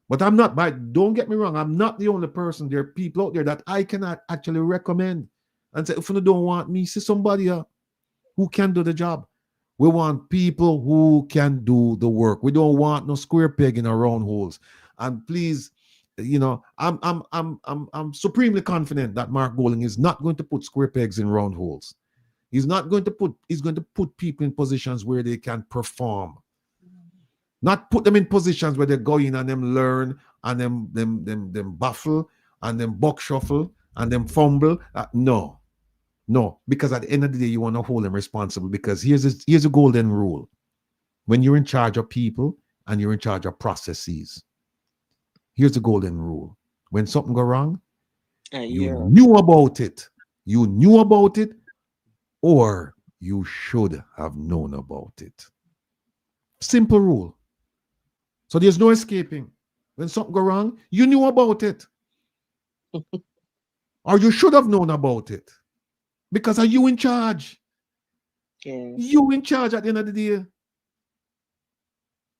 But I'm not, don't get me wrong, I'm not the only person. There are people out there that I cannot actually recommend and say, if you don't want me, see somebody who can do the job. We want people who can do the work. We don't want no square peg in our round holes. And please, you know, I'm supremely confident that Mark Golding is not going to put square pegs in round holes. He's going to put people in positions where they can perform. Not put them in positions where they go in and them learn and them baffle and them buck shuffle and them fumble. No, because at the end of the day, you want to hold them responsible because here's a golden rule. When you're in charge of people and you're in charge of processes, here's the golden rule. When something go wrong, you knew about it. You knew about it, or you should have known about it. Simple rule. So there's no escaping. When something go wrong, you knew about it. Or you should have known about it. Because are you in charge? Yeah. You in charge at the end of the day.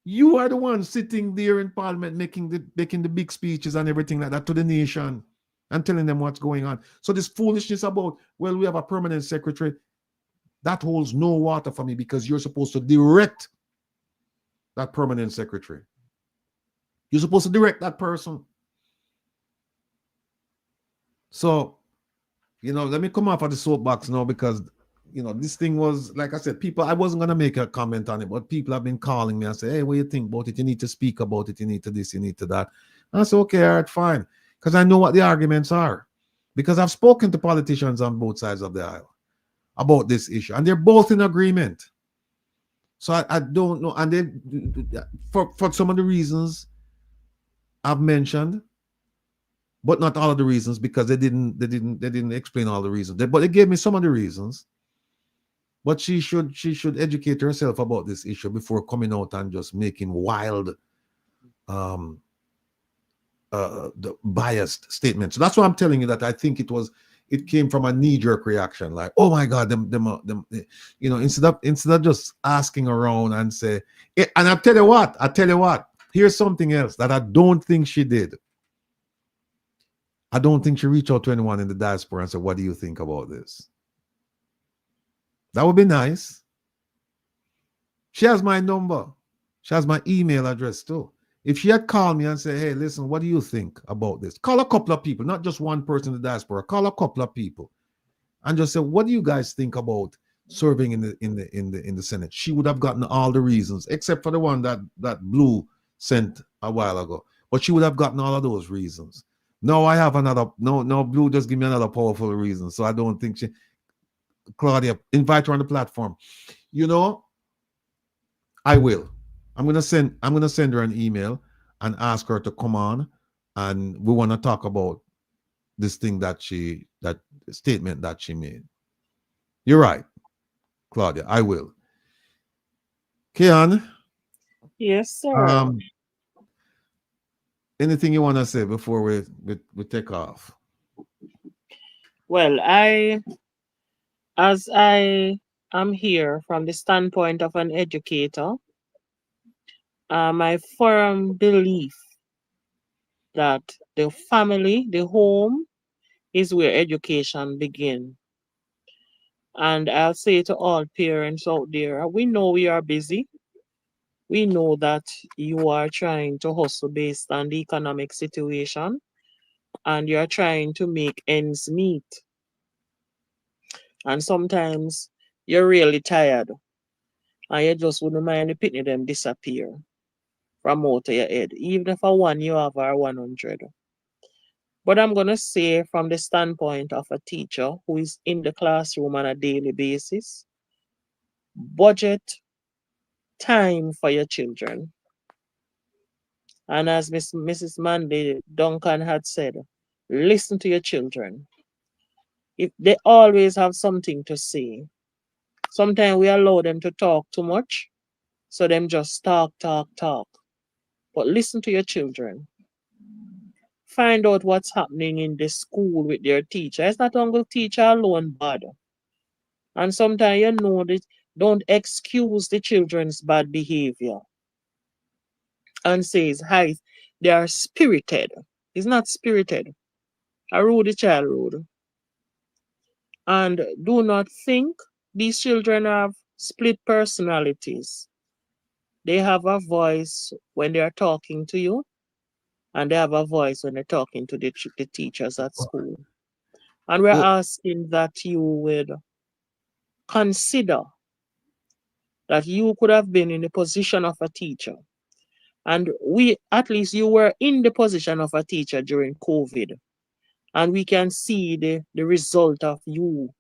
You are the one sitting there in Parliament making the big speeches and everything like that to the nation and telling them what's going on. So this foolishness about, well, we have a permanent secretary, that holds no water for me because you're supposed to direct that permanent secretary. You're supposed to direct that person. So, you know, let me come off of the soapbox now because, you know, this thing was, like I said, I wasn't going to make a comment on it, but people have been calling me and say, hey, what do you think about it? You need to speak about it. You need to this, you need to that. And I said, okay, all right, fine. Because I know what the arguments are. Because I've spoken to politicians on both sides of the aisle about this issue, and they're both in agreement. So I don't know. And they, for some of the reasons I've mentioned, but not all of the reasons, because they didn't explain all the reasons. But they gave me some of the reasons. But she should educate herself about this issue before coming out and just making wild, the biased statements. So that's why I'm telling you that I think it came from a knee-jerk reaction, like, oh my God, them, you know, instead of just asking around and say, and I tell you what, here's something else that I don't think she did. I don't think she reached out to anyone in the diaspora and said, what do you think about this? That would be nice. She has my number. She has my email address too. If she had called me and said, hey, listen, what do you think about this? Call a couple of people, not just one person in the diaspora. Call a couple of people and just say, what do you guys think about serving in the Senate? She would have gotten all the reasons, except for the one that Blue sent a while ago. But she would have gotten all of those reasons. No, I have another. No, Blue just give me another powerful reason. So I don't think she. Claudia, invite her on the platform. You know, I will. I'm gonna send her an email and ask her to come on, and we want to talk about this thing that statement that she made. You're right, Claudia. I will. Kian. Yes, sir. Anything you want to say before we take off? Well, as I am here from the standpoint of an educator, my firm belief that the family, the home, is where education begins. And I'll say to all parents out there, we know we are busy. We know that you are trying to hustle based on the economic situation, and you're trying to make ends meet. And sometimes you're really tired. And you just wouldn't mind the pitney them disappear from out of your head. Even if a one you have or 100. But I'm gonna say from the standpoint of a teacher who is in the classroom on a daily basis, budget time for your children. And as Mrs. Manley Duncan had said, listen to your children. If they always have something to say. Sometimes we allow them to talk too much, so them just talk. But listen to your children. Find out what's happening in the school with their teacher. It's not only teacher alone bad. And sometimes you know that don't excuse the children's bad behavior. And says, hi, they are spirited. It's not spirited. A rude child rude. And do not think these children have split personalities. They have a voice when they are talking to you, and they have a voice when they're talking to the teachers at school. And we're asking that you would consider that you could have been in the position of a teacher. And at least you were in the position of a teacher during COVID. And we can see the result of you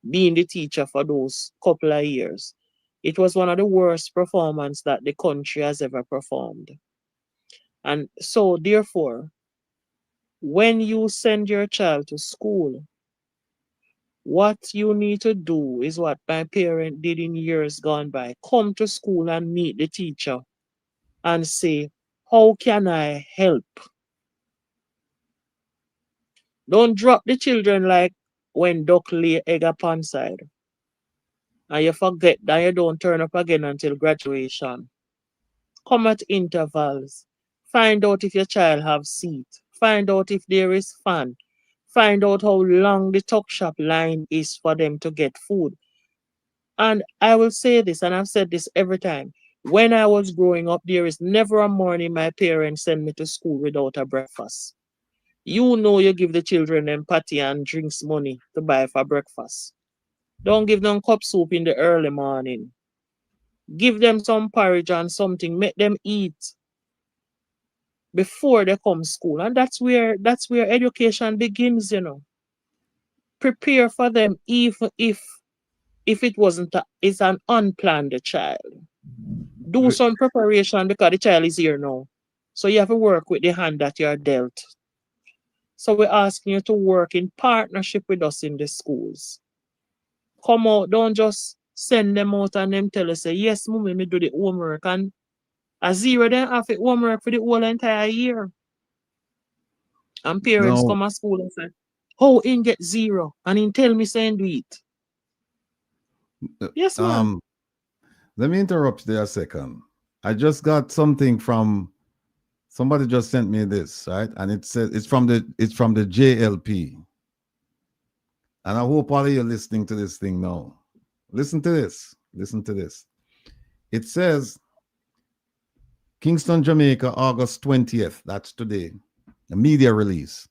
being the teacher for those couple of years. It was one of the worst performances that the country has ever performed. And so, therefore, when you send your child to school, what you need to do is what my parent did in years gone by. Come to school and meet the teacher and say, how can I help? Don't drop the children like when duck lay egg upon side. And you forget that you don't turn up again until graduation. Come at intervals. Find out if your child have seat. Find out if there is fan. Find out how long the tuck shop line is for them to get food. And I will say this, and I've said this every time. When I was growing up, there is never a morning my parents send me to school without a breakfast. You know you give the children them patty and drinks money to buy for breakfast. Don't give them cup soup in the early morning. Give them some porridge and something. Make them eat before they come to school. And that's where education begins, you know. Prepare for them even if it wasn't it's an unplanned child. Do some preparation because the child is here now. So you have to work with the hand that you're dealt. So we're asking you to work in partnership with us in the schools. Come out, don't just send them out and them tell us, say, yes, mommy, me do the homework. And a zero then have it homework for the whole entire year. And parents come to school and say, how in get zero? And in tell me saying do it. Yes, ma'am. Let me interrupt there a second. I just got something from somebody just sent me this, right? And it says it's from the JLP. And I hope all of you are listening to this thing now. Listen to this. Listen to this. It says, Kingston, Jamaica, August 20th. That's today. A media release.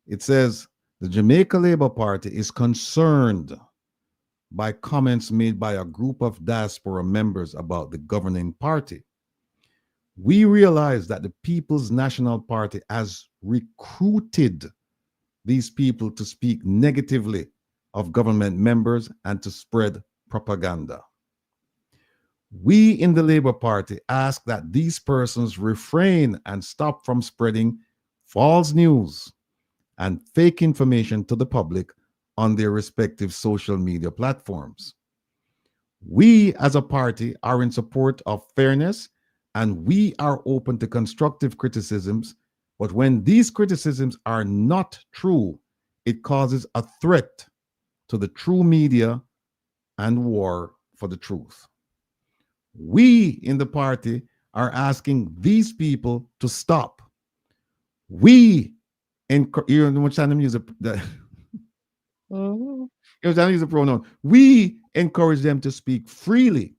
It says, the Jamaica Labour Party is concerned by comments made by a group of diaspora members about the governing party. We realize that the People's National Party has recruited these people to speak negatively of government members and to spread propaganda. We in the Labour Party ask that these persons refrain and stop from spreading false news and fake information to the public on their respective social media platforms. We as a party are in support of fairness and we are open to constructive criticisms, but when these criticisms are not true, it causes a threat to the true media and war for the truth. We in the party are asking these people to stop. We you know which time to use the use a pronoun. We encourage them to speak freely,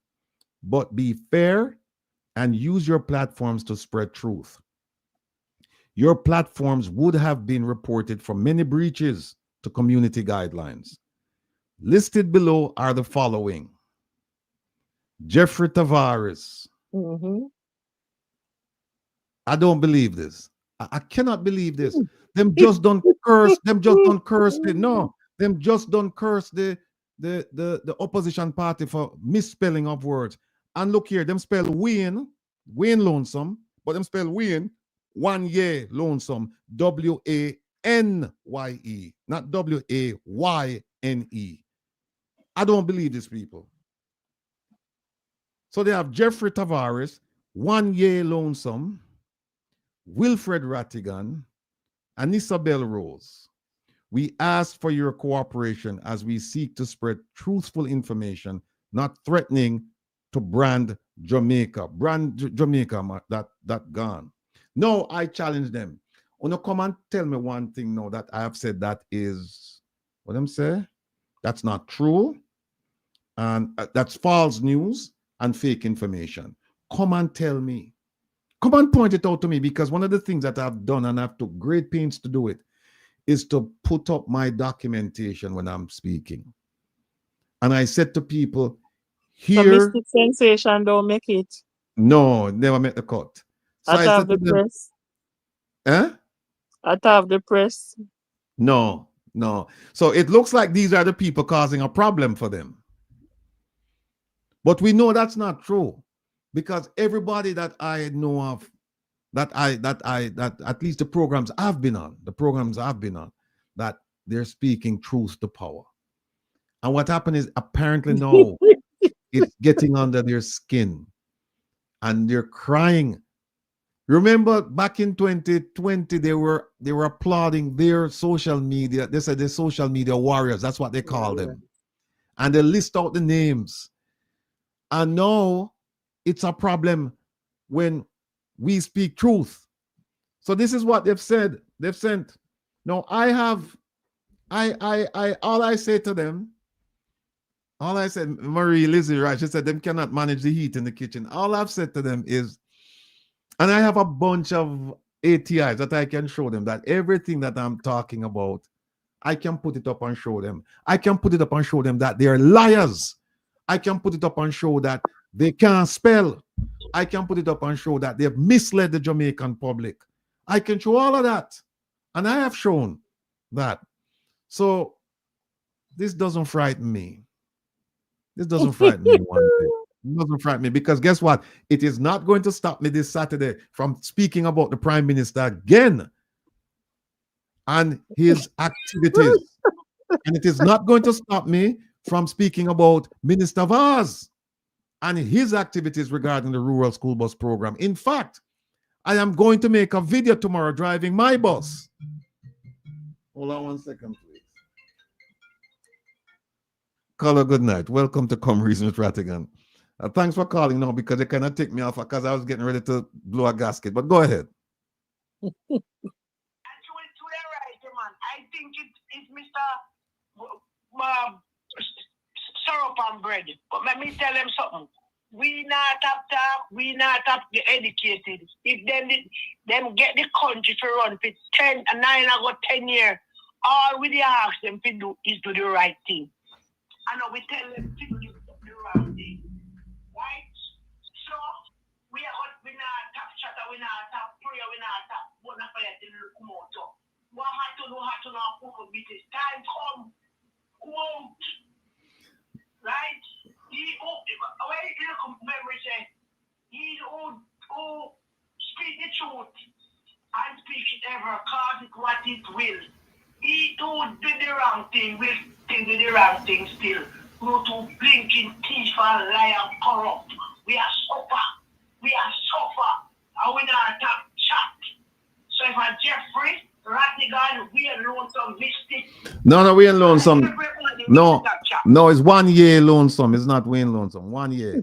but be fair and use your platforms to spread truth. Your platforms would have been reported for many breaches to community guidelines. Listed below are the following: Jeffrey Tavares. I don't believe this. I cannot believe this. Them just don't curse. Them just don't curse. No, them just don't curse the opposition party for misspelling of words. And look here, them spell Wayne Lonesome, but them spell Wayne 1 year lonesome, WANYE, not WAYNE. I don't believe these people. So they have Jeffrey Tavares, 1 year lonesome, Wilfred Rattigan, and Isabel Rose. We ask for your cooperation as we seek to spread truthful information, not threatening to brand Jamaica. Brand Jamaica, that gone. No, I challenge them. Wanna come and tell me one thing now that I have said that is, what them say? That's not true. And that's false news and fake information. Come and tell me. Come and point it out to me, because one of the things that I've done, and I've took great pains to do it, is to put up my documentation when I'm speaking. And I said to people, here... So Mystic Sensation don't make it. No, never make the cut. So I have the press. I have the press. No. So it looks like these are the people causing a problem for them. But we know that's not true, because everybody that I know of, that at least the programs I've been on, that they're speaking truth to power. And what happened is, apparently now it's getting under their skin and they're crying. Remember back in 2020, they were applauding their social media. They said they're social media warriors. That's what they call them. And they list out the names. And now it's a problem when we speak truth. So this is what they've said. They've sent. Now all I say to them, all I said, Marie Lizzie, right? She said them cannot manage the heat in the kitchen. All I've said to them is, and I have a bunch of ATIs that I can show them, that everything that I'm talking about, I can put it up and show them. I can put it up and show them that they're liars. I can put it up and show that they can't spell. I can put it up and show that they've misled the Jamaican public. I can show all of that. And I have shown that. So this doesn't frighten me. This doesn't frighten me one bit. It doesn't frighten me, because guess what? It is not going to stop me this Saturday from speaking about the Prime Minister again and his activities. And it is not going to stop me from speaking about Minister Vaz and his activities regarding the rural school bus program. In fact, I am going to make a video tomorrow driving my bus. Hold on 1 second, please. Caller, good night. Welcome to Come Reason with Rattigan. Thanks for calling now, because they cannot take me off because I was getting ready to blow a gasket. But go ahead. I think it's Mr. Syrup and bread. But let me tell them something. We not up talk, we not up the educated. If them get the country to run for 10 and 9 ago 10 years, all we ask them to do is do the right thing. I know we tell them to do the right thing. Right? So we not tap chatter, we not tap prayer, we not tap bonafide till we come out. What had to know for business. Time come out. Right? Memory say, he who speak the truth and speak it ever, cause it what it will. He who did the wrong thing will think do the wrong thing still. Go to blinking thief and liar corrupt. We are suffer. And we not talk chat. So if I Jeffrey Rattigan, we alone some mistake. No, we ain't lonesome. No, it's 1 year lonesome. It's not Wayne lonesome. 1 year.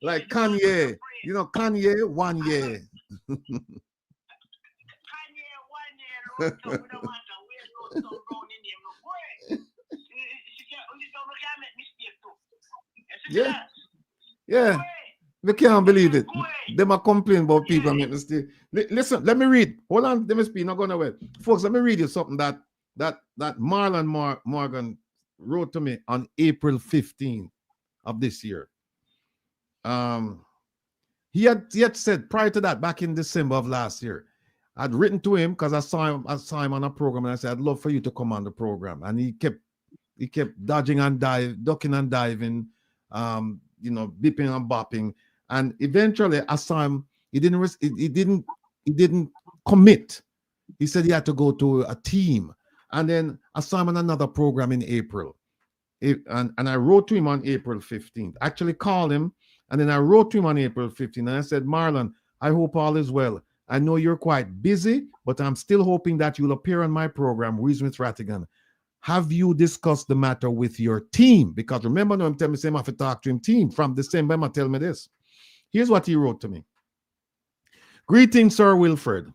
Like Kanye. You know, Kanye, 1 year. Yeah. We can't believe it. They might complain about people make mistakes. Listen, let me read. Hold on, let me speak. Not going away, folks. Let me read you something that Marlon Morgan wrote to me on April 15th of this year. He had said prior to that, back in December of last year, I'd written to him because I saw him on a program, and I said, I'd love for you to come on the program. And he kept dodging and ducking and diving, bipping and bopping. And eventually I saw him, he didn't commit. He said he had to go to a team. And then I saw him on another program in April. And I wrote to him on April 15th. Actually called him, and then I wrote to him on April 15th. And I said, Marlon, I hope all is well. I know you're quite busy, but I'm still hoping that you'll appear on my program, Reason with Rattigan. Have you discussed the matter with your team? Because remember, no, I'm telling me, I have to talk to him team. From December, I'm tell me this. Here's what he wrote to me. Greetings, Sir Wilfred.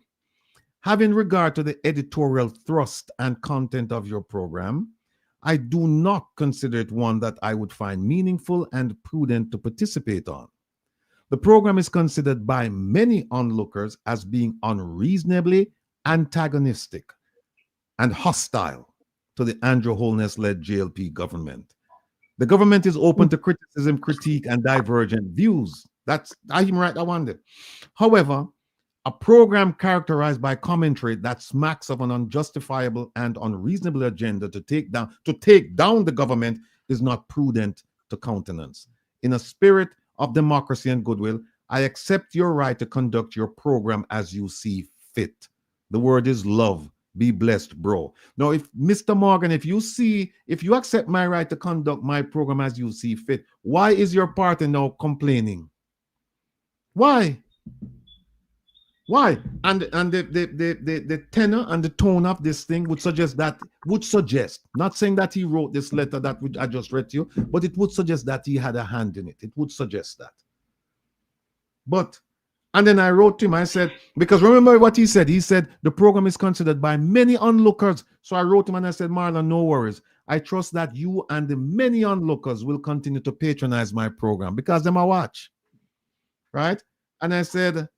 Having regard to the editorial thrust and content of your program, I do not consider it one that I would find meaningful and prudent to participate on. The program is considered by many onlookers as being unreasonably antagonistic and hostile to the Andrew Holness-led JLP government. The government is open to criticism, critique, and divergent views. That's, I even write that one there. However, a program characterized by commentary that smacks of an unjustifiable and unreasonable agenda to take down the government is not prudent to countenance. In a spirit of democracy and goodwill, I accept your right to conduct your program as you see fit. The word is love. Be blessed, bro. Now, if Mr. Morgan, if you accept my right to conduct my program as you see fit, why is your party now complaining? Why? Why? And the tenor and the tone of this thing would suggest, not saying that he wrote this letter that I just read to you, but it would suggest that he had a hand in it. It would suggest that. And then I wrote to him, I said, because remember what he said. He said, the program is considered by many onlookers. So I wrote him and I said, Marlon, no worries. I trust that you and the many onlookers will continue to patronize my program because them I watch. Right? And I said,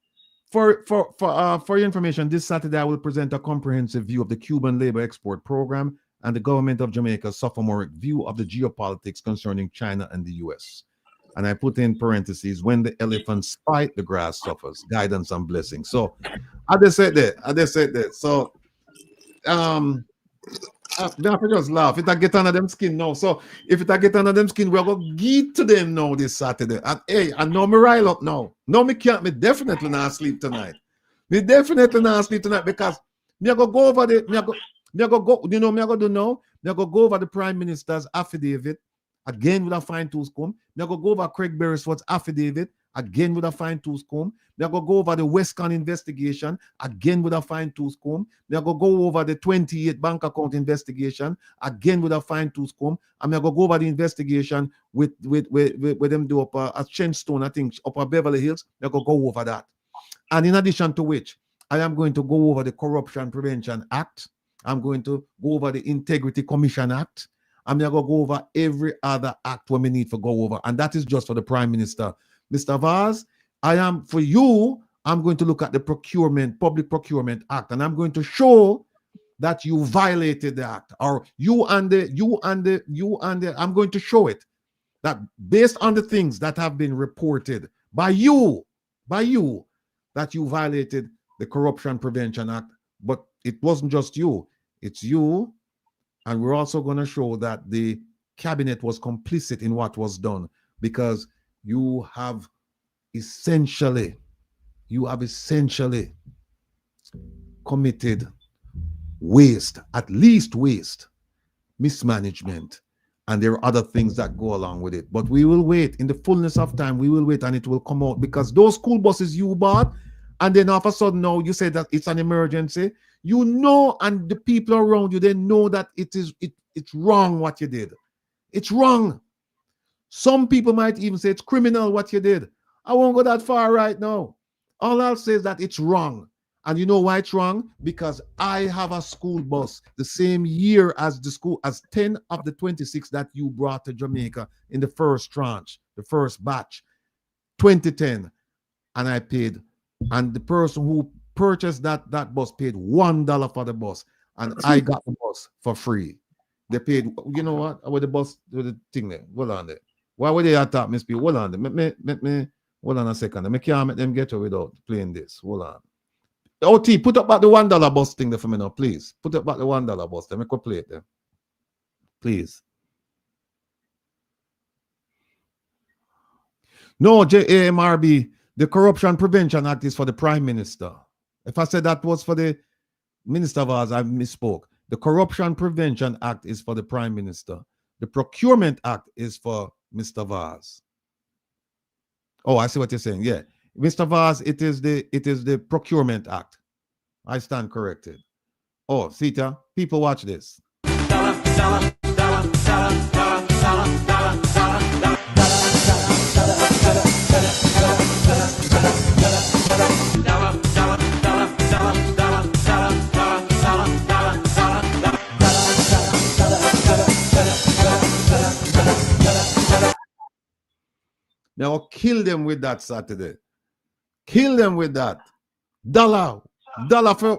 for your information, this Saturday I will present a comprehensive view of the Cuban labor export program and the government of Jamaica's sophomoric view of the geopolitics concerning China and the US. And I put in parentheses, when the elephants fight, the grass suffers. Guidance and blessing. So I just said that. So I just laugh. If I get under them skin now. So if I get under them skin, we're going to get to them now this Saturday. And hey, I know me rile up now. No, me definitely not sleep tonight. Me definitely not sleep tonight because me go over the, me go over the Prime Minister's affidavit again with a fine-tooth comb. Me go over Craig Beresford's affidavit again with a fine-tooth comb. Me go over the Westcon investigation again with a fine-tooth comb. Me go over the 28 bank account investigation again with a fine-tooth comb. And me go over the investigation with them do up a Shenstone, I think, up at Beverly Hills. Me go over that. And in addition to which, I am going to go over the Corruption Prevention Act. I'm going to go over the Integrity Commission Act. I'm going to go over every other act we need to go over. And that is just for the Prime Minister. Mr. Vaz, I'm going to look at the Public Procurement Act, and I'm going to show that you violated the act, or I'm going to show it that based on the things that have been reported by you, that you violated the Corruption Prevention Act. But it wasn't just you, it's you. And we're also going to show that the cabinet was complicit in what was done because you have essentially committed waste, at least waste, mismanagement, and there are other things that go along with it. But we will wait. In the fullness of time, we will wait and it will come out because those school buses you bought, and then all of a sudden now you say that it's an emergency. You know, and the people around you, they know that it's wrong what you did. It's wrong. Some people might even say it's criminal what you did. I won't go that far right now. All I'll say is that it's wrong. And you know why it's wrong? Because I have a school bus the same year as 10 of the 26 that you brought to Jamaica in the first tranche, the first batch, 2010. And I paid, and the person who purchased that bus paid $1 for the bus, and I got the bus for free. They paid, you know what? With the bus, with the thing there. Hold on there. Why would they attack Miss P? Hold on there. Hold on a second. I can't make them get away without playing this. Hold on. OT, put up back the $1 bus thing there for me now, please. Put up back the $1 bus. Let me go play it there. Please. No, JAMRB, the Corruption Prevention Act is for the Prime Minister. If I said that was for the Minister of Ours, I misspoke. The Corruption Prevention Act is for the Prime Minister. The Procurement Act is for Mr. Vaz. Oh, I see what you're saying. Yeah. Mr. Vaz, it is the Procurement Act. I stand corrected. Oh, Sita, people watch this. Now kill them with that Saturday. Kill them with that. $1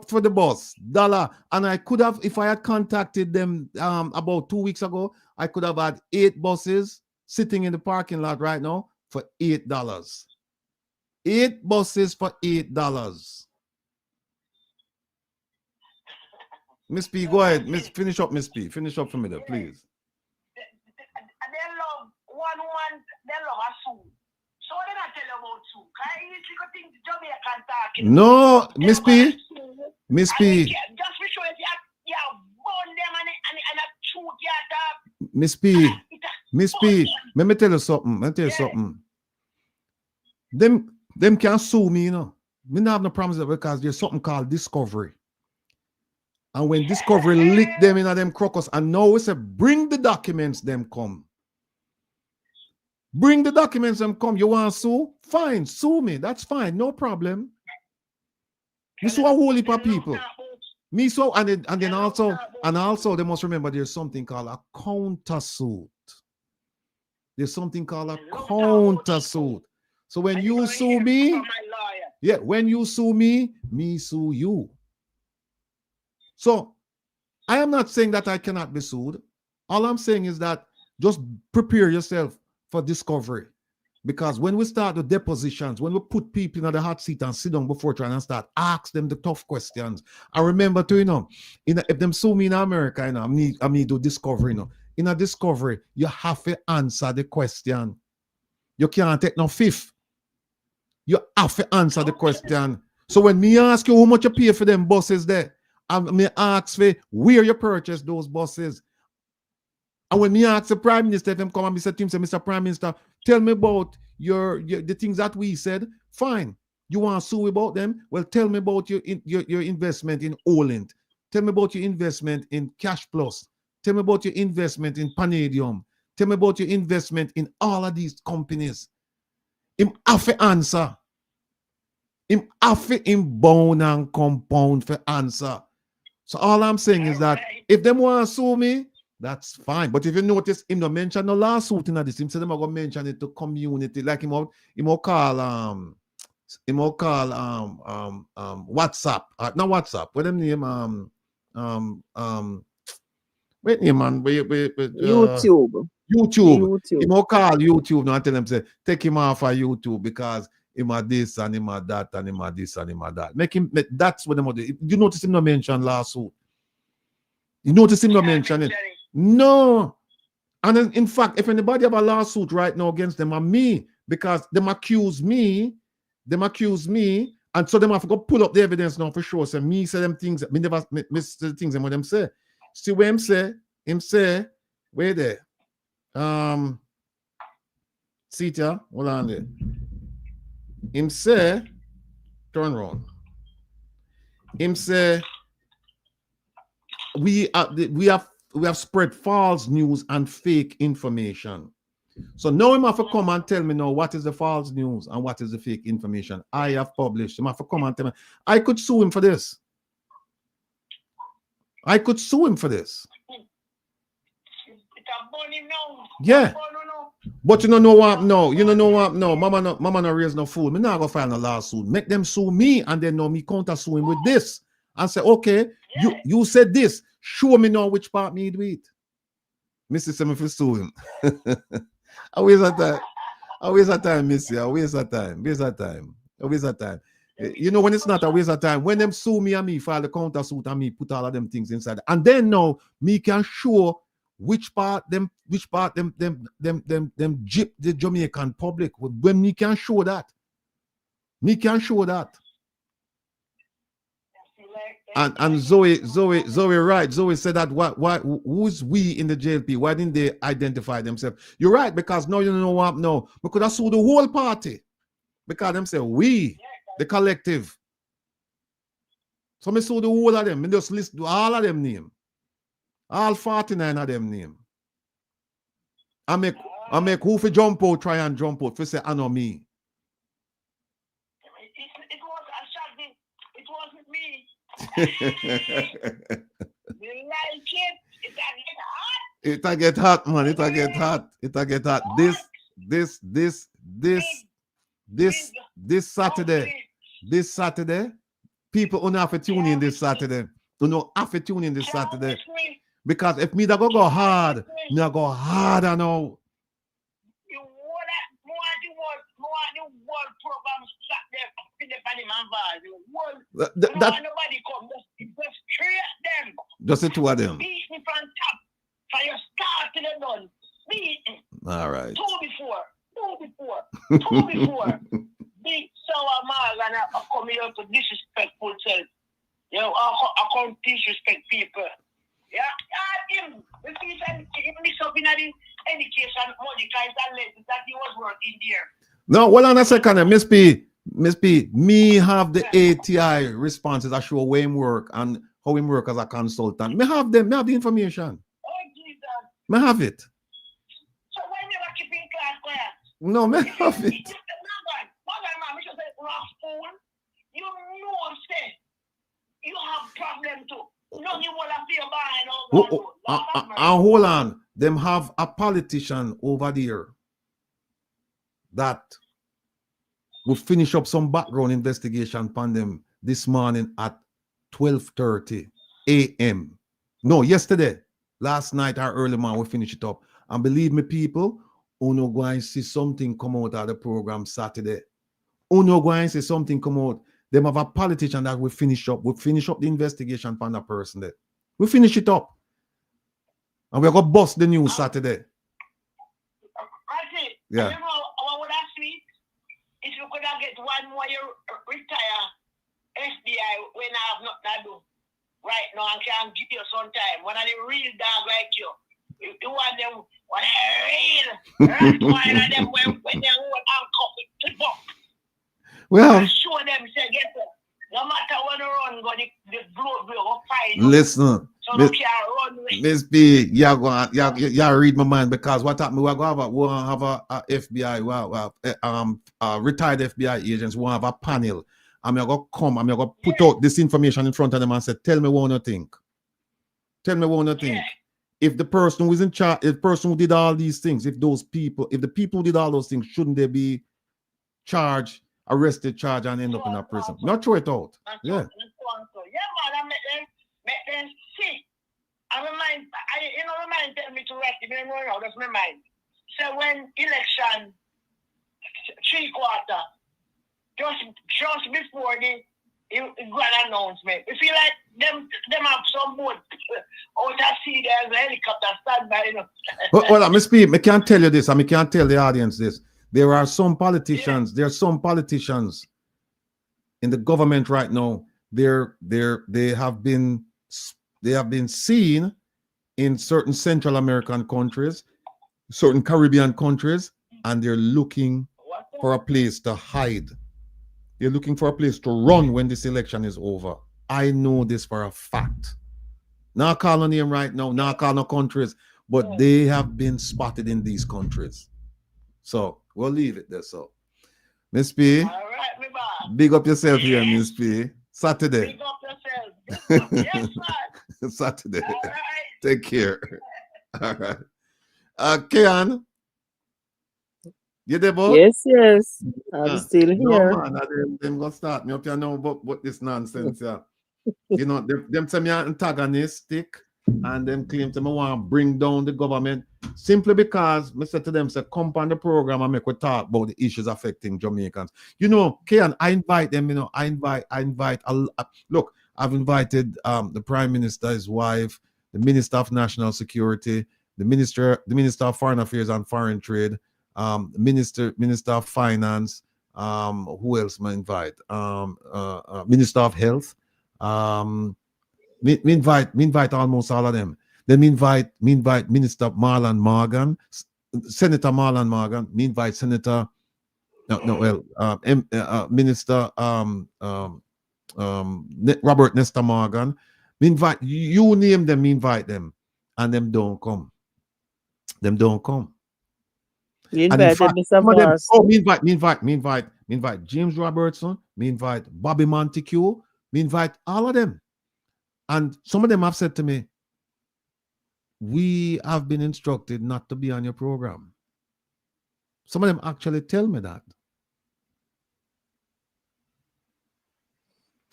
for the bus. $1. And I could have, if I had contacted them about 2 weeks ago, I could have had 8 buses sitting in the parking lot right now for $8. 8 buses for $8. Miss P, go ahead. Finish up, Miss P. Finish up for me there, please. They love one woman, they love a suit. So they not tell about suit. Jamaican talking. No, Miss P. Miss P. Just for sure if you burn them and a shoot your dog. Miss P. Miss P. Let me tell you something. Them can't sue me, you know. Me not have no problems because there's something called discovery. And when discovery lick them in them crocus, and now we say, bring the documents, them come. Bring the documents, them come. You want to sue? Fine, sue me. That's fine, no problem. Me sue a whole heap of people. Me so, and then also they must remember there's something called a countersuit. There's something called a countersuit. So when you sue me, yeah, when you sue me, me sue you. So I am not saying that I cannot be sued. All I'm saying is that just prepare yourself for discovery. Because when we start the depositions, when we put people in the hot seat and sit down before trying to start, ask them the tough questions. I remember too, you know, if them sue me in America, you know, I need to discovery, you know. In a discovery, you have to answer the question. You can't take no fifth. You have to answer the question. So when me ask you how much you pay for them buses there, and me ask for where you purchase those buses. And when me ask the Prime Minister, if him come and say to him, say, Mr. Prime Minister, tell me about the things that we said. Fine. You want to sue about them? Well, tell me about your investment in Oland. Tell me about your investment in Cash Plus. Tell me about your investment in Panadium. Tell me about your investment in all of these companies. Him have to answer. Him have to inbound and compound for answer. So all I'm saying is that if them want to sue me, that's fine. But if you notice, him not mention no lawsuit in this. Him say them are gonna mention it to community, like him call WhatsApp. Not WhatsApp. What them name? Wait name man. YouTube. Him call YouTube now and tell them say take him off of YouTube because him a this and him a that and him a this and him a that. That's what them do. You notice him not mention lawsuit. You notice him not mention it. No. And in fact, if anybody have a lawsuit right now against them, and me, because them accuse me, and so them have to go pull up the evidence now for sure. So me say them things, me never miss the things them what them say. See what him say, wait there. Sita, hold on there. Him say, turn around. Him say, we have spread false news and fake information. So now him have to come and tell me now what is the false news and what is the fake information I have published. Him have to come and tell me. I could sue him for this. Yeah. But you don't know what no. Mama no raise no fool. Me not go file no lawsuit. Make them sue me and then know me counter sue him with this. And say, okay, you said this. Show me now which part me do it. Missy said me for sue him. I waste of time. I waste of time, Missy. I waste of time. Waste of time. I waste of time. You know when it's not a waste of time, when them sue me and me file the counter suit and me put all of them things inside, and then now me can show which part them gyp the Jamaican public. When me can show that, And Zoe right. Zoe said that who's we in the JLP? Why didn't they identify themselves? You're right, because now you know what no. Because I saw the whole party. Because them say we, the collective. So I saw the whole of them. I just list all of them name. All 49 of them name. I make who for jump out, try and jump out. For say I know me. It wasn't me. It'll get hot, man. It'll get hot. This Saturday, people only have to tune in this Saturday. You know, have to tune in this Saturday. Because if me that go hard, me I go hard I know. Nobody come, just treat them. Just the two of them. Beat me from top. From your start to the done. Beat me. All right. Two before. Big sour mouth and I come here to disrespectful self. You know, I can't disrespect people. Yeah, him. If he mix up in the education money, that he was working there. No, hold on a second, Miss P, me have the ATI responses. I show where him work and how him work as a consultant. Me have them. Me have the information. Oh, Jesus. Me have it. So why never keep in class, class? No, me have it. You know, say you have problem too. No, you want to feel behind. Hold on. Them have a politician over there that will finish up some background investigation upon them this morning at 12:30 a.m. No, yesterday, last night or early morning, we finish it up. And believe me, people, uno going to see something come out of the program Saturday. Uno going to see something come out. Them have a politician that will finish up. We'll finish up the investigation upon that person there. We'll finish it up. And we're going to bust the news Saturday. Yeah. You know, I would ask me if you could get one more year retire FBI when I have nothing to do right now and can give you some time. When I real dog like you want them, when I real one of them when they hold handcuffed to book. Well, show them say get it. No matter when you run, go the blood will fight. Listen, so you can't run with. Miss B, you read my mind, because what happened? We're going to have a FBI, retired FBI agents. We'll have a panel. I'm going to come. I'm going to put out this information in front of them and say, tell me what you think. Tell me what you think. If the person who is in charge, if the person who did all these things, if the people who did all those things, shouldn't they be charged, arrested, charged, and end up in a prison? Not throw it out. Yeah. Yeah, man, I make them see. I remind, remind tell me to write it. No, that's my mind. So when election 3/4, just before the grand announcement, you feel like them have some boat out at sea, there's a helicopter standby, you know. Well, Miss P, I can't tell you this, and I can't tell the audience this. There are some politicians, there are some politicians in the government right now. They have been seen in certain Central American countries, certain Caribbean countries, and they're looking for a place to hide. They're looking for a place to run when this election is over. I know this for a fact. Not calling them right now, not calling no countries, but they have been spotted in these countries. So we'll leave it there. So, Miss P, all right, me boss. Big up yourself here, Miss P. Saturday. Big up yourself. Yes, man. Saturday. All right. Take care. All right. Kian, you there, boy? Yes. I'm still here. No, man, them gonna start me up here now, but this nonsense, yeah. You know, them say me antagonistic, and them claim to me want to bring down the government simply because I said to them, say, come on the program and make we talk about the issues affecting Jamaicans. You know, Kian, I invite them, you know, I invite look, I've invited the Prime Minister, his wife, the Minister of National Security, the Minister of Foreign Affairs and Foreign Trade, Minister of Finance, who else may invite? Minister of Health. Me invite almost all of them. Then me invite Minister Marlon Morgan, Senator Marlon Morgan. Me invite Senator Minister Robert Nesta Morgan. Me invite you name them. Me invite them, and them don't come. Them don't come. You And in invited fact, Mr. some of them, Morris. me invite James Robertson, me invite Bobby Montague, me invite all of them. And some of them have said to me, we have been instructed not to be on your program. Some of them actually tell me that.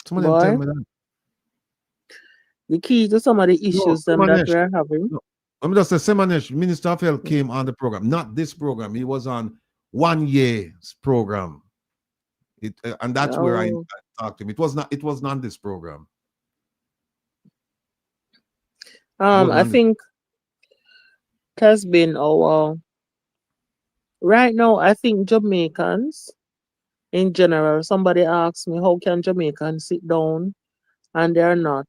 Some of them tell me that. The key to some of the issues that we're having. No. Let me just say, Semanesh, Minister of Health came on the program, not this program. He was on 1 year's program. And that's where I talked to him. It was not this program. I think it has been right now, I think Jamaicans in general, somebody asked me, how can Jamaicans sit down and they're not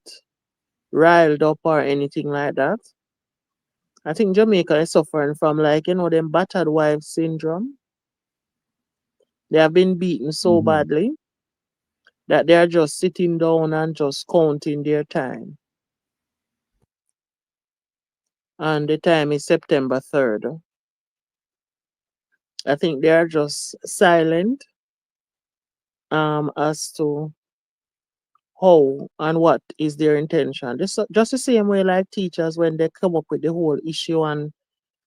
riled up or anything like that? I think Jamaica is suffering from, like, you know, them battered wife syndrome. They have been beaten so badly that they are just sitting down and just counting their time. And the time is September 3rd. I think they are just silent as to how and what is their intention. Just the same way like teachers when they come up with the whole issue and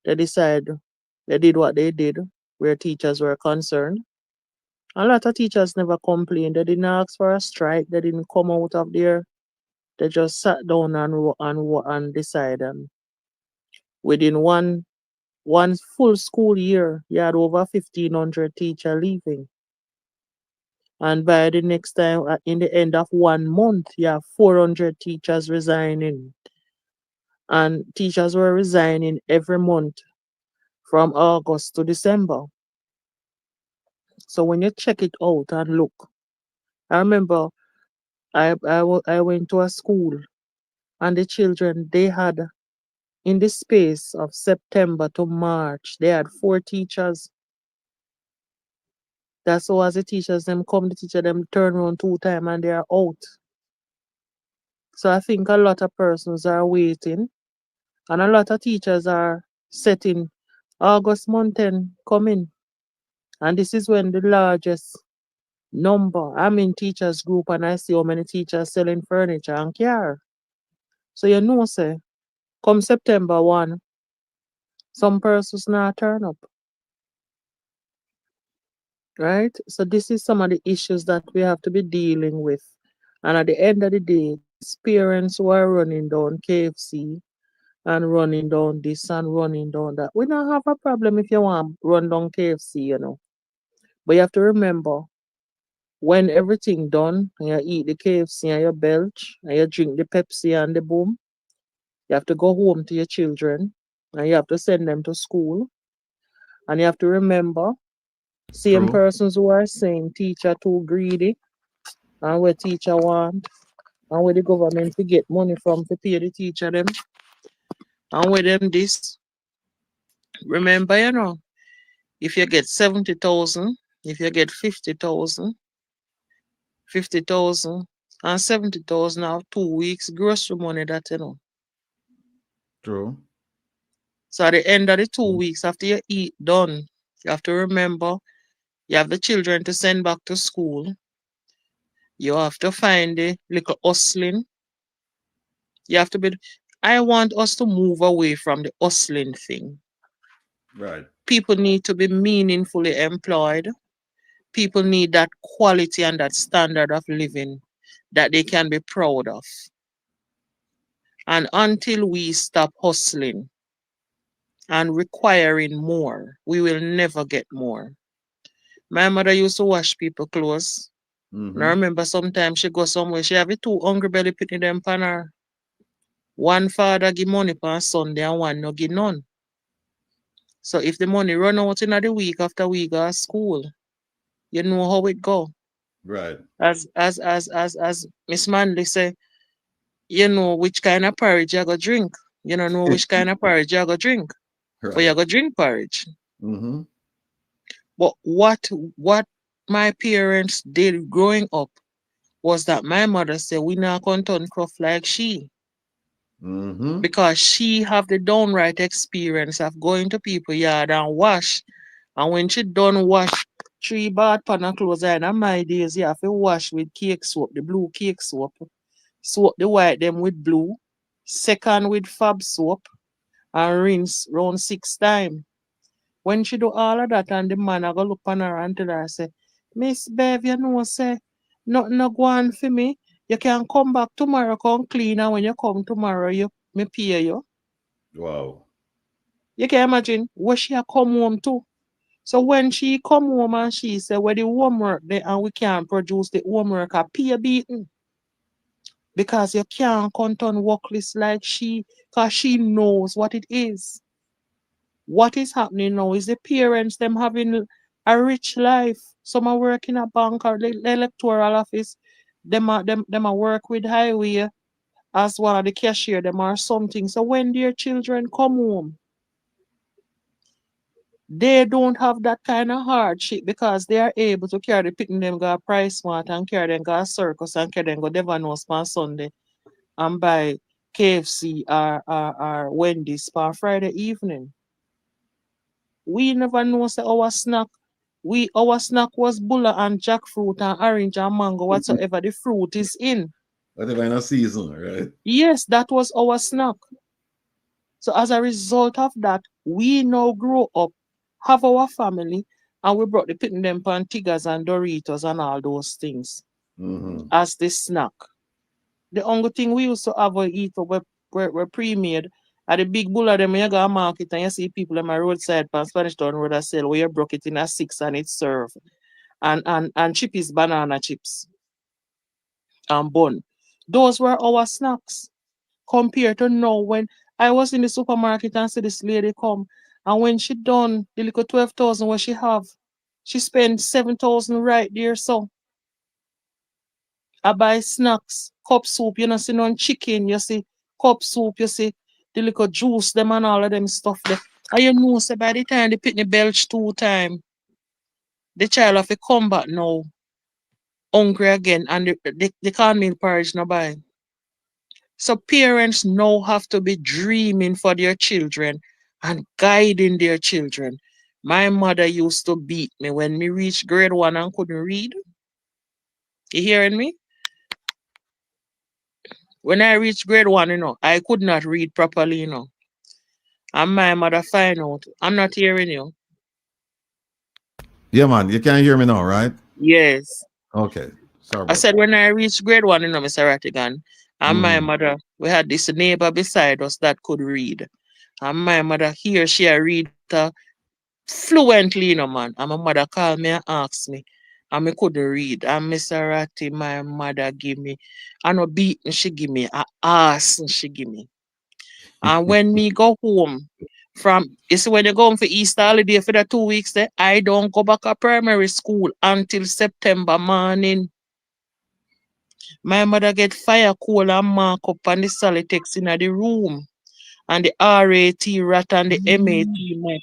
they decide they did what they did where teachers were concerned. A lot of teachers never complained. They didn't ask for a strike. They didn't come out of there. They just sat down and decided. Within one full school year, you had over 1,500 teachers leaving. And by the next time, in the end of 1 month, you have 400 teachers resigning. And teachers were resigning every month from August to December. So when you check it out and look, I remember I went to a school and the children, they had, in the space of September to March, they had 4 teachers. That's how as the teachers them come, the teacher them turn around 2 times and they are out. So I think a lot of persons are waiting and a lot of teachers are setting August month 10 coming. And this is when the largest number, I'm in teachers group and I see how many teachers selling furniture and car. So you know, say, come September 1, some persons not turn up. Right? So this is some of the issues that we have to be dealing with. And at the end of the day, these parents who are running down KFC and running down this and running down that. We don't have a problem if you want to run down KFC, you know. But you have to remember, when everything done, and you eat the KFC and you belch, and you drink the Pepsi and the boom, you have to go home to your children, and you have to send them to school. And you have to remember, same persons who are saying teacher too greedy, and where teacher want, and where the government to get money from to pay the teacher them, and where them this. Remember, you know, if you get 70,000, if you get 50,000, 50,000 and 70,000 now 2 weeks grocery money that, you know. True. So at the end of the 2 weeks after you eat done, you have to remember you have the children to send back to school. You have to find the little hustling. You have to be. I want us to move away from the hustling thing. Right. People need to be meaningfully employed. People need that quality and that standard of living that they can be proud of. And until we stop hustling and requiring more, we will never get more. My mother used to wash people clothes. And I remember sometimes she go somewhere, she have it 2 hungry belly picking them pan her. One father give money per Sunday and one no give none. So if the money run out in the week after we go to school, you know how it go. Right. As Miss Manley say, you know which kind of porridge you go drink. You don't know which kind of porridge you go drink. But you go drink porridge. But what my parents did growing up was that my mother said we not going to turn cruff like she. Because she have the downright experience of going to people yard and wash. And when she done wash 3 bath pan of clothes, in my days, you have to wash with cake soap, the blue cake soap. Soap the white them with blue. Second with fab soap. And rinse round 6 times. When she do all of that and the man I go look on her and tell her, say, Miss Bev, you know, say, nothing no go on for me. You can come back tomorrow, come clean, and when you come tomorrow, me pay you. Wow. You can imagine where she a come home to. So when she come home and she say, where the homework there and we can't produce the homework, I pay beaten. Because you can't count on workless like she, because she knows what it is. What is happening now is the parents, them having a rich life. Some are working a bank or the electoral office. Them are work with highway as one of the cashier, them are something. So when their children come home, they don't have that kind of hardship because they are able to carry the picking them go Price Mart and carry them go Circus and carry them go Devanos on Sunday and buy KFC or Wendy's for Friday evening. We never know say our snack was bulla and jackfruit and orange and mango, whatsoever the fruit is in. Whatever in a season, right? Yes, that was our snack. So as a result of that, we now grow up, have our family, and we brought the picking them pan Tigers and Doritos and all those things as the snack. The only thing we used to have eat were pre-made. At the big bull of them, you go to market and you see people on my roadside pan Spanish Town Road that sell where you broke it in a 6 and it's served. And chip is banana chips and bun. Those were our snacks. Compared to now when I was in the supermarket and see this lady come and when she done the little 12,000 what she have, she spent 7,000 right there. So I buy snacks, cup soup, you know, see no chicken, you see cup soup, you see the little juice, them and all of them stuff there. And you know, say by the time they pick the belch 2 times, the child have to come back now, hungry again, and they can't meal porridge no buy. So parents now have to be dreaming for their children and guiding their children. My mother used to beat me when me reached grade 1 and couldn't read. You hearing me? When I reached grade 1, you know, I could not read properly, you know. And my mother find out. I'm not hearing you. Yeah, man. You can't hear me now, right? Yes. Okay. Sorry I about said when I reached grade 1, you know, Mr. Rattigan, and my mother, we had this neighbor beside us that could read. And my mother here, she read fluently, you know, man. And my mother called me and asked me, and I couldn't read. And Mr. Ratty, my mother give me, I no beating she give me, a ass she give me. And when me go home from, you see when you go home for Easter holiday for the 2 weeks there, I don't go back to primary school until September morning. My mother get fire coal and mark up on the solitex in the room. And the RAT rat and the MAT mat.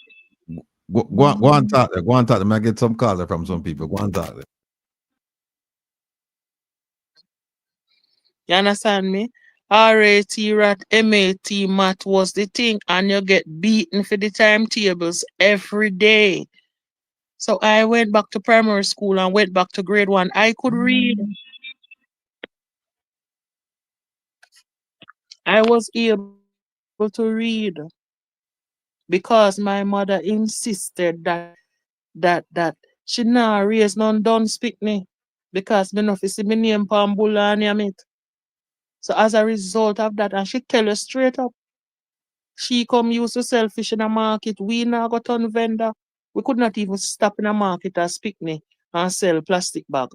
Go on talk there. Go on talk there. I get some call there from some people. Go on talk there. You understand me? RAT rat, MAT mat was the thing, and you get beaten for the timetables every day. So I went back to primary school and went back to grade 1. I could read. I was able to read because my mother insisted that she not raise none don't speak me because me no fi see me name pan bulla and yam it. So as a result of that, and she tell you straight up, she come use to sell fish in a market. We now got on vendor. We could not even stop in a market as picnic and sell plastic bag.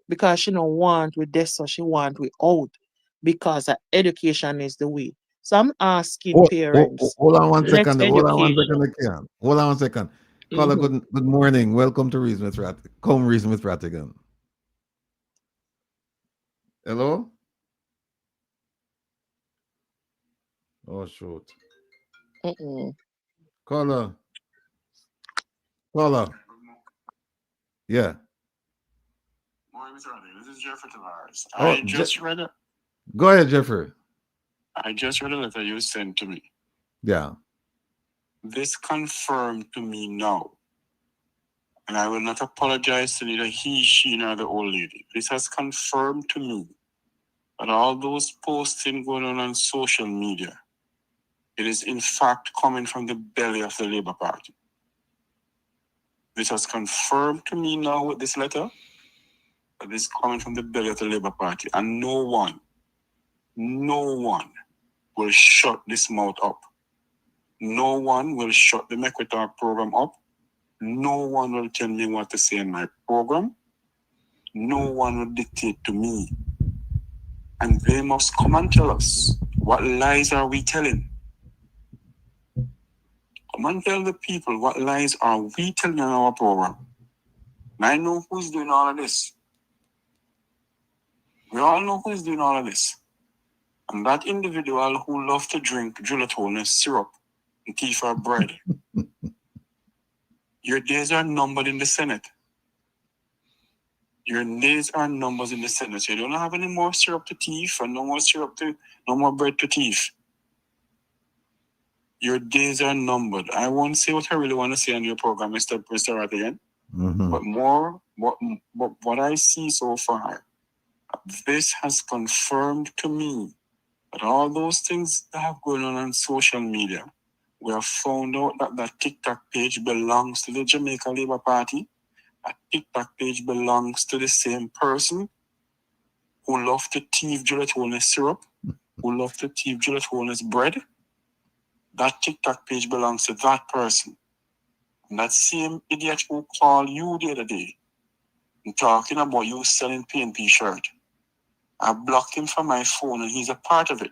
Because she don't want with this, so she want we out. Because education is the way. So I'm asking parents, Hold on one let's second. Hold on one educate. second, Kian. Hold on one second. Caller, good morning. Welcome to Reason with Rattigan. Come Reason with Rattigan. Hello? Oh, shoot. Caller. Yeah. Morning, Mr. Rattigan. This is Jeffrey Tavares. Oh, I just read a Go ahead, Jeffrey. letter you sent to me. Yeah. This confirmed to me now, and I will not apologize to neither he, she, nor the old lady. This has confirmed to me that all those posting going on social media, it is in fact coming from the belly of the Labour Party. This has confirmed to me now with this letter that this is coming from the belly of the Labour Party, and no one will shut this mouth up. No one will shut the Make We Talk program up. No one will tell me what to say in my program. No one will dictate to me. And they must come and tell us, what lies are we telling? Come and tell the people, what lies are we telling in our program? And I know who's doing all of this. We all know who's doing all of this. And that individual who loves to drink gelatinous syrup and tea for bread. Your days are numbered in the Senate. Your days are numbers in the Senate. So you don't have any more syrup to thief and no more bread to thief. Your days are numbered. I won't say what I really want to say on your program, Mr. Rattigan. But what I see so far, this has confirmed to me that all those things that have going on social media, we have found out that that TikTok page belongs to the Jamaica Labour Party. That TikTok page belongs to the same person who loves to thief gelatinous syrup, who loves to thief gelatinous bread. That TikTok page belongs to that person. And that same idiot who called you the other day and talking about you selling PNP shirt, I blocked him from my phone and he's a part of it.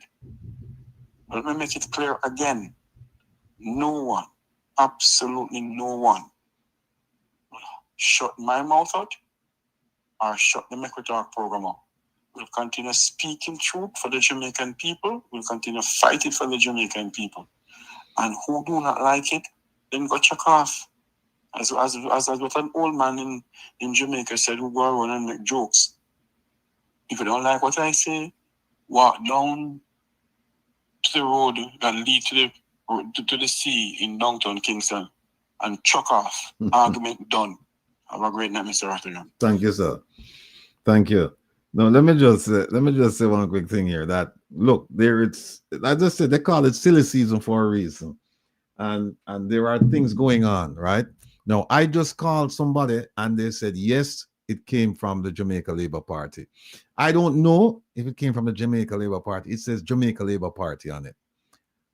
But let me make it clear again. No one, absolutely no one, will shut my mouth out or shut the Make We Talk program up. We'll continue speaking truth for the Jamaican people. We'll continue fighting for the Jamaican people. And who do not like it, then go check off. As what an old man in Jamaica said, who go around and make jokes. If you don't like what I say, walk down to the road that lead to the sea in downtown Kingston and chuck off. Argument done. Have a great night, Mr. Rattigan. Thank you, sir. Thank you. No, let me just say one quick thing here. That look, I just said they call it silly season for a reason, and there are things going on, right? Now, I just called somebody and they said yes, it came from the Jamaica Labour Party. I don't know if it came from the Jamaica Labour Party. It says Jamaica Labour Party on it.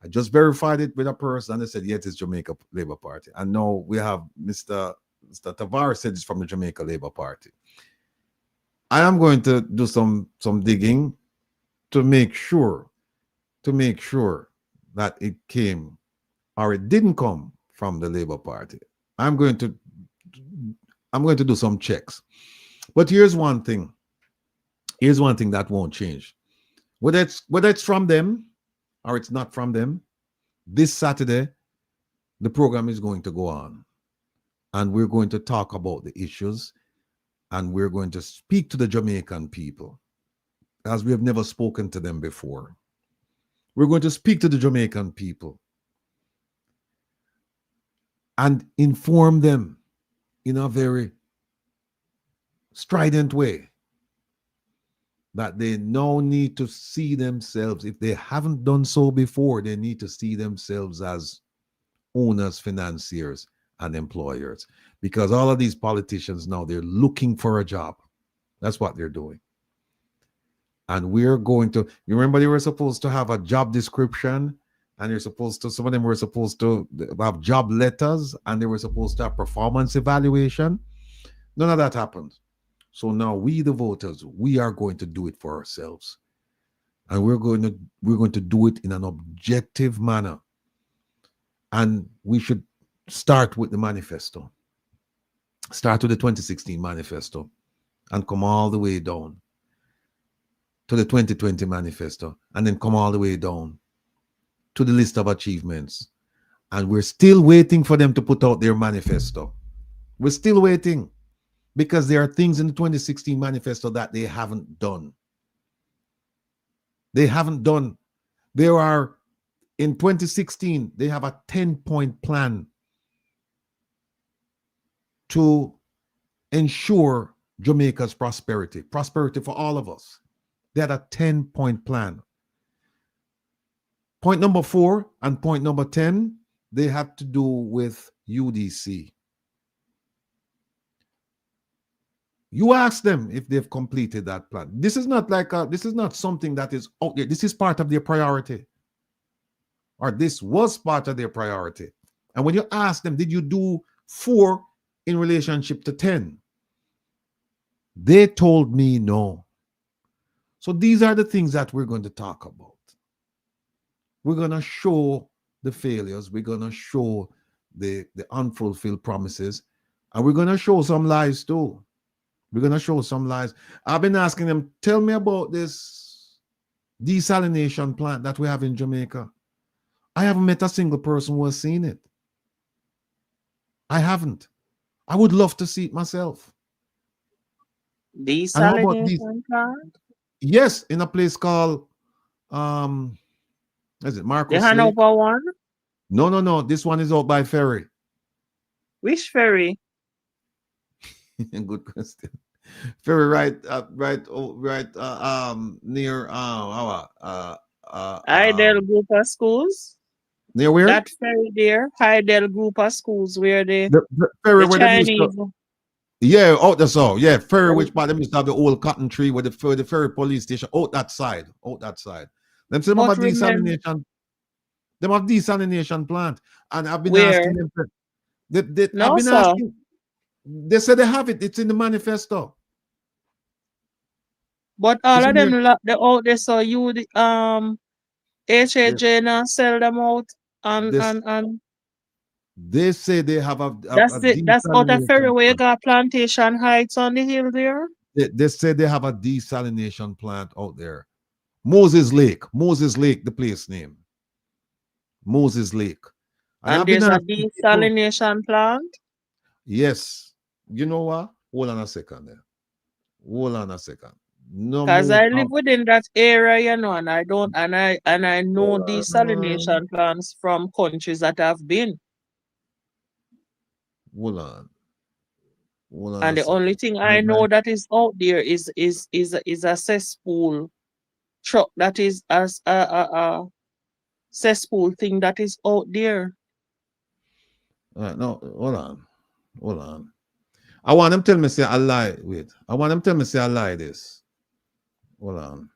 I just verified it with a person and they said yes, it's Jamaica Labour Party. And now we have Mr. Tavares said it's from the Jamaica Labour Party. I am going to do some digging to make sure that it came or it didn't come from the Labour Party. I'm going to do some checks. But here's one thing. Here's one thing that won't change. Whether it's from them or it's not from them, this Saturday, the program is going to go on. And we're going to talk about the issues. And we're going to speak to the Jamaican people as we have never spoken to them before. We're going to speak to the Jamaican people and inform them in a very strident way that they now need to see themselves. If they haven't done so before, they need to see themselves as owners, financiers, and employers. Because all of these politicians now, they're looking for a job. That's what they're doing. And we're going to, you remember they were supposed to have a job description, and they're supposed to, some of them were supposed to have job letters, and they were supposed to have performance evaluation. None of that happened. So now we, the voters, we are going to do it for ourselves. And we're going to do it in an objective manner. And we should start with the manifesto. Start with the 2016 manifesto and come all the way down to the 2020 manifesto, and then come all the way down to the list of achievements. And we're still waiting for them to put out their manifesto. We're still waiting because there are things in the 2016 manifesto that they haven't done. They haven't done. There are, in 2016, they have a 10-point plan to ensure Jamaica's prosperity for all of us. They had a 10-point plan. Point number 4 and point number 10, they have to do with UDC. You ask them if they've completed that plan. This is not like this is not something that is out there. This is part of their priority. Or this was part of their priority. And when you ask them, did you do 4 in relationship to 10? They told me no. So these are the things that we're going to talk about. We're going to show the failures. We're going to show the unfulfilled promises. And we're going to show some lies too. We're going to show some lies. I've been asking them, tell me about this desalination plant that we have in Jamaica. I haven't met a single person who has seen it. I haven't. I would love to see it myself. Desalination plant? Yes, in a place called, is it Marcos? The Hanover one? No. This one is out by ferry. Which ferry? Good question. Ferry near Idle group of schools. Near where? That ferry there, Idle group of schools where the ferry the where Chinese. Yeah, out that's all. Yeah, ferry which part them used to have the old cotton tree with the ferry police station. Out that side. Them say them have desalination. Them have desalination plant. And I've been asking them. I've been asking. They said they have it. It's in the manifesto. But all of them they out there, so you HAJ now sell them out and they say they have that's out of ferry where you got Plantation Heights on the hill there. They say they have a desalination plant out there. Moses Lake, the place name. Moses Lake. And there's a desalination plant? Yes. You know what? Hold on a second there. No, because I live within that area, you know, and I know desalination plants from countries that I've been. Hold on. And the only thing I know that is out there is a cesspool truck that is as a cesspool thing that is out there. No, hold on. I want them to tell me say I lie. Wait. I want them to tell me say I lie this. Hold on.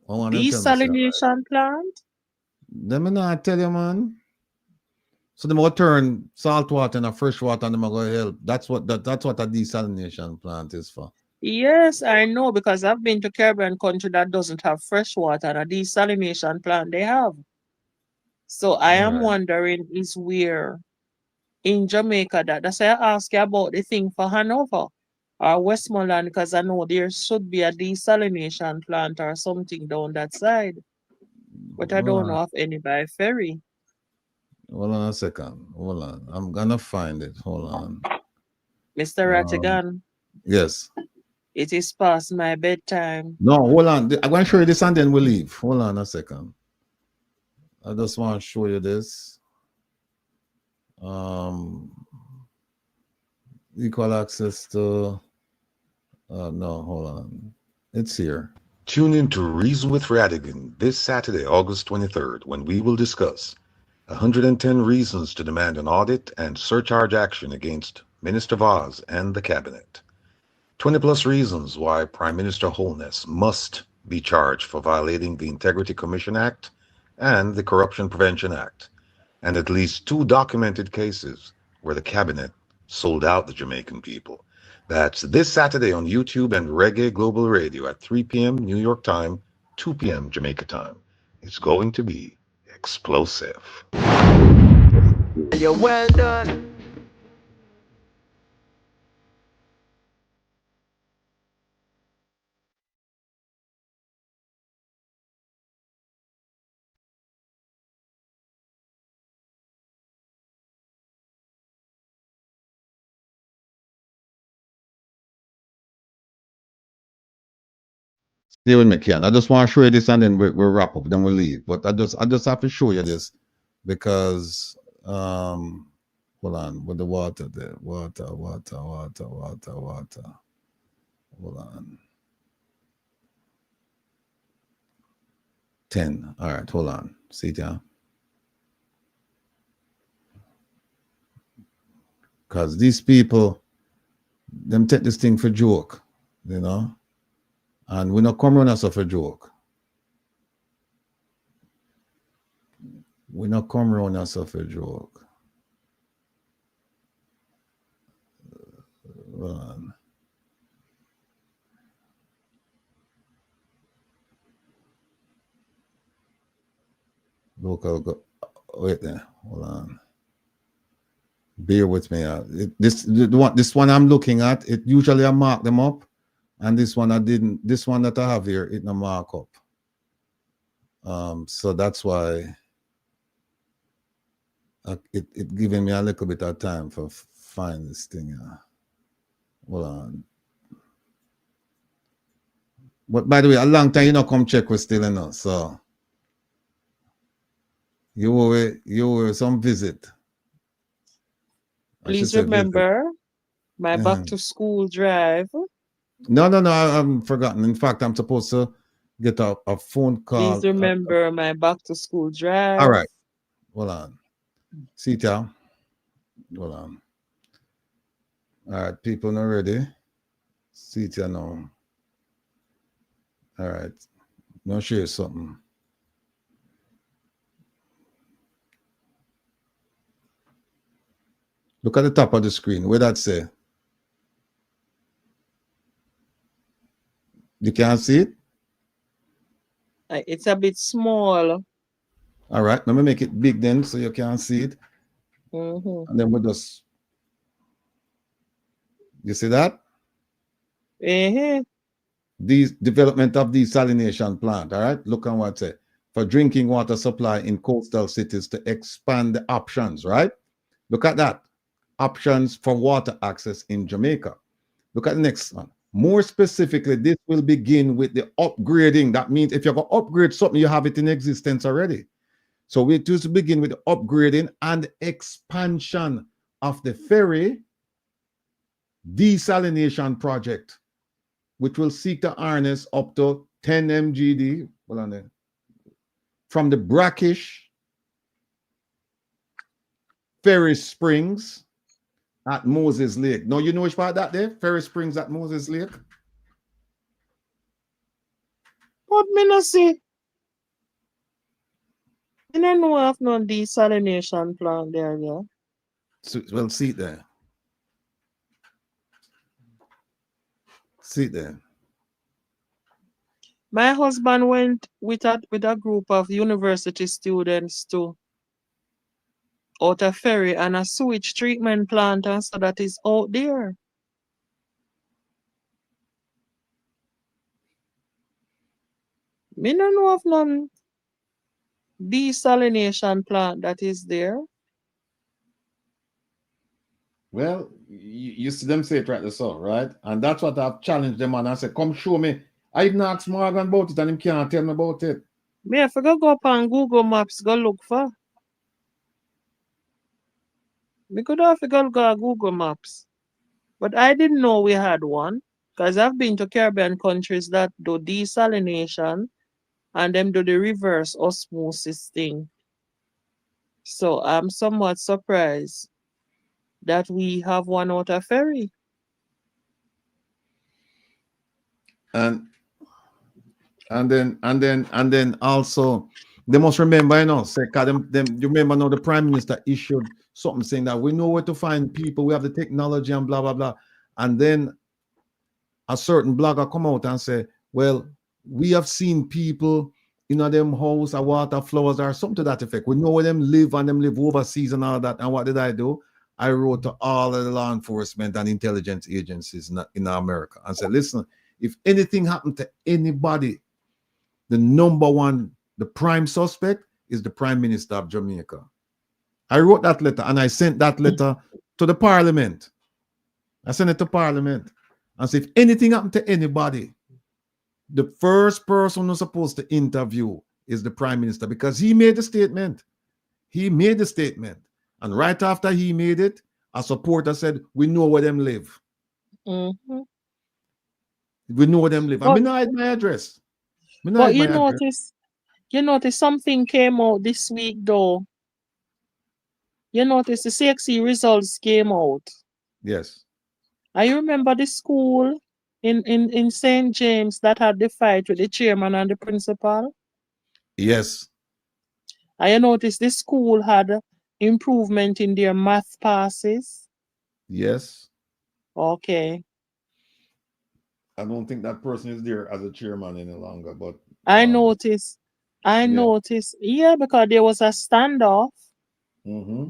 Desalination plant? Let me not tell you, man. So they will turn salt water and fresh water and they will help. That's what a desalination plant is for. Yes, I know, because I've been to Caribbean country that doesn't have fresh water and a desalination plant they have. So I am wondering is where in Jamaica that's why I ask you about the thing for Hanover or Westmoreland, because I know there should be a desalination plant or something down that side. But I don't know of any by ferry. Hold on a second. Hold on. I'm gonna find it. Hold on. Mr. Rattigan. Yes. It is past my bedtime. No, hold on. I'm going to show you this and then we'll leave. Hold on a second. I just want to show you this. Equal access to... no, hold on. It's here. Tune in to Reason with Rattigan this Saturday, August 23rd, when we will discuss 110 reasons to demand an audit and surcharge action against Minister Vaz and the Cabinet. 20 plus reasons why Prime Minister Holness must be charged for violating the Integrity Commission Act and the Corruption Prevention Act, and at least 2 documented cases where the cabinet sold out the Jamaican people. That's this Saturday on YouTube and Reggae Global Radio at 3 p.m. New York time, 2 p.m. Jamaica time. It's going to be explosive. You're well done. Stay with me, Ken. I just want to show you this and then we'll wrap up, then we'll leave. But I just have to show you this because hold on, with the water there. Water. Hold on. 10. All right, hold on. See it now. Because these people, them take this thing for joke, you know? And we not come around us for joke. We not come around us for joke. Run. Local, wait there, hold on. Bear with me. This one I'm looking at, it usually I mark them up. And this one I didn't, this one that I have here, it no mark up. So that's why it giving me a little bit of time for find this thing. Hold on. But by the way, a long time you know come check we're still in us. So you owe some visit. Please remember my back to school drive. No, I'm forgotten. In fact, I'm supposed to get a phone call. Please remember my back to school drive. All right. Hold on. See it now. Hold on. All right, people not ready. See it now. All right. Now show you something. Look at the top of the screen. Where that say? You can't see it? It's a bit small. All right. Let me make it big then so you can see it. Mm-hmm. And then we'll just... You see that? Mm-hmm. These development of desalination plant, all right? Look at what it says. For drinking water supply in coastal cities to expand the options, right? Look at that. Options for water access in Jamaica. Look at the next one. More specifically, this will begin with the upgrading. That means if you're going to upgrade something, you have it in existence already. So we choose to begin with the upgrading and expansion of the ferry desalination project, which will seek to harness up to 10 MGD from the brackish Ferry Springs at Moses Lake. Now, you know which part that there? Ferry Springs at Moses Lake. But me no see. I don't know of no desalination plant there, yeah. So, well, see it there. See it there. My husband went with a group of university students to out a ferry and a sewage treatment plant, and so that is out there. Me don't know of none desalination plant that is there. Well, you see them say it right there, so, right? And that's what I've challenged them on. I said, come show me. I even asked Morgan about it and him can't tell me about it. Me have to go up on Google Maps, go look for. We could have to go on Google Maps. But I didn't know we had one, because I've been to Caribbean countries that do desalination and them do the reverse osmosis thing. So I'm somewhat surprised that we have one out of ferry. And then also they must remember, you know, say, 'cause them you remember now the Prime Minister issued something saying that we know where to find people, we have the technology and blah blah blah. And then a certain blogger come out and say, well, we have seen people in them house or water flowers or something to that effect. We know where them live and them live overseas and all that. And what did I do? I wrote to all of the law enforcement and intelligence agencies in America and said, listen, if anything happened to anybody, the number one, the prime suspect is the Prime Minister of Jamaica. I wrote that letter and I sent that letter to the Parliament. I sent it to Parliament and said, if anything happened to anybody, the first person who's supposed to interview is the Prime Minister, because he made the statement. He made the statement. And right after he made it, a supporter said, we know where them live. Mm-hmm. We know where them live. I mean, I hide my address. But you notice something came out this week though. You notice the CXC results came out. Yes. I remember the school in St. James that had the fight with the chairman and the principal. Yes. I noticed the school had improvement in their math passes. Yes. Okay. I don't think that person is there as a chairman any longer, but I noticed. Yeah, because there was a standoff. Mm-hmm.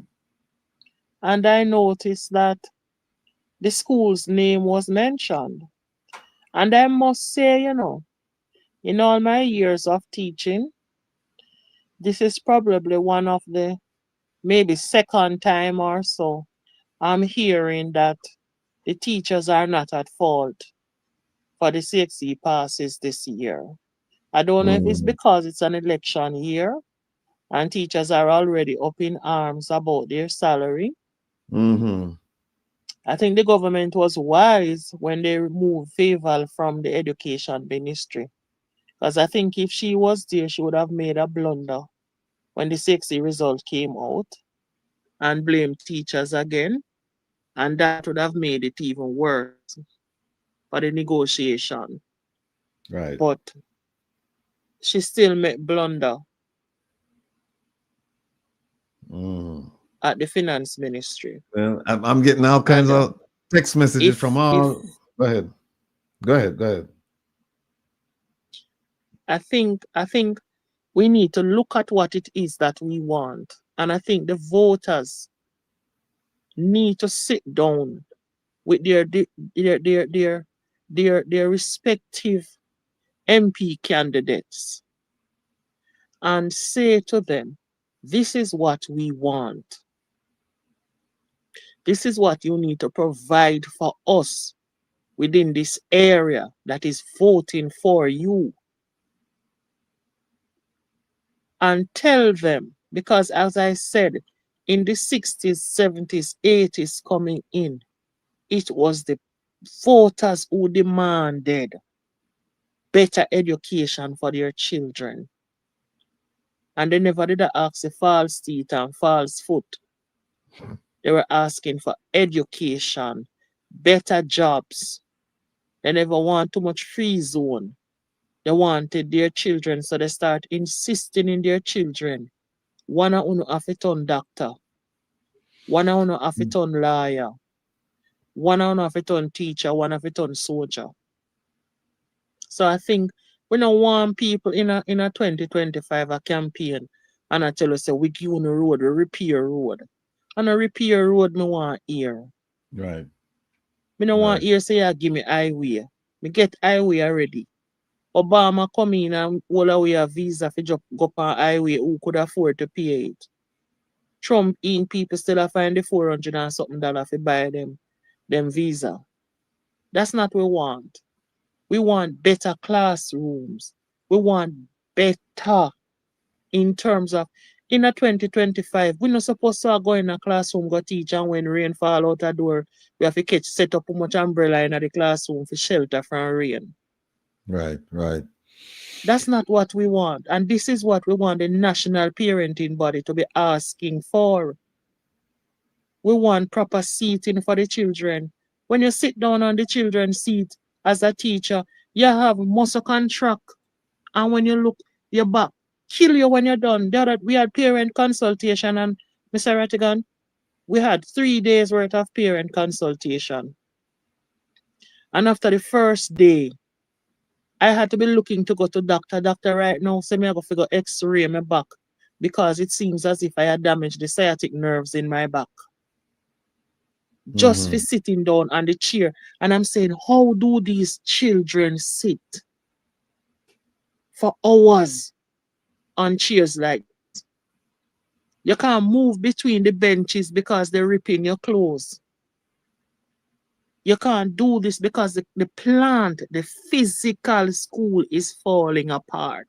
And I noticed that the school's name was mentioned. And I must say, in all my years of teaching, this is probably one of the maybe second time or so I'm hearing that the teachers are not at fault for the CXC passes this year. I don't know if it's because it's an election year and teachers are already up in arms about their salary. Mm-hmm. I think the government was wise when they removed Faval from the education ministry. Because I think if she was there, she would have made a blunder when the CXC result came out and blamed teachers again. And that would have made it even worse for the negotiation. Right. But she still made blunder at the finance ministry. Well, I'm getting all kinds of text messages from all. Go ahead. I think we need to look at what it is that we want. And I think the voters need to sit down with their respective MP candidates and say to them, this is what we want. This is what you need to provide for us within this area that is voting for you. And tell them, because as I said, in the 60s, 70s, 80s coming in, it was the voters who demanded better education for their children. And they never did ask a false teeth and false foot. They were asking for education, better jobs. They never want too much free zone. They wanted their children, so they start insisting in their children. One of them have to turn doctor. One of them have to turn lawyer. One of them have to turn teacher. One have to turn soldier. So I think we don't want people in a 2025 a campaign and I tell us, say, we give you a road, we repair road. And a repair road, me want here. Right. Me don't want here say, yeah, give me highway. Me get highway already. Obama come in and all away a visa for just go on highway who could afford to pay it. Trump in people still have find the $400 and something to buy them visa. That's not what we want. We want better classrooms. We want better in terms of in a 2025. We're not supposed to go in a classroom, go teach, and when rain fall out the door, we have to set up a much umbrella in the classroom for shelter from rain. Right. That's not what we want. And this is what we want the national parenting body to be asking for. We want proper seating for the children. When you sit down on the children's seat as a teacher, You have muscle contract. And when you look, your back kill you when you're done. We had parent consultation, and Mr. Rattigan, we had 3 days worth of parent consultation. And after the first day, I had to be looking to go to doctor. Doctor right now say me I go figure X-ray my back because it seems as if I had damaged the sciatic nerves in my back. Just for sitting down on the chair. And I'm saying, how do these children sit for hours on chairs like this? You can't move between the benches because they're ripping your clothes. You can't do this because the plant, the physical school is falling apart.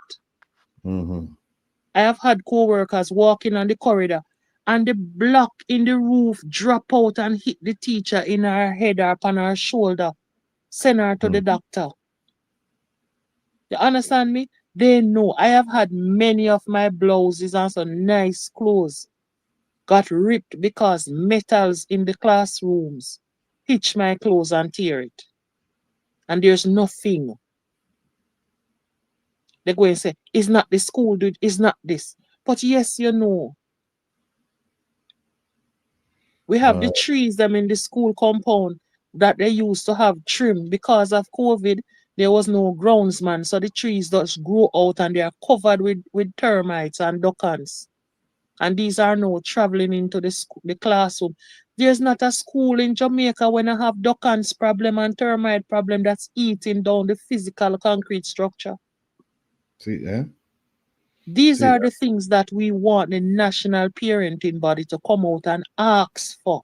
I have had co-workers walking on the corridor and the block in the roof drop out and hit the teacher in her head or upon her shoulder. Send her to the doctor. You understand me? They know. I have had many of my blouses and some nice clothes got ripped because metals in the classrooms hitch my clothes and tear it. And there's nothing. They go and say, it's not the school, dude, it's not this. But yes, you know. We have the trees them in the school compound that they used to have trimmed because of COVID. There was no groundsman, so the trees just grow out and they are covered with termites and duckants. And these are now traveling into the classroom. There's not a school in Jamaica when I have duckants problem and termite problem that's eating down the physical concrete structure. See, yeah. These are the things that we want the national parenting body to come out and ask for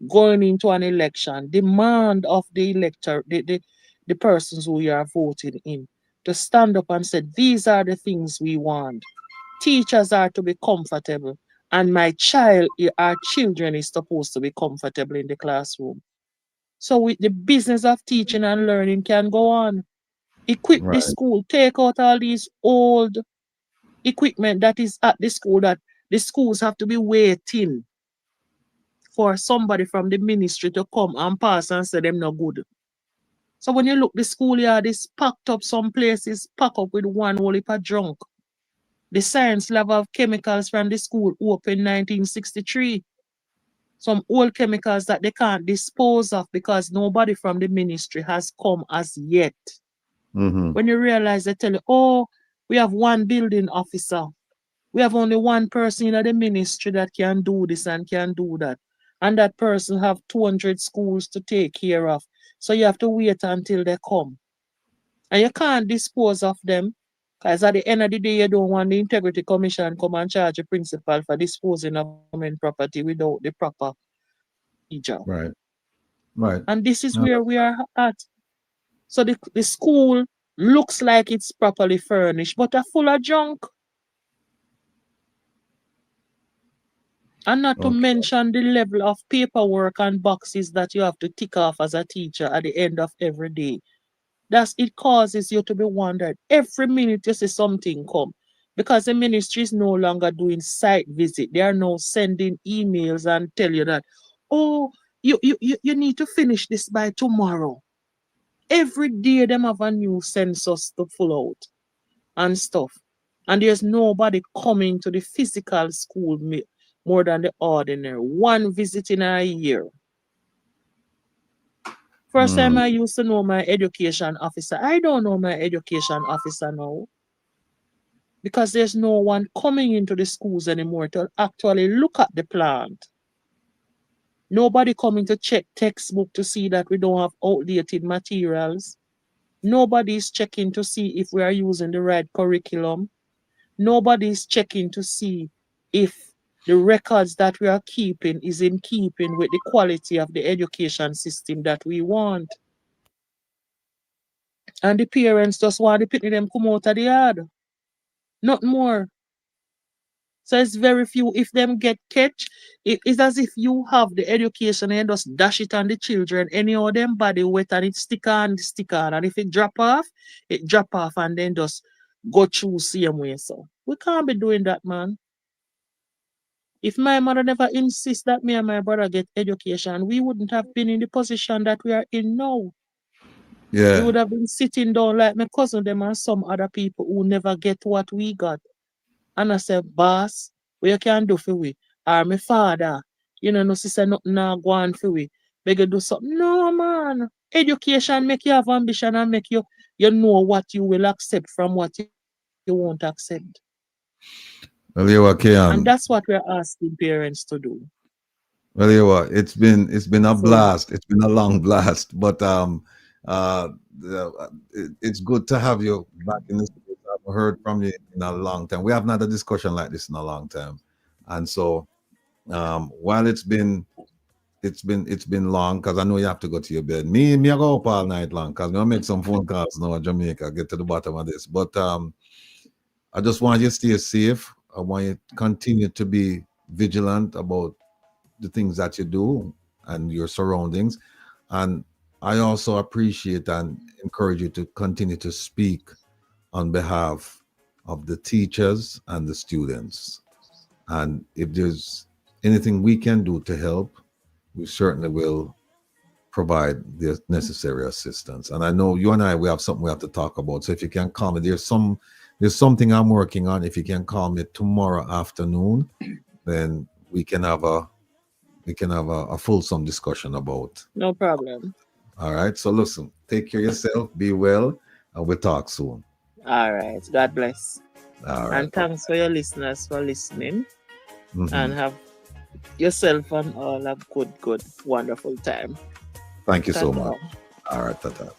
going into an election. Demand of the elector, the persons who you are voting in, to stand up and say, these are the things we want. Teachers are to be comfortable, and my child, our children is supposed to be comfortable in the classroom. So the business of teaching and learning can go on. Equip the school, take out all these old equipment that is at the school that the schools have to be waiting for somebody from the ministry to come and pass and say them no good. So when you look, the schoolyard is packed up, some places packed up with one whole heap of junk. The science lab of chemicals from the school opened 1963. Some old chemicals that they can't dispose of because nobody from the ministry has come as yet. When you realize, they tell you, oh, we have one building officer. We have only one person in the ministry that can do this and can do that. And that person have 200 schools to take care of. So you have to wait until they come. And you can't dispose of them because at the end of the day, you don't want the Integrity Commission come and charge a principal for disposing of government property without the proper procedure. Right. And this is where we are at. So the school looks like it's properly furnished, but are full of junk. And not to mention the level of paperwork and boxes that you have to tick off as a teacher at the end of every day. It causes you to be wondered. Every minute you see something come. Because the ministry is no longer doing site visit. They are now sending emails and tell you that, oh, you need to finish this by tomorrow. Every day them have a new census to fill out and stuff. And there's nobody coming to the physical school more than the ordinary. One visit in a year. First time I used to know my education officer. I don't know my education officer now. Because there's no one coming into the schools anymore to actually look at the plant. Nobody coming to check textbook to see that we don't have outdated materials. Nobody is checking to see if we are using the right curriculum. Nobody is checking to see if the records that we are keeping is in keeping with the quality of the education system that we want. And the parents just want the pitney them come out of the yard. Not more. So it's very few. If them get catch, it's as if you have the education and just dash it on the children. Any of them body wet and it stick on. And if it drop off and then just go through same way. So we can't be doing that, man. If my mother never insists that me and my brother get education, we wouldn't have been in the position that we are in now. Yeah. We would have been sitting down like my cousin them and some other people who never get what we got. And I said, boss, what you can do for we? Or my father, you know, no sister nothing now go on for we. Beg you do something. No, man. Education make you have ambition and make you know what you will accept from what you won't accept. Well, you okay, and that's what we're asking parents to do. Well, you what? It's been a blast. It's been a long blast, but it's good to have you back in this. I've heard from you in a long time. We haven't had a discussion like this in a long time, and so while it's been long, because I know you have to go to your bed. Me I go up all night long because I make some phone calls now in Jamaica, get to the bottom of this. But I just want you to stay safe. I want you to continue to be vigilant about the things that you do and your surroundings. And I also appreciate and encourage you to continue to speak on behalf of the teachers and the students. And if there's anything we can do to help, we certainly will provide the necessary assistance. And I know you and I, we have something we have to talk about. So if you can call me, there's something I'm working on. If you can call me tomorrow afternoon, then we can have a fulsome discussion about. No problem. All right. So listen, take care of yourself, be well, and we'll talk soon. All right. God bless. All right. And thanks for your listeners for listening. And have yourself and all a good, wonderful time. Thank you so much. All right, Tata.